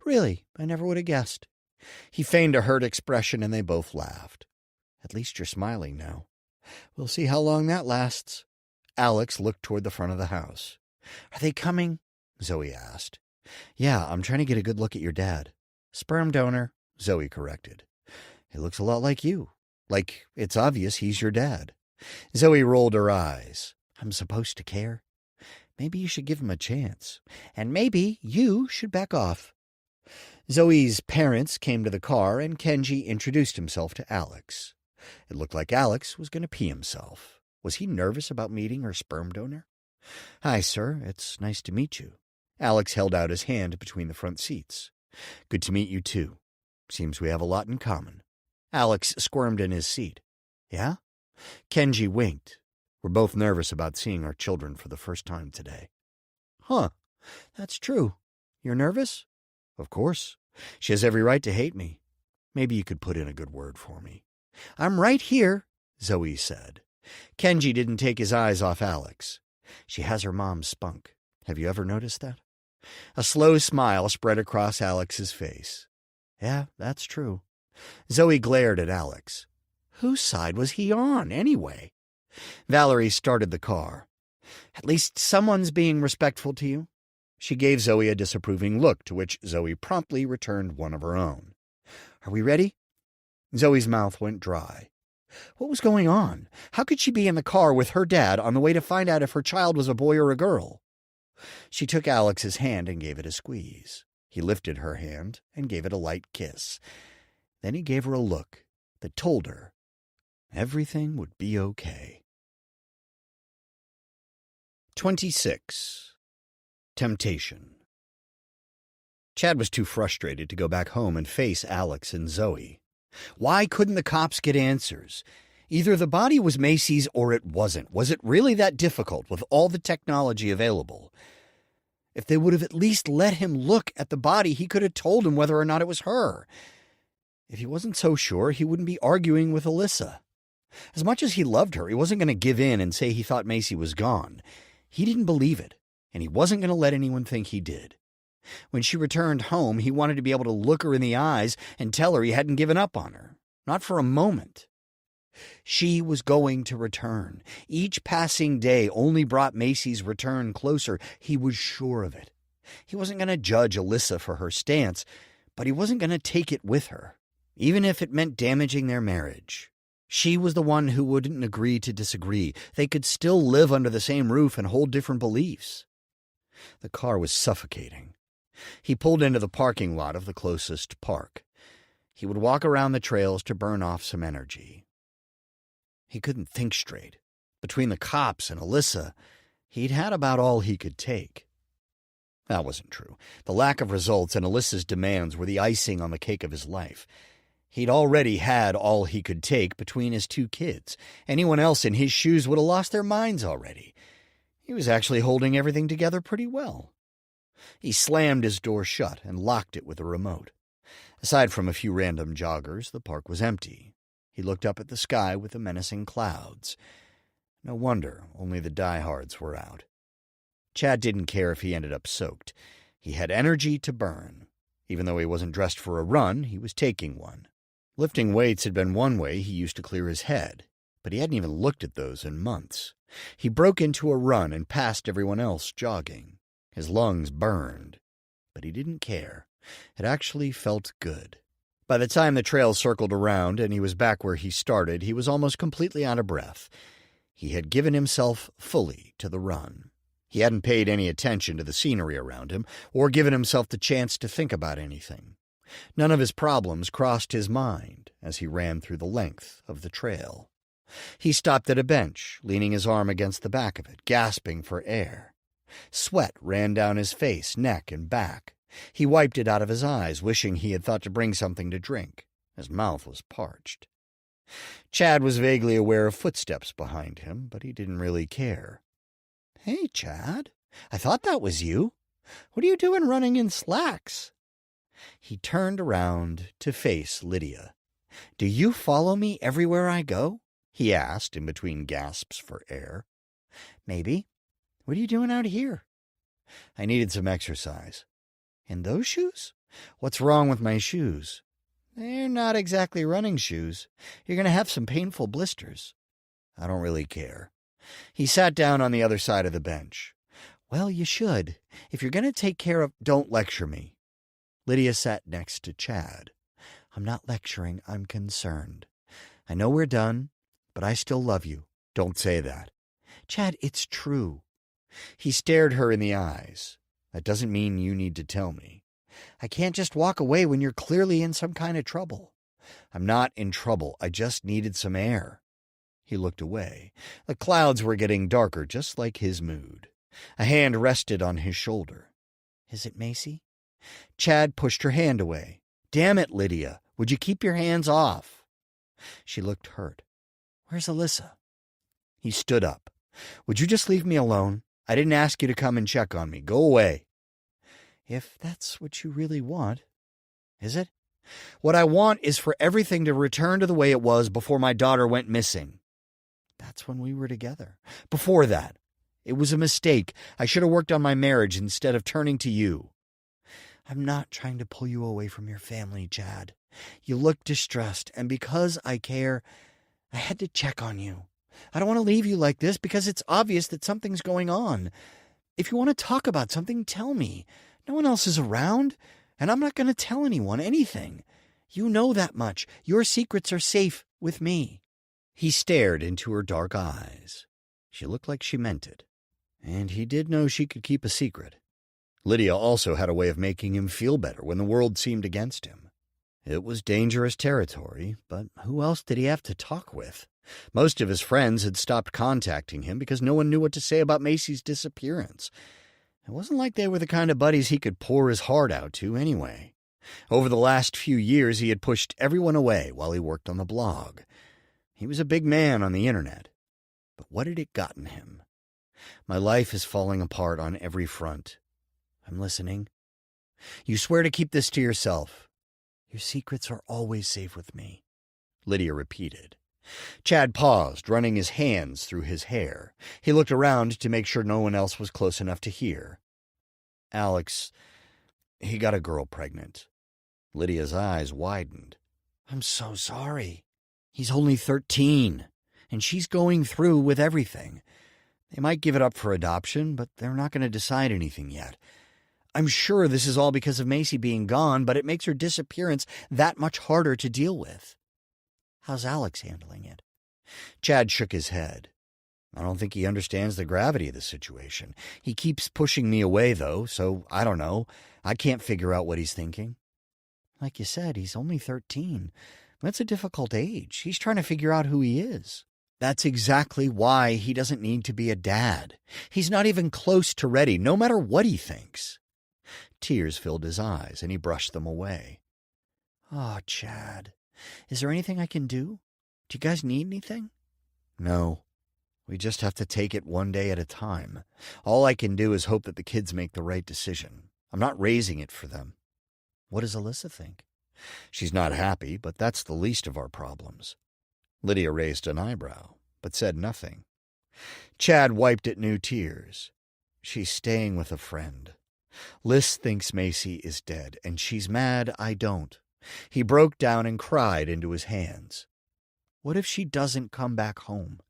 Really, I never would have guessed. He feigned a hurt expression, and they both laughed. At least you're smiling now. We'll see how long that lasts. Alex looked toward the front of the house. Are they coming? Zoe asked. Yeah, I'm trying to get a good look at your dad. Sperm donor, Zoe corrected. He looks a lot like you. Like it's obvious he's your dad. Zoe rolled her eyes. I'm supposed to care? Maybe you should give him a chance. And maybe you should back off. Zoe's parents came to the car, and Kenji introduced himself to Alex. It looked like Alex was going to pee himself. Was he nervous about meeting her sperm donor? Hi, sir. It's nice to meet you. Alex held out his hand between the front seats. Good to meet you, too. Seems we have a lot in common. Alex squirmed in his seat. Yeah? Kenji winked. We're both nervous about seeing our children for the first time today. Huh. That's true. You're nervous? Of course. She has every right to hate me. Maybe you could put in a good word for me. I'm right here, Zoe said. Kenji didn't take his eyes off Alex. She has her mom's spunk. Have you ever noticed that? A slow smile spread across Alex's face. Yeah, that's true. Zoe glared at Alex. Whose side was he on, anyway? Valerie started the car. At least someone's being respectful to you. She gave Zoe a disapproving look, to which Zoe promptly returned one of her own. Are we ready? Zoe's mouth went dry. What was going on? How could she be in the car with her dad on the way to find out if her child was a boy or a girl? She took Alex's hand and gave it a squeeze. He lifted her hand and gave it a light kiss. Then he gave her a look that told her everything would be okay. 26. Temptation. Chad was too frustrated to go back home and face Alex and Zoe. Why couldn't the cops get answers? Either the body was Macy's or it wasn't. Was it really that difficult with all the technology available? If they would have at least let him look at the body, he could have told him whether or not it was her. If he wasn't so sure, he wouldn't be arguing with Alyssa. As much as he loved her, he wasn't going to give in and say he thought Macy was gone. He didn't believe it, and he wasn't going to let anyone think he did. When she returned home, he wanted to be able to look her in the eyes and tell her he hadn't given up on her. Not for a moment. She was going to return. Each passing day only brought Macy's return closer. He was sure of it. He wasn't going to judge Alyssa for her stance, but he wasn't going to take it with her, even if it meant damaging their marriage. She was the one who wouldn't agree to disagree. They could still live under the same roof and hold different beliefs. The car was suffocating. He pulled into the parking lot of the closest park. He would walk around the trails to burn off some energy. He couldn't think straight. Between the cops and Alyssa, he'd had about all he could take. That wasn't true. The lack of results and Alyssa's demands were the icing on the cake of his life. He'd already had all he could take between his two kids. Anyone else in his shoes would have lost their minds already. He was actually holding everything together pretty well. He slammed his door shut and locked it with a remote. Aside from a few random joggers, the park was empty. He looked up at the sky with the menacing clouds. No wonder only the diehards were out. Chad didn't care if he ended up soaked. He had energy to burn. Even though he wasn't dressed for a run, he was taking one. Lifting weights had been one way he used to clear his head, but he hadn't even looked at those in months. He broke into a run and passed everyone else jogging. His lungs burned, but he didn't care. It actually felt good. By the time the trail circled around and he was back where he started, he was almost completely out of breath. He had given himself fully to the run. He hadn't paid any attention to the scenery around him or given himself the chance to think about anything. None of his problems crossed his mind as he ran through the length of the trail. He stopped at a bench, leaning his arm against the back of it, gasping for air. Sweat ran down his face, neck, and back. He wiped it out of his eyes, wishing he had thought to bring something to drink. His mouth was parched. Chad was vaguely aware of footsteps behind him, but he didn't really care. "Hey, Chad, I thought that was you. What are you doing running in slacks?" He turned around to face Lydia. "Do you follow me everywhere I go?" he asked in between gasps for air. "Maybe. What are you doing out here?" "I needed some exercise." "In those shoes?" "What's wrong with my shoes?" "They're not exactly running shoes. You're going to have some painful blisters." "I don't really care." He sat down on the other side of the bench. "Well, you should. If you're going to take care of—" "Don't lecture me." Lydia sat next to Chad. "I'm not lecturing. I'm concerned. I know we're done, but I still love you." "Don't say that." "Chad, it's true." He stared her in the eyes. "That doesn't mean you need to tell me." "I can't just walk away when you're clearly in some kind of trouble." "I'm not in trouble. I just needed some air." He looked away. The clouds were getting darker, just like his mood. A hand rested on his shoulder. "Is it Macy?" Chad pushed her hand away. "Damn it, Lydia. Would you keep your hands off?" She looked hurt. "Where's Alyssa?" He stood up. "Would you just leave me alone? I didn't ask you to come and check on me. Go away." "If that's what you really want." "Is it?" "What I want is for everything to return to the way it was before my daughter went missing." "That's when we were together." "Before that. It was a mistake. I should have worked on my marriage instead of turning to you." "I'm not trying to pull you away from your family, Chad. You look distressed, and because I care, I had to check on you. I don't want to leave you like this because it's obvious that something's going on. If you want to talk about something, tell me. No one else is around, and I'm not going to tell anyone anything. You know that much. Your secrets are safe with me." He stared into her dark eyes. She looked like she meant it. And he did know she could keep a secret. Lydia also had a way of making him feel better when the world seemed against him. It was dangerous territory, but who else did he have to talk with? Most of his friends had stopped contacting him because no one knew what to say about Macy's disappearance. It wasn't like they were the kind of buddies he could pour his heart out to anyway. Over the last few years, he had pushed everyone away while he worked on the blog. He was a big man on the internet. But what had it gotten him? "My life is falling apart on every front." "I'm listening." "You swear to keep this to yourself." "Your secrets are always safe with me," Lydia repeated. Chad paused, running his hands through his hair. He looked around to make sure no one else was close enough to hear. "Alex, he got a girl pregnant." Lydia's eyes widened. "I'm so sorry." "He's only 13, and she's going through with everything. They might give it up for adoption, but they're not going to decide anything yet. I'm sure this is all because of Macy being gone, but it makes her disappearance that much harder to deal with." "How's Alex handling it?" Chad shook his head. I don't think he understands the gravity of the situation. He keeps pushing me away, though, so I don't know. I can't figure out what he's thinking. Like you said, he's only 13. That's a difficult age. He's trying to figure out who he is. That's exactly why he doesn't need to be a dad. He's not even close to ready, no matter what he thinks. Tears filled his eyes, and he brushed them away. Oh, Chad, is there anything I can do? Do you guys need anything? No. We just have to take it one day at a time. All I can do is hope that the kids make the right decision. I'm not raising it for them. What does Alyssa think? She's not happy, but that's the least of our problems. Lydia raised an eyebrow, but said nothing. Chad wiped at new tears. She's staying with a friend. Liz thinks Macy is dead, and she's mad I don't. He broke down and cried into his hands. What if she doesn't come back home?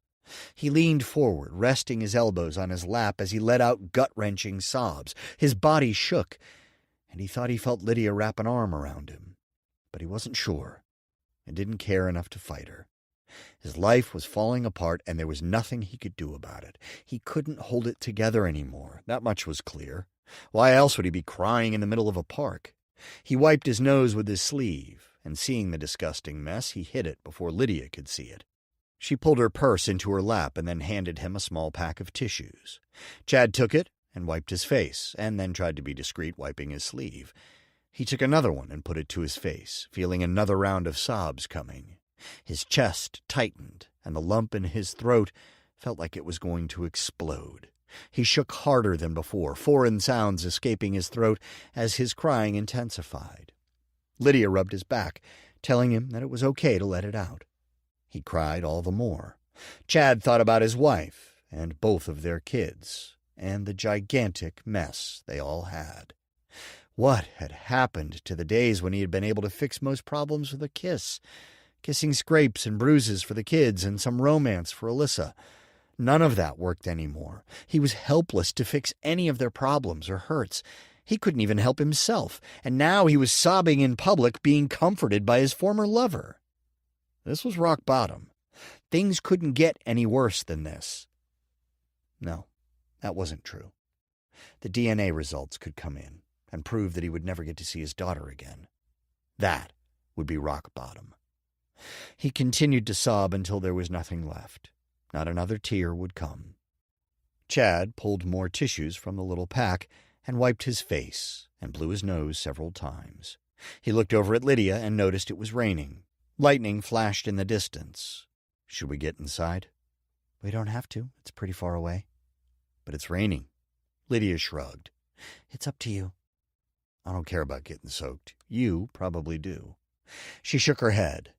He leaned forward, resting his elbows on his lap as he let out gut-wrenching sobs. His body shook, and he thought he felt Lydia wrap an arm around him. But he wasn't sure, and didn't care enough to fight her. His life was falling apart, and there was nothing he could do about it. He couldn't hold it together anymore. That much was clear. Why else would he be crying in the middle of a park? He wiped his nose with his sleeve, and seeing the disgusting mess, he hid it before Lydia could see it. She pulled her purse into her lap and then handed him a small pack of tissues. Chad took it and wiped his face, and then tried to be discreet, wiping his sleeve. He took another one and put it to his face, feeling another round of sobs coming. His chest tightened, and the lump in his throat felt like it was going to explode. He shook harder than before, foreign sounds escaping his throat as his crying intensified. Lydia rubbed his back, telling him that it was okay to let it out. He cried all the more. Chad thought about his wife and both of their kids, and the gigantic mess they all had. What had happened to the days when he had been able to fix most problems with a kiss? Kissing scrapes and bruises for the kids and some romance for Alyssa. None of that worked anymore. He was helpless to fix any of their problems or hurts. He couldn't even help himself, and now he was sobbing in public, being comforted by his former lover. This was rock bottom. Things couldn't get any worse than this. No, that wasn't true. The DNA results could come in and prove that he would never get to see his daughter again. That would be rock bottom. He continued to sob until there was nothing left. Not another tear would come. Chad pulled more tissues from the little pack and wiped his face and blew his nose several times. He looked over at Lydia and noticed it was raining. Lightning flashed in the distance. Should we get inside? We don't have to. It's pretty far away. But it's raining. Lydia shrugged. It's up to you. I don't care about getting soaked. You probably do. She shook her head.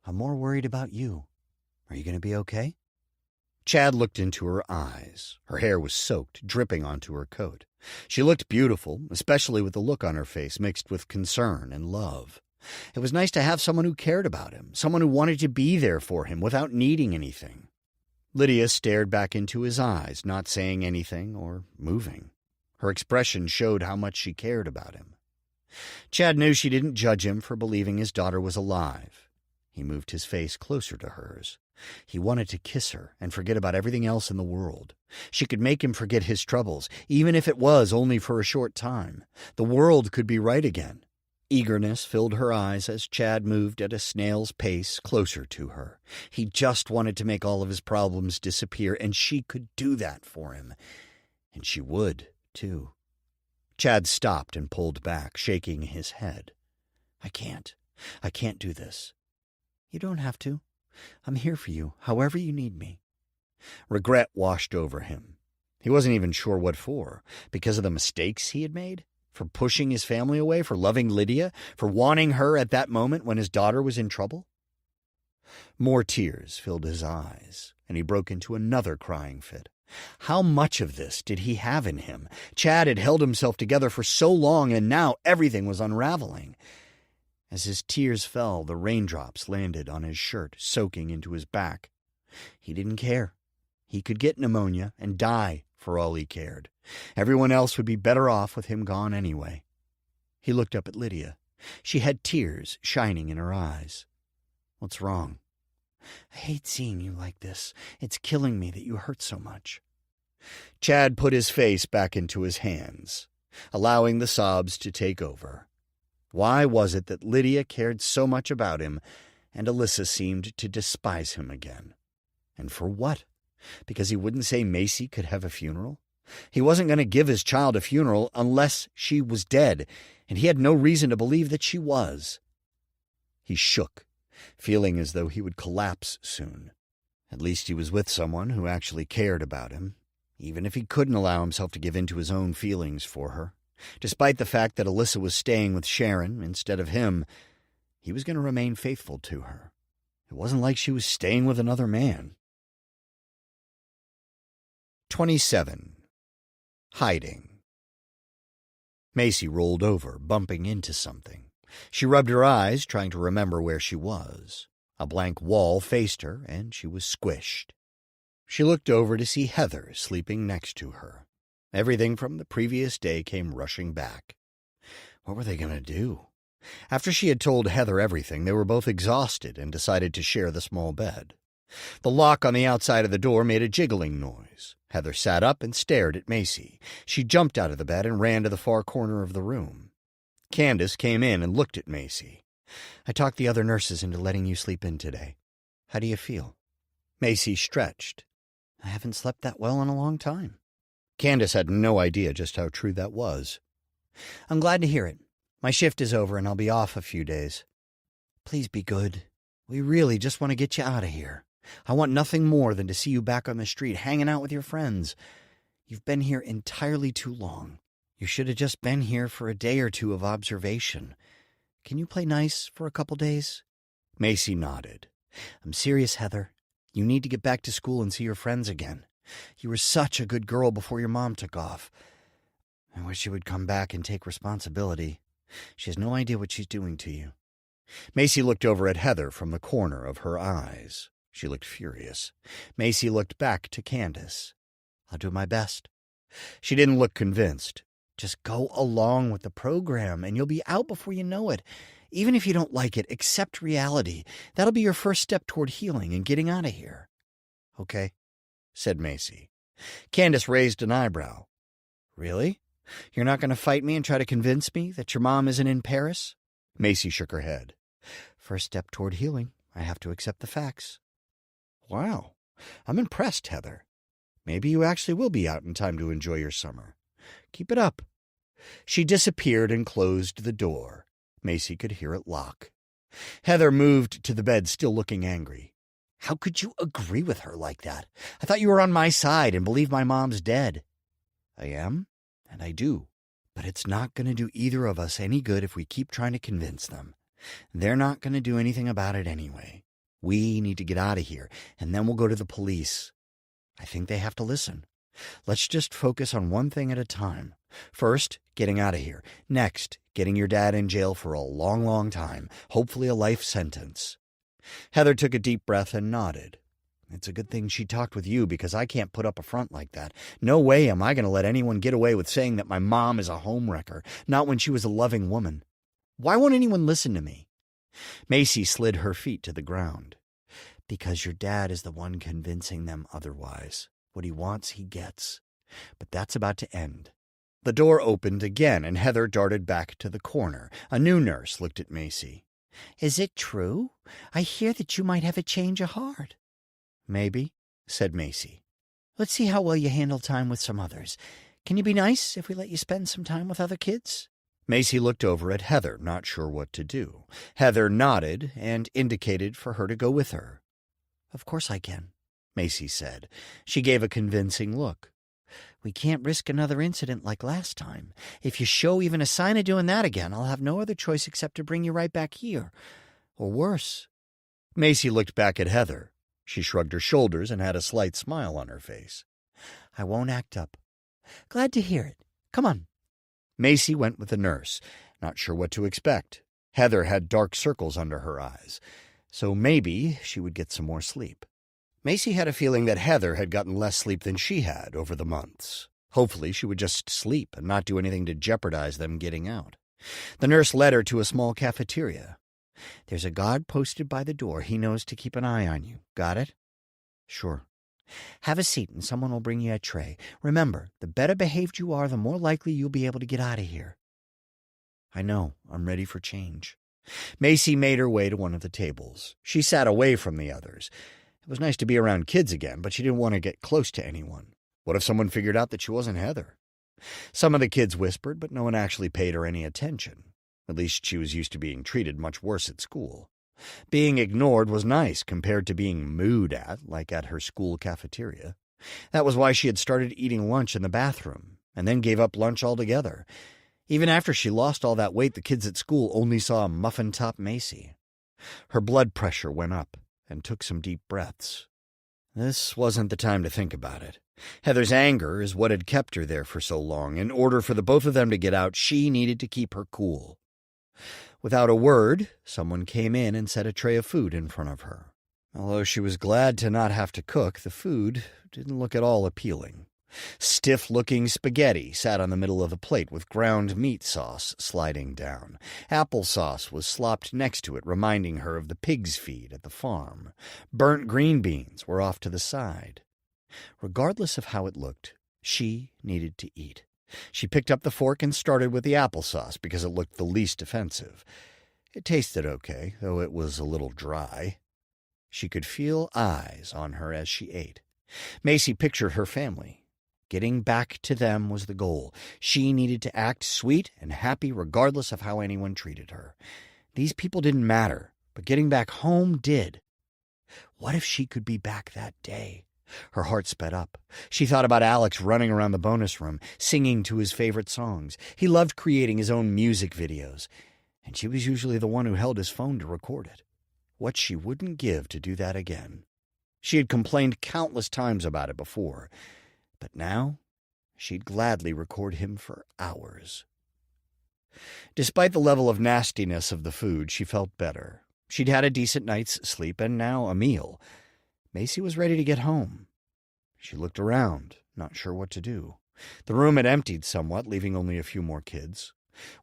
I'm more worried about you. Are you going to be okay? Chad looked into her eyes. Her hair was soaked, dripping onto her coat. She looked beautiful, especially with the look on her face mixed with concern and love. It was nice to have someone who cared about him, someone who wanted to be there for him without needing anything. Lydia stared back into his eyes, not saying anything or moving. Her expression showed how much she cared about him. Chad knew she didn't judge him for believing his daughter was alive. He moved his face closer to hers. He wanted to kiss her and forget about everything else in the world. She could make him forget his troubles, even if it was only for a short time. The world could be right again. Eagerness filled her eyes as Chad moved at a snail's pace closer to her. He just wanted to make all of his problems disappear, and she could do that for him. And she would, too. Chad stopped and pulled back, shaking his head. I can't do this. You don't have to. I'm here for you, however you need me. Regret washed over him. He wasn't even sure what for. Because of the mistakes he had made? For pushing his family away? For loving Lydia? For wanting her at that moment when his daughter was in trouble? More tears filled his eyes, and he broke into another crying fit. How much of this did he have in him? Chad had held himself together for so long, and now everything was unraveling. As his tears fell, the raindrops landed on his shirt, soaking into his back. He didn't care. He could get pneumonia and die for all he cared. Everyone else would be better off with him gone anyway. He looked up at Lydia. She had tears shining in her eyes. What's wrong? I hate seeing you like this. It's killing me that you hurt so much. Chad put his face back into his hands, allowing the sobs to take over. Why was it that Lydia cared so much about him, and Alyssa seemed to despise him again? And for what? Because he wouldn't say Macy could have a funeral? He wasn't going to give his child a funeral unless she was dead, and he had no reason to believe that she was. He shook, feeling as though he would collapse soon. At least he was with someone who actually cared about him, even if he couldn't allow himself to give in to his own feelings for her. Despite the fact that Alyssa was staying with Sharon instead of him, he was going to remain faithful to her. It wasn't like she was staying with another man. 27. Hiding. Macy rolled over, bumping into something. She rubbed her eyes, trying to remember where she was. A blank wall faced her, and she was squished. She looked over to see Heather sleeping next to her. Everything from the previous day came rushing back. What were they going to do? After she had told Heather everything, they were both exhausted and decided to share the small bed. The lock on the outside of the door made a jiggling noise. Heather sat up and stared at Macy. She jumped out of the bed and ran to the far corner of the room. Candace came in and looked at Macy. I talked the other nurses into letting you sleep in today. How do you feel? Macy stretched. I haven't slept that well in a long time. Candace had no idea just how true that was. I'm glad to hear it. My shift is over and I'll be off a few days. Please be good. We really just want to get you out of here. I want nothing more than to see you back on the street hanging out with your friends. You've been here entirely too long. You should have just been here for a day or two of observation. Can you play nice for a couple days? Macy nodded. I'm serious, Heather. You need to get back to school and see your friends again. You were such a good girl before your mom took off. I wish you would come back and take responsibility. She has no idea what she's doing to you. Macy looked over at Heather from the corner of her eyes. She looked furious. Macy looked back to Candace. I'll do my best. She didn't look convinced. Just go along with the program, and you'll be out before you know it. Even if you don't like it, accept reality. That'll be your first step toward healing and getting out of here. Okay, said Macy. Candace raised an eyebrow. Really? You're not going to fight me and try to convince me that your mom isn't in Paris? Macy shook her head. First step toward healing. I have to accept the facts. Wow, I'm impressed, Heather. Maybe you actually will be out in time to enjoy your summer. Keep it up. She disappeared and closed the door. Macy could hear it lock. Heather moved to the bed, still looking angry. How could you agree with her like that? I thought you were on my side and believe my mom's dead. I am, and I do. But it's not going to do either of us any good if we keep trying to convince them. They're not going to do anything about it anyway. We need to get out of here, and then we'll go to the police. I think they have to listen. Let's just focus on one thing at a time. First, getting out of here. Next, getting your dad in jail for a long, long time, hopefully a life sentence. Heather took a deep breath and nodded. It's a good thing she talked with you because I can't put up a front like that. No way am I going to let anyone get away with saying that my mom is a homewrecker, not when she was a loving woman. Why won't anyone listen to me? Macy slid her feet to the ground. Because your dad is the one convincing them otherwise. What he wants, he gets. But that's about to end. The door opened again, and Heather darted back to the corner. A new nurse looked at Macy. Is it true? I hear that you might have a change of heart. Maybe, said Macy. Let's see how well you handle time with some others. Can you be nice if we let you spend some time with other kids? Macy looked over at Heather, not sure what to do. Heather nodded and indicated for her to go with her. Of course I can, Macy said. She gave a convincing look. We can't risk another incident like last time. If you show even a sign of doing that again, I'll have no other choice except to bring you right back here. Or worse. Macy looked back at Heather. She shrugged her shoulders and had a slight smile on her face. I won't act up. Glad to hear it. Come on. Macy went with the nurse, not sure what to expect. Heather had dark circles under her eyes, so maybe she would get some more sleep. Macy had a feeling that Heather had gotten less sleep than she had over the months. Hopefully she would just sleep and not do anything to jeopardize them getting out. The nurse led her to a small cafeteria. There's a guard posted by the door. He knows to keep an eye on you. Got it? Sure. Have a seat and someone will bring you a tray. Remember, the better behaved you are, the more likely you'll be able to get out of here. I know. I'm ready for change. Macy made her way to one of the tables. She sat away from the others. It was nice to be around kids again, but she didn't want to get close to anyone. What if someone figured out that she wasn't Heather? Some of the kids whispered, but no one actually paid her any attention. At least she was used to being treated much worse at school. Being ignored was nice compared to being mooed at, like at her school cafeteria. That was why she had started eating lunch in the bathroom, and then gave up lunch altogether. Even after she lost all that weight, the kids at school only saw a muffin-top Macy. Her blood pressure went up, and took some deep breaths. This wasn't the time to think about it. Heather's anger is what had kept her there for so long. In order for the both of them to get out, she needed to keep her cool. Without a word, someone came in and set a tray of food in front of her. Although she was glad to not have to cook, the food didn't look at all appealing. Stiff-looking spaghetti sat on the middle of the plate with ground meat sauce sliding down. Applesauce was slopped next to it, reminding her of the pig's feed at the farm. Burnt green beans were off to the side. Regardless of how it looked, she needed to eat. She picked up the fork and started with the applesauce because it looked the least offensive. It tasted okay, though it was a little dry. She could feel eyes on her as she ate. Macy pictured her family. Getting back to them was the goal. She needed to act sweet and happy regardless of how anyone treated her. These people didn't matter, but getting back home did. What if she could be back that day? Her heart sped up. She thought about Alex running around the bonus room, singing to his favorite songs. He loved creating his own music videos, and she was usually the one who held his phone to record it. What she wouldn't give to do that again. She had complained countless times about it before, but now she'd gladly record him for hours. Despite the level of nastiness of the food, she felt better. She'd had a decent night's sleep and now a meal. Macy was ready to get home. She looked around, not sure what to do. The room had emptied somewhat, leaving only a few more kids.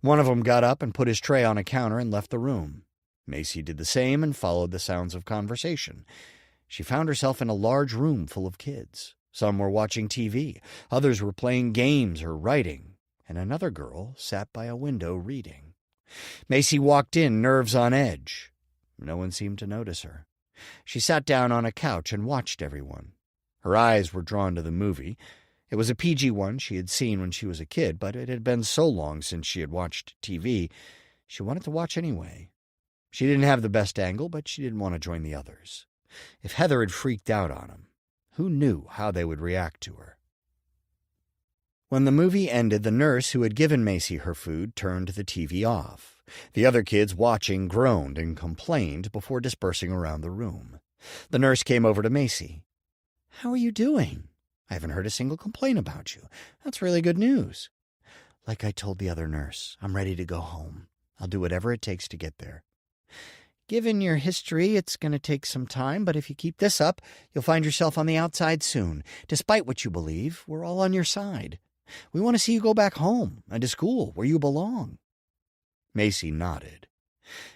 One of them got up and put his tray on a counter and left the room. Macy did the same and followed the sounds of conversation. She found herself in a large room full of kids. Some were watching TV, others were playing games or writing, and another girl sat by a window reading. Macy walked in, nerves on edge. No one seemed to notice her. She sat down on a couch and watched everyone. Her eyes were drawn to the movie. It was a PG one she had seen when she was a kid, but it had been so long since she had watched TV, she wanted to watch anyway. She didn't have the best angle, but she didn't want to join the others. If Heather had freaked out on him, who knew how they would react to her? When the movie ended, the nurse who had given Macy her food turned the TV off. The other kids watching groaned and complained before dispersing around the room. The nurse came over to Macy. "How are you doing? I haven't heard a single complaint about you. That's really good news." "Like I told the other nurse, I'm ready to go home. I'll do whatever it takes to get there. Given your history, it's going to take some time, but if you keep this up, you'll find yourself on the outside soon. Despite what you believe, we're all on your side. We want to see you go back home and to school where you belong." Macy nodded.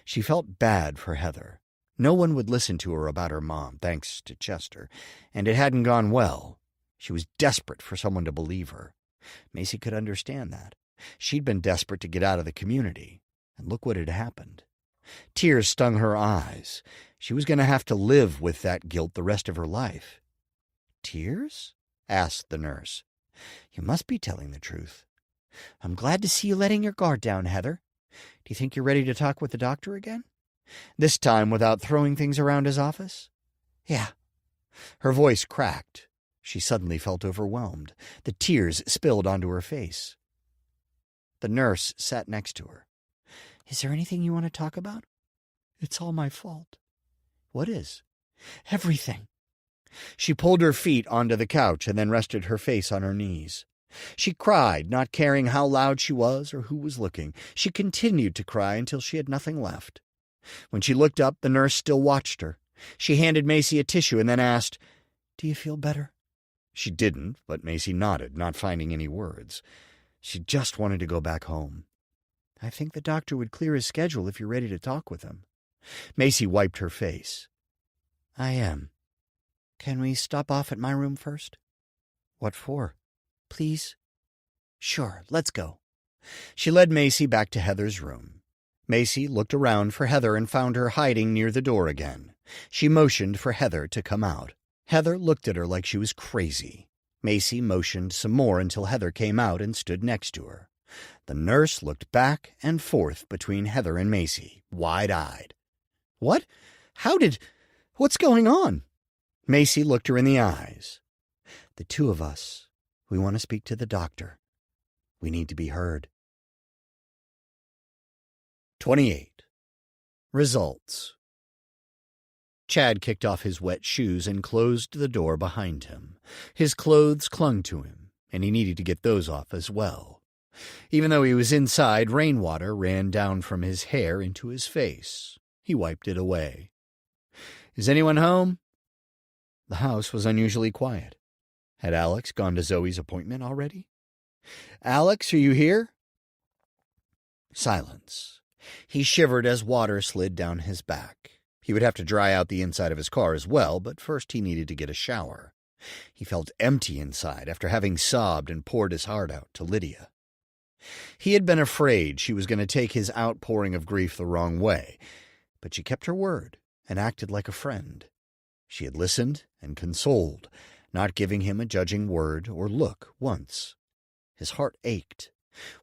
She felt bad for Heather. No one would listen to her about her mom, thanks to Chester, and it hadn't gone well. She was desperate for someone to believe her. Macy could understand that. She'd been desperate to get out of the community, and look what had happened. Tears stung her eyes. She was going to have to live with that guilt the rest of her life. "Tears?" asked the nurse. "You must be telling the truth. I'm glad to see you letting your guard down, Heather. Do you think you're ready to talk with the doctor again? This time without throwing things around his office?" "Yeah." Her voice cracked. She suddenly felt overwhelmed. The tears spilled onto her face. The nurse sat next to her. "Is there anything you want to talk about?" "It's all my fault." "What is?" "Everything." She pulled her feet onto the couch and then rested her face on her knees. She cried, not caring how loud she was or who was looking. She continued to cry until she had nothing left. When she looked up, the nurse still watched her. She handed Macy a tissue and then asked, "Do you feel better?" She didn't, but Macy nodded, not finding any words. She just wanted to go back home. "I think the doctor would clear his schedule if you're ready to talk with him." Macy wiped her face. I am. Can we stop off at my room first? What for? Please? Sure, let's go. She led Macy back to Heather's room. Macy looked around for Heather and found her hiding near the door again. She motioned for Heather to come out. Heather looked at her like she was crazy. Macy motioned some more until Heather came out and stood next to her. The nurse looked back and forth between Heather and Macy, wide-eyed. What? What's going on? Macy looked her in the eyes. The two of us, we want to speak to the doctor. We need to be heard. 28. Results. Chad kicked off his wet shoes and closed the door behind him. His clothes clung to him, and he needed to get those off as well. Even though he was inside, rainwater ran down from his hair into his face. He wiped it away. Is anyone home? The house was unusually quiet. Had Alex gone to Zoe's appointment already? Alex, are you here? Silence. He shivered as water slid down his back. He would have to dry out the inside of his car as well, but first he needed to get a shower. He felt empty inside after having sobbed and poured his heart out to Lydia. He had been afraid she was going to take his outpouring of grief the wrong way, but she kept her word and acted like a friend. She had listened and consoled, not giving him a judging word or look once. His heart ached.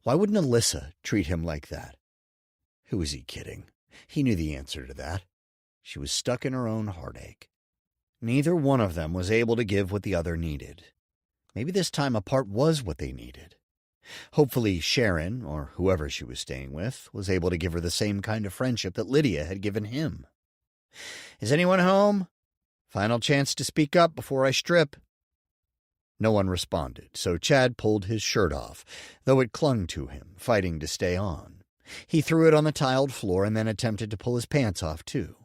Why wouldn't Alyssa treat him like that? Who was he kidding? He knew the answer to that. She was stuck in her own heartache. Neither one of them was able to give what the other needed. Maybe this time apart was what they needed. Hopefully Sharon, or whoever she was staying with, was able to give her the same kind of friendship that Lydia had given him. Is anyone home? Final chance to speak up before I strip. No one responded, so Chad pulled his shirt off, though it clung to him, fighting to stay on. He threw it on the tiled floor and then attempted to pull his pants off, too.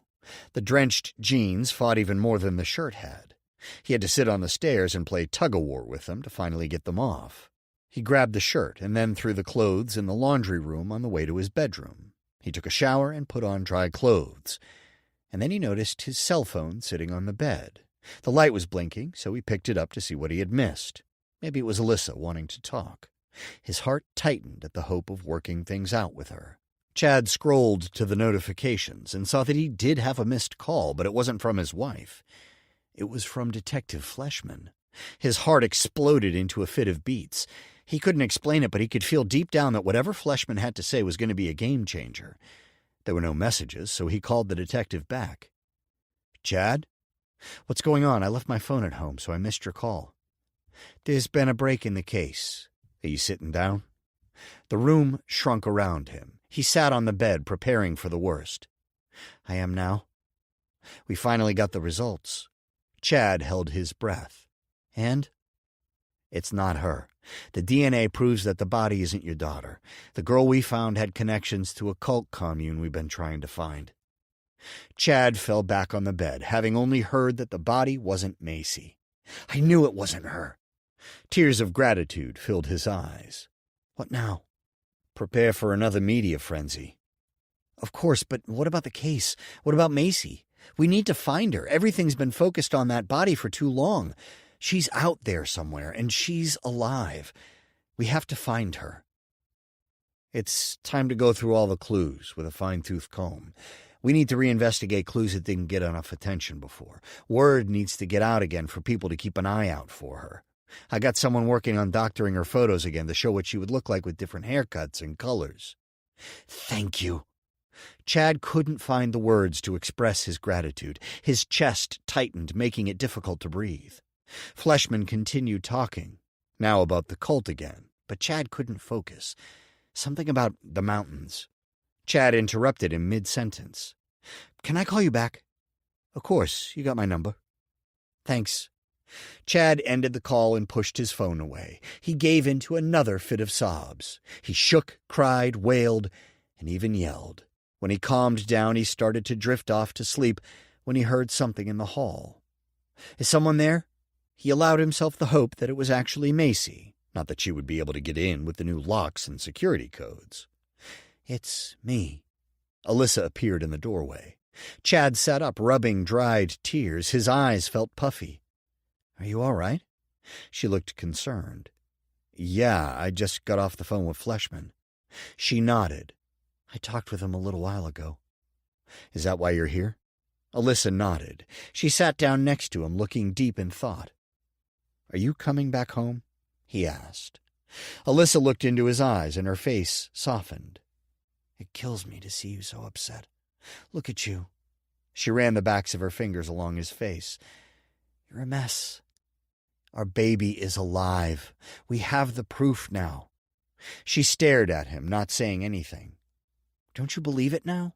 The drenched jeans fought even more than the shirt had. He had to sit on the stairs and play tug-of-war with them to finally get them off. He grabbed the shirt and then threw the clothes in the laundry room on the way to his bedroom. He took a shower and put on dry clothes. And then he noticed his cell phone sitting on the bed. The light was blinking, so he picked it up to see what he had missed. Maybe it was Alyssa wanting to talk. His heart tightened at the hope of working things out with her. Chad scrolled to the notifications and saw that he did have a missed call, but it wasn't from his wife. It was from Detective Fleshman. His heart exploded into a fit of beats. He couldn't explain it, but he could feel deep down that whatever Fleshman had to say was going to be a game-changer. There were no messages, so he called the detective back. Chad? What's going on? I left my phone at home, so I missed your call. There's been a break in the case. Are you sitting down? The room shrunk around him. He sat on the bed, preparing for the worst. I am now. We finally got the results. Chad held his breath. And? It's not her. The DNA proves that the body isn't your daughter. The girl we found had connections to a cult commune we've been trying to find. Chad fell back on the bed, having only heard that the body wasn't Macy. I knew it wasn't her. Tears of gratitude filled his eyes. What now? Prepare for another media frenzy. Of course, but what about the case? What about Macy? We need to find her. Everything's been focused on that body for too long. She's out there somewhere, and she's alive. We have to find her. It's time to go through all the clues with a fine-tooth comb. We need to reinvestigate clues that didn't get enough attention before. Word needs to get out again for people to keep an eye out for her. I got someone working on doctoring her photos again to show what she would look like with different haircuts and colors. Thank you. Chad couldn't find the words to express his gratitude. His chest tightened, making it difficult to breathe. Fleshman continued talking, now about the cult again, but Chad couldn't focus. Something about the mountains. Chad interrupted him mid-sentence. Can I call you back? Of course, you got my number. Thanks. Chad ended the call and pushed his phone away. He gave into another fit of sobs. He shook, cried, wailed, and even yelled. When he calmed down, he started to drift off to sleep when he heard something in the hall. Is someone there? He allowed himself the hope that it was actually Macy, not that she would be able to get in with the new locks and security codes. It's me. Alyssa appeared in the doorway. Chad sat up, rubbing dried tears. His eyes felt puffy. "Are you all right?" She looked concerned. "Yeah, I just got off the phone with Fleshman." She nodded. "I talked with him a little while ago." "Is that why you're here?" Alyssa nodded. She sat down next to him, looking deep in thought. "Are you coming back home?" he asked. Alyssa looked into his eyes, and her face softened. "It kills me to see you so upset. Look at you." She ran the backs of her fingers along his face. "You're a mess. Our baby is alive. We have the proof now." She stared at him, not saying anything. "Don't you believe it now?"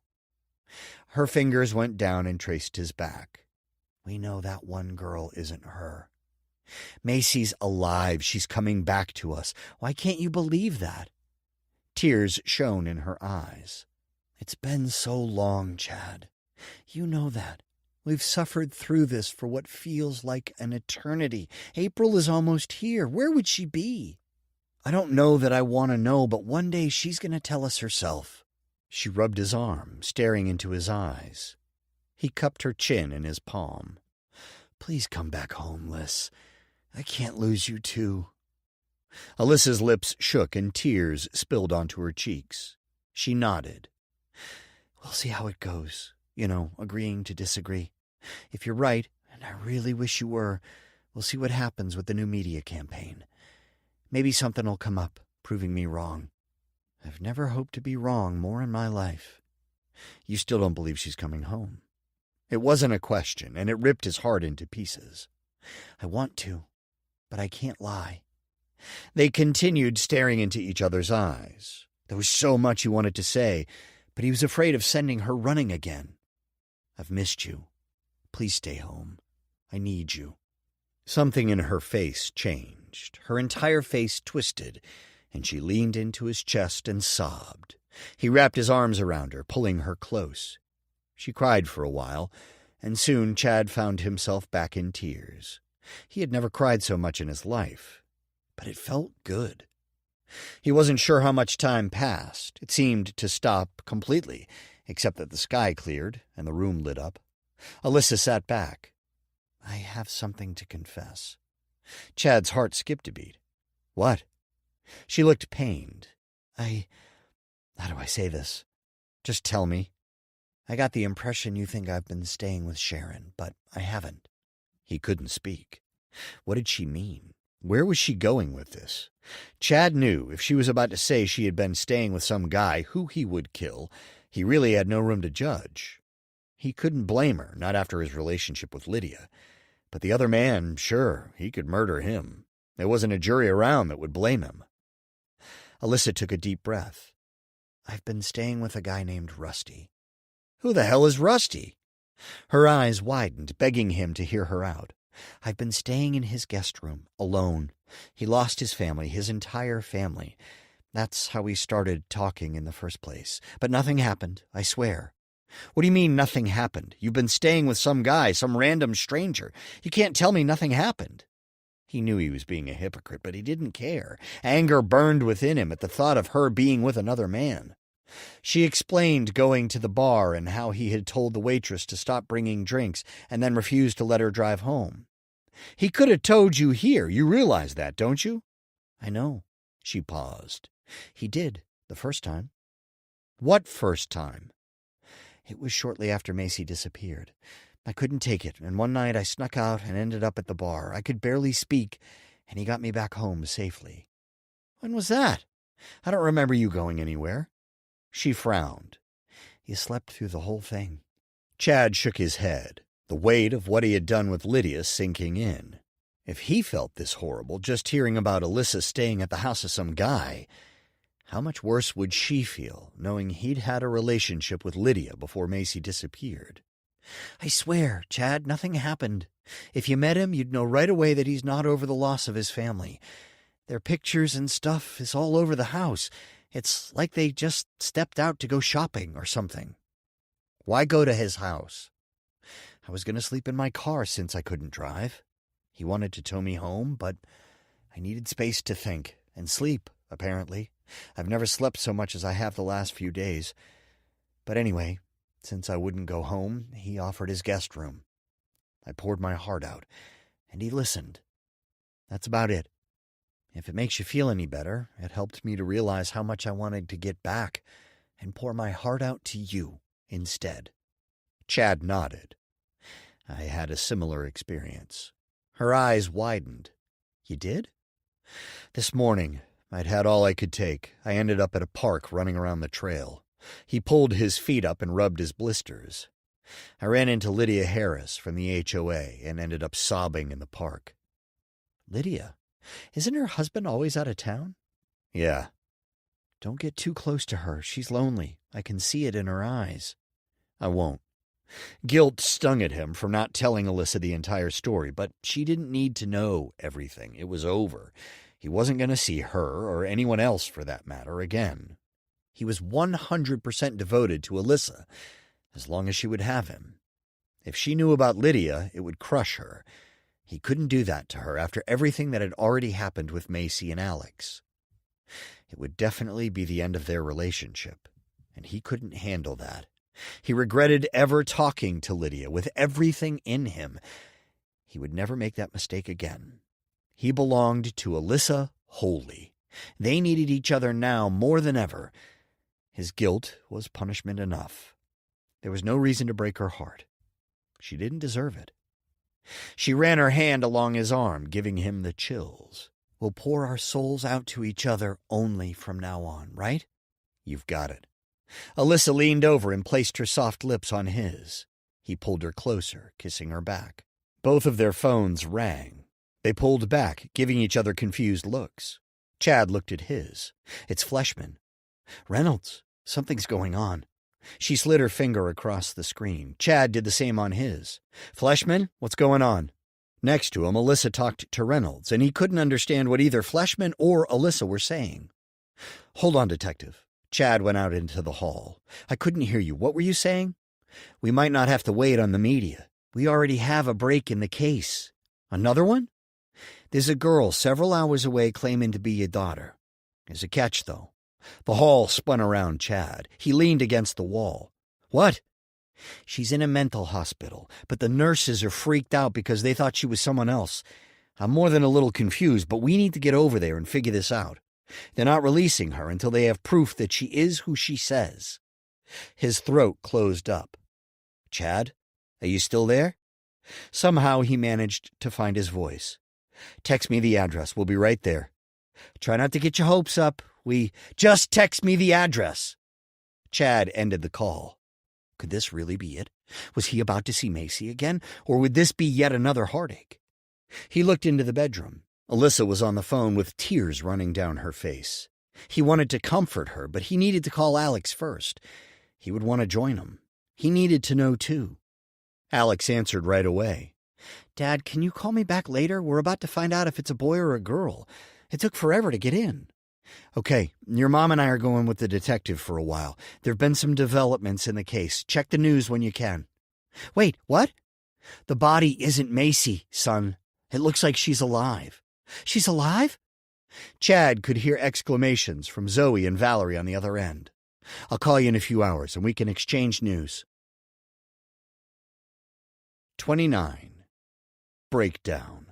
Her fingers went down and traced his back. "We know that one girl isn't her. Macy's alive. She's coming back to us. Why can't you believe that?" Tears shone in her eyes. "It's been so long, Chad. You know that. We've suffered through this for what feels like an eternity. April is almost here. Where would she be? I don't know that I want to know, but one day she's going to tell us herself." She rubbed his arm, staring into his eyes. He cupped her chin in his palm. "Please come back home, Liz. I can't lose you, too." Alyssa's lips shook and tears spilled onto her cheeks. She nodded. "We'll see how it goes. Agreeing to disagree. If you're right, and I really wish you were, we'll see what happens with the new media campaign. Maybe something will come up, proving me wrong. I've never hoped to be wrong more in my life." "You still don't believe she's coming home?" It wasn't a question, and it ripped his heart into pieces. "I want to, but I can't lie." They continued staring into each other's eyes. There was so much he wanted to say, but he was afraid of sending her running again. "I've missed you. Please stay home. I need you." Something in her face changed. Her entire face twisted, and she leaned into his chest and sobbed. He wrapped his arms around her, pulling her close. She cried for a while, and soon Chad found himself back in tears. He had never cried so much in his life, but it felt good. He wasn't sure how much time passed. It seemed to stop completely, except that the sky cleared and the room lit up. Alyssa sat back. "I have something to confess." Chad's heart skipped a beat. "What?" She looked pained. How do I say this? Just tell me." "I got the impression you think I've been staying with Sharon, but I haven't." He couldn't speak. What did she mean? Where was she going with this? Chad knew if she was about to say she had been staying with some guy who he would kill, he really had no room to judge. He couldn't blame her, not after his relationship with Lydia. But the other man, sure, he could murder him. There wasn't a jury around that would blame him. Alyssa took a deep breath. "I've been staying with a guy named Rusty." "Who the hell is Rusty?" Her eyes widened, begging him to hear her out. "I've been staying in his guest room, alone. He lost his family, his entire family. That's how we started talking in the first place. But nothing happened, I swear." "What do you mean nothing happened? You've been staying with some guy, some random stranger. You can't tell me nothing happened." He knew he was being a hypocrite, but he didn't care. Anger burned within him at the thought of her being with another man. She explained going to the bar and how he had told the waitress to stop bringing drinks and then refused to let her drive home. "He could have towed you here. You realize that, don't you?" "I know." She paused. "He did, the first time." "What first time?" "It was shortly after Macy disappeared. I couldn't take it, and one night I snuck out and ended up at the bar. I could barely speak, and he got me back home safely." "When was that? I don't remember you going anywhere." She frowned. "You slept through the whole thing." Chad shook his head, the weight of what he had done with Lydia sinking in. If he felt this horrible just hearing about Alyssa staying at the house of some guy, how much worse would she feel knowing he'd had a relationship with Lydia before Macy disappeared? "I swear, Chad, nothing happened. If you met him, you'd know right away that he's not over the loss of his family. Their pictures and stuff is all over the house. It's like they just stepped out to go shopping or something." "Why go to his house?" "I was going to sleep in my car since I couldn't drive. He wanted to tow me home, but I needed space to think and sleep, apparently. I've never slept so much as I have the last few days. But anyway, Since I wouldn't go home, he offered his guest room. I poured my heart out, and he listened. That's about it. If it makes you feel any better, it helped me to realize how much I wanted to get back and pour my heart out to you instead." Chad nodded. I had a similar experience. Her eyes widened. "You did?" "This morning, I'd had all I could take. I ended up at a park running around the trail. He pulled his feet up and rubbed his blisters. I ran into Lydia Harris from the HOA and ended up sobbing in the park." "Lydia? Isn't her husband always out of town?" "Yeah." "Don't get too close to her. She's lonely. I can see it in her eyes." "I won't." Guilt stung at him for not telling Alyssa the entire story, but she didn't need to know everything. It was over. He wasn't going to see her, or anyone else for that matter, again. He was 100% devoted to Alyssa, as long as she would have him. If she knew about Lydia, it would crush her. He couldn't do that to her after everything that had already happened with Macy and Alex. It would definitely be the end of their relationship, and he couldn't handle that. He regretted ever talking to Lydia with everything in him. He would never make that mistake again. He belonged to Alyssa wholly. They needed each other now more than ever. His guilt was punishment enough. There was no reason to break her heart. She didn't deserve it. She ran her hand along his arm, giving him the chills. "We'll pour our souls out to each other only from now on, right?" "You've got it." Alyssa leaned over and placed her soft lips on his. He pulled her closer, kissing her back. Both of their phones rang. They pulled back, giving each other confused looks. Chad looked at his. "It's Fleshman." "Reynolds, something's going on." She slid her finger across the screen. Chad did the same on his. "Fleshman, what's going on?" Next to him, Alyssa talked to Reynolds, and he couldn't understand what either Fleshman or Alyssa were saying. "Hold on, Detective." Chad went out into the hall. "I couldn't hear you. What were you saying?" "We might not have to wait on the media. We already have a break in the case." "Another one?" "There's a girl several hours away claiming to be your daughter. There's a catch, though." The hall spun around Chad. He leaned against the wall. "What?" "She's in a mental hospital, but the nurses are freaked out because they thought she was someone else. I'm more than a little confused, but we need to get over there and figure this out. They're not releasing her until they have proof that she is who she says." His throat closed up. "Chad, are you still there?" Somehow he managed to find his voice. "Text me the address. We'll be right there." "Try not to get your hopes up. Just text me the address." Chad ended the call. Could this really be it? Was he about to see Macy again, or would this be yet another heartache? He looked into the bedroom. Alyssa was on the phone with tears running down her face. He wanted to comfort her, but he needed to call Alex first. He would want to join him. He needed to know, too. Alex answered right away. "Dad, can you call me back later? We're about to find out if it's a boy or a girl. It took forever to get in." "Okay, your mom and I are going with the detective for a while. There have been some developments in the case. Check the news when you can." "Wait, what?" "The body isn't Macy, son. It looks like she's alive." "She's alive?" Chad could hear exclamations from Zoe and Valerie on the other end. "I'll call you in a few hours, and we can exchange news." 29. Breakdown.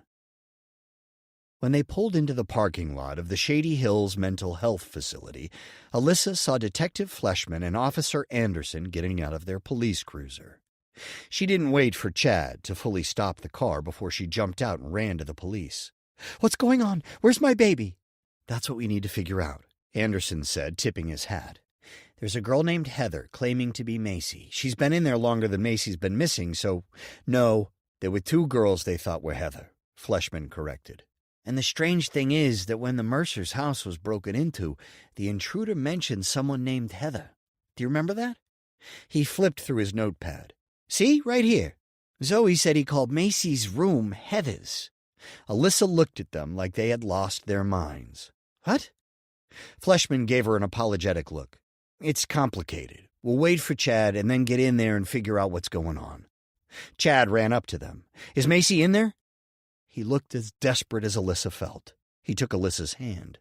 When they pulled into the parking lot of the Shady Hills Mental Health Facility, Alyssa saw Detective Fleshman and Officer Anderson getting out of their police cruiser. She didn't wait for Chad to fully stop the car before she jumped out and ran to the police. "What's going on? Where's my baby?" "That's what we need to figure out," Anderson said, tipping his hat. "There's a girl named Heather claiming to be Macy. She's been in there longer than Macy's been missing, so—" "No, there were two girls they thought were Heather," Fleshman corrected. "And the strange thing is that when the Mercer's house was broken into, the intruder mentioned someone named Heather. Do you remember that?" He flipped through his notepad. "See, right here. Zoe said he called Macy's room Heather's." Alyssa looked at them like they had lost their minds. "What?" Fleshman gave her an apologetic look. "It's complicated. We'll wait for Chad and then get in there and figure out what's going on." Chad ran up to them. "Is Macy in there?" He looked as desperate as Alyssa felt. He took Alyssa's hand.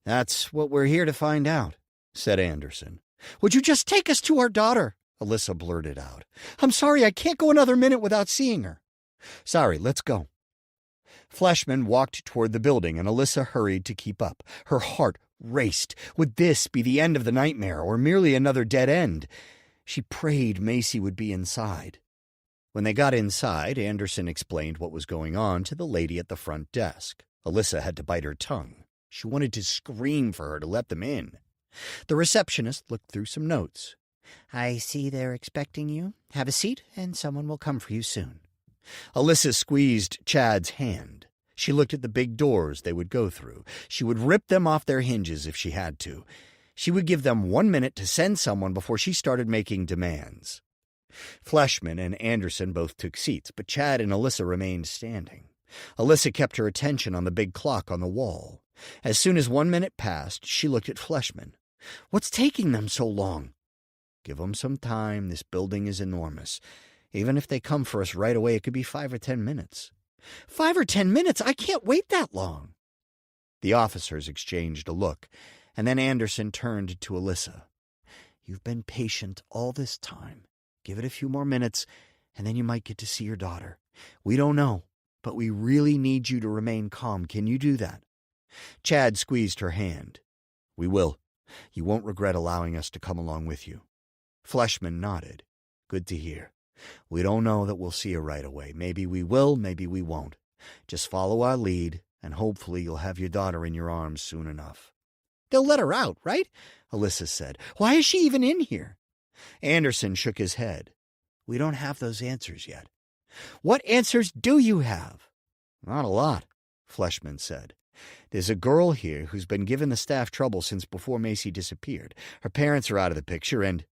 "That's what we're here to find out," said Anderson. "Would you just take us to our daughter?" Alyssa blurted out. "I'm sorry, I can't go another minute without seeing her." "Sorry, let's go." Fleshman walked toward the building, and Alyssa hurried to keep up. Her heart raced. Would this be the end of the nightmare, or merely another dead end? She prayed Macy would be inside. When they got inside, Anderson explained what was going on to the lady at the front desk. Alyssa had to bite her tongue. She wanted to scream for her to let them in. The receptionist looked through some notes. "I see they're expecting you. Have a seat, and someone will come for you soon." Alyssa squeezed Chad's hand. She looked at the big doors they would go through. She would rip them off their hinges if she had to. She would give them 1 minute to send someone before she started making demands. Fleshman and Anderson both took seats, but Chad and Alyssa remained standing. Alyssa kept her attention on the big clock on the wall. As soon as 1 minute passed, she looked at Fleshman. "What's taking them so long?" "Give them some time. This building is enormous. Even if they come for us right away, it could be 5 or 10 minutes. 5 or 10 minutes? I can't wait that long." The officers exchanged a look, and then Anderson turned to Alyssa. "You've been patient all this time. Give it a few more minutes, and then you might get to see your daughter. We don't know, but we really need you to remain calm. Can you do that?" Chad squeezed her hand. "We will. You won't regret allowing us to come along with you." Fleshman nodded. "Good to hear. We don't know that we'll see her right away. Maybe we will, maybe we won't. Just follow our lead, and hopefully you'll have your daughter in your arms soon enough." "They'll let her out, right?" Alyssa said. "Why is she even in here?" Anderson shook his head. "We don't have those answers yet." "What answers do you have?" "Not a lot," Fleshman said. "There's a girl here who's been giving the staff trouble since before Macy disappeared. Her parents are out of the picture, and—"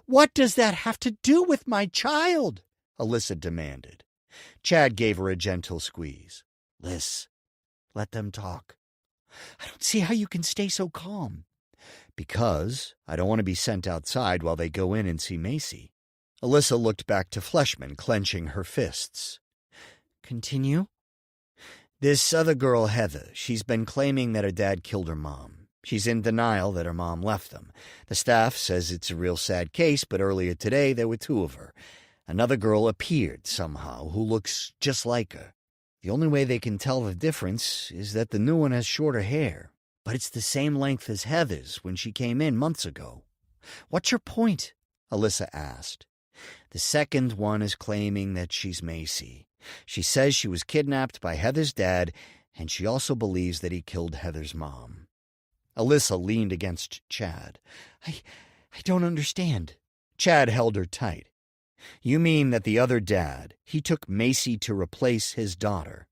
"What does that have to do with my child?" Alyssa demanded. Chad gave her a gentle squeeze. "Liz, let them talk." "I don't see how you can stay so calm." "Because I don't want to be sent outside while they go in and see Macy." Alyssa looked back to Fleshman, clenching her fists. "Continue." "This other girl, Heather, she's been claiming that her dad killed her mom. She's in denial that her mom left them. The staff says it's a real sad case, but earlier today there were 2 of her. Another girl appeared somehow who looks just like her. The only way they can tell the difference is that the new one has shorter hair, but it's the same length as Heather's when she came in months ago." "What's your point?" Alyssa asked. "The second one is claiming that she's Macy. She says she was kidnapped by Heather's dad, and she also believes that he killed Heather's mom." Alyssa leaned against Chad. I don't understand." Chad held her tight. "You mean that the other dad, he took Macy to replace his daughter?"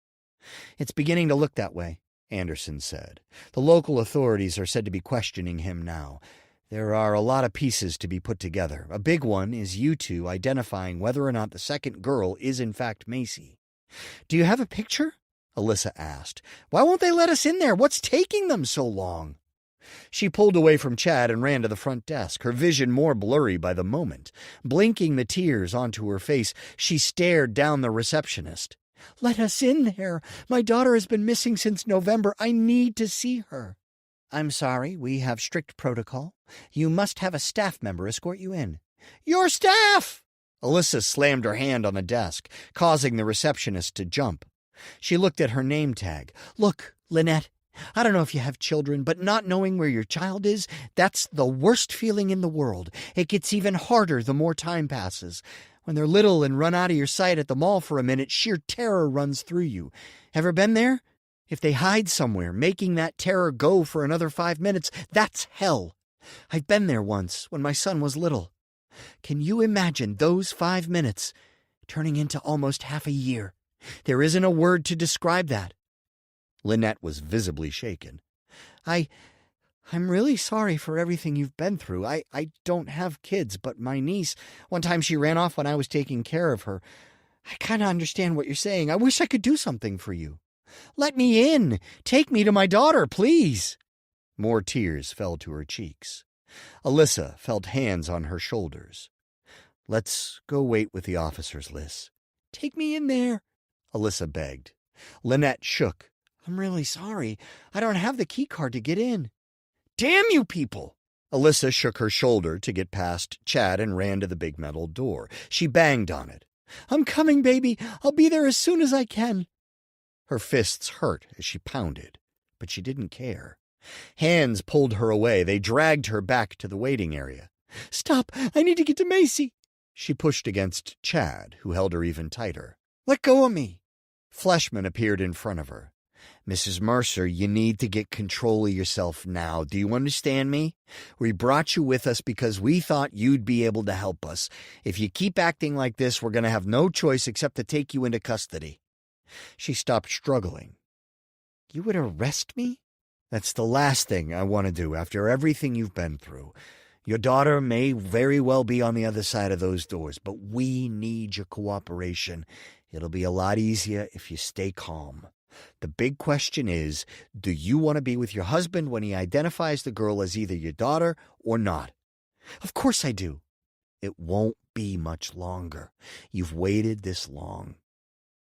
"It's beginning to look that way," Anderson said. "The local authorities are said to be questioning him now. There are a lot of pieces to be put together. A big one is you two identifying whether or not the second girl is in fact Macy." "Do you have a picture?" Alyssa asked. "Why won't they let us in there? What's taking them so long?" She pulled away from Chad and ran to the front desk, her vision more blurry by the moment. Blinking the tears onto her face, she stared down the receptionist. "Let us in there. My daughter has been missing since November. I need to see her." "I'm sorry, we have strict protocol. You must have a staff member escort you in." "Your staff!" Alyssa slammed her hand on the desk, causing the receptionist to jump. She looked at her name tag. "Look, Lynette, I don't know if you have children, but not knowing where your child is, that's the worst feeling in the world. It gets even harder the more time passes. When they're little and run out of your sight at the mall for a minute, sheer terror runs through you. Ever been there? If they hide somewhere, making that terror go for another 5 minutes, that's hell. I've been there once, when my son was little. Can you imagine those 5 minutes turning into almost half a year? There isn't a word to describe that." Lynette was visibly shaken. I'm really sorry for everything you've been through. I don't have kids, but my niece, one time she ran off when I was taking care of her. I kind of understand what you're saying. I wish I could do something for you. Let me in. Take me to my daughter, please." More tears fell to her cheeks. Alyssa felt hands on her shoulders. "Let's go wait with the officers, Liz." "Take me in there," Alyssa begged. Lynette shook. "I'm really sorry. I don't have the key card to get in." "Damn you people!" Alyssa shook her shoulder to get past Chad and ran to the big metal door. She banged on it. "I'm coming, baby. I'll be there as soon as I can." Her fists hurt as she pounded, but she didn't care. Hands pulled her away. They dragged her back to the waiting area. "Stop! I need to get to Macy." She pushed against Chad, who held her even tighter. "Let go of me." Fleshman appeared in front of her. "Mrs. Mercer, you need to get control of yourself now. Do you understand me? We brought you with us because we thought you'd be able to help us. If you keep acting like this, we're going to have no choice except to take you into custody." She stopped struggling. "You would arrest me?" "That's the last thing I want to do after everything you've been through. Your daughter may very well be on the other side of those doors, but we need your cooperation. It'll be a lot easier if you stay calm. The big question is, do you want to be with your husband when he identifies the girl as either your daughter or not?" "Of course I do." "It won't be much longer. You've waited this long.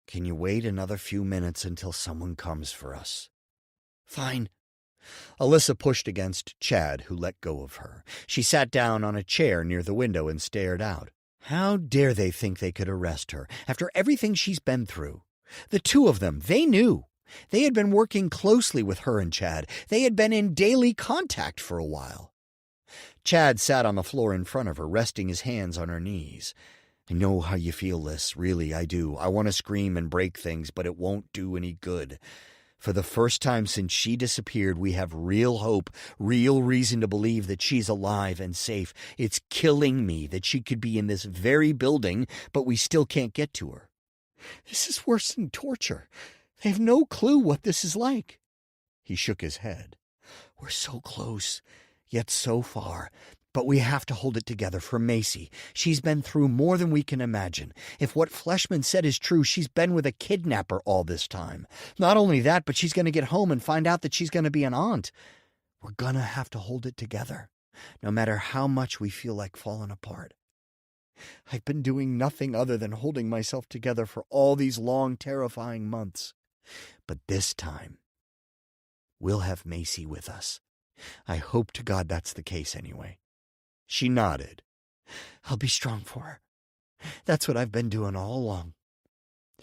Can you wait another few minutes until someone comes for us?" "Fine." Alyssa pushed against Chad, who let go of her. She sat down on a chair near the window and stared out. How dare they think they could arrest her after everything she's been through? The two of them, they knew. They had been working closely with her and Chad. They had been in daily contact for a while. Chad sat on the floor in front of her, resting his hands on her knees. "I know how you feel, Liz. Really, I do. I want to scream and break things, but it won't do any good. For the first time since she disappeared, we have real hope, real reason to believe that she's alive and safe. It's killing me that she could be in this very building, but we still can't get to her. This is worse than torture. They have no clue what this is like." He shook his head. "We're so close, yet so far. But we have to hold it together for Macy. She's been through more than we can imagine. If what Fleshman said is true, she's been with a kidnapper all this time. Not only that, but she's going to get home and find out that she's going to be an aunt. We're going to have to hold it together, no matter how much we feel like falling apart. I've been doing nothing other than holding myself together for all these long, terrifying months. But this time, we'll have Macy with us. I hope to God that's the case anyway." She nodded. "I'll be strong for her. That's what I've been doing all along."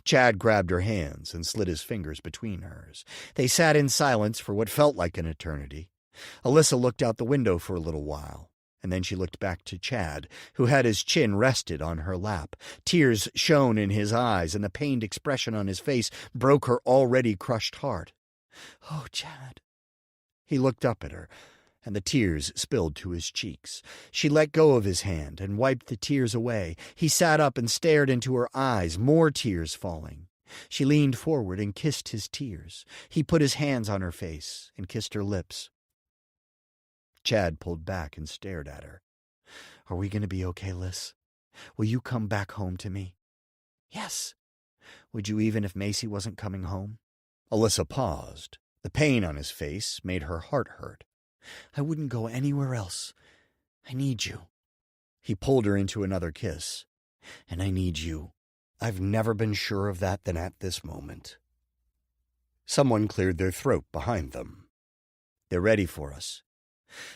Chad grabbed her hands and slid his fingers between hers. They sat in silence for what felt like an eternity. Alyssa looked out the window for a little while, and then she looked back to Chad, who had his chin rested on her lap. Tears shone in his eyes, and the pained expression on his face broke her already crushed heart. "Oh, Chad." He looked up at her, and the tears spilled to his cheeks. She let go of his hand and wiped the tears away. He sat up and stared into her eyes, more tears falling. She leaned forward and kissed his tears. He put his hands on her face and kissed her lips. Chad pulled back and stared at her. "Are we going to be okay, Liz? Will you come back home to me?" "Yes." "Would you even if Macy wasn't coming home?" Alyssa paused. The pain on his face made her heart hurt. "I wouldn't go anywhere else. I need you." He pulled her into another kiss. "And I need you. I've never been sure of that than at this moment." Someone cleared their throat behind them. "They're ready for us."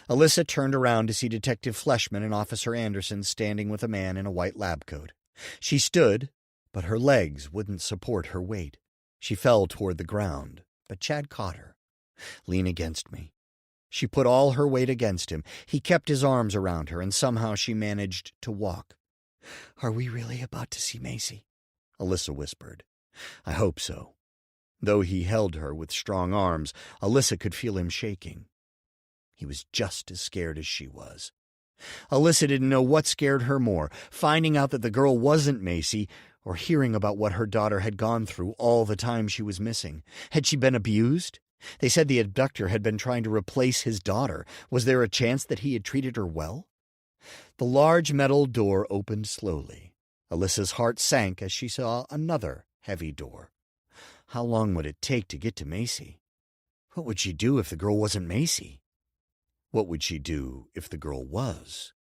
Alyssa turned around to see Detective Fleshman and Officer Anderson standing with a man in a white lab coat. She stood, but her legs wouldn't support her weight. She fell toward the ground, but Chad caught her. "Lean against me." She put all her weight against him. He kept his arms around her, and somehow she managed to walk. "Are we really about to see Macy?" Alyssa whispered. "I hope so." Though he held her with strong arms, Alyssa could feel him shaking. He was just as scared as she was. Alyssa didn't know what scared her more, finding out that the girl wasn't Macy, or hearing about what her daughter had gone through all the time she was missing. Had she been abused? They said the abductor had been trying to replace his daughter. Was there a chance that he had treated her well? The large metal door opened slowly. Alyssa's heart sank as she saw another heavy door. How long would it take to get to Macy? What would she do if the girl wasn't Macy? What would she do if the girl was?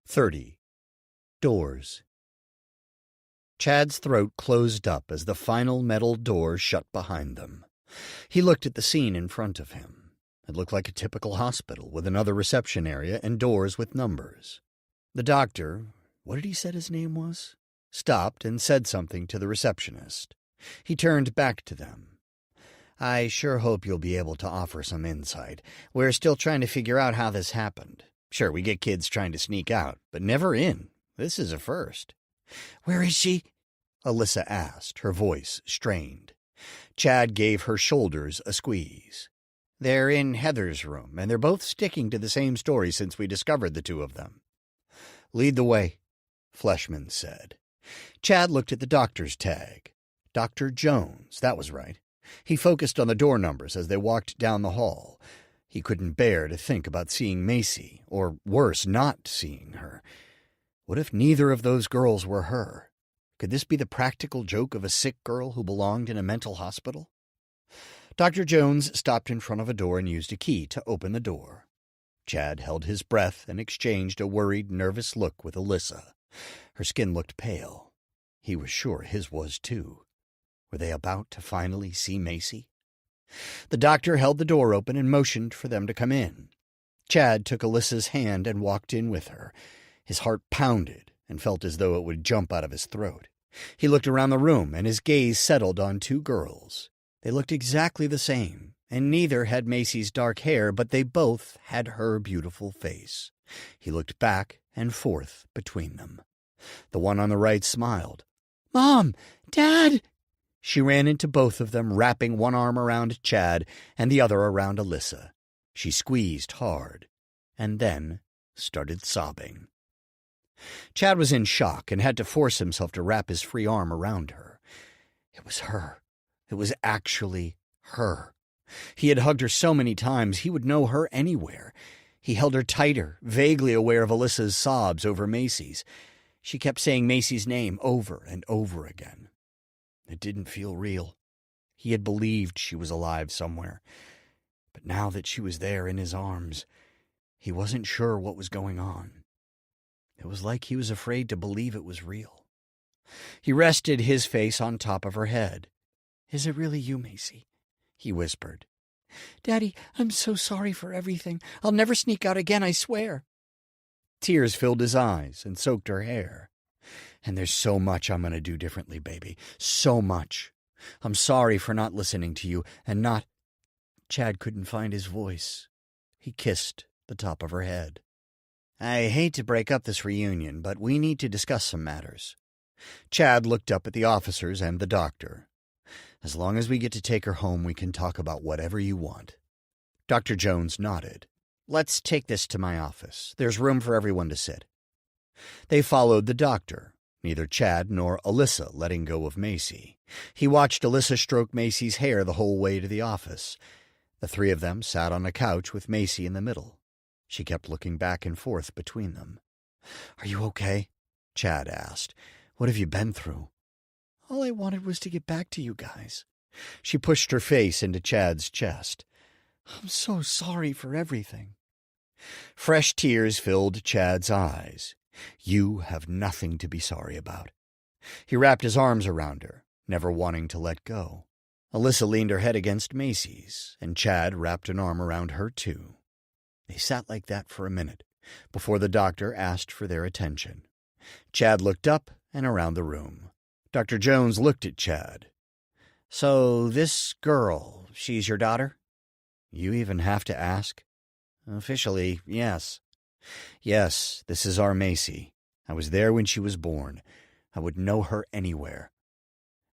30. Doors. Chad's throat closed up as the final metal door shut behind them. He looked at the scene in front of him. It looked like a typical hospital, with another reception area and doors with numbers. The doctor, what did he say his name was? Stopped and said something to the receptionist. He turned back to them. I sure hope you'll be able to offer some insight. We're still trying to figure out how this happened. Sure, we get kids trying to sneak out, but never in. This is a first. Where is she? Alyssa asked, her voice strained. Chad gave her shoulders a squeeze. They're in Heather's room, and they're both sticking to the same story since we discovered the two of them. Lead the way, Fleshman said. Chad looked at the doctor's tag. Dr. Jones, that was right. He focused on the door numbers as they walked down the hall. He couldn't bear to think about seeing Macy, or worse, not seeing her. What if neither of those girls were her? Could this be the practical joke of a sick girl who belonged in a mental hospital? Dr. Jones stopped in front of a door and used a key to open the door. Chad held his breath and exchanged a worried, nervous look with Alyssa. Her skin looked pale. He was sure his was too. Were they about to finally see Macy? The doctor held the door open and motioned for them to come in. Chad took Alyssa's hand and walked in with her. His heart pounded and felt as though it would jump out of his throat. He looked around the room, and his gaze settled on two girls. They looked exactly the same, and neither had Macy's dark hair, but they both had her beautiful face. He looked back and forth between them. The one on the right smiled. Mom! Dad! She ran into both of them, wrapping one arm around Chad and the other around Alyssa. She squeezed hard, and then started sobbing. Chad was in shock and had to force himself to wrap his free arm around her. It was her. It was actually her. He had hugged her so many times he would know her anywhere. He held her tighter, vaguely aware of Alyssa's sobs over Macy's. She kept saying Macy's name over and over again. It didn't feel real. He had believed she was alive somewhere. But now that she was there in his arms, he wasn't sure what was going on. It was like he was afraid to believe it was real. He rested his face on top of her head. Is it really you, Macy? He whispered. Daddy, I'm so sorry for everything. I'll never sneak out again, I swear. Tears filled his eyes and soaked her hair. And there's so much I'm going to do differently, baby. So much. I'm sorry for not listening to you and not... Chad couldn't find his voice. He kissed the top of her head. I hate to break up this reunion, but we need to discuss some matters. Chad looked up at the officers and the doctor. As long as we get to take her home, we can talk about whatever you want. Dr. Jones nodded. Let's take this to my office. There's room for everyone to sit. They followed the doctor, neither Chad nor Alyssa letting go of Macy. He watched Alyssa stroke Macy's hair the whole way to the office. The three of them sat on a couch with Macy in the middle. She kept looking back and forth between them. Are you okay? Chad asked. What have you been through? All I wanted was to get back to you guys. She pushed her face into Chad's chest. I'm so sorry for everything. Fresh tears filled Chad's eyes. You have nothing to be sorry about. He wrapped his arms around her, never wanting to let go. Alyssa leaned her head against Macy's, and Chad wrapped an arm around her too. They sat like that for a minute, before the doctor asked for their attention. Chad looked up and around the room. Dr. Jones looked at Chad. So this girl, she's your daughter? You even have to ask? Officially, yes. Yes, this is our Macy. I was there when she was born. I would know her anywhere.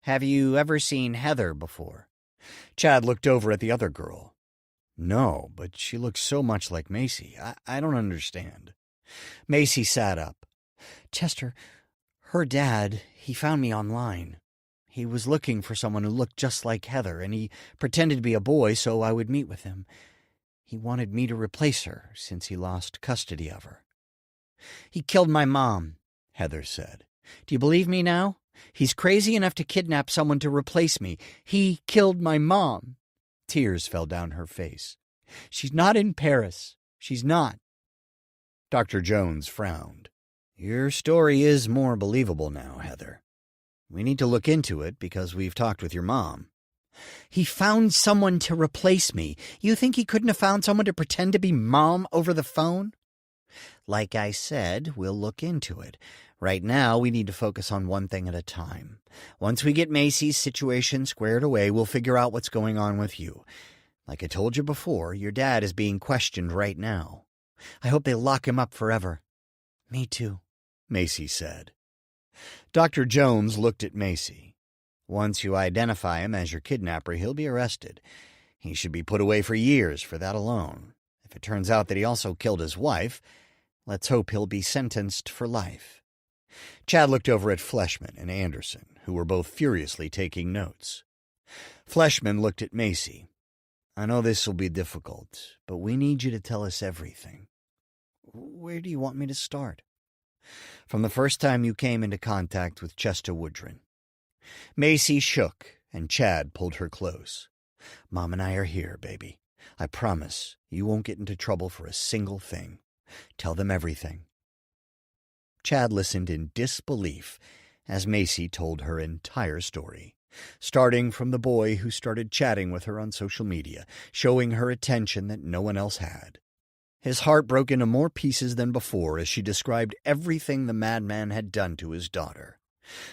Have you ever seen Heather before? Chad looked over at the other girl. No, but she looks so much like Macy. I don't understand. Macy sat up. Chester, her dad, he found me online. He was looking for someone who looked just like Heather, and he pretended to be a boy so I would meet with him. He wanted me to replace her since he lost custody of her. He killed my mom, Heather said. Do you believe me now? He's crazy enough to kidnap someone to replace me. He killed my mom. Tears fell down her face. She's not in Paris. She's not. Dr. Jones frowned. Your story is more believable now, Heather. We need to look into it because we've talked with your mom. He found someone to replace me. You think he couldn't have found someone to pretend to be Mom over the phone? Like I said, we'll look into it. Right now, we need to focus on one thing at a time. Once we get Macy's situation squared away, we'll figure out what's going on with you. Like I told you before, your dad is being questioned right now. I hope they lock him up forever. Me too, Macy said. Dr. Jones looked at Macy. Once you identify him as your kidnapper, he'll be arrested. He should be put away for years for that alone. If it turns out that he also killed his wife, let's hope he'll be sentenced for life. Chad looked over at Fleshman and Anderson, who were both furiously taking notes. Fleshman looked at Macy. I know this will be difficult, but we need you to tell us everything. Where do you want me to start? From the first time you came into contact with Chester Woodron. Macy shook, and Chad pulled her close. Mom and I are here, baby. I promise you won't get into trouble for a single thing. Tell them everything. Chad listened in disbelief as Macy told her entire story, starting from the boy who started chatting with her on social media, showing her attention that no one else had. His heart broke into more pieces than before as she described everything the madman had done to his daughter.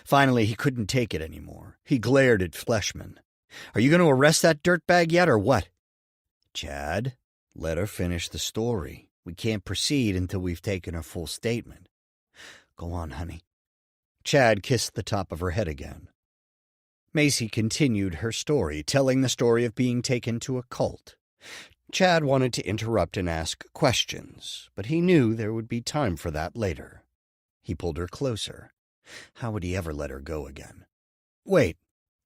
Finally, he couldn't take it anymore. He glared at Fleshman. Are you going to arrest that dirtbag yet, or what? Chad, let her finish the story. We can't proceed until we've taken her full statement. Go on, honey. Chad kissed the top of her head again. Macy continued her story, telling the story of being taken to a cult. Chad wanted to interrupt and ask questions, but he knew there would be time for that later. He pulled her closer. How would he ever let her go again? Wait,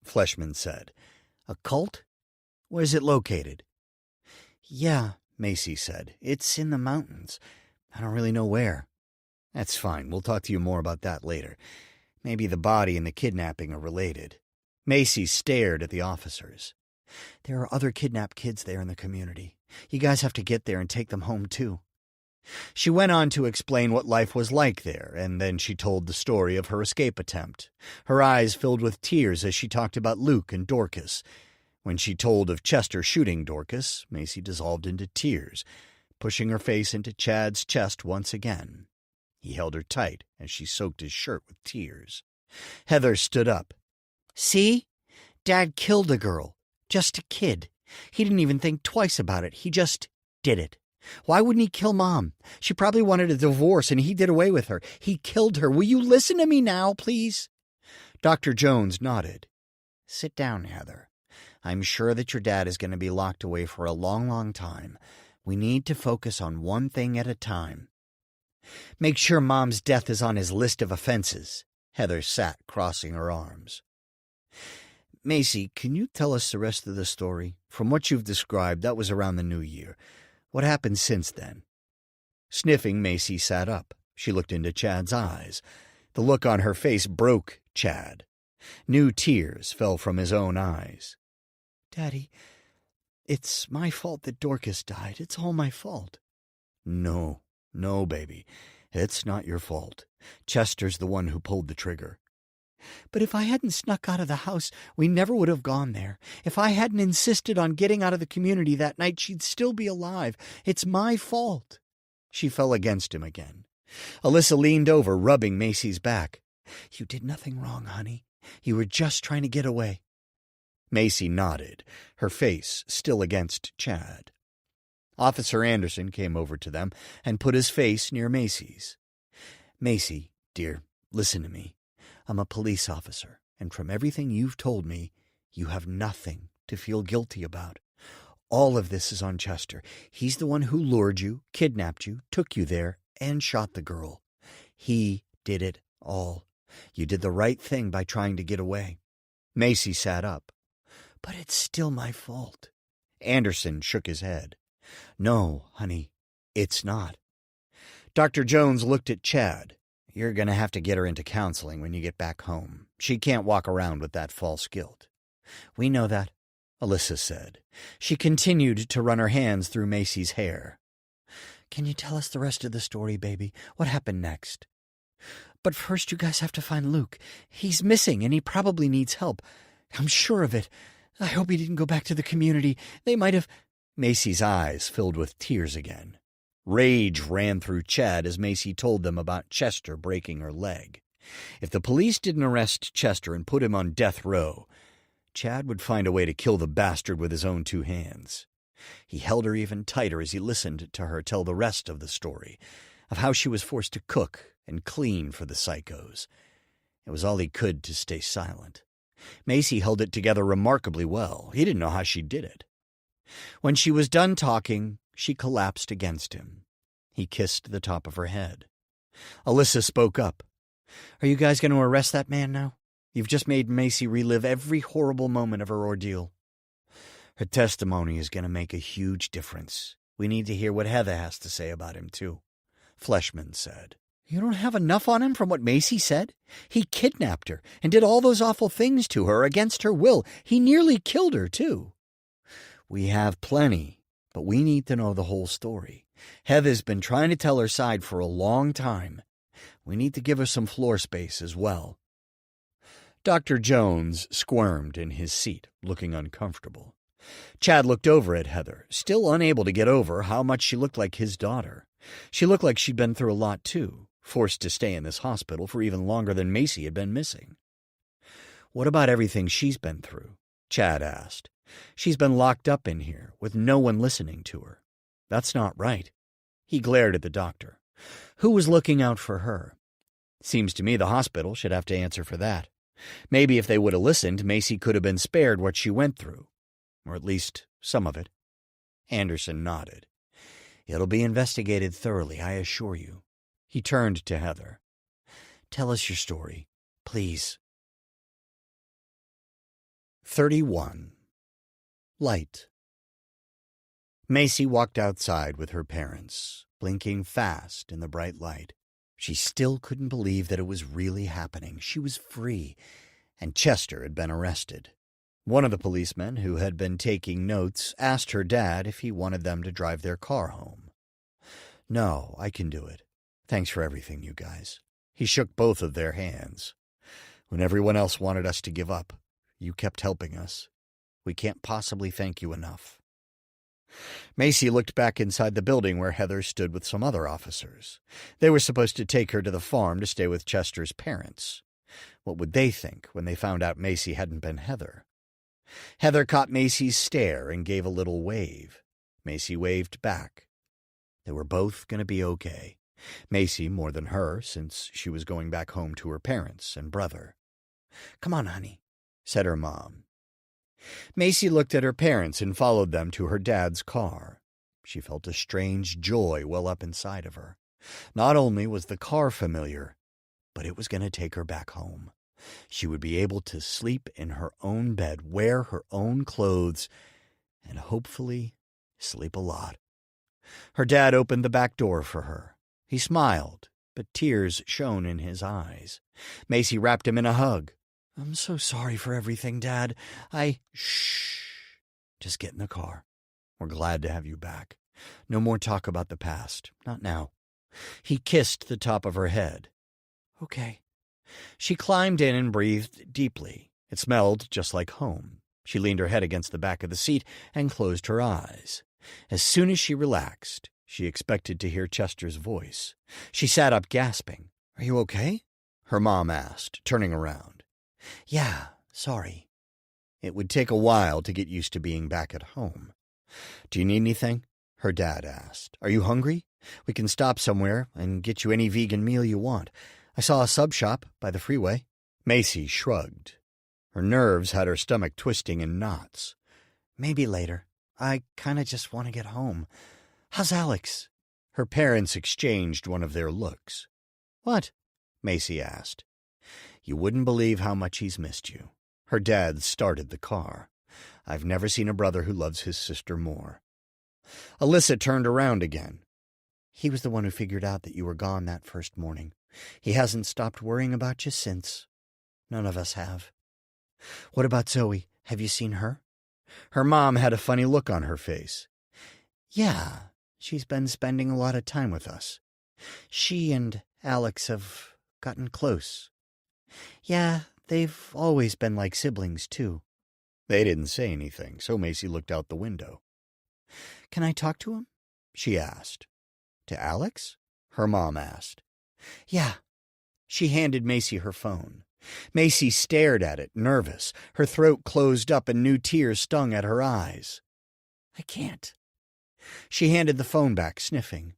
Fleshman said. A cult? Where's it located? Yeah, Macy said. It's in the mountains. I don't really know where. That's fine. We'll talk to you more about that later. Maybe the body and the kidnapping are related. Macy stared at the officers. There are other kidnapped kids there in the community. You guys have to get there and take them home, too. She went on to explain what life was like there, and then she told the story of her escape attempt. Her eyes filled with tears as she talked about Luke and Dorcas. When she told of Chester shooting Dorcas, Macy dissolved into tears, pushing her face into Chad's chest once again. He held her tight as she soaked his shirt with tears. Heather stood up. See? Dad killed a girl. Just a kid. He didn't even think twice about it. He just did it. Why wouldn't he kill Mom? She probably wanted a divorce, and he did away with her. He killed her. Will you listen to me now, please? Dr. Jones nodded. Sit down, Heather. I'm sure that your dad is going to be locked away for a long, long time. We need to focus on one thing at a time. Make sure Mom's death is on his list of offenses. Heather sat, crossing her arms. Macy, can you tell us the rest of the story? From what you've described, that was around the New Year. What happened since then? Sniffing, Macy sat up. She looked into Chad's eyes. The look on her face broke Chad. New tears fell from his own eyes. Daddy, it's my fault that Dorcas died. It's all my fault. No, baby. It's not your fault. Chester's the one who pulled the trigger. But if I hadn't snuck out of the house, we never would have gone there. If I hadn't insisted on getting out of the community that night, she'd still be alive. It's my fault. She fell against him again. Alyssa leaned over, rubbing Macy's back. You did nothing wrong, honey. You were just trying to get away. Macy nodded, her face still against Chad. Officer Anderson came over to them and put his face near Macy's. Macy, dear, listen to me. I'm a police officer, and from everything you've told me, you have nothing to feel guilty about. All of this is on Chester. He's the one who lured you, kidnapped you, took you there, and shot the girl. He did it all. You did the right thing by trying to get away. Macy sat up. But it's still my fault. Anderson shook his head. No, honey, it's not. Dr. Jones looked at Chad. You're going to have to get her into counseling when you get back home. She can't walk around with that false guilt. We know that, Alyssa said. She continued to run her hands through Macy's hair. Can you tell us the rest of the story, baby? What happened next? But first you guys have to find Luke. He's missing, and he probably needs help. I'm sure of it. I hope he didn't go back to the community. They might have—" Macy's eyes filled with tears again. Rage ran through Chad as Macy told them about Chester breaking her leg. If the police didn't arrest Chester and put him on death row, Chad would find a way to kill the bastard with his own 2 hands. He held her even tighter as he listened to her tell the rest of the story, of how she was forced to cook and clean for the psychos. It was all he could to stay silent. Macy held it together remarkably well. He didn't know how she did it. When she was done talking, she collapsed against him. He kissed the top of her head. Alyssa spoke up. "Are you guys going to arrest that man now? You've just made Macy relive every horrible moment of her ordeal." "Her testimony is going to make a huge difference. We need to hear what Heather has to say about him, too," Fleshman said. "You don't have enough on him from what Macy said? He kidnapped her and did all those awful things to her against her will. He nearly killed her, too." "We have plenty, but we need to know the whole story. Heather's been trying to tell her side for a long time. We need to give her some floor space as well." Dr. Jones squirmed in his seat, looking uncomfortable. Chad looked over at Heather, still unable to get over how much she looked like his daughter. She looked like she'd been through a lot, too, forced to stay in this hospital for even longer than Macy had been missing. "What about everything she's been through?" Chad asked. "She's been locked up in here, with no one listening to her. That's not right." He glared at the doctor. "Who was looking out for her? Seems to me the hospital should have to answer for that. Maybe if they would have listened, Macy could have been spared what she went through. Or at least some of it." Anderson nodded. "It'll be investigated thoroughly, I assure you." He turned to Heather. "Tell us your story, please." 31. Light. Macy walked outside with her parents, blinking fast in the bright light. She still couldn't believe that it was really happening. She was free, and Chester had been arrested. One of the policemen who had been taking notes asked her dad if he wanted them to drive their car home. "No, I can do it. Thanks for everything, you guys." He shook both of their hands. "When everyone else wanted us to give up, you kept helping us. We can't possibly thank you enough." Macy looked back inside the building where Heather stood with some other officers. They were supposed to take her to the farm to stay with Chester's parents. What would they think when they found out Macy hadn't been Heather? Heather caught Macy's stare and gave a little wave. Macy waved back. They were both going to be okay. Macy more than her, since she was going back home to her parents and brother. "Come on, honey," said her mom. Macy looked at her parents and followed them to her dad's car. She felt a strange joy well up inside of her. Not only was the car familiar, but it was going to take her back home. She would be able to sleep in her own bed, wear her own clothes, and hopefully sleep a lot. Her dad opened the back door for her. He smiled, but tears shone in his eyes. Macy wrapped him in a hug. "I'm so sorry for everything, Dad. Shh. Just get in the car. We're glad to have you back. No more talk about the past. Not now." He kissed the top of her head. "Okay." She climbed in and breathed deeply. It smelled just like home. She leaned her head against the back of the seat and closed her eyes. As soon as she relaxed, she expected to hear Chester's voice. She sat up gasping. "Are you okay?" her mom asked, turning around. "Yeah, sorry." It would take a while to get used to being back at home. "Do you need anything?" her dad asked. "Are you hungry? We can stop somewhere and get you any vegan meal you want. I saw a sub shop by the freeway." Macy shrugged. Her nerves had her stomach twisting in knots. "Maybe later. I kind of just want to get home. How's Alex?" Her parents exchanged one of their looks. "What?" Macy asked. "You wouldn't believe how much he's missed you." Her dad started the car. "I've never seen a brother who loves his sister more." Alyssa turned around again. "He was the one who figured out that you were gone that first morning. He hasn't stopped worrying about you since. None of us have." "What about Zoe? Have you seen her?" Her mom had a funny look on her face. "Yeah, she's been spending a lot of time with us. She and Alex have gotten close. Yeah, they've always been like siblings, too." They didn't say anything, so Macy looked out the window. "Can I talk to him?" she asked. "To Alex?" her mom asked. "Yeah." She handed Macy her phone. Macy stared at it, nervous. Her throat closed up and new tears stung at her eyes. "I can't." She handed the phone back, sniffing.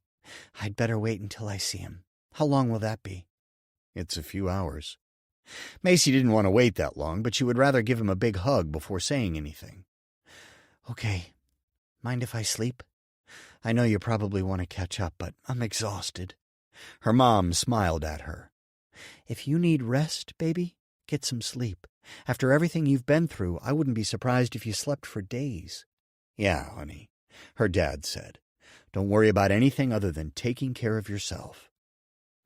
"I'd better wait until I see him. How long will that be?" "It's a few hours." Macy didn't want to wait that long, but she would rather give him a big hug before saying anything. "Okay. Mind if I sleep? I know you probably want to catch up, but I'm exhausted." Her mom smiled at her. "If you need rest, baby, get some sleep. After everything you've been through, I wouldn't be surprised if you slept for days." "Yeah, honey," her dad said. "Don't worry about anything other than taking care of yourself."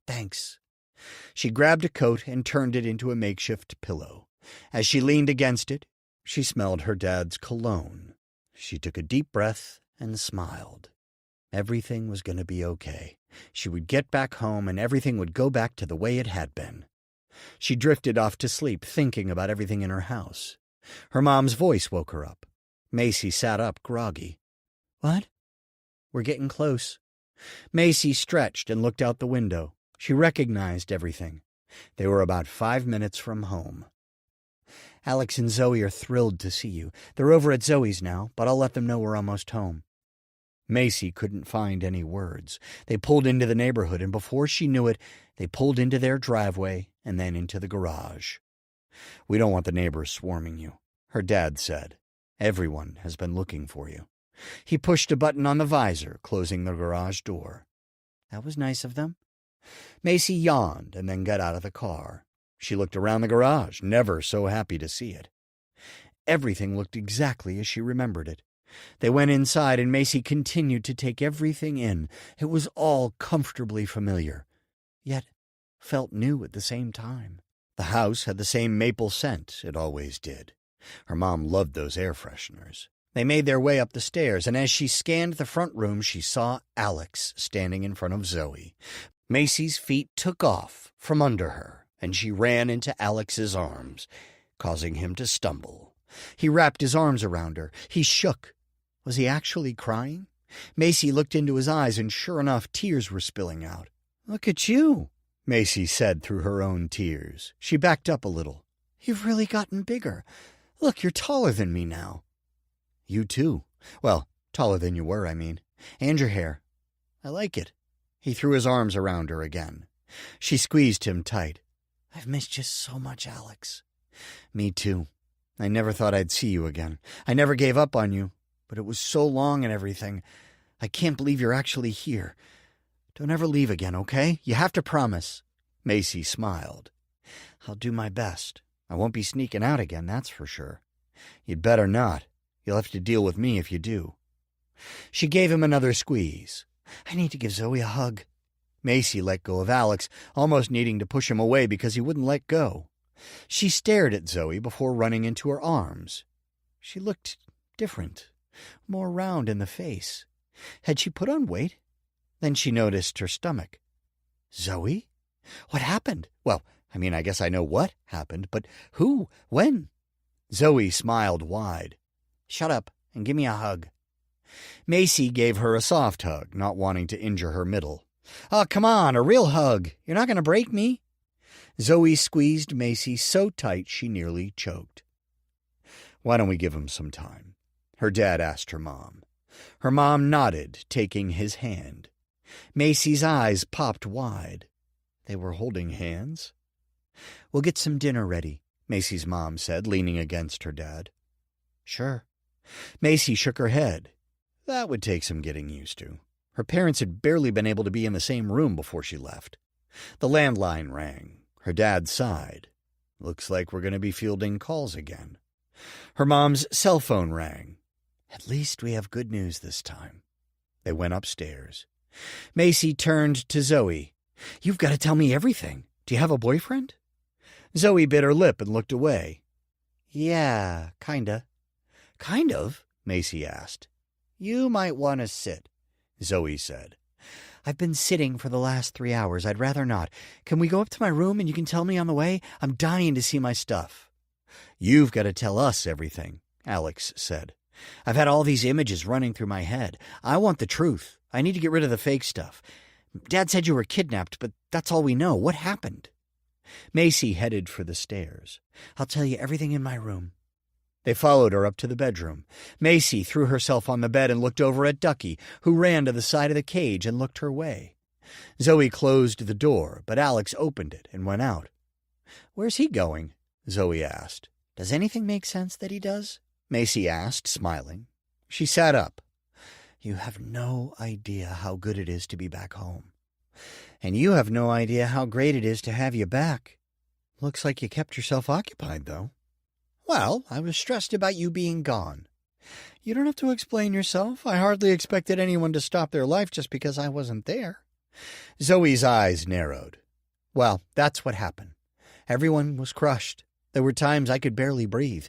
"Thanks." She grabbed a coat and turned it into a makeshift pillow. As she leaned against it, she smelled her dad's cologne. She took a deep breath and smiled. Everything was going to be okay. She would get back home and everything would go back to the way it had been. She drifted off to sleep, thinking about everything in her house. Her mom's voice woke her up. Macy sat up, groggy. "What?" "We're getting close." Macy stretched and looked out the window. She recognized everything. They were about 5 minutes from home. "Alex and Zoe are thrilled to see you. They're over at Zoe's now, but I'll let them know we're almost home." Macy couldn't find any words. They pulled into the neighborhood, and before she knew it, they pulled into their driveway and then into the garage. "We don't want the neighbors swarming you," her dad said. "Everyone has been looking for you." He pushed a button on the visor, closing the garage door. "That was nice of them." Macy yawned and then got out of the car. She looked around the garage, never so happy to see it. Everything looked exactly as she remembered it. They went inside, and Macy continued to take everything in. It was all comfortably familiar, yet felt new at the same time. The house had the same maple scent it always did. Her mom loved those air fresheners. They made their way up the stairs, and as she scanned the front room, she saw Alex standing in front of Zoe. Macy's feet took off from under her, and she ran into Alex's arms, causing him to stumble. He wrapped his arms around her. He shook. Was he actually crying? Macy looked into his eyes, and sure enough, tears were spilling out. "Look at you," Macy said through her own tears. She backed up a little. "You've really gotten bigger. Look, you're taller than me now." "You too. Well, taller than you were, I mean. And your hair. I like it." He threw his arms around her again. She squeezed him tight. "I've missed you so much, Alex." "Me too. I never thought I'd see you again. I never gave up on you, but it was so long and everything. I can't believe you're actually here. Don't ever leave again, okay? You have to promise." Macy smiled. "I'll do my best. I won't be sneaking out again, that's for sure." "You'd better not. You'll have to deal with me if you do." She gave him another squeeze. "I need to give Zoe a hug." Macy let go of Alex, almost needing to push him away because he wouldn't let go. She stared at Zoe before running into her arms. She looked different, more round in the face. Had she put on weight? Then she noticed her stomach. "Zoe? What happened?" "Well, I guess I know what happened, but who? When?" Zoe smiled wide. "Shut up and give me a hug." Macy gave her a soft hug, not wanting to injure her middle. "Oh, come on, a real hug. You're not going to break me." Zoe squeezed Macy so tight she nearly choked. "Why don't we give him some time?" her dad asked her mom. Her mom nodded, taking his hand. Macy's eyes popped wide. They were holding hands. "We'll get some dinner ready," Macy's mom said, leaning against her dad. "Sure." Macy shook her head. That would take some getting used to. Her parents had barely been able to be in the same room before she left. The landline rang. Her dad sighed. "Looks like we're going to be fielding calls again." Her mom's cell phone rang. "At least we have good news this time." They went upstairs. Macy turned to Zoe. "You've got to tell me everything. Do you have a boyfriend?" Zoe bit her lip and looked away. "Yeah, kinda." "Kind of?" Macy asked. "You might want to sit," Zoe said. "I've been sitting for the last 3 hours. I'd rather not. Can we go up to my room and you can tell me on the way? I'm dying to see my stuff." "You've got to tell us everything," Alex said. "I've had all these images running through my head. I want the truth. I need to get rid of the fake stuff. Dad said you were kidnapped, but that's all we know. What happened?" Macy headed for the stairs. "I'll tell you everything in my room." They followed her up to the bedroom. Macy threw herself on the bed and looked over at Ducky, who ran to the side of the cage and looked her way. Zoe closed the door, but Alex opened it and went out. "Where's he going?" Zoe asked. "Does anything make sense that he does?" Macy asked, smiling. She sat up. "You have no idea how good it is to be back home. And you have no idea how great it is to have you back. Looks like you kept yourself occupied, though." "Well, I was stressed about you being gone." "You don't have to explain yourself. I hardly expected anyone to stop their life just because I wasn't there." Zoe's eyes narrowed. "Well, that's what happened. Everyone was crushed. There were times I could barely breathe.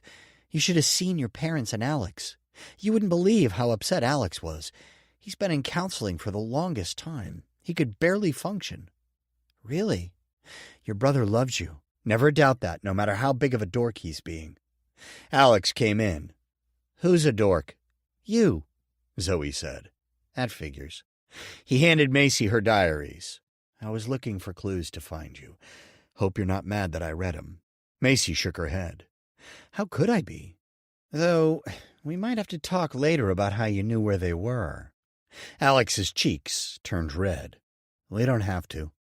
You should have seen your parents and Alex. You wouldn't believe how upset Alex was. He's been in counseling for the longest time. He could barely function." "Really? Your brother loves you. Never doubt that, no matter how big of a dork he's being." Alex came in. "Who's a dork?" "You," Zoe said. "That figures." He handed Macy her diaries. "I was looking for clues to find you. Hope you're not mad that I read 'em." Macy shook her head. "How could I be? Though we might have to talk later about how you knew where they were." Alex's cheeks turned red. "We don't have to."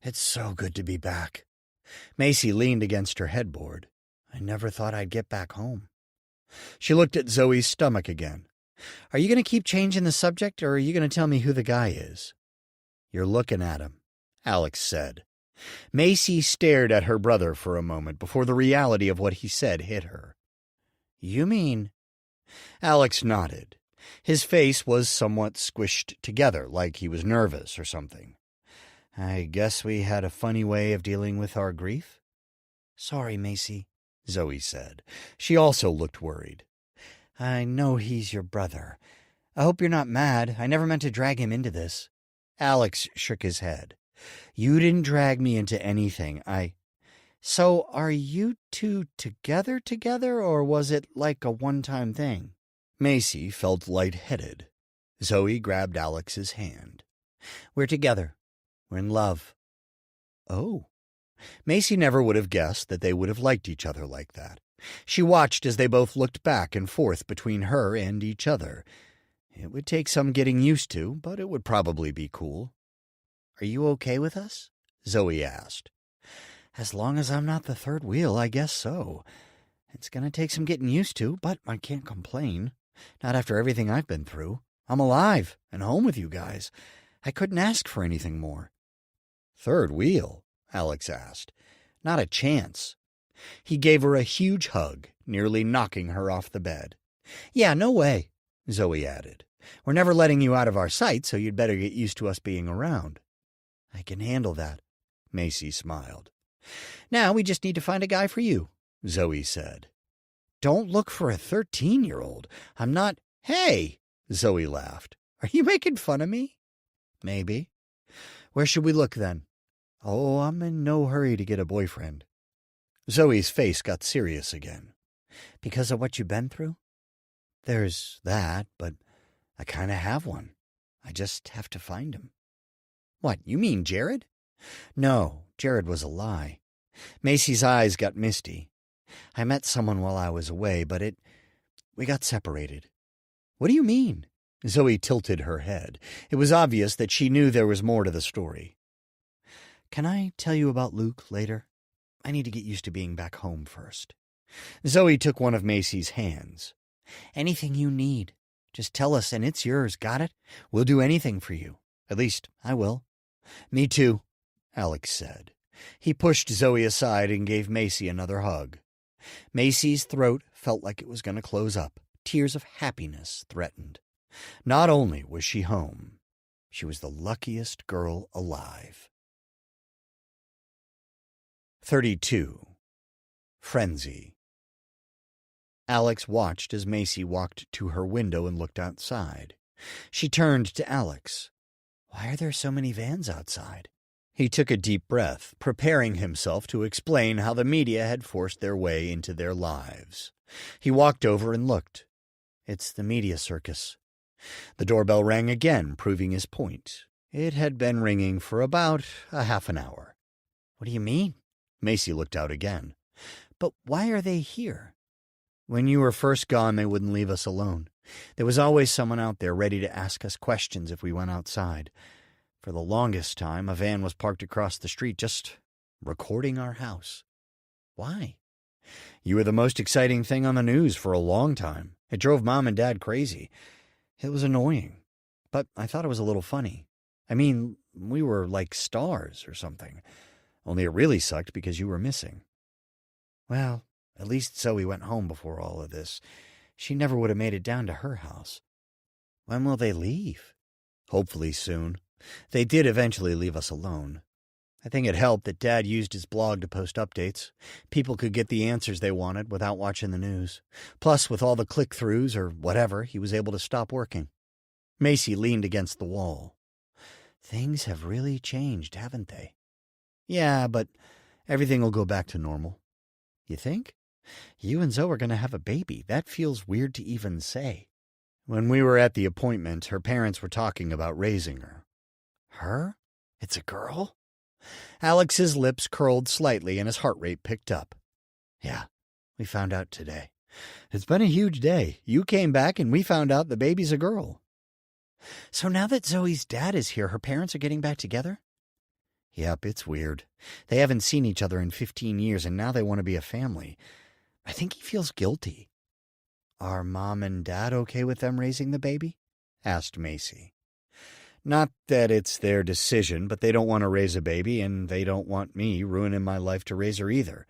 "It's so good to be back." Macy leaned against her headboard. "I never thought I'd get back home." She looked at Zoe's stomach again. "Are you going to keep changing the subject, or are you going to tell me who the guy is?" "You're looking at him," Alex said. Macy stared at her brother for a moment before the reality of what he said hit her. "You mean—" Alex nodded. His face was somewhat squished together, like he was nervous or something. "I guess we had a funny way of dealing with our grief." "Sorry, Macy," Zoe said. She also looked worried. "I know he's your brother. I hope you're not mad. I never meant to drag him into this." Alex shook his head. "You didn't drag me into anything. So are you two together, or was it like a one-time thing?" Macy felt lightheaded. Zoe grabbed Alex's hand. "We're together. We're in love." "Oh." Macy never would have guessed that they would have liked each other like that. She watched as they both looked back and forth between her and each other. It would take some getting used to, but it would probably be cool. "Are you okay with us?" Zoe asked. "As long as I'm not the third wheel, I guess so. It's going to take some getting used to, but I can't complain. Not after everything I've been through. I'm alive and home with you guys. I couldn't ask for anything more." "Third wheel?" Alex asked. "Not a chance." He gave her a huge hug, nearly knocking her off the bed. "Yeah, no way," Zoe added. "We're never letting you out of our sight, so you'd better get used to us being around." "I can handle that," Macy smiled. "Now we just need to find a guy for you," Zoe said. "Don't look for a 13-year-old. I'm not—" "Hey!" Zoe laughed. "Are you making fun of me?" "Maybe." "Where should we look then?" "Oh, I'm in no hurry to get a boyfriend." Zoe's face got serious again. "Because of what you've been through?" "There's that, but I kind of have one. I just have to find him." "What, you mean Jared?" "No, Jared was a lie." Macy's eyes got misty. "I met someone while I was away, but we got separated." "What do you mean?" Zoe tilted her head. It was obvious that she knew there was more to the story. "Can I tell you about Luke later? I need to get used to being back home first." Zoe took one of Macy's hands. "Anything you need. Just tell us and it's yours, got it? We'll do anything for you. At least, I will." "Me too," Alex said. He pushed Zoe aside and gave Macy another hug. Macy's throat felt like it was going to close up. Tears of happiness threatened. Not only was she home, she was the luckiest girl alive. 32. Frenzy. Alex watched as Macy walked to her window and looked outside. She turned to Alex. "Why are there so many vans outside?" He took a deep breath, preparing himself to explain how the media had forced their way into their lives. He walked over and looked. It's the media circus. The doorbell rang again, proving his point. It had been ringing for about a half an hour. What do you mean? Macy looked out again. But why are they here? When you were first gone, they wouldn't leave us alone. There was always someone out there ready to ask us questions if we went outside. For the longest time, a van was parked across the street just recording our house. Why? You were the most exciting thing on the news for a long time. It drove Mom and Dad crazy. It was annoying, but I thought it was a little funny. I mean, we were like stars or something. Only it really sucked because you were missing. Well, at least Zoe went home before all of this. She never would have made it down to her house. When will they leave? Hopefully soon. They did eventually leave us alone. I think it helped that Dad used his blog to post updates. People could get the answers they wanted without watching the news. Plus, with all the click-throughs or whatever, he was able to stop working. Macy leaned against the wall. Things have really changed, haven't they? Yeah, but everything will go back to normal. You think? You and Zoe are going to have a baby. That feels weird to even say. When we were at the appointment, her parents were talking about raising her. Her? It's a girl? Alex's lips curled slightly and his heart rate picked up. Yeah, we found out today. It's been a huge day. You came back and we found out the baby's a girl. So now that Zoe's dad is here, her parents are getting back together? Yep, it's weird. They haven't seen each other in 15 years and now they want to be a family. I think he feels guilty. Are Mom and Dad okay with them raising the baby? Asked Macy. Not that it's their decision, but they don't want to raise a baby, and they don't want me ruining my life to raise her either.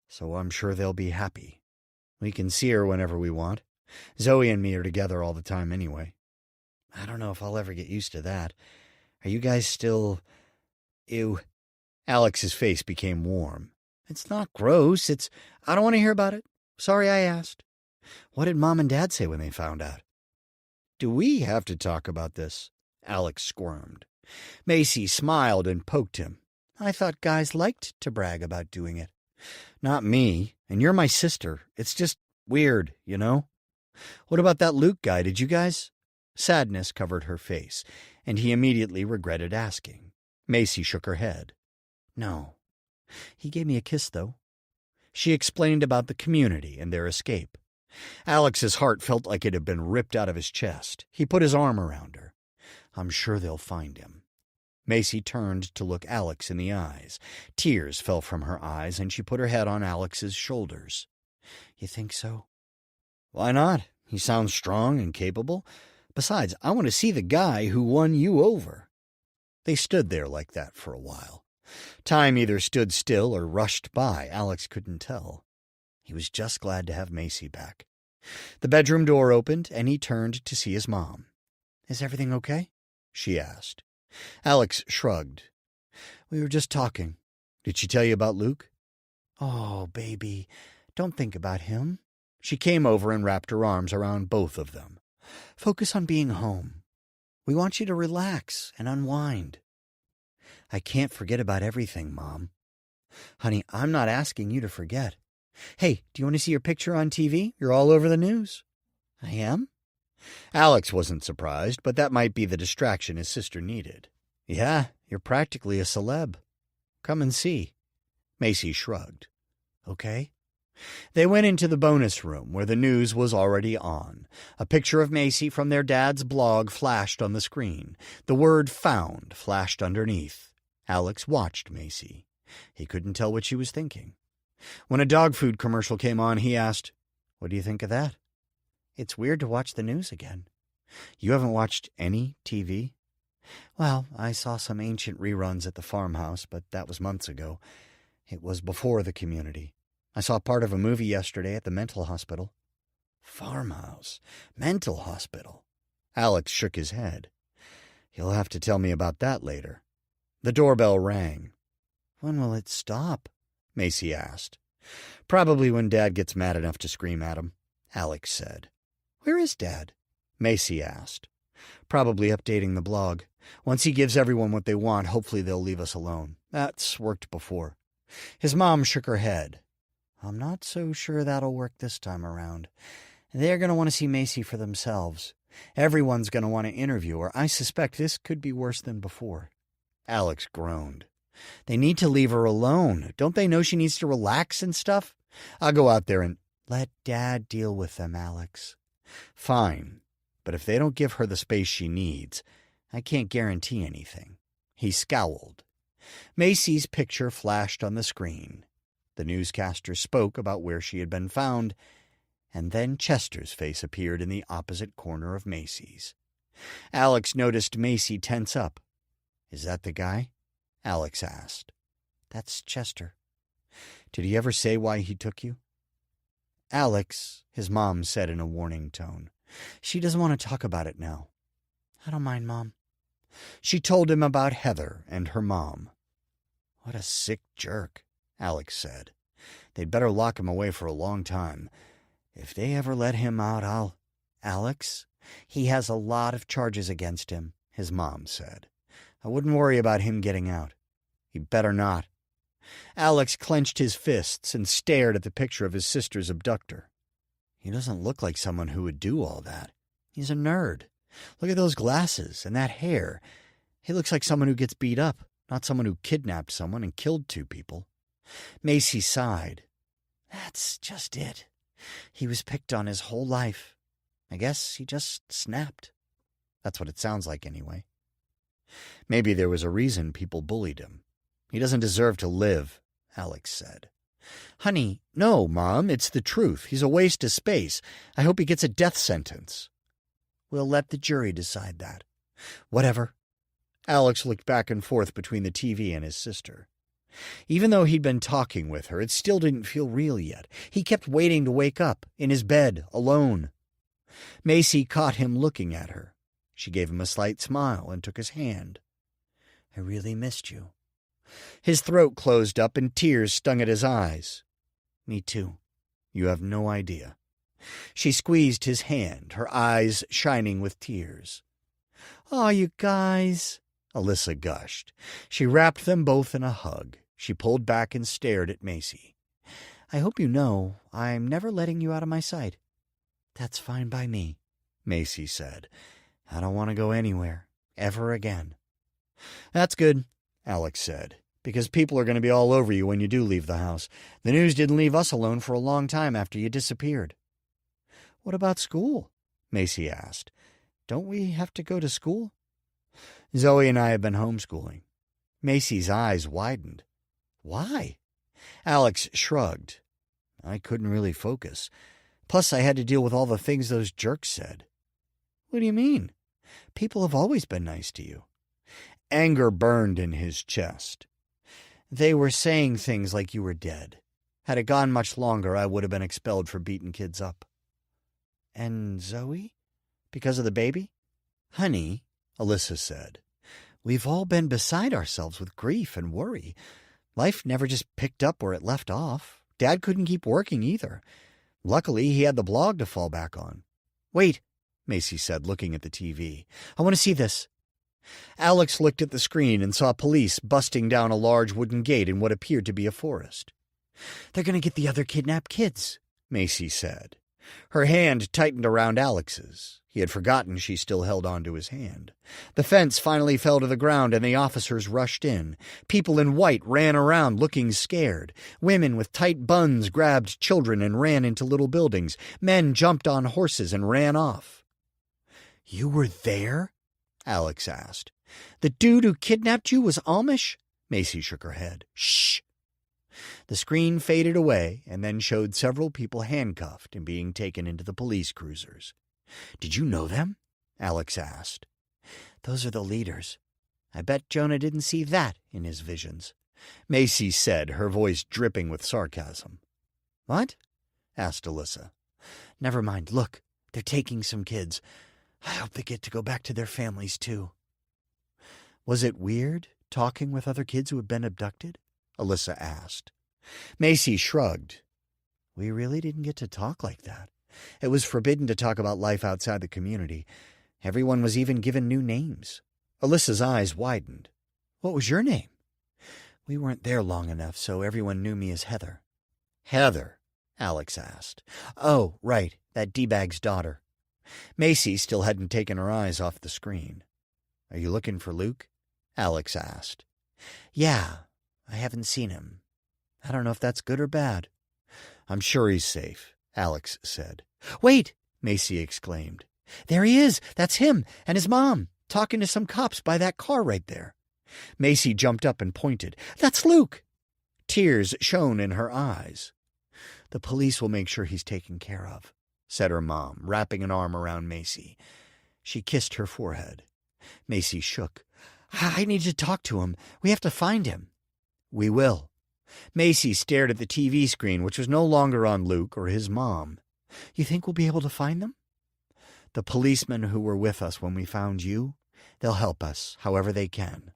So I'm sure they'll be happy. We can see her whenever we want. Zoe and me are together all the time anyway. I don't know if I'll ever get used to that. Are you guys still... Ew. Alex's face became warm. It's not gross. I don't want to hear about it. Sorry I asked. What did Mom and Dad say when they found out? Do we have to talk about this? Alex squirmed. Macy smiled and poked him. I thought guys liked to brag about doing it. Not me, and you're my sister. It's just weird, you know? What about that Luke guy? Did you guys? Sadness covered her face, and he immediately regretted asking. Macy shook her head. No. He gave me a kiss, though. She explained about the community and their escape. Alex's heart felt like it had been ripped out of his chest. He put his arm around her. I'm sure they'll find him. Macy turned to look Alex in the eyes. Tears fell from her eyes, and she put her head on Alex's shoulders. You think so? Why not? He sounds strong and capable. Besides, I want to see the guy who won you over. They stood there like that for a while. Time either stood still or rushed by. Alex couldn't tell. He was just glad to have Macy back. The bedroom door opened, and he turned to see his mom. Is everything okay? She asked. Alex shrugged. We were just talking. Did she tell you about Luke? Oh, baby, don't think about him. She came over and wrapped her arms around both of them. Focus on being home. We want you to relax and unwind. I can't forget about everything, Mom. Honey, I'm not asking you to forget. Hey, do you want to see your picture on TV? You're all over the news. I am? Alex wasn't surprised, but that might be the distraction his sister needed. Yeah, you're practically a celeb. Come and see. Macy shrugged. Okay. They went into the bonus room where the news was already on. A picture of Macy from their dad's blog flashed on the screen. The word found flashed underneath. Alex watched Macy. He couldn't tell what she was thinking. When a dog food commercial came on, he asked, What do you think of that? It's weird to watch the news again. You haven't watched any TV? Well, I saw some ancient reruns at the farmhouse, but that was months ago. It was before the community. I saw part of a movie yesterday at the mental hospital. Farmhouse? Mental hospital? Alex shook his head. You'll have to tell me about that later. The doorbell rang. When will it stop? Macy asked. Probably when Dad gets mad enough to scream at him, Alex said. Where is Dad? Macy asked. Probably updating the blog. Once he gives everyone what they want, hopefully they'll leave us alone. That's worked before. His mom shook her head. I'm not so sure that'll work this time around. They're going to want to see Macy for themselves. Everyone's going to want to interview her. I suspect this could be worse than before. Alex groaned. They need to leave her alone. Don't they know she needs to relax and stuff? I'll go out there and let Dad deal with them, Alex. Fine, but if they don't give her the space she needs, I can't guarantee anything. He scowled. Macy's picture flashed on the screen. The newscaster spoke about where she had been found, and then Chester's face appeared in the opposite corner of Macy's. Alex noticed Macy tense up. Is that the guy? Alex asked. That's Chester. Did he ever say why he took you? Alex, his mom said in a warning tone. She doesn't want to talk about it now. I don't mind, Mom. She told him about Heather and her mom. What a sick jerk, Alex said. They'd better lock him away for a long time. If they ever let him out, Alex, he has a lot of charges against him, his mom said. I wouldn't worry about him getting out. He better not. Alex clenched his fists and stared at the picture of his sister's abductor. He doesn't look like someone who would do all that. He's a nerd. Look at those glasses and that hair. He looks like someone who gets beat up, not someone who kidnapped someone and killed 2 people. Macy sighed. That's just it. He was picked on his whole life. I guess he just snapped. That's what it sounds like anyway. Maybe there was a reason people bullied him. He doesn't deserve to live, Alex said. Honey, no, Mom, it's the truth. He's a waste of space. I hope he gets a death sentence. We'll let the jury decide that. Whatever. Alex looked back and forth between the TV and his sister. Even though he'd been talking with her, it still didn't feel real yet. He kept waiting to wake up, in his bed, alone. Macy caught him looking at her. She gave him a slight smile and took his hand. I really missed you. His throat closed up and tears stung at his eyes. Me too. You have no idea. She squeezed his hand, her eyes shining with tears. Oh, you guys, Alyssa gushed. She wrapped them both in a hug. She pulled back and stared at Macy. I hope you know I'm never letting you out of my sight. That's fine by me, Macy said. I don't want to go anywhere, ever again. That's good, Alex said, because people are going to be all over you when you do leave the house. The news didn't leave us alone for a long time after you disappeared. What about school? Macy asked. Don't we have to go to school? Zoe and I have been homeschooling. Macy's eyes widened. Why? Alex shrugged. I couldn't really focus. Plus, I had to deal with all the things those jerks said. What do you mean? People have always been nice to you. Anger burned in his chest. They were saying things like you were dead. Had it gone much longer, I would have been expelled for beating kids up. And Zoe? Because of the baby? Honey, Alyssa said, we've all been beside ourselves with grief and worry. Life never just picked up where it left off. Dad couldn't keep working either. Luckily, he had the blog to fall back on. Wait, Macy said, looking at the TV. I want to see this. Alex looked at the screen and saw police busting down a large wooden gate in what appeared to be a forest. They're going to get the other kidnapped kids, Macy said. Her hand tightened around Alex's. He had forgotten she still held on to his hand. The fence finally fell to the ground and the officers rushed in. People in white ran around looking scared. Women with tight buns grabbed children and ran into little buildings. Men jumped on horses and ran off. You were there? Alex asked. The dude who kidnapped you was Amish? Macy shook her head. Shh! The screen faded away and then showed several people handcuffed and being taken into the police cruisers. Did you know them? Alex asked. Those are the leaders. I bet Jonah didn't see that in his visions. Macy said, her voice dripping with sarcasm. What? Asked Alyssa. Never mind. Look, they're taking some kids. I hope they get to go back to their families, too. Was it weird, talking with other kids who had been abducted? Alyssa asked. Macy shrugged. We really didn't get to talk like that. It was forbidden to talk about life outside the community. Everyone was even given new names. Alyssa's eyes widened. What was your name? We weren't there long enough, so everyone knew me as Heather. Heather? Alex asked. Oh, right, that D-bag's daughter. Macy still hadn't taken her eyes off the screen. Are you looking for Luke? Alex asked. Yeah, I haven't seen him. I don't know if that's good or bad. I'm sure he's safe, Alex said. Wait, Macy exclaimed. There he is. That's him and his mom, talking to some cops by that car right there. Macy jumped up and pointed. That's Luke. Tears shone in her eyes. The police will make sure he's taken care of, said her mom, wrapping an arm around Macy. She kissed her forehead. Macy shook. I need to talk to him. We have to find him. We will. Macy stared at the TV screen, which was no longer on Luke or his mom. You think we'll be able to find them? The policemen who were with us when we found you, they'll help us however they can.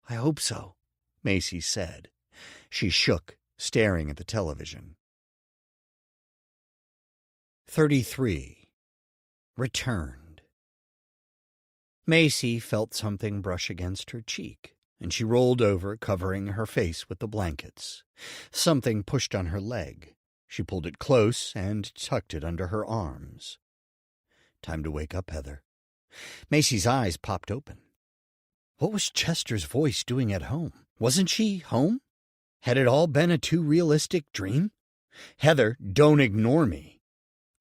I hope so, Macy said. She shook, staring at the television. 33. Returned. Macy felt something brush against her cheek, and she rolled over, covering her face with the blankets. Something pushed on her leg. She pulled it close and tucked it under her arms. Time to wake up, Heather. Macy's eyes popped open. What was Chester's voice doing at home? Wasn't she home? Had it all been a too realistic dream? Heather, don't ignore me.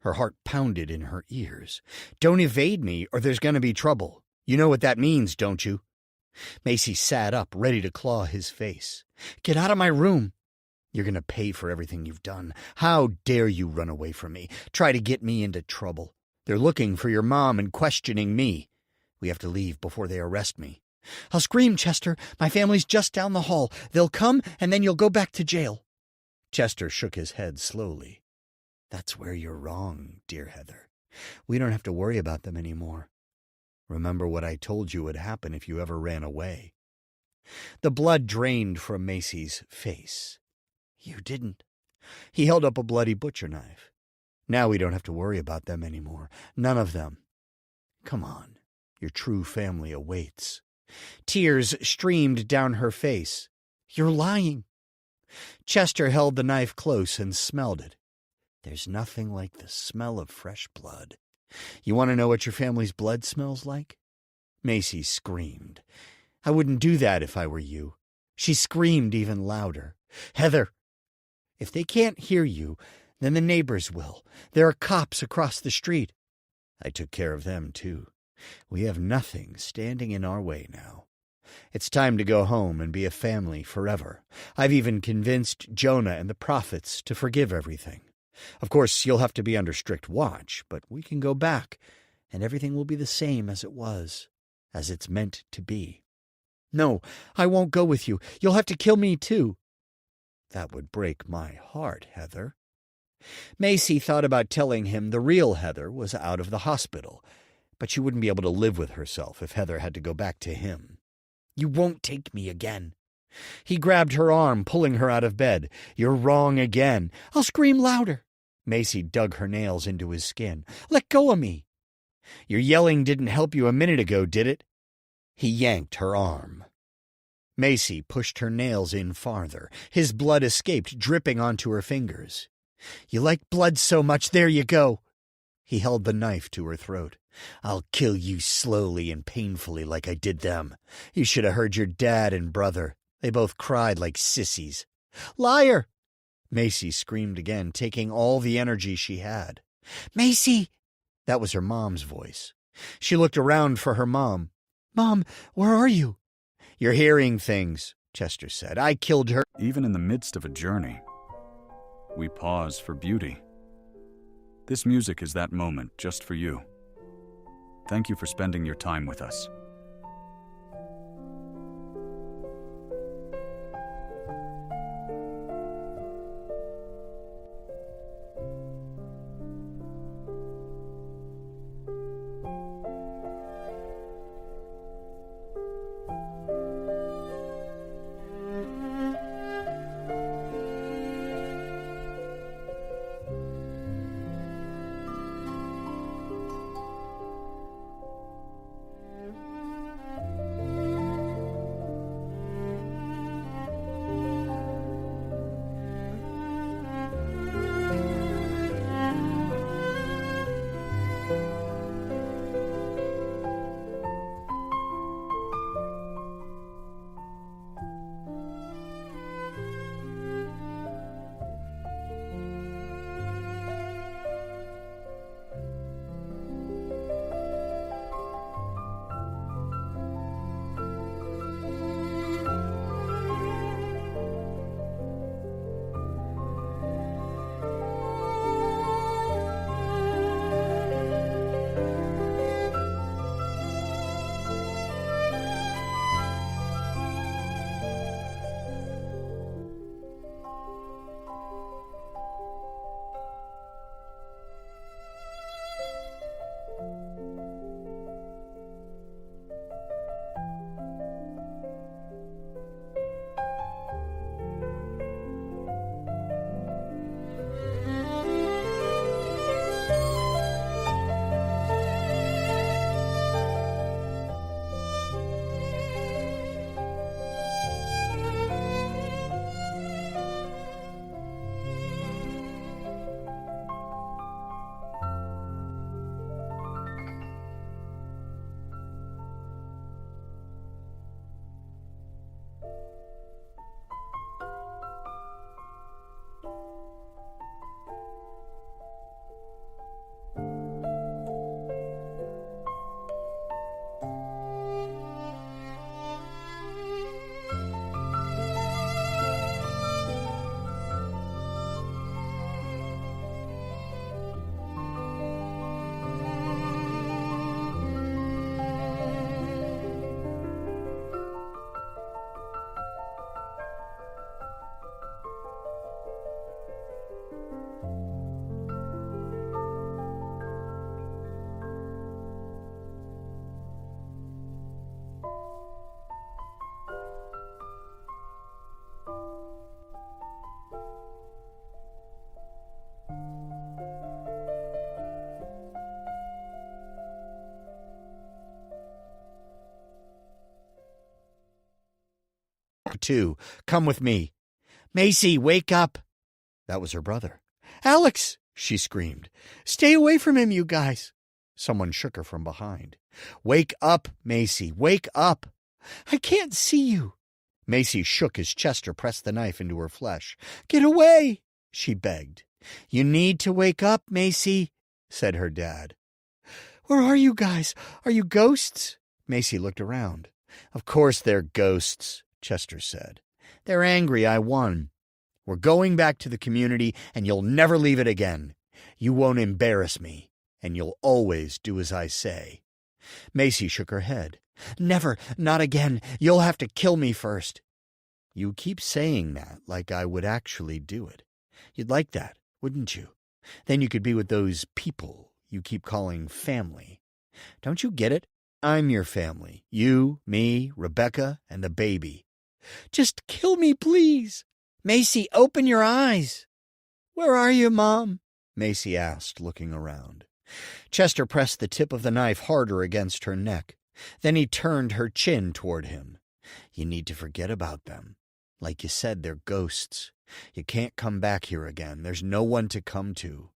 Her heart pounded in her ears. Don't evade me, or there's going to be trouble. You know what that means, don't you? Macy sat up, ready to claw his face. Get out of my room. You're going to pay for everything you've done. How dare you run away from me, try to get me into trouble. They're looking for your mom and questioning me. We have to leave before they arrest me. I'll scream, Chester. My family's just down the hall. They'll come, and then you'll go back to jail. Chester shook his head slowly. That's where you're wrong, dear Heather. We don't have to worry about them anymore. Remember what I told you would happen if you ever ran away. The blood drained from Macy's face. You didn't. He held up a bloody butcher knife. Now we don't have to worry about them anymore. None of them. Come on. Your true family awaits. Tears streamed down her face. You're lying. Chester held the knife close and smelled it. There's nothing like the smell of fresh blood. You want to know what your family's blood smells like? Macy screamed. I wouldn't do that if I were you. She screamed even louder. Heather, if they can't hear you, then the neighbors will. There are cops across the street. I took care of them, too. We have nothing standing in our way now. It's time to go home and be a family forever. I've even convinced Jonah and the prophets to forgive everything. Of course, you'll have to be under strict watch, but we can go back, and everything will be the same as it was, as it's meant to be. No, I won't go with you. You'll have to kill me, too. That would break my heart, Heather. Macy thought about telling him the real Heather was out of the hospital, but she wouldn't be able to live with herself if Heather had to go back to him. You won't take me again. He grabbed her arm, pulling her out of bed. You're wrong again. I'll scream louder. Macy dug her nails into his skin. Let go of me. Your yelling didn't help you a minute ago, did it? He yanked her arm. Macy pushed her nails in farther. His blood escaped, dripping onto her fingers. You like blood so much, there you go. He held the knife to her throat. I'll kill you slowly and painfully like I did them. You should have heard your dad and brother. They both cried like sissies. Liar! Macy screamed again, taking all the energy she had. Macy! That was her mom's voice. She looked around for her mom. Mom, where are you? You're hearing things, Chester said. I killed her. Even in the midst of a journey, we pause for beauty. This music is that moment just for you. Thank you for spending your time with us. too. Come with me. Macy, wake up. That was her brother. Alex, she screamed. Stay away from him, you guys. Someone shook her from behind. Wake up, Macy, wake up. I can't see you. Macy shook as Chester pressed the knife into her flesh. Get away, she begged. You need to wake up, Macy, said her dad. Where are you guys? Are you ghosts? Macy looked around. Of course they're ghosts, Chester said. They're angry I won. We're going back to the community, and you'll never leave it again. You won't embarrass me, and you'll always do as I say. Macy shook her head. Never, not again. You'll have to kill me first. You keep saying that like I would actually do it. You'd like that, wouldn't you? Then you could be with those people you keep calling family. Don't you get it? I'm your family. You, me, Rebecca, and the baby. Just kill me, please. Macy, open your eyes. Where are you, Mom? Macy asked, looking around. Chester pressed the tip of the knife harder against her neck. Then he turned her chin toward him. You need to forget about them. Like you said, they're ghosts. You can't come back here again. There's no one to come to.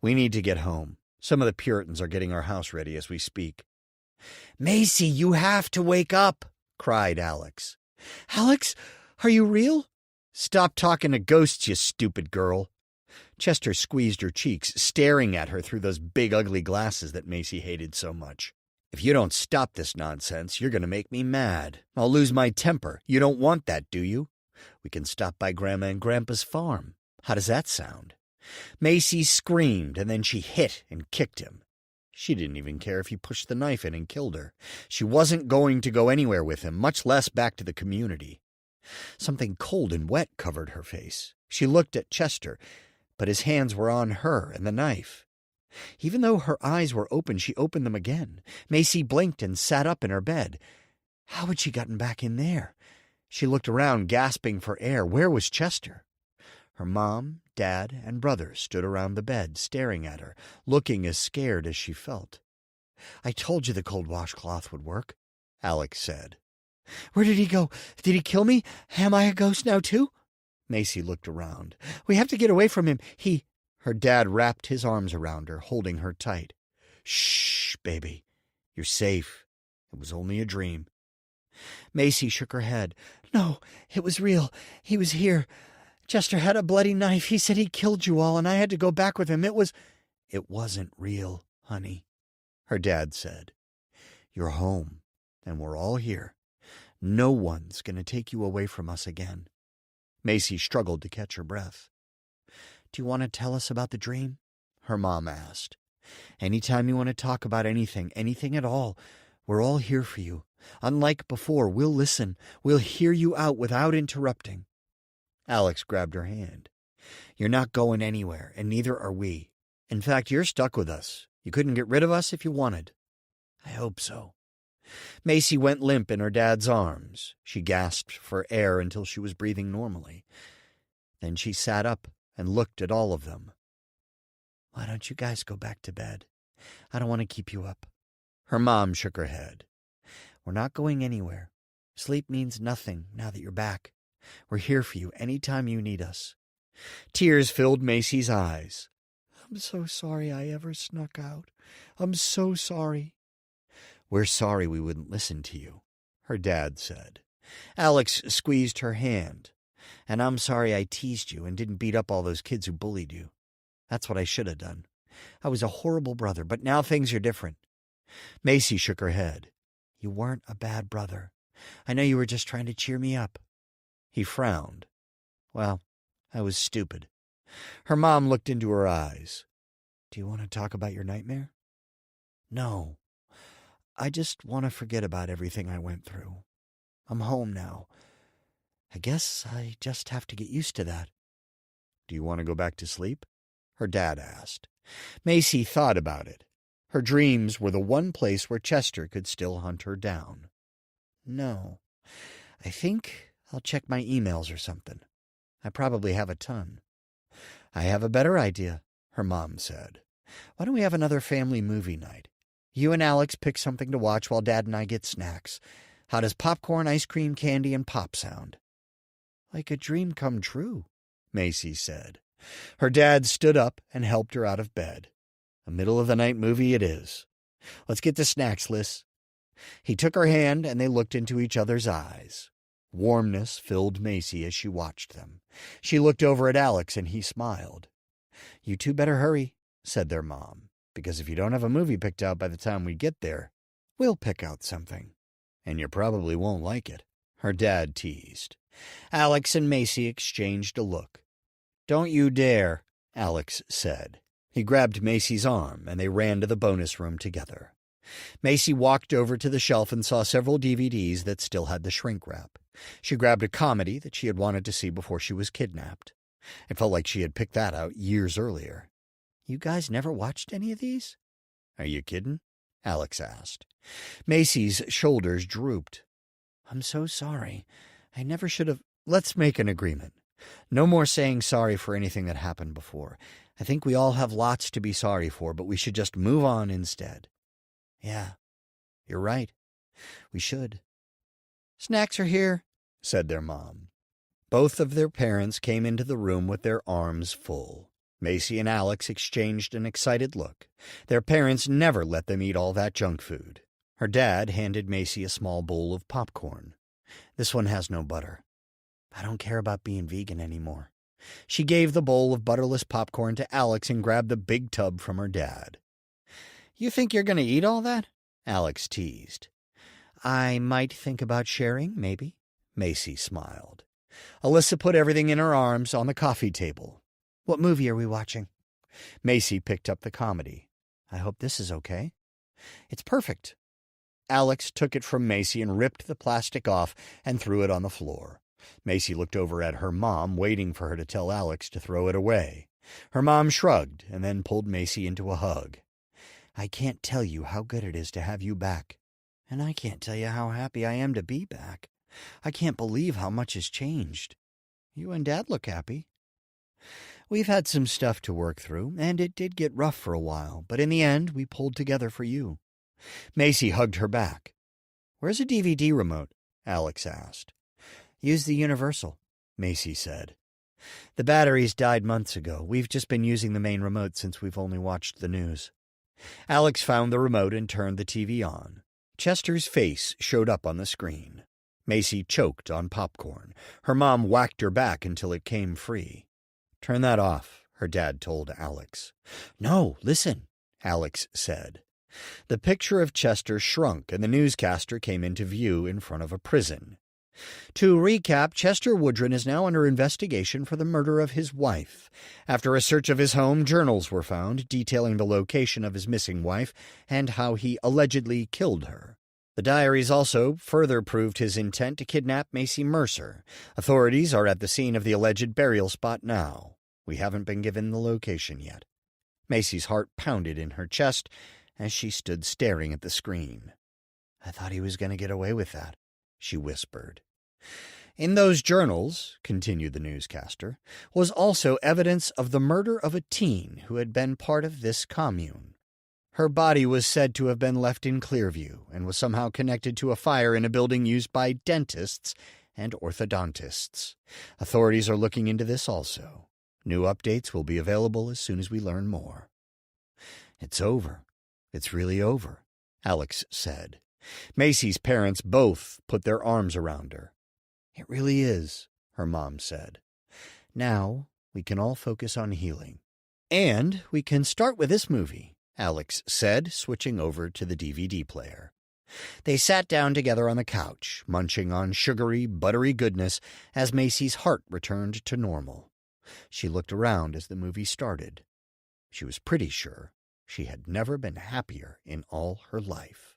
We need to get home. Some of the Puritans are getting our house ready as we speak. Macy, you have to wake up, cried Alex. Alex, are you real? Stop talking to ghosts, you stupid girl. Chester squeezed her cheeks, staring at her through those big ugly glasses that Macy hated so much. If you don't stop this nonsense, you're going to make me mad. I'll lose my temper. You don't want that, do you? We can stop by Grandma and Grandpa's farm. How does that sound? Macy screamed, and then she hit and kicked him. She didn't even care if he pushed the knife in and killed her. She wasn't going to go anywhere with him, much less back to the community. Something cold and wet covered her face. She looked at Chester, but his hands were on her and the knife. Even though her eyes were open, she opened them again. Macy blinked and sat up in her bed. How had she gotten back in there? She looked around, gasping for air. Where was Chester? Her mom, dad, and brother stood around the bed, staring at her, looking as scared as she felt. I told you the cold washcloth would work, Alex said. Where did he go? Did he kill me? Am I a ghost now, too? Macy looked around. We have to get away from him. Her dad wrapped his arms around her, holding her tight. Shh, baby. You're safe. It was only a dream. Macy shook her head. No, it was real. He was here. Chester had a bloody knife. He said he killed you all, and I had to go back with him. It wasn't real, honey, her dad said. You're home, and we're all here. No one's going to take you away from us again. Macy struggled to catch her breath. Do you want to tell us about the dream? Her mom asked. Anytime you want to talk about anything at all, we're all here for you. Unlike before, we'll listen. We'll hear you out without interrupting. Alex grabbed her hand. You're not going anywhere, and neither are we. In fact, you're stuck with us. You couldn't get rid of us if you wanted. I hope so. Macy went limp in her dad's arms. She gasped for air until she was breathing normally. Then she sat up and looked at all of them. Why don't you guys go back to bed? I don't want to keep you up. Her mom shook her head. We're not going anywhere. Sleep means nothing now that you're back. We're here for you anytime you need us. Tears filled Macy's eyes. I'm so sorry I ever snuck out. I'm so sorry. We're sorry we wouldn't listen to you, her dad said. Alex squeezed her hand. And I'm sorry I teased you and didn't beat up all those kids who bullied you. That's what I should have done. I was a horrible brother, but now things are different. Macy shook her head. You weren't a bad brother. I know you were just trying to cheer me up. He frowned. Well, I was stupid. Her mom looked into her eyes. Do you want to talk about your nightmare? No. I just want to forget about everything I went through. I'm home now. I guess I just have to get used to that. Do you want to go back to sleep? Her dad asked. Macy thought about it. Her dreams were the one place where Chester could still hunt her down. No. I think I'll check my emails or something. I probably have a ton. I have a better idea, her mom said. Why don't we have another family movie night? You and Alex pick something to watch while Dad and I get snacks. How does popcorn, ice cream, candy, and pop sound? Like a dream come true, Macy said. Her dad stood up and helped her out of bed. A middle-of-the-night movie it is. Let's get to snacks, Liz. He took her hand and they looked into each other's eyes. Warmness filled Macy as she watched them. She looked over at Alex and he smiled. You two better hurry, said their mom, because if you don't have a movie picked out by the time we get there, we'll pick out something. And you probably won't like it, her dad teased. Alex and Macy exchanged a look. Don't you dare, Alex said. He grabbed Macy's arm and they ran to the bonus room together. Macy walked over to the shelf and saw several DVDs that still had the shrink wrap. She grabbed a comedy that she had wanted to see before she was kidnapped. It felt like she had picked that out years earlier. You guys never watched any of these? Are you kidding? Alex asked. Macy's shoulders drooped. I'm so sorry. I never should have. Let's make an agreement. No more saying sorry for anything that happened before. I think we all have lots to be sorry for, but we should just move on instead. Yeah, you're right. We should. Snacks are here, said their mom. Both of their parents came into the room with their arms full. Macy and Alex exchanged an excited look. Their parents never let them eat all that junk food. Her dad handed Macy a small bowl of popcorn. This one has no butter. I don't care about being vegan anymore. She gave the bowl of butterless popcorn to Alex and grabbed the big tub from her dad. You think you're going to eat all that? Alex teased. I might think about sharing, maybe. Macy smiled. Alyssa put everything in her arms on the coffee table. What movie are we watching? Macy picked up the comedy. I hope this is okay. It's perfect. Alex took it from Macy and ripped the plastic off and threw it on the floor. Macy looked over at her mom, waiting for her to tell Alex to throw it away. Her mom shrugged and then pulled Macy into a hug. I can't tell you how good it is to have you back. And I can't tell you how happy I am to be back. I can't believe how much has changed. You and Dad look happy. We've had some stuff to work through, and it did get rough for a while, but in the end, we pulled together for you. Macy hugged her back. Where's a DVD remote? Alex asked. Use the Universal, Macy said. The batteries died months ago. We've just been using the main remote since we've only watched the news. Alex found the remote and turned the TV on. Chester's face showed up on the screen. Macy choked on popcorn. Her mom whacked her back until it came free. Turn that off, her dad told Alex. No, listen, Alex said. The picture of Chester shrunk and the newscaster came into view in front of a prison. To recap, Chester Woodron is now under investigation for the murder of his wife. After a search of his home, journals were found detailing the location of his missing wife and how he allegedly killed her. The diaries also further proved his intent to kidnap Macy Mercer. Authorities are at the scene of the alleged burial spot now. We haven't been given the location yet. Macy's heart pounded in her chest as she stood staring at the screen. I thought he was going to get away with that, she whispered. In those journals, continued the newscaster, was also evidence of the murder of a teen who had been part of this commune. Her body was said to have been left in Clearview and was somehow connected to a fire in a building used by dentists and orthodontists. Authorities are looking into this also. New updates will be available as soon as we learn more. It's over. It's really over, Alex said. Macy's parents both put their arms around her. It really is, her mom said. Now we can all focus on healing. And we can start with this movie, Alex said, switching over to the DVD player. They sat down together on the couch, munching on sugary, buttery goodness as Macy's heart returned to normal. She looked around as the movie started. She was pretty sure she had never been happier in all her life.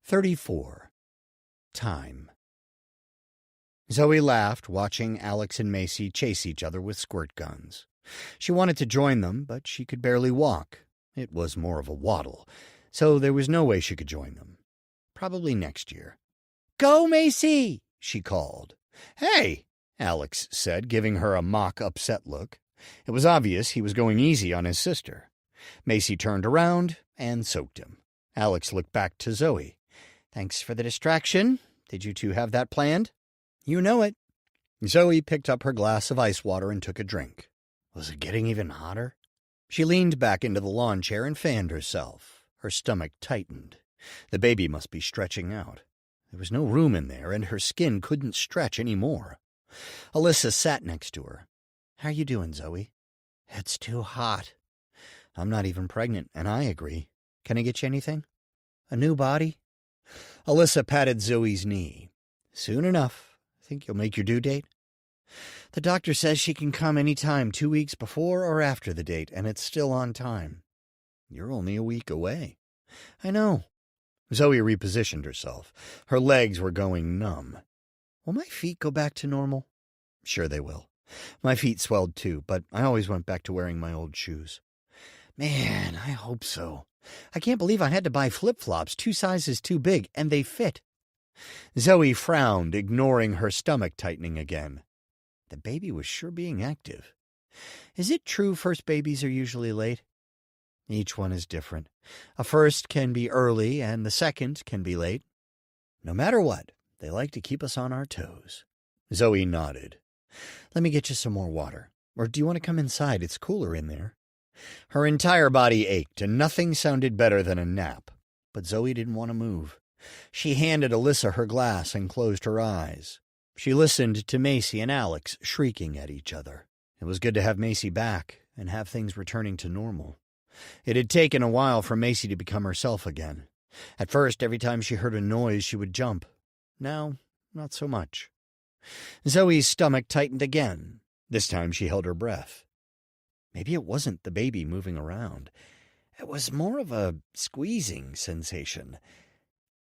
34. Time. Zoe laughed, watching Alex and Macy chase each other with squirt guns. She wanted to join them, but she could barely walk. It was more of a waddle, so there was no way she could join them. Probably next year. Go, Macy! She called. Hey! Alex said, giving her a mock upset look. It was obvious he was going easy on his sister. Macy turned around and soaked him. Alex looked back to Zoe. Thanks for the distraction. Did you two have that planned? You know it. Zoe picked up her glass of ice water and took a drink. Was it getting even hotter? She leaned back into the lawn chair and fanned herself. Her stomach tightened. The baby must be stretching out. There was no room in there, and her skin couldn't stretch any more. Alyssa sat next to her. How are you doing, Zoe? It's too hot. I'm not even pregnant, and I agree. Can I get you anything? A new body? Alyssa patted Zoe's knee. Soon enough. Think you'll make your due date? The doctor says she can come any time 2 weeks before or after the date, and it's still on time. You're only a week away. I know. Zoe repositioned herself. Her legs were going numb. Will my feet go back to normal? Sure they will. My feet swelled too, but I always went back to wearing my old shoes. Man, I hope so. I can't believe I had to buy flip-flops 2 sizes too big, and they fit. Zoe frowned, ignoring her stomach tightening again. The baby was sure being active. Is it true first babies are usually late? Each one is different. A first can be early, and the second can be late. No matter what, they like to keep us on our toes. Zoe nodded. Let me get you some more water. Or do you want to come inside? It's cooler in there. Her entire body ached, and nothing sounded better than a nap. But Zoe didn't want to move. She handed Alyssa her glass and closed her eyes. She listened to Macy and Alex shrieking at each other. It was good to have Macy back and have things returning to normal. It had taken a while for Macy to become herself again. At first, every time she heard a noise, she would jump. Now, not so much. Zoe's stomach tightened again. This time she held her breath. Maybe it wasn't the baby moving around. It was more of a squeezing sensation,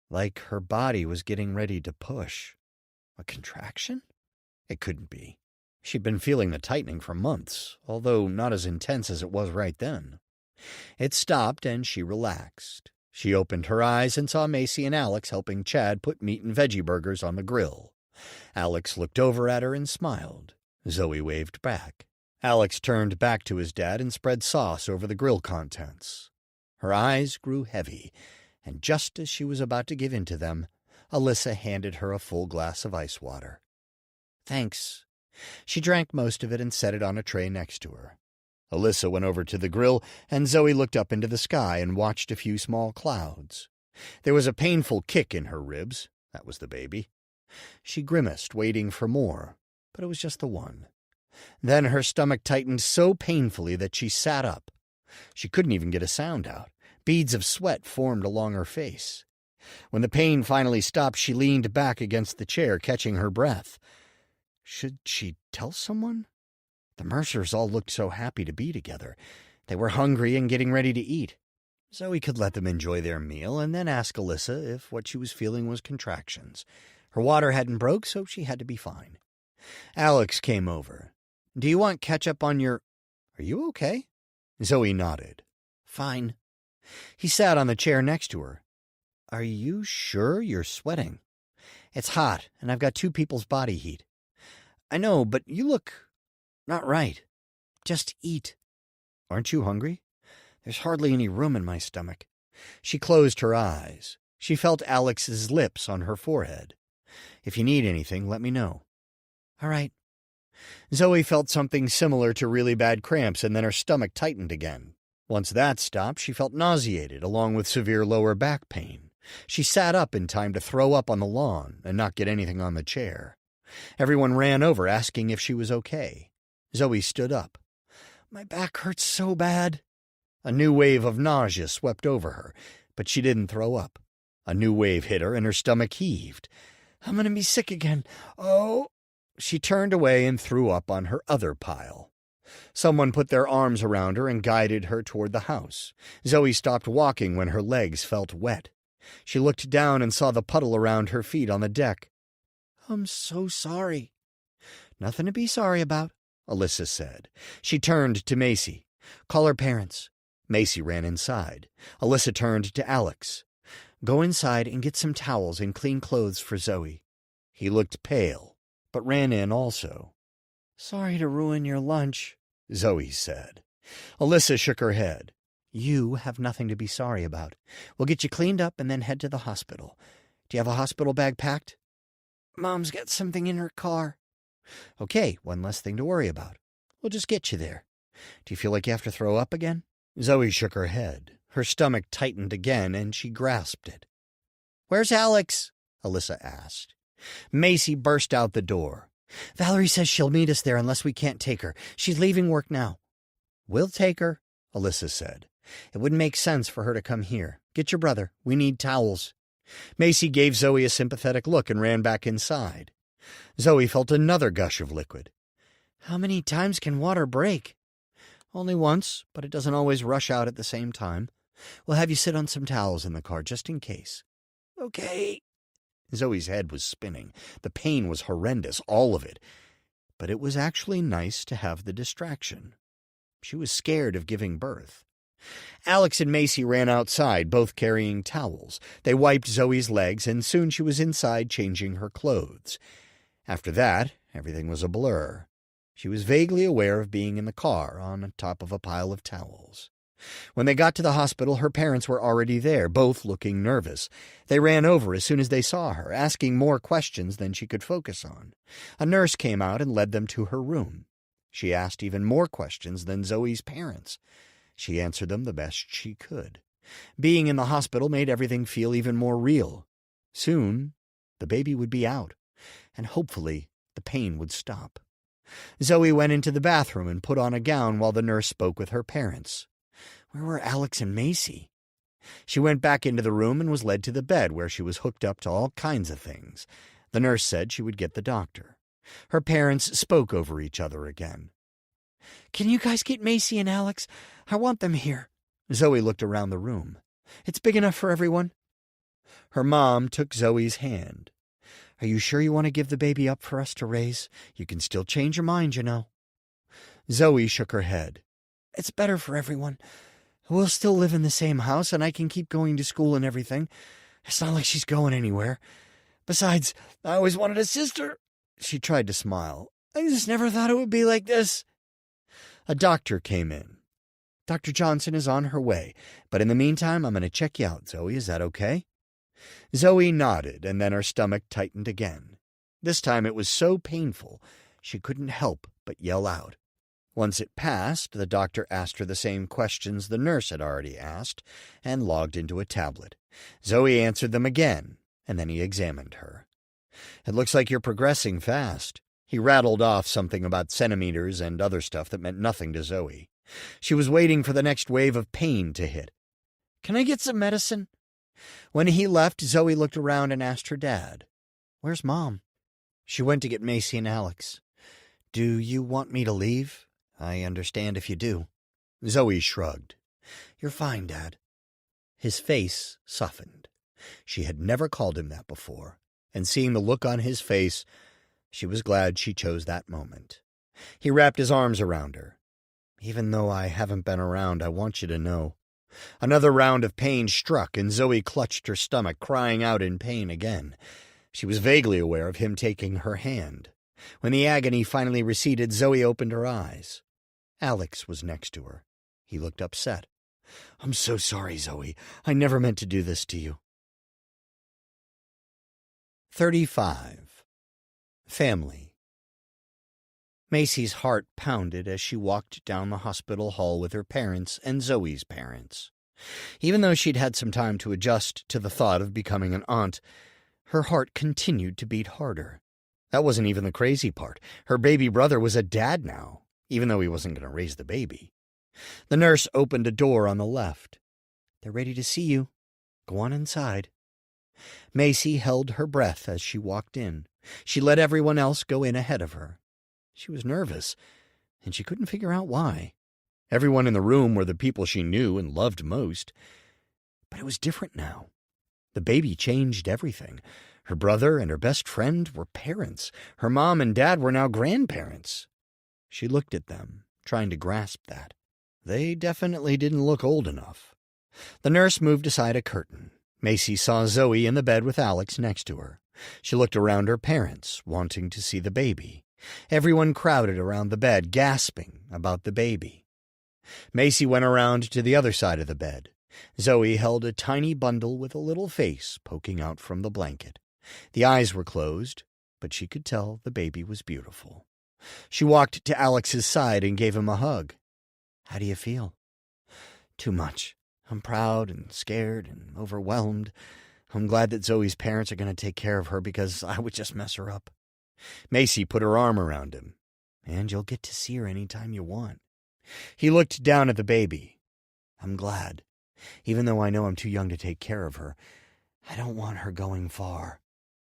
like her body was getting ready to push. A contraction? It couldn't be. She'd been feeling the tightening for months, although not as intense as it was right then. It stopped, and she relaxed. She opened her eyes and saw Macy and Alex helping Chad put meat and veggie burgers on the grill. Alex looked over at her and smiled. Zoe waved back. Alex turned back to his dad and spread sauce over the grill contents. Her eyes grew heavy, and just as she was about to give in to them, Alyssa handed her a full glass of ice water. Thanks. She drank most of it and set it on a tray next to her. Alyssa went over to the grill, and Zoe looked up into the sky and watched a few small clouds. There was a painful kick in her ribs. That was the baby. She grimaced, waiting for more, but it was just the one. Then her stomach tightened so painfully that she sat up. She couldn't even get a sound out. Beads of sweat formed along her face. When the pain finally stopped, she leaned back against the chair, catching her breath. Should she tell someone? The Mercers all looked so happy to be together. They were hungry and getting ready to eat. Zoe could let them enjoy their meal and then ask Alyssa if what she was feeling was contractions. Her water hadn't broke, so she had to be fine. Alex came over. Do you want ketchup on your... Are you okay? Zoe nodded. Fine. He sat on the chair next to her. Are you sure you're sweating? It's hot, and I've got 2 people's body heat. I know, but you look not right. Just eat. Aren't you hungry? There's hardly any room in my stomach. She closed her eyes. She felt Alex's lips on her forehead. If you need anything, let me know. All right. Zoe felt something similar to really bad cramps, and then her stomach tightened again. Once that stopped, she felt nauseated, along with severe lower back pain. She sat up in time to throw up on the lawn and not get anything on the chair. Everyone ran over, asking if she was okay. Zoe stood up. My back hurts so bad. A new wave of nausea swept over her, but she didn't throw up. A new wave hit her, and her stomach heaved. I'm going to be sick again. Oh! She turned away and threw up on her other pile. Someone put their arms around her and guided her toward the house. Zoe stopped walking when her legs felt wet. She looked down and saw the puddle around her feet on the deck. I'm so sorry. Nothing to be sorry about, Alyssa said. She turned to Macy. Call her parents. Macy ran inside. Alyssa turned to Alex. Go inside and get some towels and clean clothes for Zoe. He looked pale, but ran in also. Sorry to ruin your lunch, Zoe said. Alyssa shook her head. You have nothing to be sorry about. We'll get you cleaned up and then head to the hospital. Do you have a hospital bag packed? Mom's got something in her car. Okay, one less thing to worry about. We'll just get you there. Do you feel like you have to throw up again? Zoe shook her head. Her stomach tightened again, and she grasped it. Where's Alex? Alyssa asked. Macy burst out the door. Valerie says she'll meet us there unless we can't take her. She's leaving work now. We'll take her, Alyssa said. It wouldn't make sense for her to come here. Get your brother. We need towels. Macy gave Zoe a sympathetic look and ran back inside. Zoe felt another gush of liquid. How many times can water break? Only once, but it doesn't always rush out at the same time. We'll have you sit on some towels in the car just in case. Okay. Zoe's head was spinning. The pain was horrendous, all of it. But it was actually nice to have the distraction. She was scared of giving birth. Alex and Macy ran outside, both carrying towels. They wiped Zoe's legs, and soon she was inside changing her clothes. After that, everything was a blur. She was vaguely aware of being in the car on top of a pile of towels. When they got to the hospital, her parents were already there, both looking nervous. They ran over as soon as they saw her, asking more questions than she could focus on. A nurse came out and led them to her room. She asked even more questions than Zoe's parents. She answered them the best she could. Being in the hospital made everything feel even more real. Soon, the baby would be out, and hopefully the pain would stop. Zoe went into the bathroom and put on a gown while the nurse spoke with her parents. Where were Alex and Macy? She went back into the room and was led to the bed where she was hooked up to all kinds of things. The nurse said she would get the doctor. Her parents spoke over each other again. Can you guys get Macy and Alex? I want them here. Zoe looked around the room. It's big enough for everyone. Her mom took Zoe's hand. Are you sure you want to give the baby up for us to raise? You can still change your mind, you know. Zoe shook her head. It's better for everyone. We'll still live in the same house, and I can keep going to school and everything. It's not like she's going anywhere. Besides, I always wanted a sister. She tried to smile. I just never thought it would be like this. A doctor came in. Dr. Johnson is on her way, but in the meantime, I'm going to check you out, Zoe. Is that okay? Zoe nodded, and then her stomach tightened again. This time it was so painful, she couldn't help but yell out. Once it passed, the doctor asked her the same questions the nurse had already asked, and logged into a tablet. Zoe answered them again, and then he examined her. It looks like you're progressing fast. He rattled off something about centimeters and other stuff that meant nothing to Zoe. She was waiting for the next wave of pain to hit. Can I get some medicine? When he left, Zoe looked around and asked her dad, Where's Mom? She went to get Macy and Alex. Do you want me to leave? I understand if you do. Zoe shrugged. You're fine, Dad. His face softened. She had never called him that before, and seeing the look on his face, she was glad she chose that moment. He wrapped his arms around her. Even though I haven't been around, I want you to know. Another round of pain struck, and Zoe clutched her stomach, crying out in pain again. She was vaguely aware of him taking her hand. When the agony finally receded, Zoe opened her eyes. Alex was next to her. He looked upset. I'm so sorry, Zoe. I never meant to do this to you. 35. Family. Macy's heart pounded as she walked down the hospital hall with her parents and Zoe's parents. Even though she'd had some time to adjust to the thought of becoming an aunt, her heart continued to beat harder. That wasn't even the crazy part. Her baby brother was a dad now, even though he wasn't going to raise the baby. The nurse opened a door on the left. They're ready to see you. Go on inside. Macy held her breath as she walked in. She let everyone else go in ahead of her. She was nervous, and she couldn't figure out why. Everyone in the room were the people she knew and loved most. But it was different now. The baby changed everything. Her brother and her best friend were parents. Her mom and dad were now grandparents. She looked at them, trying to grasp that. They definitely didn't look old enough. The nurse moved aside a curtain. Macy saw Zoe in the bed with Alex next to her. She looked around her parents, wanting to see the baby. Everyone crowded around the bed, gasping about the baby. Macy went around to the other side of the bed. Zoe held a tiny bundle with a little face poking out from the blanket. The eyes were closed, but she could tell the baby was beautiful. She walked to Alex's side and gave him a hug. "How do you feel?" "Too much. I'm proud and scared and overwhelmed. I'm glad that Zoe's parents are going to take care of her because I would just mess her up." Macy put her arm around him. "And you'll get to see her any time you want." He looked down at the baby. "I'm glad. Even though I know I'm too young to take care of her, I don't want her going far.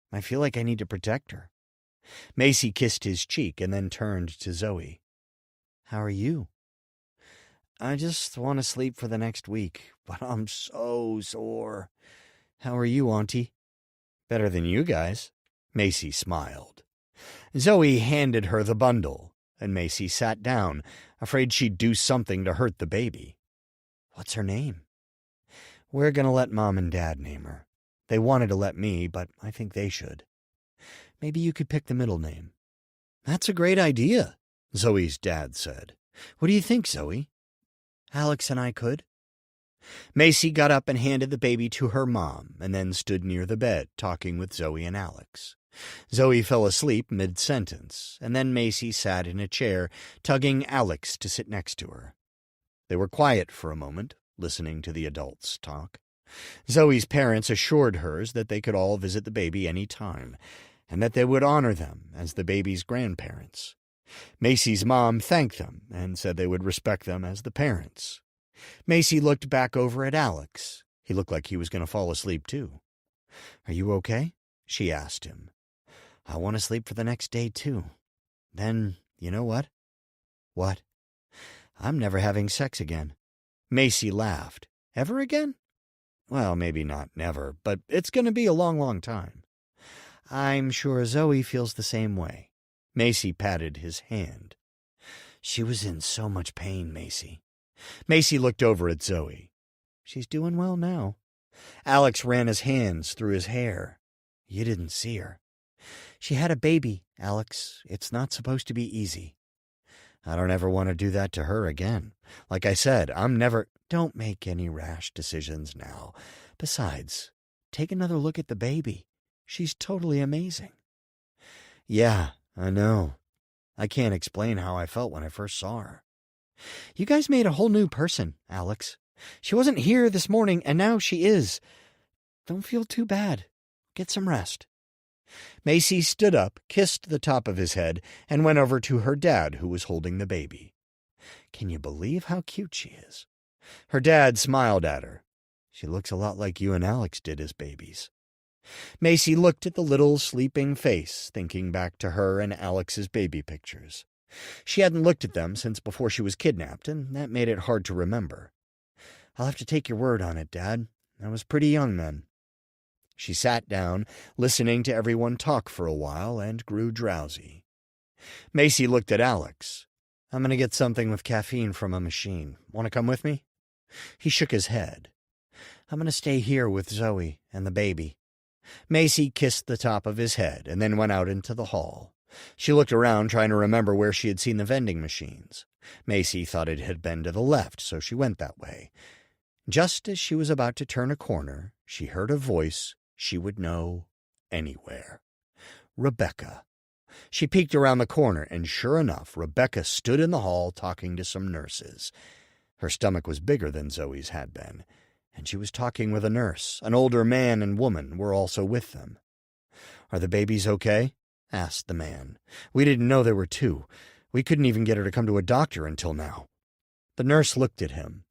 I feel like I need to protect her." Macy kissed his cheek and then turned to Zoe. "How are you?" "I just want to sleep for the next week, but I'm so sore." "How are you, Auntie?" "Better than you guys." Macy smiled. Zoe handed her the bundle, and Macy sat down, afraid she'd do something to hurt the baby. "What's her name?" "We're going to let Mom and Dad name her. They wanted to let me, but I think they should." "Maybe you could pick the middle name." "That's a great idea," Zoe's dad said. "What do you think, Zoe?" "Alex and I could." Macy got up and handed the baby to her mom, and then stood near the bed, talking with Zoe and Alex. Zoe fell asleep mid-sentence, and then Macy sat in a chair, tugging Alex to sit next to her. They were quiet for a moment, listening to the adults talk. Zoe's parents assured hers that they could all visit the baby any time, and that they would honor them as the baby's grandparents. Macy's mom thanked them and said they would respect them as the parents. Macy looked back over at Alex. He looked like he was going to fall asleep, too. "Are you okay?" she asked him. "I want to sleep for the next day, too. Then, you know what?" "What?" "I'm never having sex again." Macy laughed. "Ever again?" "Well, maybe not never, but it's going to be a long, long time." "I'm sure Zoe feels the same way." Macy patted his hand. "She was in so much pain, Macy." Macy looked over at Zoe. "She's doing well now." Alex ran his hands through his hair. "You didn't see her." "She had a baby, Alex. It's not supposed to be easy." "I don't ever want to do that to her again. Like I said, I'm never—" "Don't make any rash decisions now. Besides, take another look at the baby. She's totally amazing." "Yeah, I know. I can't explain how I felt when I first saw her." "You guys made a whole new person, Alex. She wasn't here this morning, and now she is. Don't feel too bad. Get some rest." Macy stood up, kissed the top of his head, and went over to her dad, who was holding the baby. "Can you believe how cute she is?" Her dad smiled at her. "She looks a lot like you and Alex did as babies." Macy looked at the little sleeping face, thinking back to her and Alex's baby pictures. She hadn't looked at them since before she was kidnapped, and that made it hard to remember. "I'll have to take your word on it, Dad. I was pretty young then." She sat down, listening to everyone talk for a while, and grew drowsy. Macy looked at Alex. "I'm going to get something with caffeine from a machine. Want to come with me?" He shook his head. "I'm going to stay here with Zoe and the baby." Macy kissed the top of his head and then went out into the hall. She looked around, trying to remember where she had seen the vending machines. Macy thought it had been to the left, so she went that way. Just as she was about to turn a corner, she heard a voice she would know anywhere. Rebecca. She peeked around the corner, and sure enough, Rebecca stood in the hall talking to some nurses. Her stomach was bigger than Zoe's had been, and she was talking with a nurse. An older man and woman were also with them. "Are the babies okay?" asked the man. "We didn't know there were two. We couldn't even get her to come to a doctor until now." The nurse looked at him.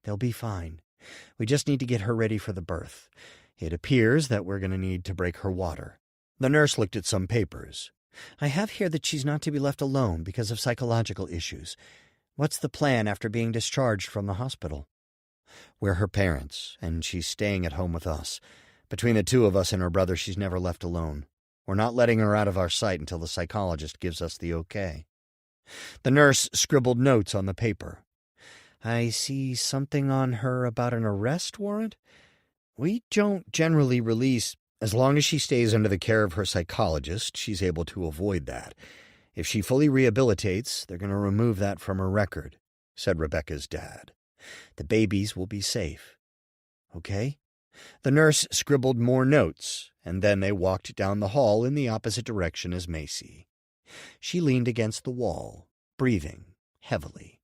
"They'll be fine. We just need to get her ready for the birth. It appears that we're going to need to break her water." The nurse looked at some papers. "I have here that she's not to be left alone because of psychological issues. What's the plan after being discharged from the hospital?" "We're her parents, and she's staying at home with us. Between the two of us and her brother, she's never left alone. We're not letting her out of our sight until the psychologist gives us the okay." The nurse scribbled notes on the paper. "I see something on her about an arrest warrant. We don't generally release. As long as she stays under the care of her psychologist, she's able to avoid that. If she fully rehabilitates, they're going to remove that from her record," said Rebecca's dad. "The babies will be safe. Okay?" The nurse scribbled more notes, and then they walked down the hall in the opposite direction as Macy. She leaned against the wall, breathing heavily.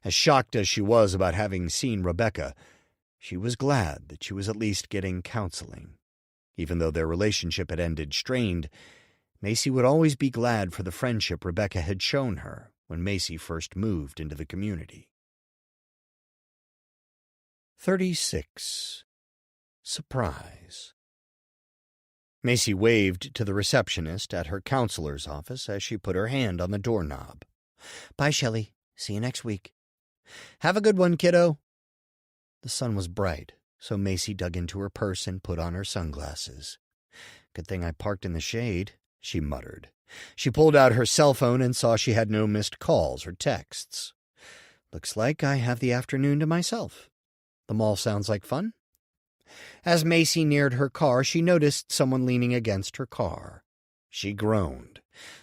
As shocked as she was about having seen Rebecca, she was glad that she was at least getting counseling. Even though their relationship had ended strained, Macy would always be glad for the friendship Rebecca had shown her when Macy first moved into the community. 36. Surprise. Macy waved to the receptionist at her counselor's office as she put her hand on the doorknob. "Bye, Shelley. See you next week." "Have a good one, kiddo." The sun was bright, so Macy dug into her purse and put on her sunglasses. "Good thing I parked in the shade," she muttered. She pulled out her cell phone and saw she had no missed calls or texts. "Looks like I have the afternoon to myself. The mall sounds like fun." As Macy neared her car, she noticed someone leaning against her car. She groaned.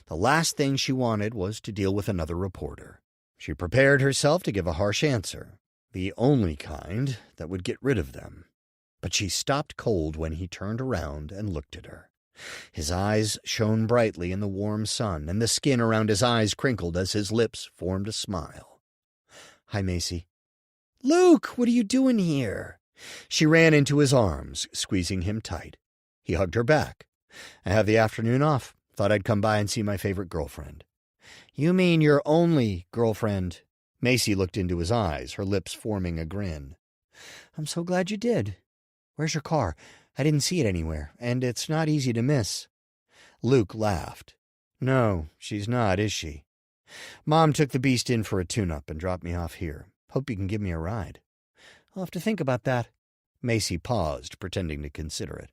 The last thing she wanted was to deal with another reporter. She prepared herself to give a harsh answer, the only kind that would get rid of them. But she stopped cold when he turned around and looked at her. His eyes shone brightly in the warm sun, and the skin around his eyes crinkled as his lips formed a smile. "Hi, Macy." "Luke, what are you doing here?" She ran into his arms, squeezing him tight. He hugged her back. "I have the afternoon off. Thought I'd come by and see my favorite girlfriend." "You mean your only girlfriend?" Macy looked into his eyes, her lips forming a grin. "I'm so glad you did. Where's your car? I didn't see it anywhere, and it's not easy to miss." Luke laughed. "No, she's not, is she? Mom took the beast in for a tune-up and dropped me off here. Hope you can give me a ride." "I'll have to think about that." Macy paused, pretending to consider it.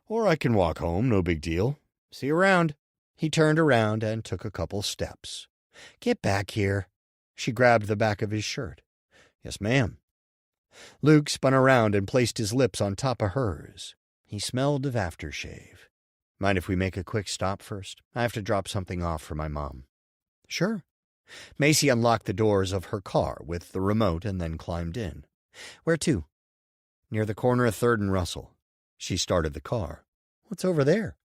"Or I can walk home, no big deal. See you around." He turned around and took a couple steps. "Get back here." She grabbed the back of his shirt. "Yes, ma'am." Luke spun around and placed his lips on top of hers. He smelled of aftershave. "Mind if we make a quick stop first? I have to drop something off for my mom." "Sure." Macy unlocked the doors of her car with the remote and then climbed in. "Where to?" "Near the corner of 3rd and Russell." She started the car. "What's over there?"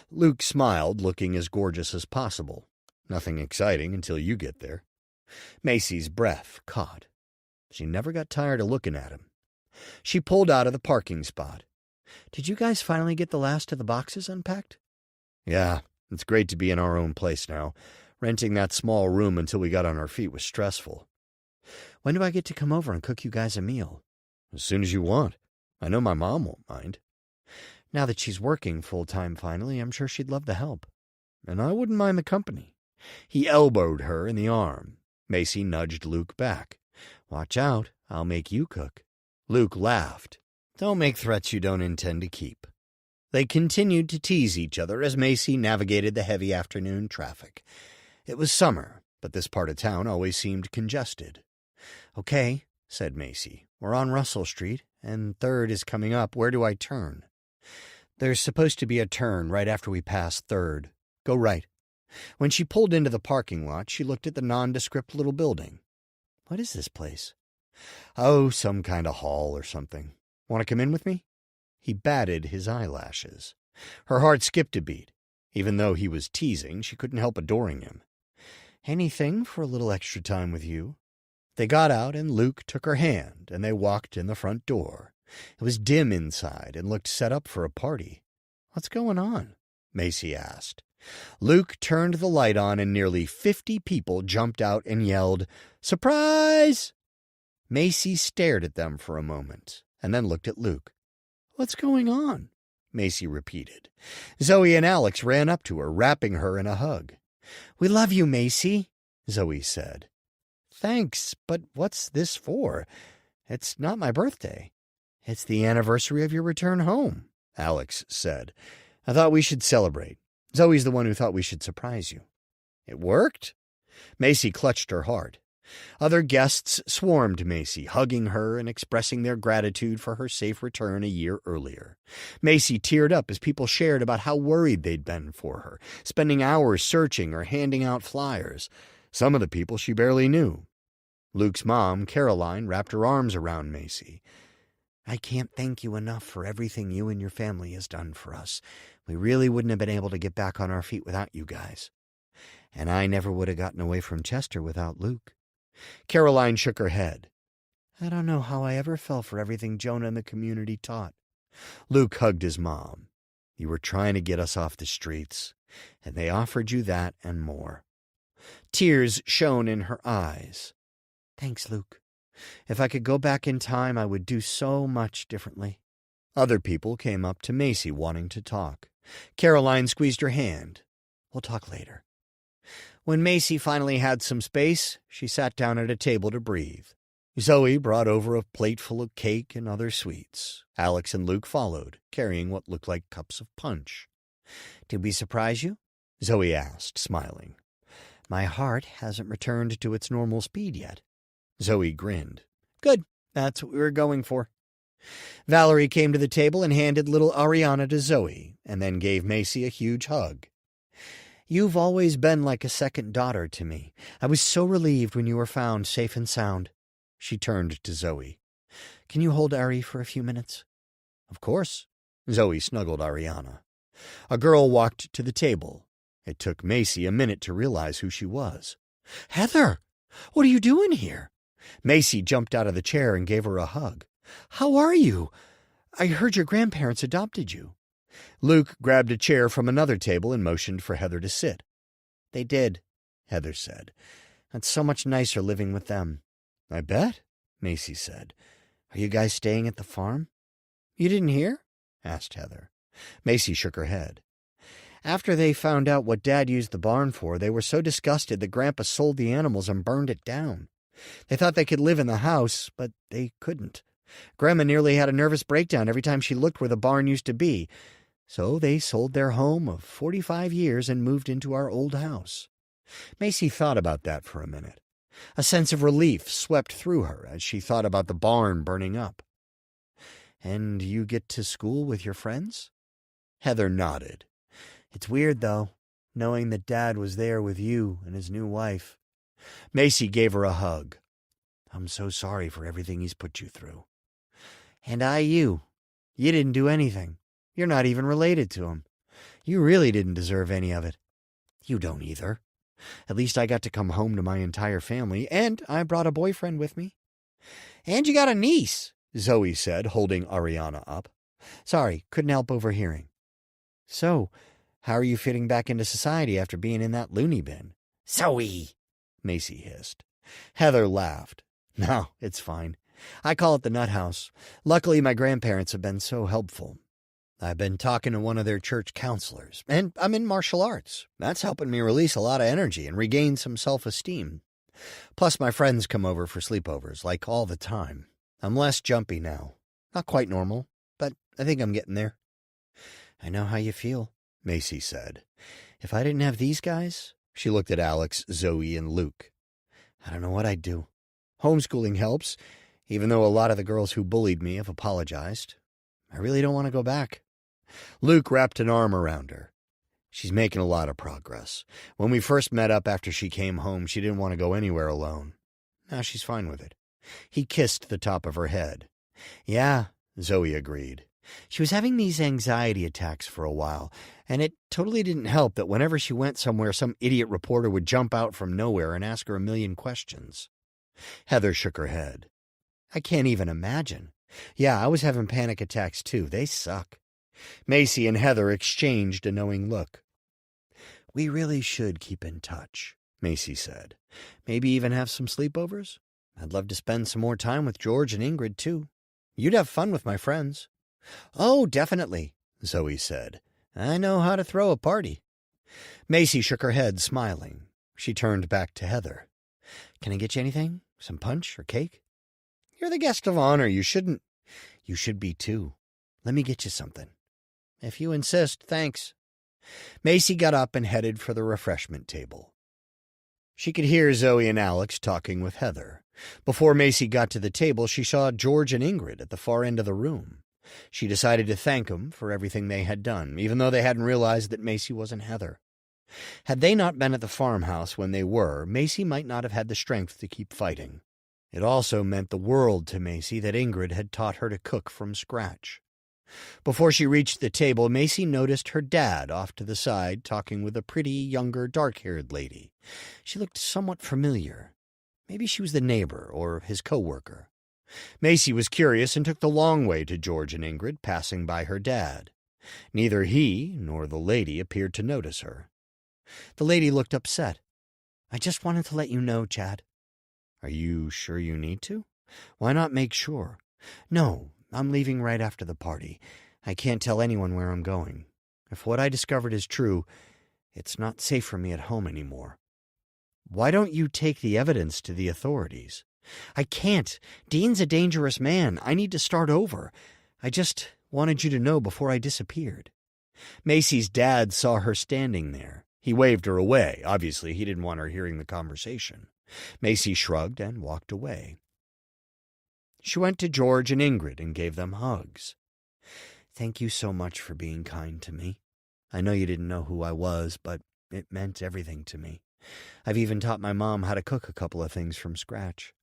Luke smiled, looking as gorgeous as possible. "Nothing exciting until you get there." Macy's breath caught. She never got tired of looking at him. She pulled out of the parking spot. "Did you guys finally get the last of the boxes unpacked?" "Yeah, it's great to be in our own place now. Renting that small room until we got on our feet was stressful." "When do I get to come over and cook you guys a meal?" "As soon as you want. I know my mom won't mind." "Now that she's working full-time finally, I'm sure she'd love the help." "And I wouldn't mind the company." He elbowed her in the arm. Macy nudged Luke back. "Watch out, I'll make you cook." Luke laughed. "Don't make threats you don't intend to keep." They continued to tease each other as Macy navigated the heavy afternoon traffic. It was summer, but this part of town always seemed congested. "Okay," said Macy. "We're on Russell Street, and 3rd is coming up. Where do I turn?" "There's supposed to be a turn right after we pass 3rd. Go right." When she pulled into the parking lot, she looked at the nondescript little building. "What is this place?" "Oh, some kind of hall or something. Want to come in with me?" He batted his eyelashes. Her heart skipped a beat. Even though he was teasing, she couldn't help adoring him. "Anything for a little extra time with you." They got out, and Luke took her hand, and they walked in the front door. It was dim inside and looked set up for a party. "What's going on?" Macy asked. Luke turned the light on, and nearly 50 people jumped out and yelled, "Surprise!" Macy stared at them for a moment, and then looked at Luke. "What's going on?" Macy repeated. Zoe and Alex ran up to her, wrapping her in a hug. "We love you, Macy," Zoe said. "Thanks, but what's this for? It's not my birthday." "It's the anniversary of your return home," Alex said. "I thought we should celebrate. Zoe's the one who thought we should surprise you." "It worked?" Macy clutched her heart. Other guests swarmed Macy, hugging her and expressing their gratitude for her safe return a year earlier. Macy teared up as people shared about how worried they'd been for her, spending hours searching or handing out flyers. Some of the people she barely knew. Luke's mom, Caroline, wrapped her arms around Macy. I can't thank you enough for everything you and your family has done for us. We really wouldn't have been able to get back on our feet without you guys. And I never would have gotten away from Chester without Luke. Caroline shook her head. I don't know how I ever fell for everything Jonah and the community taught. Luke hugged his mom. You were trying to get us off the streets, and they offered you that and more. Tears shone in her eyes. Thanks, Luke. If I could go back in time, I would do so much differently. Other people came up to Macy wanting to talk. Caroline squeezed her hand. We'll talk later. When Macy finally had some space, she sat down at a table to breathe. Zoe brought over a plate full of cake and other sweets. Alex and Luke followed, carrying what looked like cups of punch. Did we surprise you? Zoe asked, smiling. My heart hasn't returned to its normal speed yet. Zoe grinned. Good, that's what we were going for. Valerie came to the table and handed little Ariana to Zoe, and then gave Macy a huge hug. You've always been like a second daughter to me. I was so relieved when you were found safe and sound. She turned to Zoe. Can you hold Ari for a few minutes? Of course. Zoe snuggled Ariana. A girl walked to the table. It took Macy a minute to realize who she was. Heather! What are you doing here? Macy jumped out of the chair and gave her a hug. How are you? I heard your grandparents adopted you. Luke grabbed a chair from another table and motioned for Heather to sit. They did, Heather said. It's so much nicer living with them. I bet, Macy said. Are you guys staying at the farm? You didn't hear? Asked Heather. Macy shook her head. After they found out what Dad used the barn for, they were so disgusted that Grandpa sold the animals and burned it down. They thought they could live in the house, but they couldn't. Grandma nearly had a nervous breakdown every time she looked where the barn used to be. So they sold their home of 45 years and moved into our old house. Macy thought about that for a minute. A sense of relief swept through her as she thought about the barn burning up. And you get to school with your friends? Heather nodded. It's weird, though, knowing that Dad was there with you and his new wife. Macy gave her a hug. I'm so sorry for everything he's put you through. And you. You didn't do anything. You're not even related to him. You really didn't deserve any of it. You don't either. At least I got to come home to my entire family, and I brought a boyfriend with me. And you got a niece, Zoe said, holding Ariana up. Sorry, couldn't help overhearing. So, how are you fitting back into society after being in that loony bin? Zoe, Macy hissed. Heather laughed. No, it's fine. I call it the nut house. Luckily, my grandparents have been so helpful. I've been talking to one of their church counselors, and I'm in martial arts. That's helping me release a lot of energy and regain some self-esteem. Plus, my friends come over for sleepovers, like all the time. I'm less jumpy now. Not quite normal, but I think I'm getting there. I know how you feel, Macy said. If I didn't have these guys, she looked at Alex, Zoe, and Luke. I don't know what I'd do. Homeschooling helps, even though a lot of the girls who bullied me have apologized. I really don't want to go back. Luke wrapped an arm around her. She's making a lot of progress. When we first met up after she came home, she didn't want to go anywhere alone. Now she's fine with it. He kissed the top of her head. Yeah, Zoe agreed. She was having these anxiety attacks for a while, and it totally didn't help that whenever she went somewhere, some idiot reporter would jump out from nowhere and ask her a million questions. Heather shook her head. I can't even imagine. Yeah, I was having panic attacks too. They suck. Macy and Heather exchanged a knowing look. We really should keep in touch, Macy said. Maybe even have some sleepovers? I'd love to spend some more time with George and Ingrid, too. You'd have fun with my friends. Oh, definitely, Zoe said. I know how to throw a party. Macy shook her head, smiling. She turned back to Heather. Can I get you anything? Some punch or cake? You're the guest of honor. You shouldn't. You should be, too. Let me get you something. If you insist, thanks. Macy got up and headed for the refreshment table. She could hear Zoe and Alex talking with Heather. Before Macy got to the table, she saw George and Ingrid at the far end of the room. She decided to thank them for everything they had done, even though they hadn't realized that Macy wasn't Heather. Had they not been at the farmhouse when they were, Macy might not have had the strength to keep fighting. It also meant the world to Macy that Ingrid had taught her to cook from scratch. Before she reached the table, Macy noticed her dad off to the side talking with a pretty, younger, dark-haired lady. She looked somewhat familiar. Maybe she was the neighbor or his co-worker. Macy was curious and took the long way to George and Ingrid, passing by her dad. Neither he nor the lady appeared to notice her. The lady looked upset. "I just wanted to let you know, Chad." "Are you sure you need to? Why not make sure?" "No, I'm leaving right after the party. I can't tell anyone where I'm going. If what I discovered is true, it's not safe for me at home anymore." "Why don't you take the evidence to the authorities?" "I can't. Dean's a dangerous man. I need to start over. I just wanted you to know before I disappeared." Macy's dad saw her standing there. He waved her away. Obviously, he didn't want her hearing the conversation. Macy shrugged and walked away. She went to George and Ingrid and gave them hugs. "Thank you so much for being kind to me. I know you didn't know who I was, but it meant everything to me. I've even taught my mom how to cook a couple of things from scratch."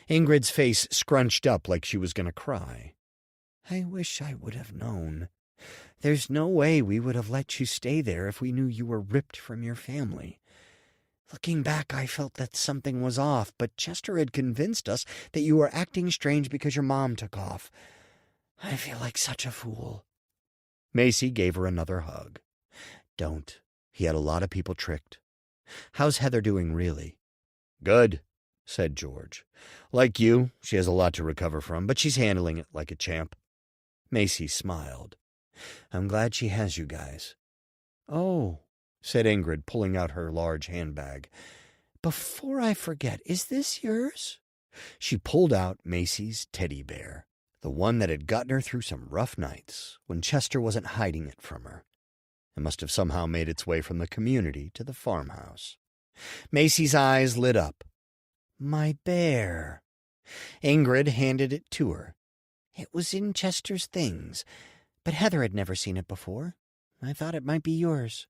Ingrid's face scrunched up like she was going to cry. "I wish I would have known. There's no way we would have let you stay there if we knew you were ripped from your family. Looking back, I felt that something was off, but Chester had convinced us that you were acting strange because your mom took off. I feel like such a fool." Macy gave her another hug. "Don't. He had a lot of people tricked. How's Heather doing, really?" "Good," said George. "Like you, she has a lot to recover from, but she's handling it like a champ." Macy smiled. "I'm glad she has you guys." "Oh," said Ingrid, pulling out her large handbag. "Before I forget, is this yours?" She pulled out Macy's teddy bear, the one that had gotten her through some rough nights when Chester wasn't hiding it from her. It must have somehow made its way from the community to the farmhouse. Macy's eyes lit up. "My bear." Ingrid handed it to her. "It was in Chester's things, but Heather had never seen it before. I thought it might be yours."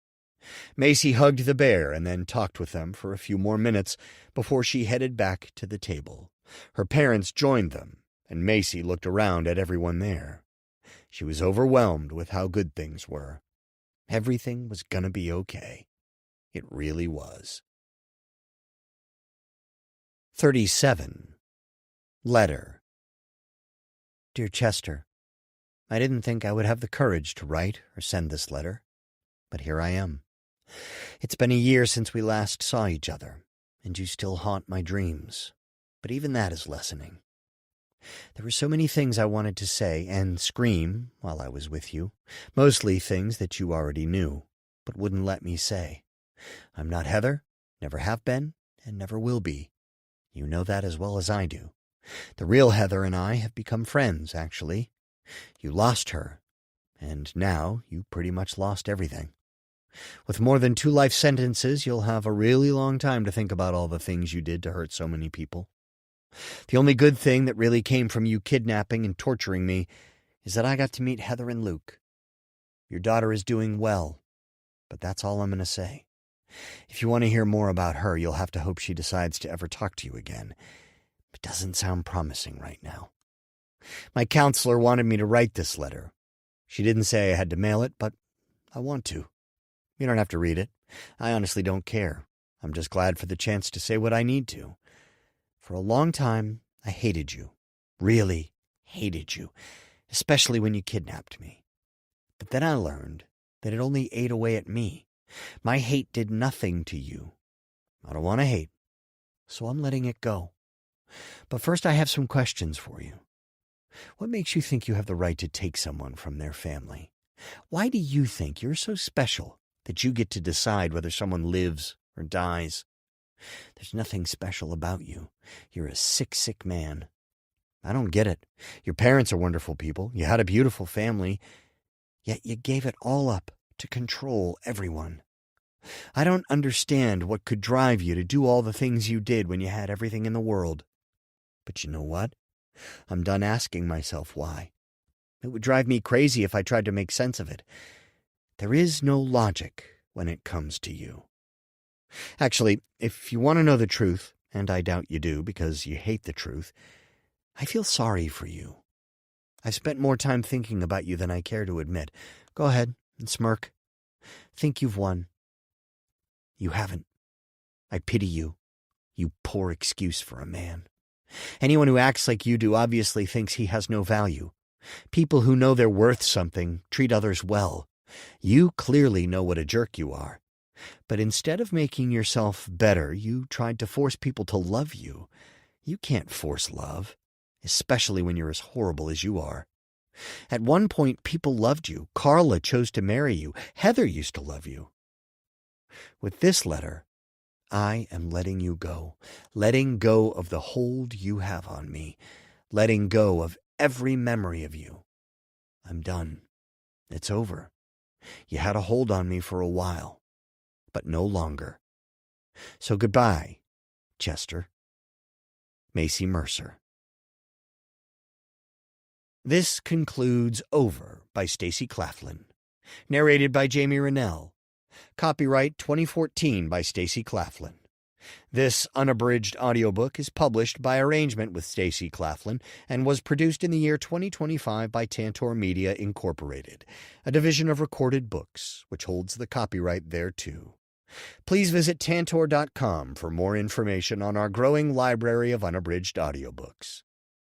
Macy hugged the bear and then talked with them for a few more minutes before she headed back to the table. Her parents joined them, and Macy looked around at everyone there. She was overwhelmed with how good things were. Everything was gonna be okay. It really was. 37. Letter. Dear Chester, I didn't think I would have the courage to write or send this letter, but here I am. It's been a year since we last saw each other, and you still haunt my dreams, but even that is lessening. There were so many things I wanted to say and scream while I was with you, mostly things that you already knew, but wouldn't let me say. I'm not Heather, never have been, and never will be. You know that as well as I do. The real Heather and I have become friends, actually. You lost her, and now you pretty much lost everything. With more than 2 life sentences, you'll have a really long time to think about all the things you did to hurt so many people. The only good thing that really came from you kidnapping and torturing me is that I got to meet Heather and Luke. Your daughter is doing well, but that's all I'm going to say. If you want to hear more about her, you'll have to hope she decides to ever talk to you again. It doesn't sound promising right now. My counselor wanted me to write this letter. She didn't say I had to mail it, but I want to. You don't have to read it. I honestly don't care. I'm just glad for the chance to say what I need to. For a long time, I hated you. Really hated you, especially when you kidnapped me. But then I learned that it only ate away at me. My hate did nothing to you. I don't want to hate, so I'm letting it go. But first I have some questions for you. What makes you think you have the right to take someone from their family? Why do you think you're so special that you get to decide whether someone lives or dies? There's nothing special about you. You're a sick, sick man. I don't get it. Your parents are wonderful people. You had a beautiful family. Yet you gave it all up to control everyone. I don't understand what could drive you to do all the things you did when you had everything in the world. But you know what? I'm done asking myself why. It would drive me crazy if I tried to make sense of it. There is no logic when it comes to you. Actually, if you want to know the truth, and I doubt you do because you hate the truth, I feel sorry for you. I've spent more time thinking about you than I care to admit. Go ahead and smirk. Think you've won. You haven't. I pity you. You poor excuse for a man. Anyone who acts like you do obviously thinks he has no value. People who know they're worth something treat others well. You clearly know what a jerk you are. But instead of making yourself better, you tried to force people to love you. You can't force love, especially when you're as horrible as you are. At one point, people loved you. Carla chose to marry you. Heather used to love you. With this letter, I am letting you go, letting go of the hold you have on me, letting go of every memory of you. I'm done. It's over. You had a hold on me for a while, but no longer. So goodbye, Chester. Macy Mercer. This concludes Over by Stacy Claflin. Narrated by Jamie Rennell. Copyright 2014 by Stacy Claflin. This unabridged audiobook is published by arrangement with Stacy Claflin and was produced in the year 2025 by Tantor Media Incorporated, a division of Recorded Books, which holds the copyright thereto. Please visit Tantor.com for more information on our growing library of unabridged audiobooks.